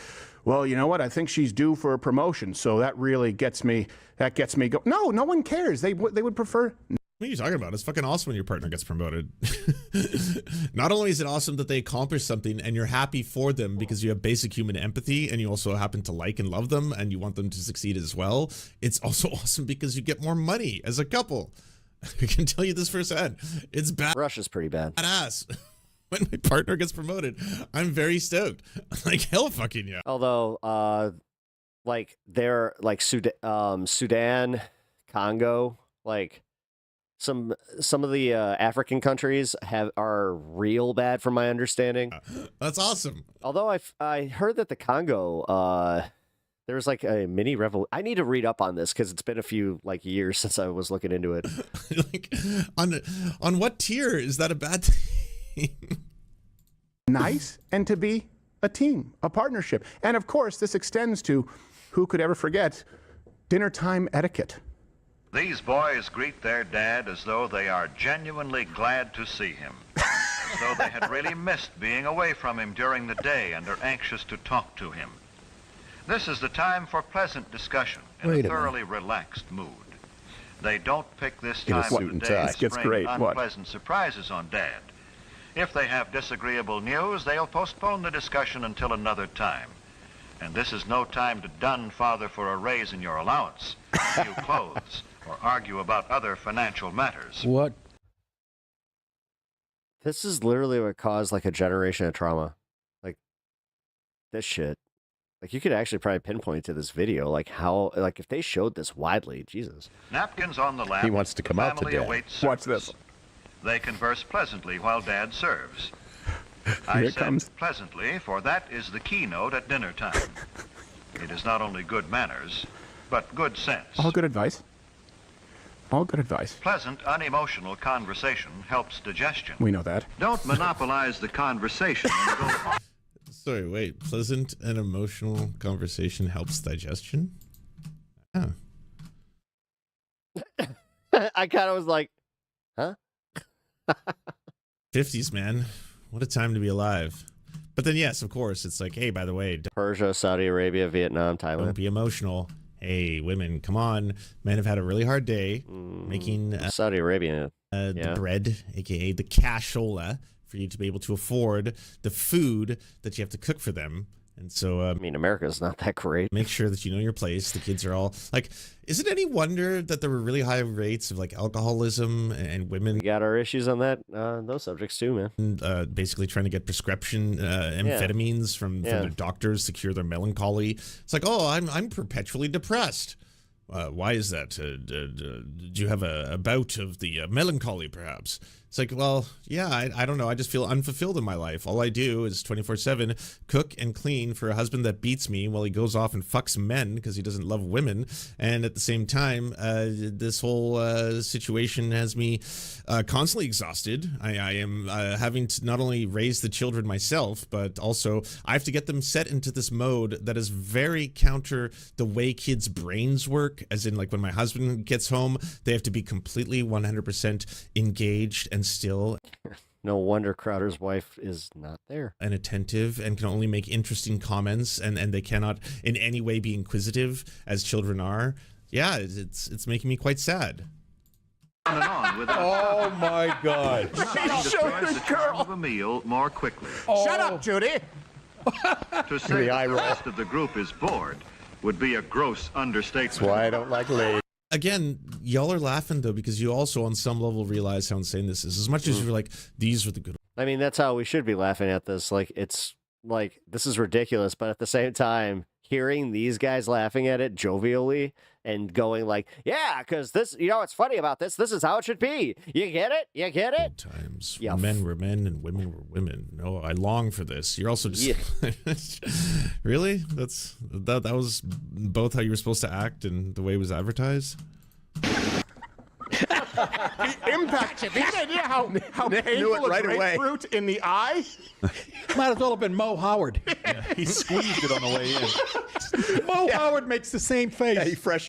well, you know what, I think she's due for a promotion, so that really gets me go. No one cares. They would prefer. What are you talking about? It's fucking awesome when your partner gets promoted. Not only is it awesome that they accomplish something and you're happy for them because you have basic human empathy and you also happen to like and love them and you want them to succeed as well. It's also awesome because you get more money as a couple. I can tell you this firsthand. It's bad. Russia's pretty bad. Badass. When my partner gets promoted, I'm very stoked. Like, hell fucking yeah. Although, like, they're like Sudan, Congo, like some of the African countries are real bad from my understanding. That's awesome. Although I heard that the Congo, there's like a mini revolution. I need to read up on this because it's been a few like years since I was looking into it. Like, on what tier is that a bad thing? Nice and to be a team, a partnership. And of course, this extends to, who could ever forget, dinner time etiquette. These boys greet their dad as though they are genuinely glad to see him, as though they had really missed being away from him during the day and are anxious to talk to him. This is the time for pleasant discussion in a thoroughly relaxed mood. They don't pick this time of the day to spring unpleasant surprises on Dad. If they have disagreeable news, they'll postpone the discussion until another time. And this is no time to dun Father for a raise in your allowance, new clothes, or argue about other financial matters. What? This is literally what caused like a generation of trauma. Like this shit. Like you could actually probably pinpoint to this video, like how, like if they showed this widely, Jesus. Napkins on the lap. He wants to come out to Dad. Watch this. They converse pleasantly while Dad serves. Here it comes. Pleasantly, for that is the keynote at dinner time. It is not only good manners, but good sense. All good advice. All good advice. Pleasant, unemotional conversation helps digestion. We know that. Don't monopolize the conversation. Sorry, wait. Pleasant and emotional conversation helps digestion? Yeah. I kind of was like, huh? 50s, man. What a time to be alive. But then, yes, of course, it's like, hey, by the way, Persia, Saudi Arabia, Vietnam, Thailand. Don't be emotional. Hey, women, come on. Men have had a really hard day making Saudi Arabia the bread, aka the cashola, for you to be able to afford the food that you have to cook for them. And so, I mean, America's not that great. Make sure that you know your place. The kids are all like, is it any wonder that there were really high rates of like alcoholism and women? We got our issues on that, those subjects too, man. And, basically trying to get prescription amphetamines from their doctors to cure their melancholy. It's like, oh, I'm perpetually depressed. Why is that? Do you have a bout of the melancholy, perhaps? It's like, well, yeah, I don't know. I just feel unfulfilled in my life. All I do is 24/7 cook and clean for a husband that beats me while he goes off and fucks men because he doesn't love women. And at the same time, this whole situation has me constantly exhausted. I am having to not only raise the children myself, but also I have to get them set into this mode that is very counter the way kids' brains work. As in, like when my husband gets home, they have to be completely 100% engaged and still. No wonder Crowder's wife is not there. And attentive and can only make interesting comments and they cannot in any way be inquisitive as children are. Yeah, it's making me quite sad. Oh my God. The charm of a meal more quickly. Shut up, Judy. To say the rest of the group is bored would be a gross understatement. That's why I don't like ladies. Again, y'all are laughing though because you also on some level realize how insane this is. As much as you're like, these are the good. I mean, that's how we should be laughing at this. Like, it's like, this is ridiculous. But at the same time, hearing these guys laughing at it jovially and going like, yeah, because this, you know, what's funny about this. This is how it should be. You get it? You get it? Times men were men and women were women. No, I long for this. You're also just really? That was both how you were supposed to act and the way it was advertised. Impact. Did you idea how painful a grapefruit in the eye? Might as well have been Mo Howard. He squeezed it on the way in. Mo Howard makes the same face. Yeah, he fresh.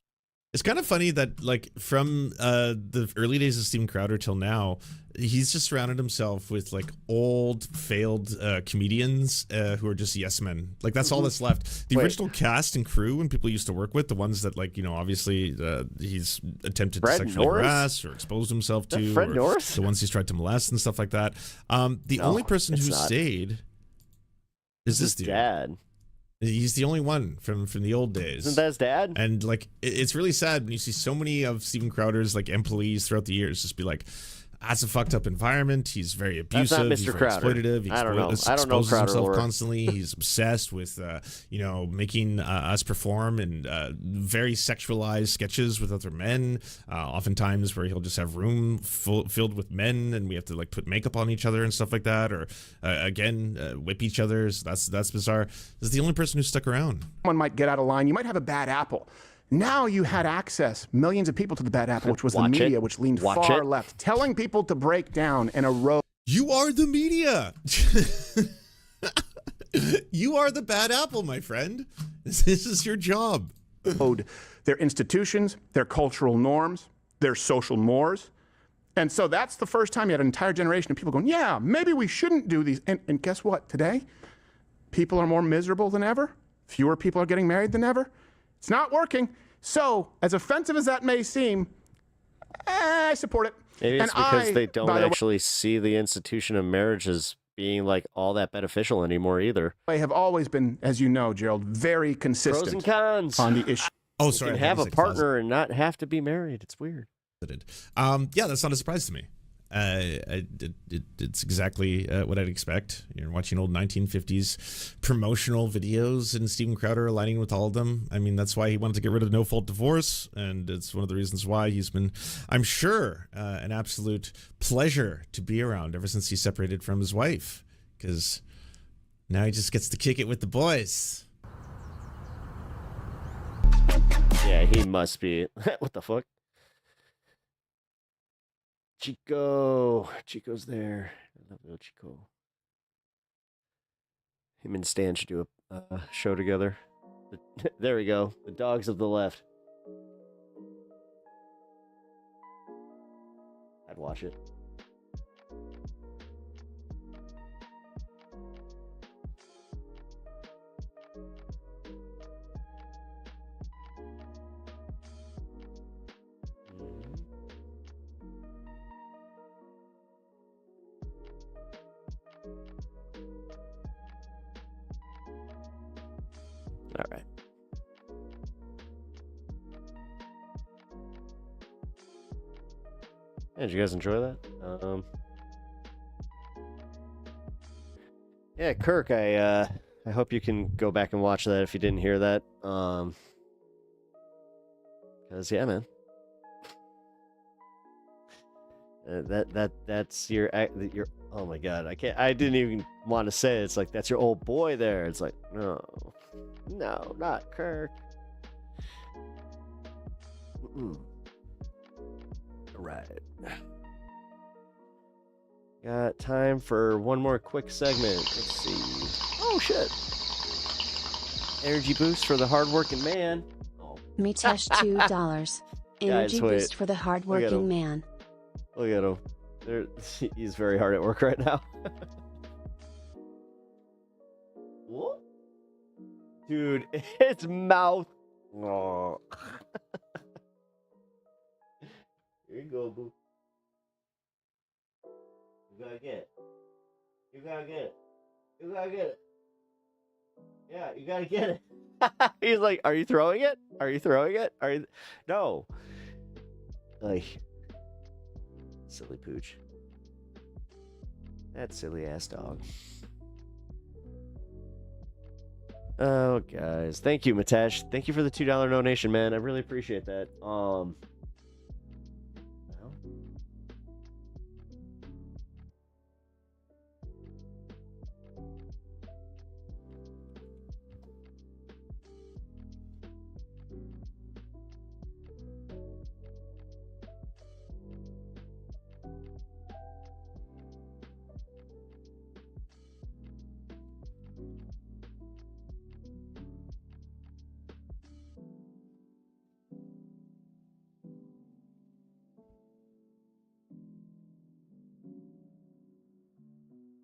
It's kind of funny that, like, from the early days of Steven Crowder till now, he's just surrounded himself with, like, old, failed comedians who are just yes men. Like, that's all that's left. The original cast and crew and people he used to work with, the ones that, like, you know, obviously he's attempted to sexually harass or expose himself to. Fred or Norris? the ones he's tried to molest and stuff like that. The only person who stayed is this dude. Dad. He's the only one from the old days. Isn't that his dad? And like, it's really sad when you see so many of Steven Crowder's like employees throughout the years just be like, that's a fucked up environment. He's very abusive. That's not He's Mr. very Crowder. exploitative. He I don't know. I don't know exposes Crowder himself lore. constantly. He's obsessed with, making us perform in very sexualized sketches with other men. Oftentimes where he'll just have room filled with men, and we have to like put makeup on each other and stuff like that, or whip each other. So that's bizarre. This is the only person who's stuck around. One might get out of line. You might have a bad apple. Now you had access, millions of people, to the bad apple, which was the media, which leaned far left, telling people to break down and erode. You are the media. You are the bad apple, my friend. This is your job. Their institutions, their cultural norms, their social mores. And so that's the first time you had an entire generation of people going, yeah, maybe we shouldn't do these. And guess what? Today, people are more miserable than ever. Fewer people are getting married than ever. It's not working. So, as offensive as that may seem, I support it. Maybe it's because they don't actually see the institution of marriage as being like all that beneficial anymore either. I have always been, as you know, Gerald, very consistent. Pros and cons on the issue. Oh, sorry. You can have a partner and not have to be married. It's weird. Yeah, that's not a surprise to me. It's exactly what I'd expect. You're watching old 1950s promotional videos and Steven Crowder aligning with all of them. I mean, that's why he wanted to get rid of no-fault divorce, and it's one of the reasons why he's been, I'm sure, an absolute pleasure to be around ever since he separated from his wife, because now he just gets to kick it with the boys. Yeah, he must be. What the fuck? Chico's there. I love little Chico. Him and Stan should do a show together. There we go. The dogs of the left. I'd watch it. All right. Yeah, did you guys enjoy that? Yeah, Kirk, I hope you can go back and watch that if you didn't hear that. Because yeah, man. That's your oh my god, I didn't even want to say it. It's like that's your old boy there. It's like no, not Kirk. Right. Got time for one more quick segment. Let's see. Oh shit! Energy boost for the hardworking man. Mitesh $2. Energy boost for the hardworking man. Look at him. He's very hard at work right now. What? Dude, its mouth. Oh. Here you go, boo. You gotta get it. You gotta get it. You gotta get it. Yeah, you gotta get it. He's like, are you throwing it? Are you throwing it? Are you? No. Like, silly pooch. That silly ass dog. Oh, guys. Thank you, Mitesh. Thank you for the $2 donation, man. I really appreciate that.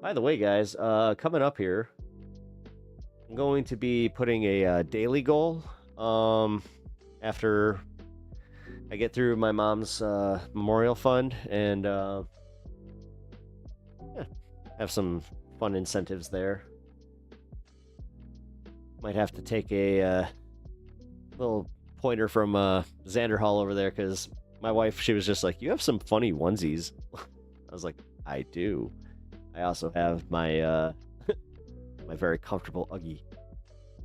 By the way, guys, coming up here, I'm going to be putting a daily goal after I get through my mom's memorial fund and yeah, have some fun incentives there. Might have to take a little pointer from Xander Hall over there, because my wife, she was just like, you have some funny onesies. I was like, I do. I also have my my very comfortable Uggy,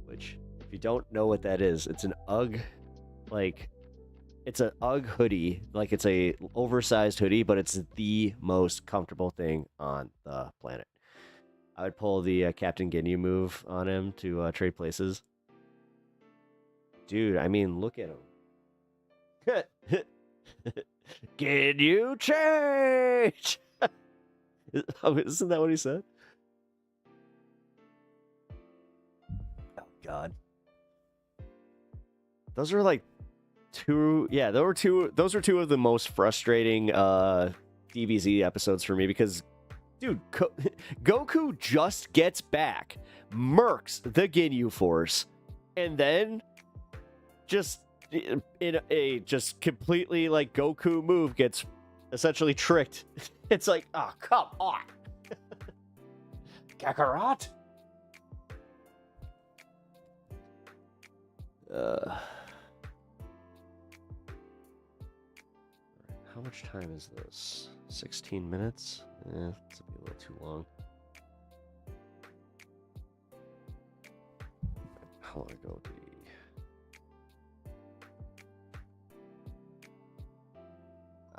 which, if you don't know what that is, it's an Ugg, like, it's an Ugg hoodie, like it's a oversized hoodie, but it's the most comfortable thing on the planet. I would pull the Captain Ginyu move on him to trade places. Dude, I mean, look at him. Can you change? Isn't that what he said? Oh, God. Those are like two... Yeah, those are two of the most frustrating DBZ episodes for me, because, dude, Goku just gets back, murks the Ginyu Force, and then just in a just completely like Goku move gets essentially tricked. It's like, oh, come on. Kakarot? How much time is this? 16 minutes? This will be a little too long. How long ago did he...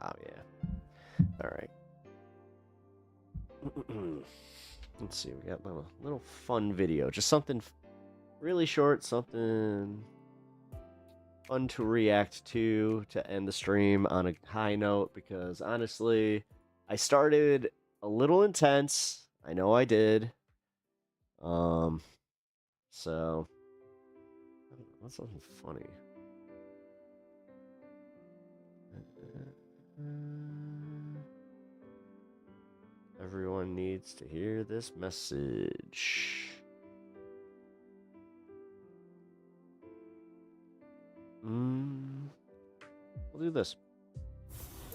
Oh, yeah. All right. Let's see. We got a little fun video. Just something really short, something fun to react to end the stream on a high note, because honestly, I started a little intense. I know I did. So what's something funny? Everyone needs to hear this message. We'll do this.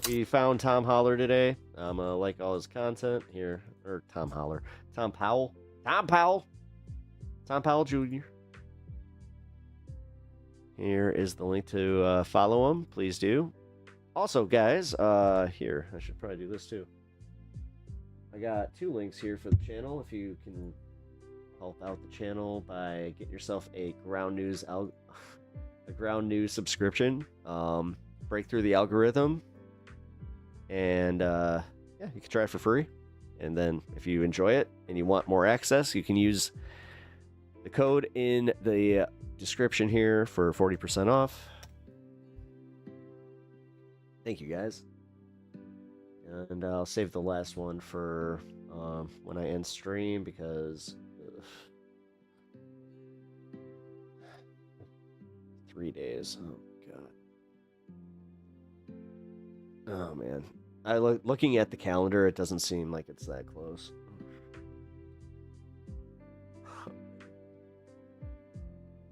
We found Tom Holler today. I'm gonna like all his content here. Or Tom Holler. Tom Powell. Tom Powell. Tom Powell Jr. Here is the link to follow him. Please do. Also, guys, here, I should probably do this too. I got 2 links here for the channel. If you can help out the channel by getting yourself a Ground News subscription, break through the algorithm, and yeah, you can try it for free. And then if you enjoy it and you want more access, you can use the code in the description here for 40% off. Thank you, guys. And I'll save the last one for when I end stream, because 3 days. Oh god. Oh man. Looking at the calendar, it doesn't seem like it's that close.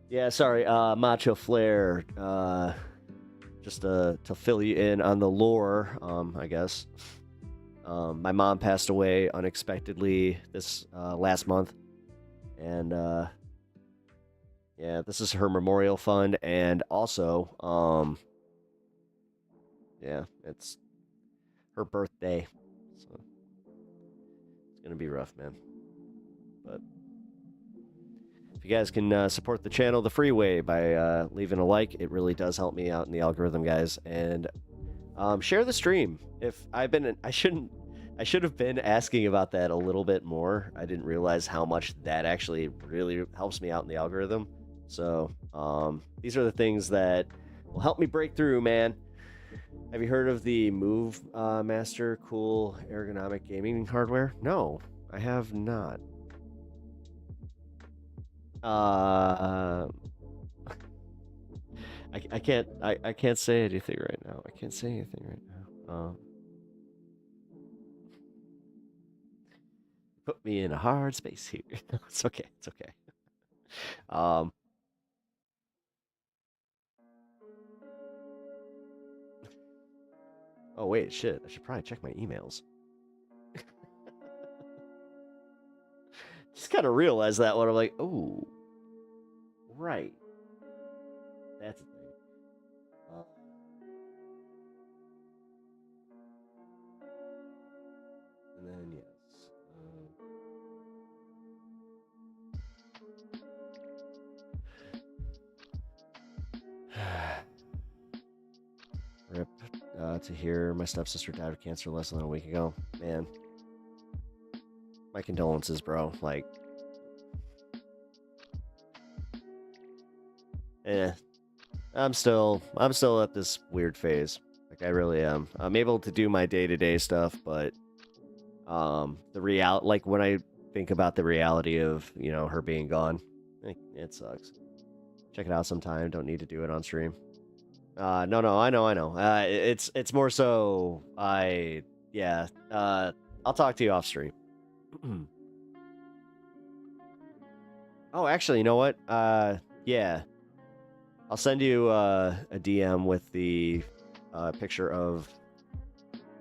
Yeah, sorry, Macho Flair. Just to fill you in on the lore, I guess. My mom passed away unexpectedly this last month. And yeah, this is her memorial fund, and also yeah, it's her birthday. So it's gonna be rough, man. But if you guys can support the channel the free way by leaving a like, it really does help me out in the algorithm, guys. And share the stream. If I should have been asking about that a little bit more. I didn't realize how much that actually really helps me out in the algorithm. So these are the things that will help me break through, man. Have you heard of the Move Master cool ergonomic gaming hardware? No, I have not. I can't say anything right now. I can't say anything right now. Put me in a hard space here. It's okay. It's okay. Oh wait, shit. I should probably check my emails. Just kind of realized that when I'm like, oh. Right. That's the thing. And then, yes. Rip to hear my stepsister died of cancer less than a week ago. Man. My condolences, bro. Like, I'm still at this weird phase. Like, I really am. I'm able to do my day-to-day stuff, but like when I think about the reality of, you know, her being gone, it sucks. Check it out sometime. Don't need to do it on stream. No, I know. It's more so I'll talk to you off stream. Oh, actually, you know what? Yeah. I'll send you a DM with the picture of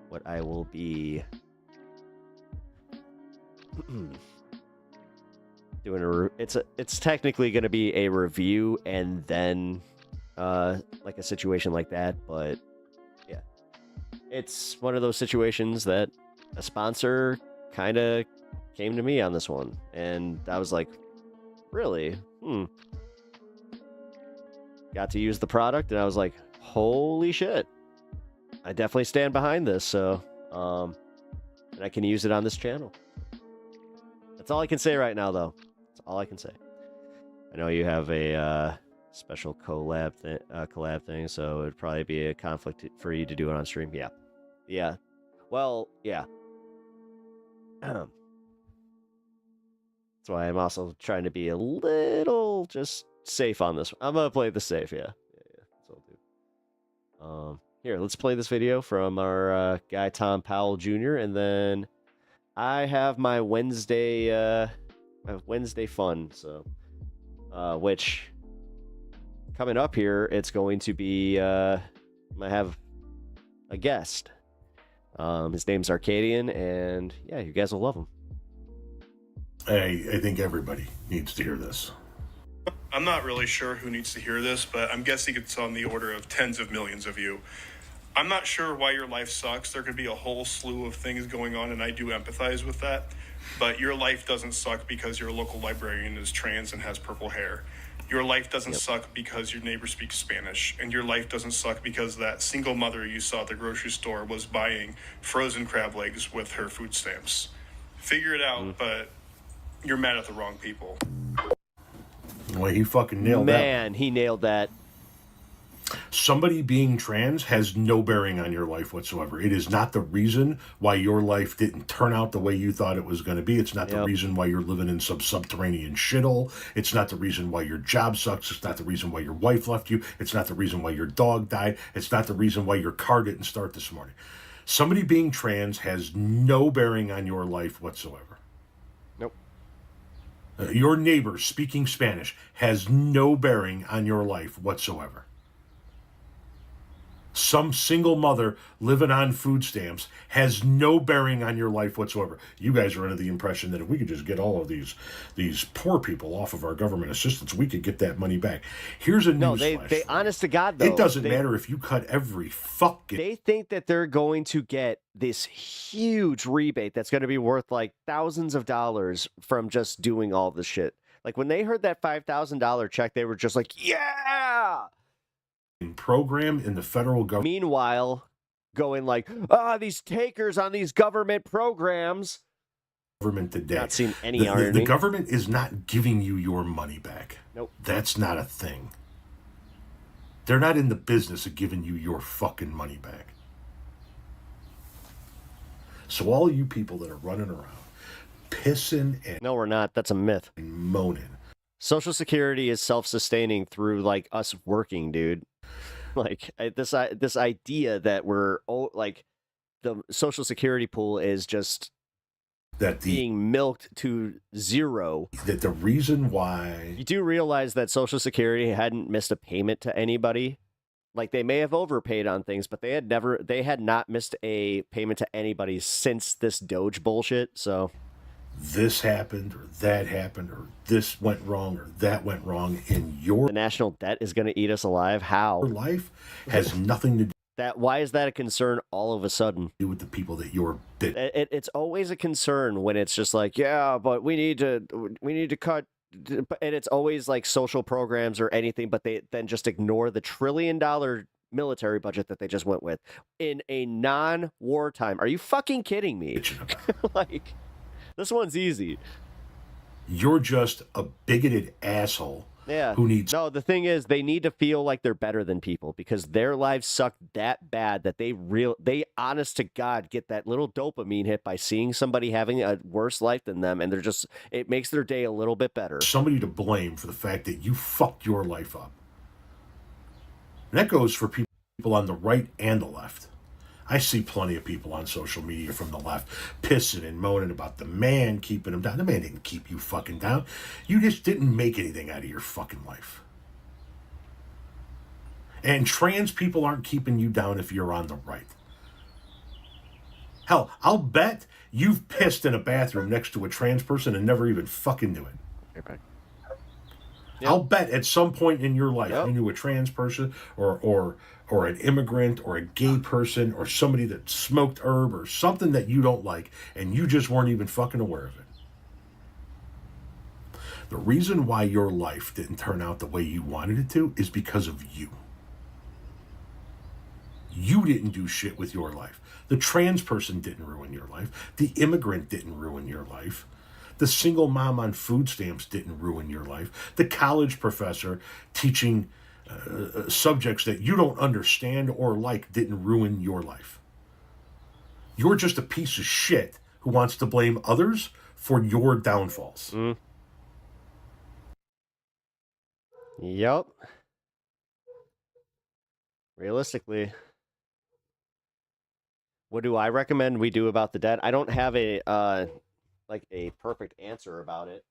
what I will be doing. It's technically going to be a review and then like a situation like that, but yeah, it's one of those situations that a sponsor kind of came to me on this one, and I was like, really? Got to use the product, and I was like, holy shit, I definitely stand behind this. So and I can use it on this channel. That's all I can say right now, though. That's all I can say. I know you have a special collab thing, so it'd probably be a conflict for you to do it on stream. Yeah. Well, yeah. That's why I'm also trying to be a little just safe on this one. I'm gonna play the safe. Yeah. That's what I'll do. Here, let's play this video from our guy Tom Powell Jr. and then I have my Wednesday fun. So, which coming up here, it's going to be I have a guest. His name's Arcadian, and yeah, you guys will love him. I think everybody needs to hear this. I'm not really sure who needs to hear this, but I'm guessing it's on the order of tens of millions of you. I'm not sure why your life sucks. There could be a whole slew of things going on, and I do empathize with that. But your life doesn't suck because your local librarian is trans and has purple hair. Your life doesn't suck because your neighbor speaks Spanish. And your life doesn't suck because that single mother you saw at the grocery store was buying frozen crab legs with her food stamps. Figure it out, but you're mad at the wrong people. Well, he fucking nailed that. Man, he nailed that. Somebody being trans has no bearing on your life whatsoever. It is not the reason why your life didn't turn out the way you thought it was going to be. It's not the reason why you're living in some subterranean shithole. It's not the reason why your job sucks. It's not the reason why your wife left you. It's not the reason why your dog died. It's not the reason why your car didn't start this morning. Somebody being trans has no bearing on your life whatsoever. Nope. Your neighbor speaking Spanish has no bearing on your life whatsoever. Some single mother living on food stamps has no bearing on your life whatsoever. You guys are under the impression that if we could just get all of these poor people off of our government assistance, we could get that money back. Here's a newsflash. They honest to God, though. It doesn't matter if you cut every fucking... They think that they're going to get this huge rebate that's going to be worth like thousands of dollars from just doing all this shit. Like when they heard that $5,000 check, they were just like, yeah! program in the federal government. Meanwhile, going like, these takers on these government programs. Government today. Not seen any irony. The government is not giving you your money back. Nope. That's not a thing. They're not in the business of giving you your fucking money back. So all you people that are running around, pissing and... No, we're not. That's a myth. Moaning. Social Security is self-sustaining through like us working, dude. Like this idea that we're like the Social Security pool is just being milked to zero. That the reason why you do realize that Social Security hadn't missed a payment to anybody. Like they may have overpaid on things, but they had not missed a payment to anybody since this Doge bullshit. So this happened or this went wrong or that went wrong in your The national debt is going to eat us alive. How? life has nothing to Why is that a concern all of a sudden? do with the people that you're bit. It's always a concern when it's just like, yeah, but we need to cut, and it's always like social programs or anything, but they then just ignore the $1 trillion military budget that they just went with in a non-wartime. Are you fucking kidding me? Like, this one's easy. You're just a bigoted asshole. Yeah. Who needs? No, the thing is, they need to feel like they're better than people because their lives suck that bad that they honest to God get that little dopamine hit by seeing somebody having a worse life than them, and it makes their day a little bit better. Somebody to blame for the fact that you fucked your life up. And that goes for people on the right and the left. I see plenty of people on social media from the left pissing and moaning about the man keeping them down. The man didn't keep you fucking down. You just didn't make anything out of your fucking life. And trans people aren't keeping you down if you're on the right. Hell, I'll bet you've pissed in a bathroom next to a trans person and never even fucking knew it. Yep. I'll bet at some point in your life you knew a trans person or an immigrant or a gay person or somebody that smoked herb or something that you don't like and you just weren't even fucking aware of it. The reason why your life didn't turn out the way you wanted it to is because of you. You didn't do shit with your life. The trans person didn't ruin your life. The immigrant didn't ruin your life. The single mom on food stamps didn't ruin your life. The college professor teaching subjects that you don't understand or like didn't ruin your life. You're just a piece of shit who wants to blame others for your downfalls. Yep. Realistically, what do I recommend we do about the debt? I don't have a perfect answer about it.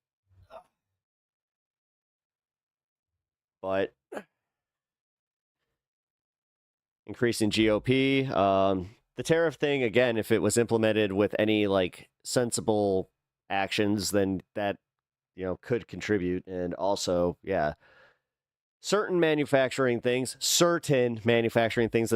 But increasing GOP, the tariff thing, again, if it was implemented with any like sensible actions, then that, could contribute. And also, certain manufacturing things, this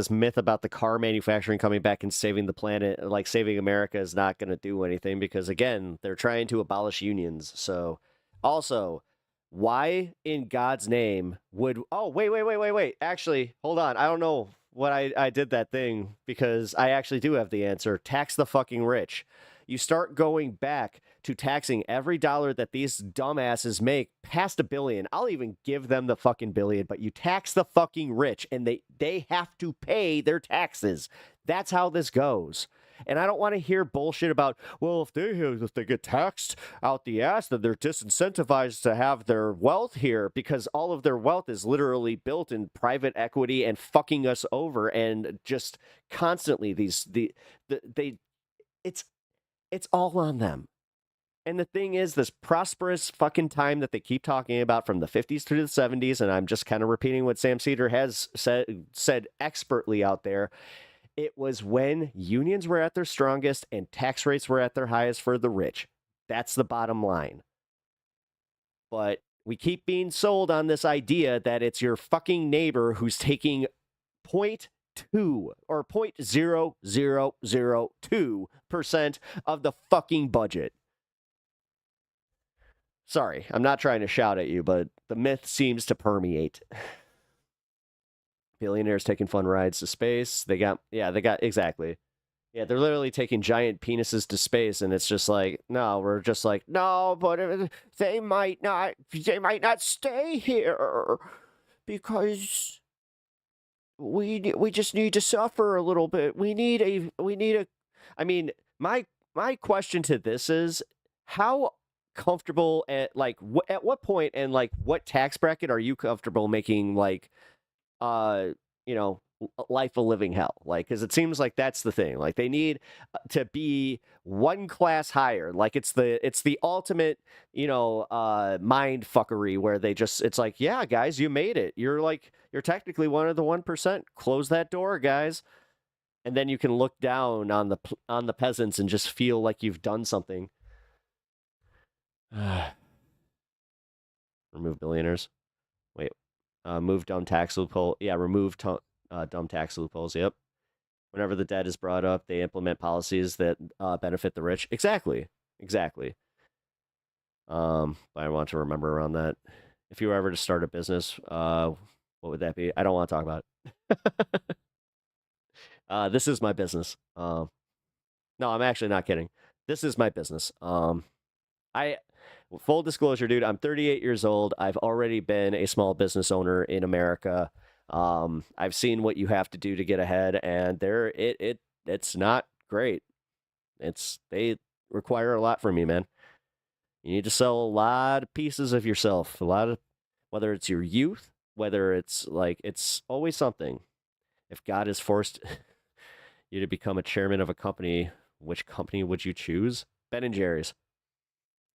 myth about the car manufacturing coming back and saving the planet, like saving America, is not going to do anything because, again, they're trying to abolish unions. So, also, why in God's name would... Oh, wait. Actually, hold on. I don't know what I did that thing because I actually do have the answer. Tax the fucking rich. You start going back to taxing every dollar that these dumbasses make past $1 billion. I'll even give them the fucking $1 billion, but you tax the fucking rich and they have to pay their taxes. That's how this goes. And I don't want to hear bullshit about, well, if they get taxed out the ass, then they're disincentivized to have their wealth here because all of their wealth is literally built in private equity and fucking us over and just constantly it's all on them. And the thing is, this prosperous fucking time that they keep talking about from the 50s to the 70s, and I'm just kind of repeating what Sam Cedar has said expertly out there, it was when unions were at their strongest and tax rates were at their highest for the rich. That's the bottom line. But we keep being sold on this idea that it's your fucking neighbor who's taking 0.2 or 0.0002% of the fucking budget. Sorry, I'm not trying to shout at you, but the myth seems to permeate. Billionaires taking fun rides to space. Exactly. Yeah, they're literally taking giant penises to space, and it's just like, no, we're just like, no, but they might not stay here because we just need to suffer a little bit. I mean, my question to this is, how comfortable at what point and like what tax bracket are you comfortable making like life a living hell? Like, because it seems like that's the thing. Like, they need to be one class higher. Like, it's the ultimate mind fuckery where it's like, yeah, guys, you made it. You're technically one of the 1%. Close that door, guys. And then you can look down on the peasants and just feel like you've done something. Remove billionaires. Wait. Move dumb tax loophole. Yeah, remove dumb tax loopholes. Yep. Whenever the debt is brought up, they implement policies that benefit the rich. Exactly. I want to remember around that. If you were ever to start a business, what would that be? I don't want to talk about it. This is my business. No, I'm actually not kidding. This is my business. Full disclosure, dude, I'm 38 years old. I've already been a small business owner in America. I've seen what you have to do to get ahead, and it's not great. They require a lot from you, man. You need to sell a lot of pieces of yourself, whether it's your youth, whether it's always something. If God has forced you to become a chairman of a company, which company would you choose? Ben and Jerry's.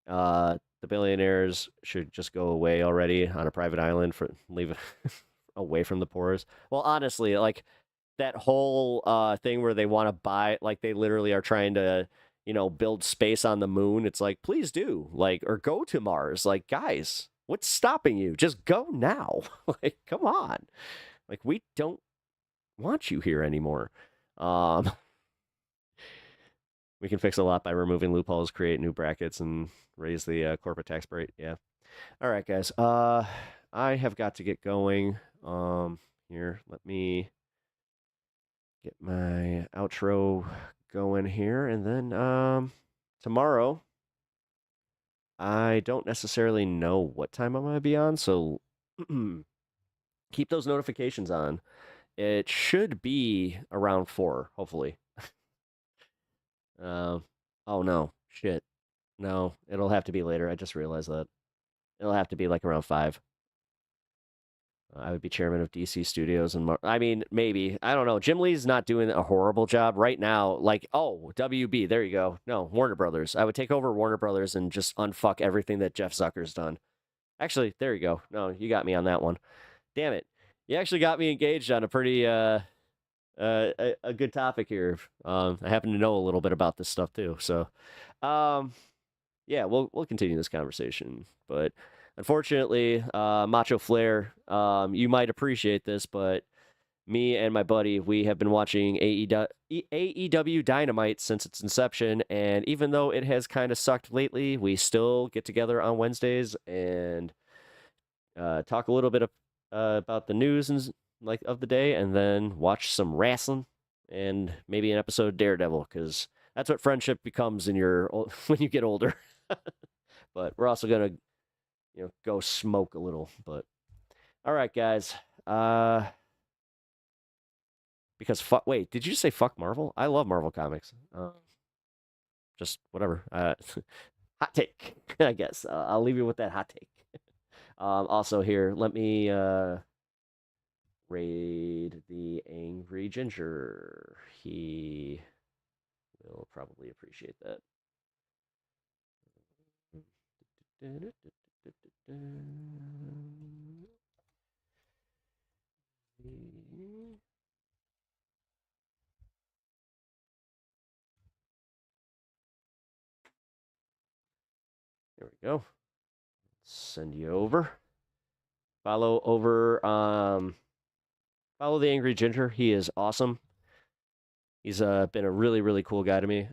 The billionaires should just go away already on a private island leave away from the poorest. Well, honestly, that whole thing where they want to buy, they literally are trying to, build space on the moon. It's like, please do, or go to Mars. Guys, what's stopping you? Just go now. Come on. We don't want you here anymore. We can fix a lot by removing loopholes, create new brackets, and raise the corporate tax rate. Yeah. All right, guys. I have got to get going. Here, let me get my outro going here, and then tomorrow, I don't necessarily know what time I'm going to be on, so keep those notifications on. It should be around 4, hopefully. Oh no, shit. No, it'll have to be later. I just realized that. It'll have to be around 5. I would be chairman of DC Studios, and maybe. I don't know. Jim Lee's not doing a horrible job right now. WB, there you go. No, Warner Brothers. I would take over Warner Brothers and just unfuck everything that Jeff Zucker's done. Actually, there you go. No, you got me on that one. Damn it. You actually got me engaged on a pretty a good topic here. I happen to know a little bit about this stuff too. So, yeah, we'll continue this conversation. But unfortunately, Macho Flair, you might appreciate this, but me and my buddy, we have been watching AEW Dynamite since its inception, and even though it has kind of sucked lately, we still get together on Wednesdays and talk a little bit about the news and of the day, and then watch some wrestling and maybe an episode of Daredevil, because that's what friendship becomes when you get older. But we're also gonna go smoke a little. But all right, guys. Because wait, did you say fuck Marvel? I love Marvel comics. Just whatever. Hot take, I guess. I'll leave you with that hot take. Also here, let me raid the Angry Ginger. He will probably appreciate that. There we go. Send you over. Follow the Angry Ginger. He is awesome. He's been a really, really cool guy to me.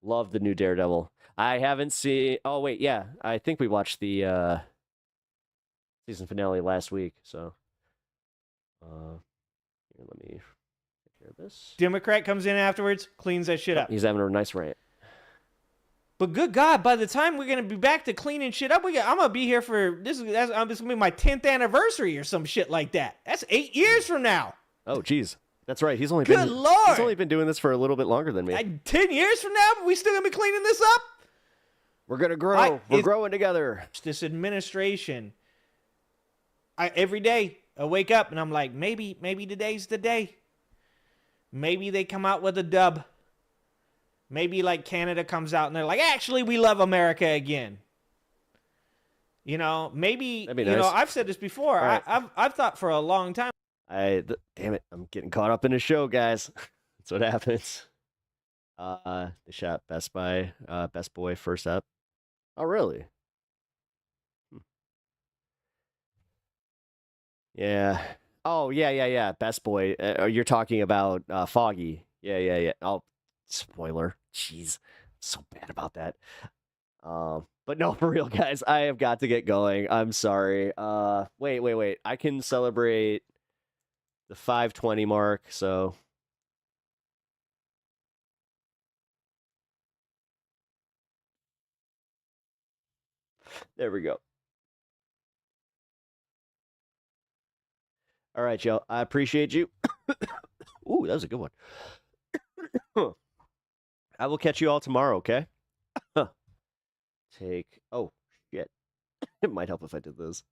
Love the new Daredevil. I haven't seen... Oh, wait, yeah. I think we watched the season finale last week, so... Here, let me take care of this. Democrat comes in afterwards, cleans that shit up. He's having a nice rant. But good God, by the time we're going to be back to cleaning shit up, I'm going to be here for... This is going to be my 10th anniversary or some shit like that. That's 8 years from now. Oh, geez. That's right. He's only Good Lord. He's only been doing this for a little bit longer than me. 10 years from now, we still going to be cleaning this up? We're going to grow. We're growing together. This administration, every day I wake up and I'm like, maybe today's the day. Maybe they come out with a dub. Maybe Canada comes out and they're like, actually, we love America again. Maybe, That'd be nice. I've said this before. Right. I've thought for a long time. Damn it. I'm getting caught up in the show, guys. That's what happens. They shot Best Boy first up. Oh, really? Yeah. Oh, yeah. Best Boy. You're talking about Foggy. Yeah. Oh, spoiler. Jeez. So bad about that. But no, for real, guys, I have got to get going. I'm sorry. Wait. I can celebrate the 520 mark, so there we go. All right, Joe. I appreciate you. Ooh, that was a good one. I will catch you all tomorrow, okay? Oh, shit. It might help if I did this.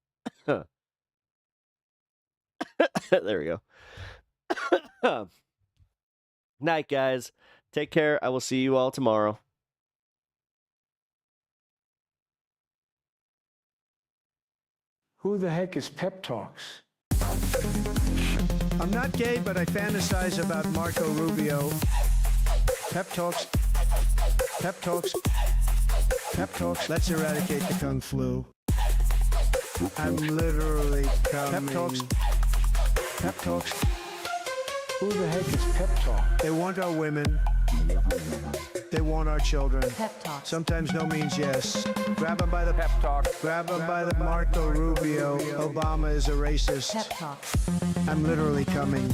There we go. Night, guys. Take care. I will see you all tomorrow. Who the heck is Pep Talks? I'm not gay, but I fantasize about Marco Rubio. Pep talks. Pep talks. Pep talks. Let's eradicate the Kung flu. I'm literally coming. Pep talks. Pep talks. Who the heck is Pep Talk? They want our women. They want our children. Pep Talks. Sometimes no means yes. Grab them by the pep talk. Grab them by the Marco Rubio. Obama is a racist. Pep Talks. I'm literally coming.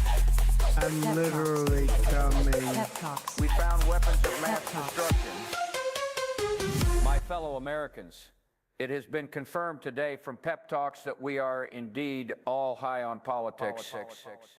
I'm literally coming. Pep Talks. We found weapons of mass destruction. My fellow Americans, it has been confirmed today from Pep Talks that we are indeed all high on politics.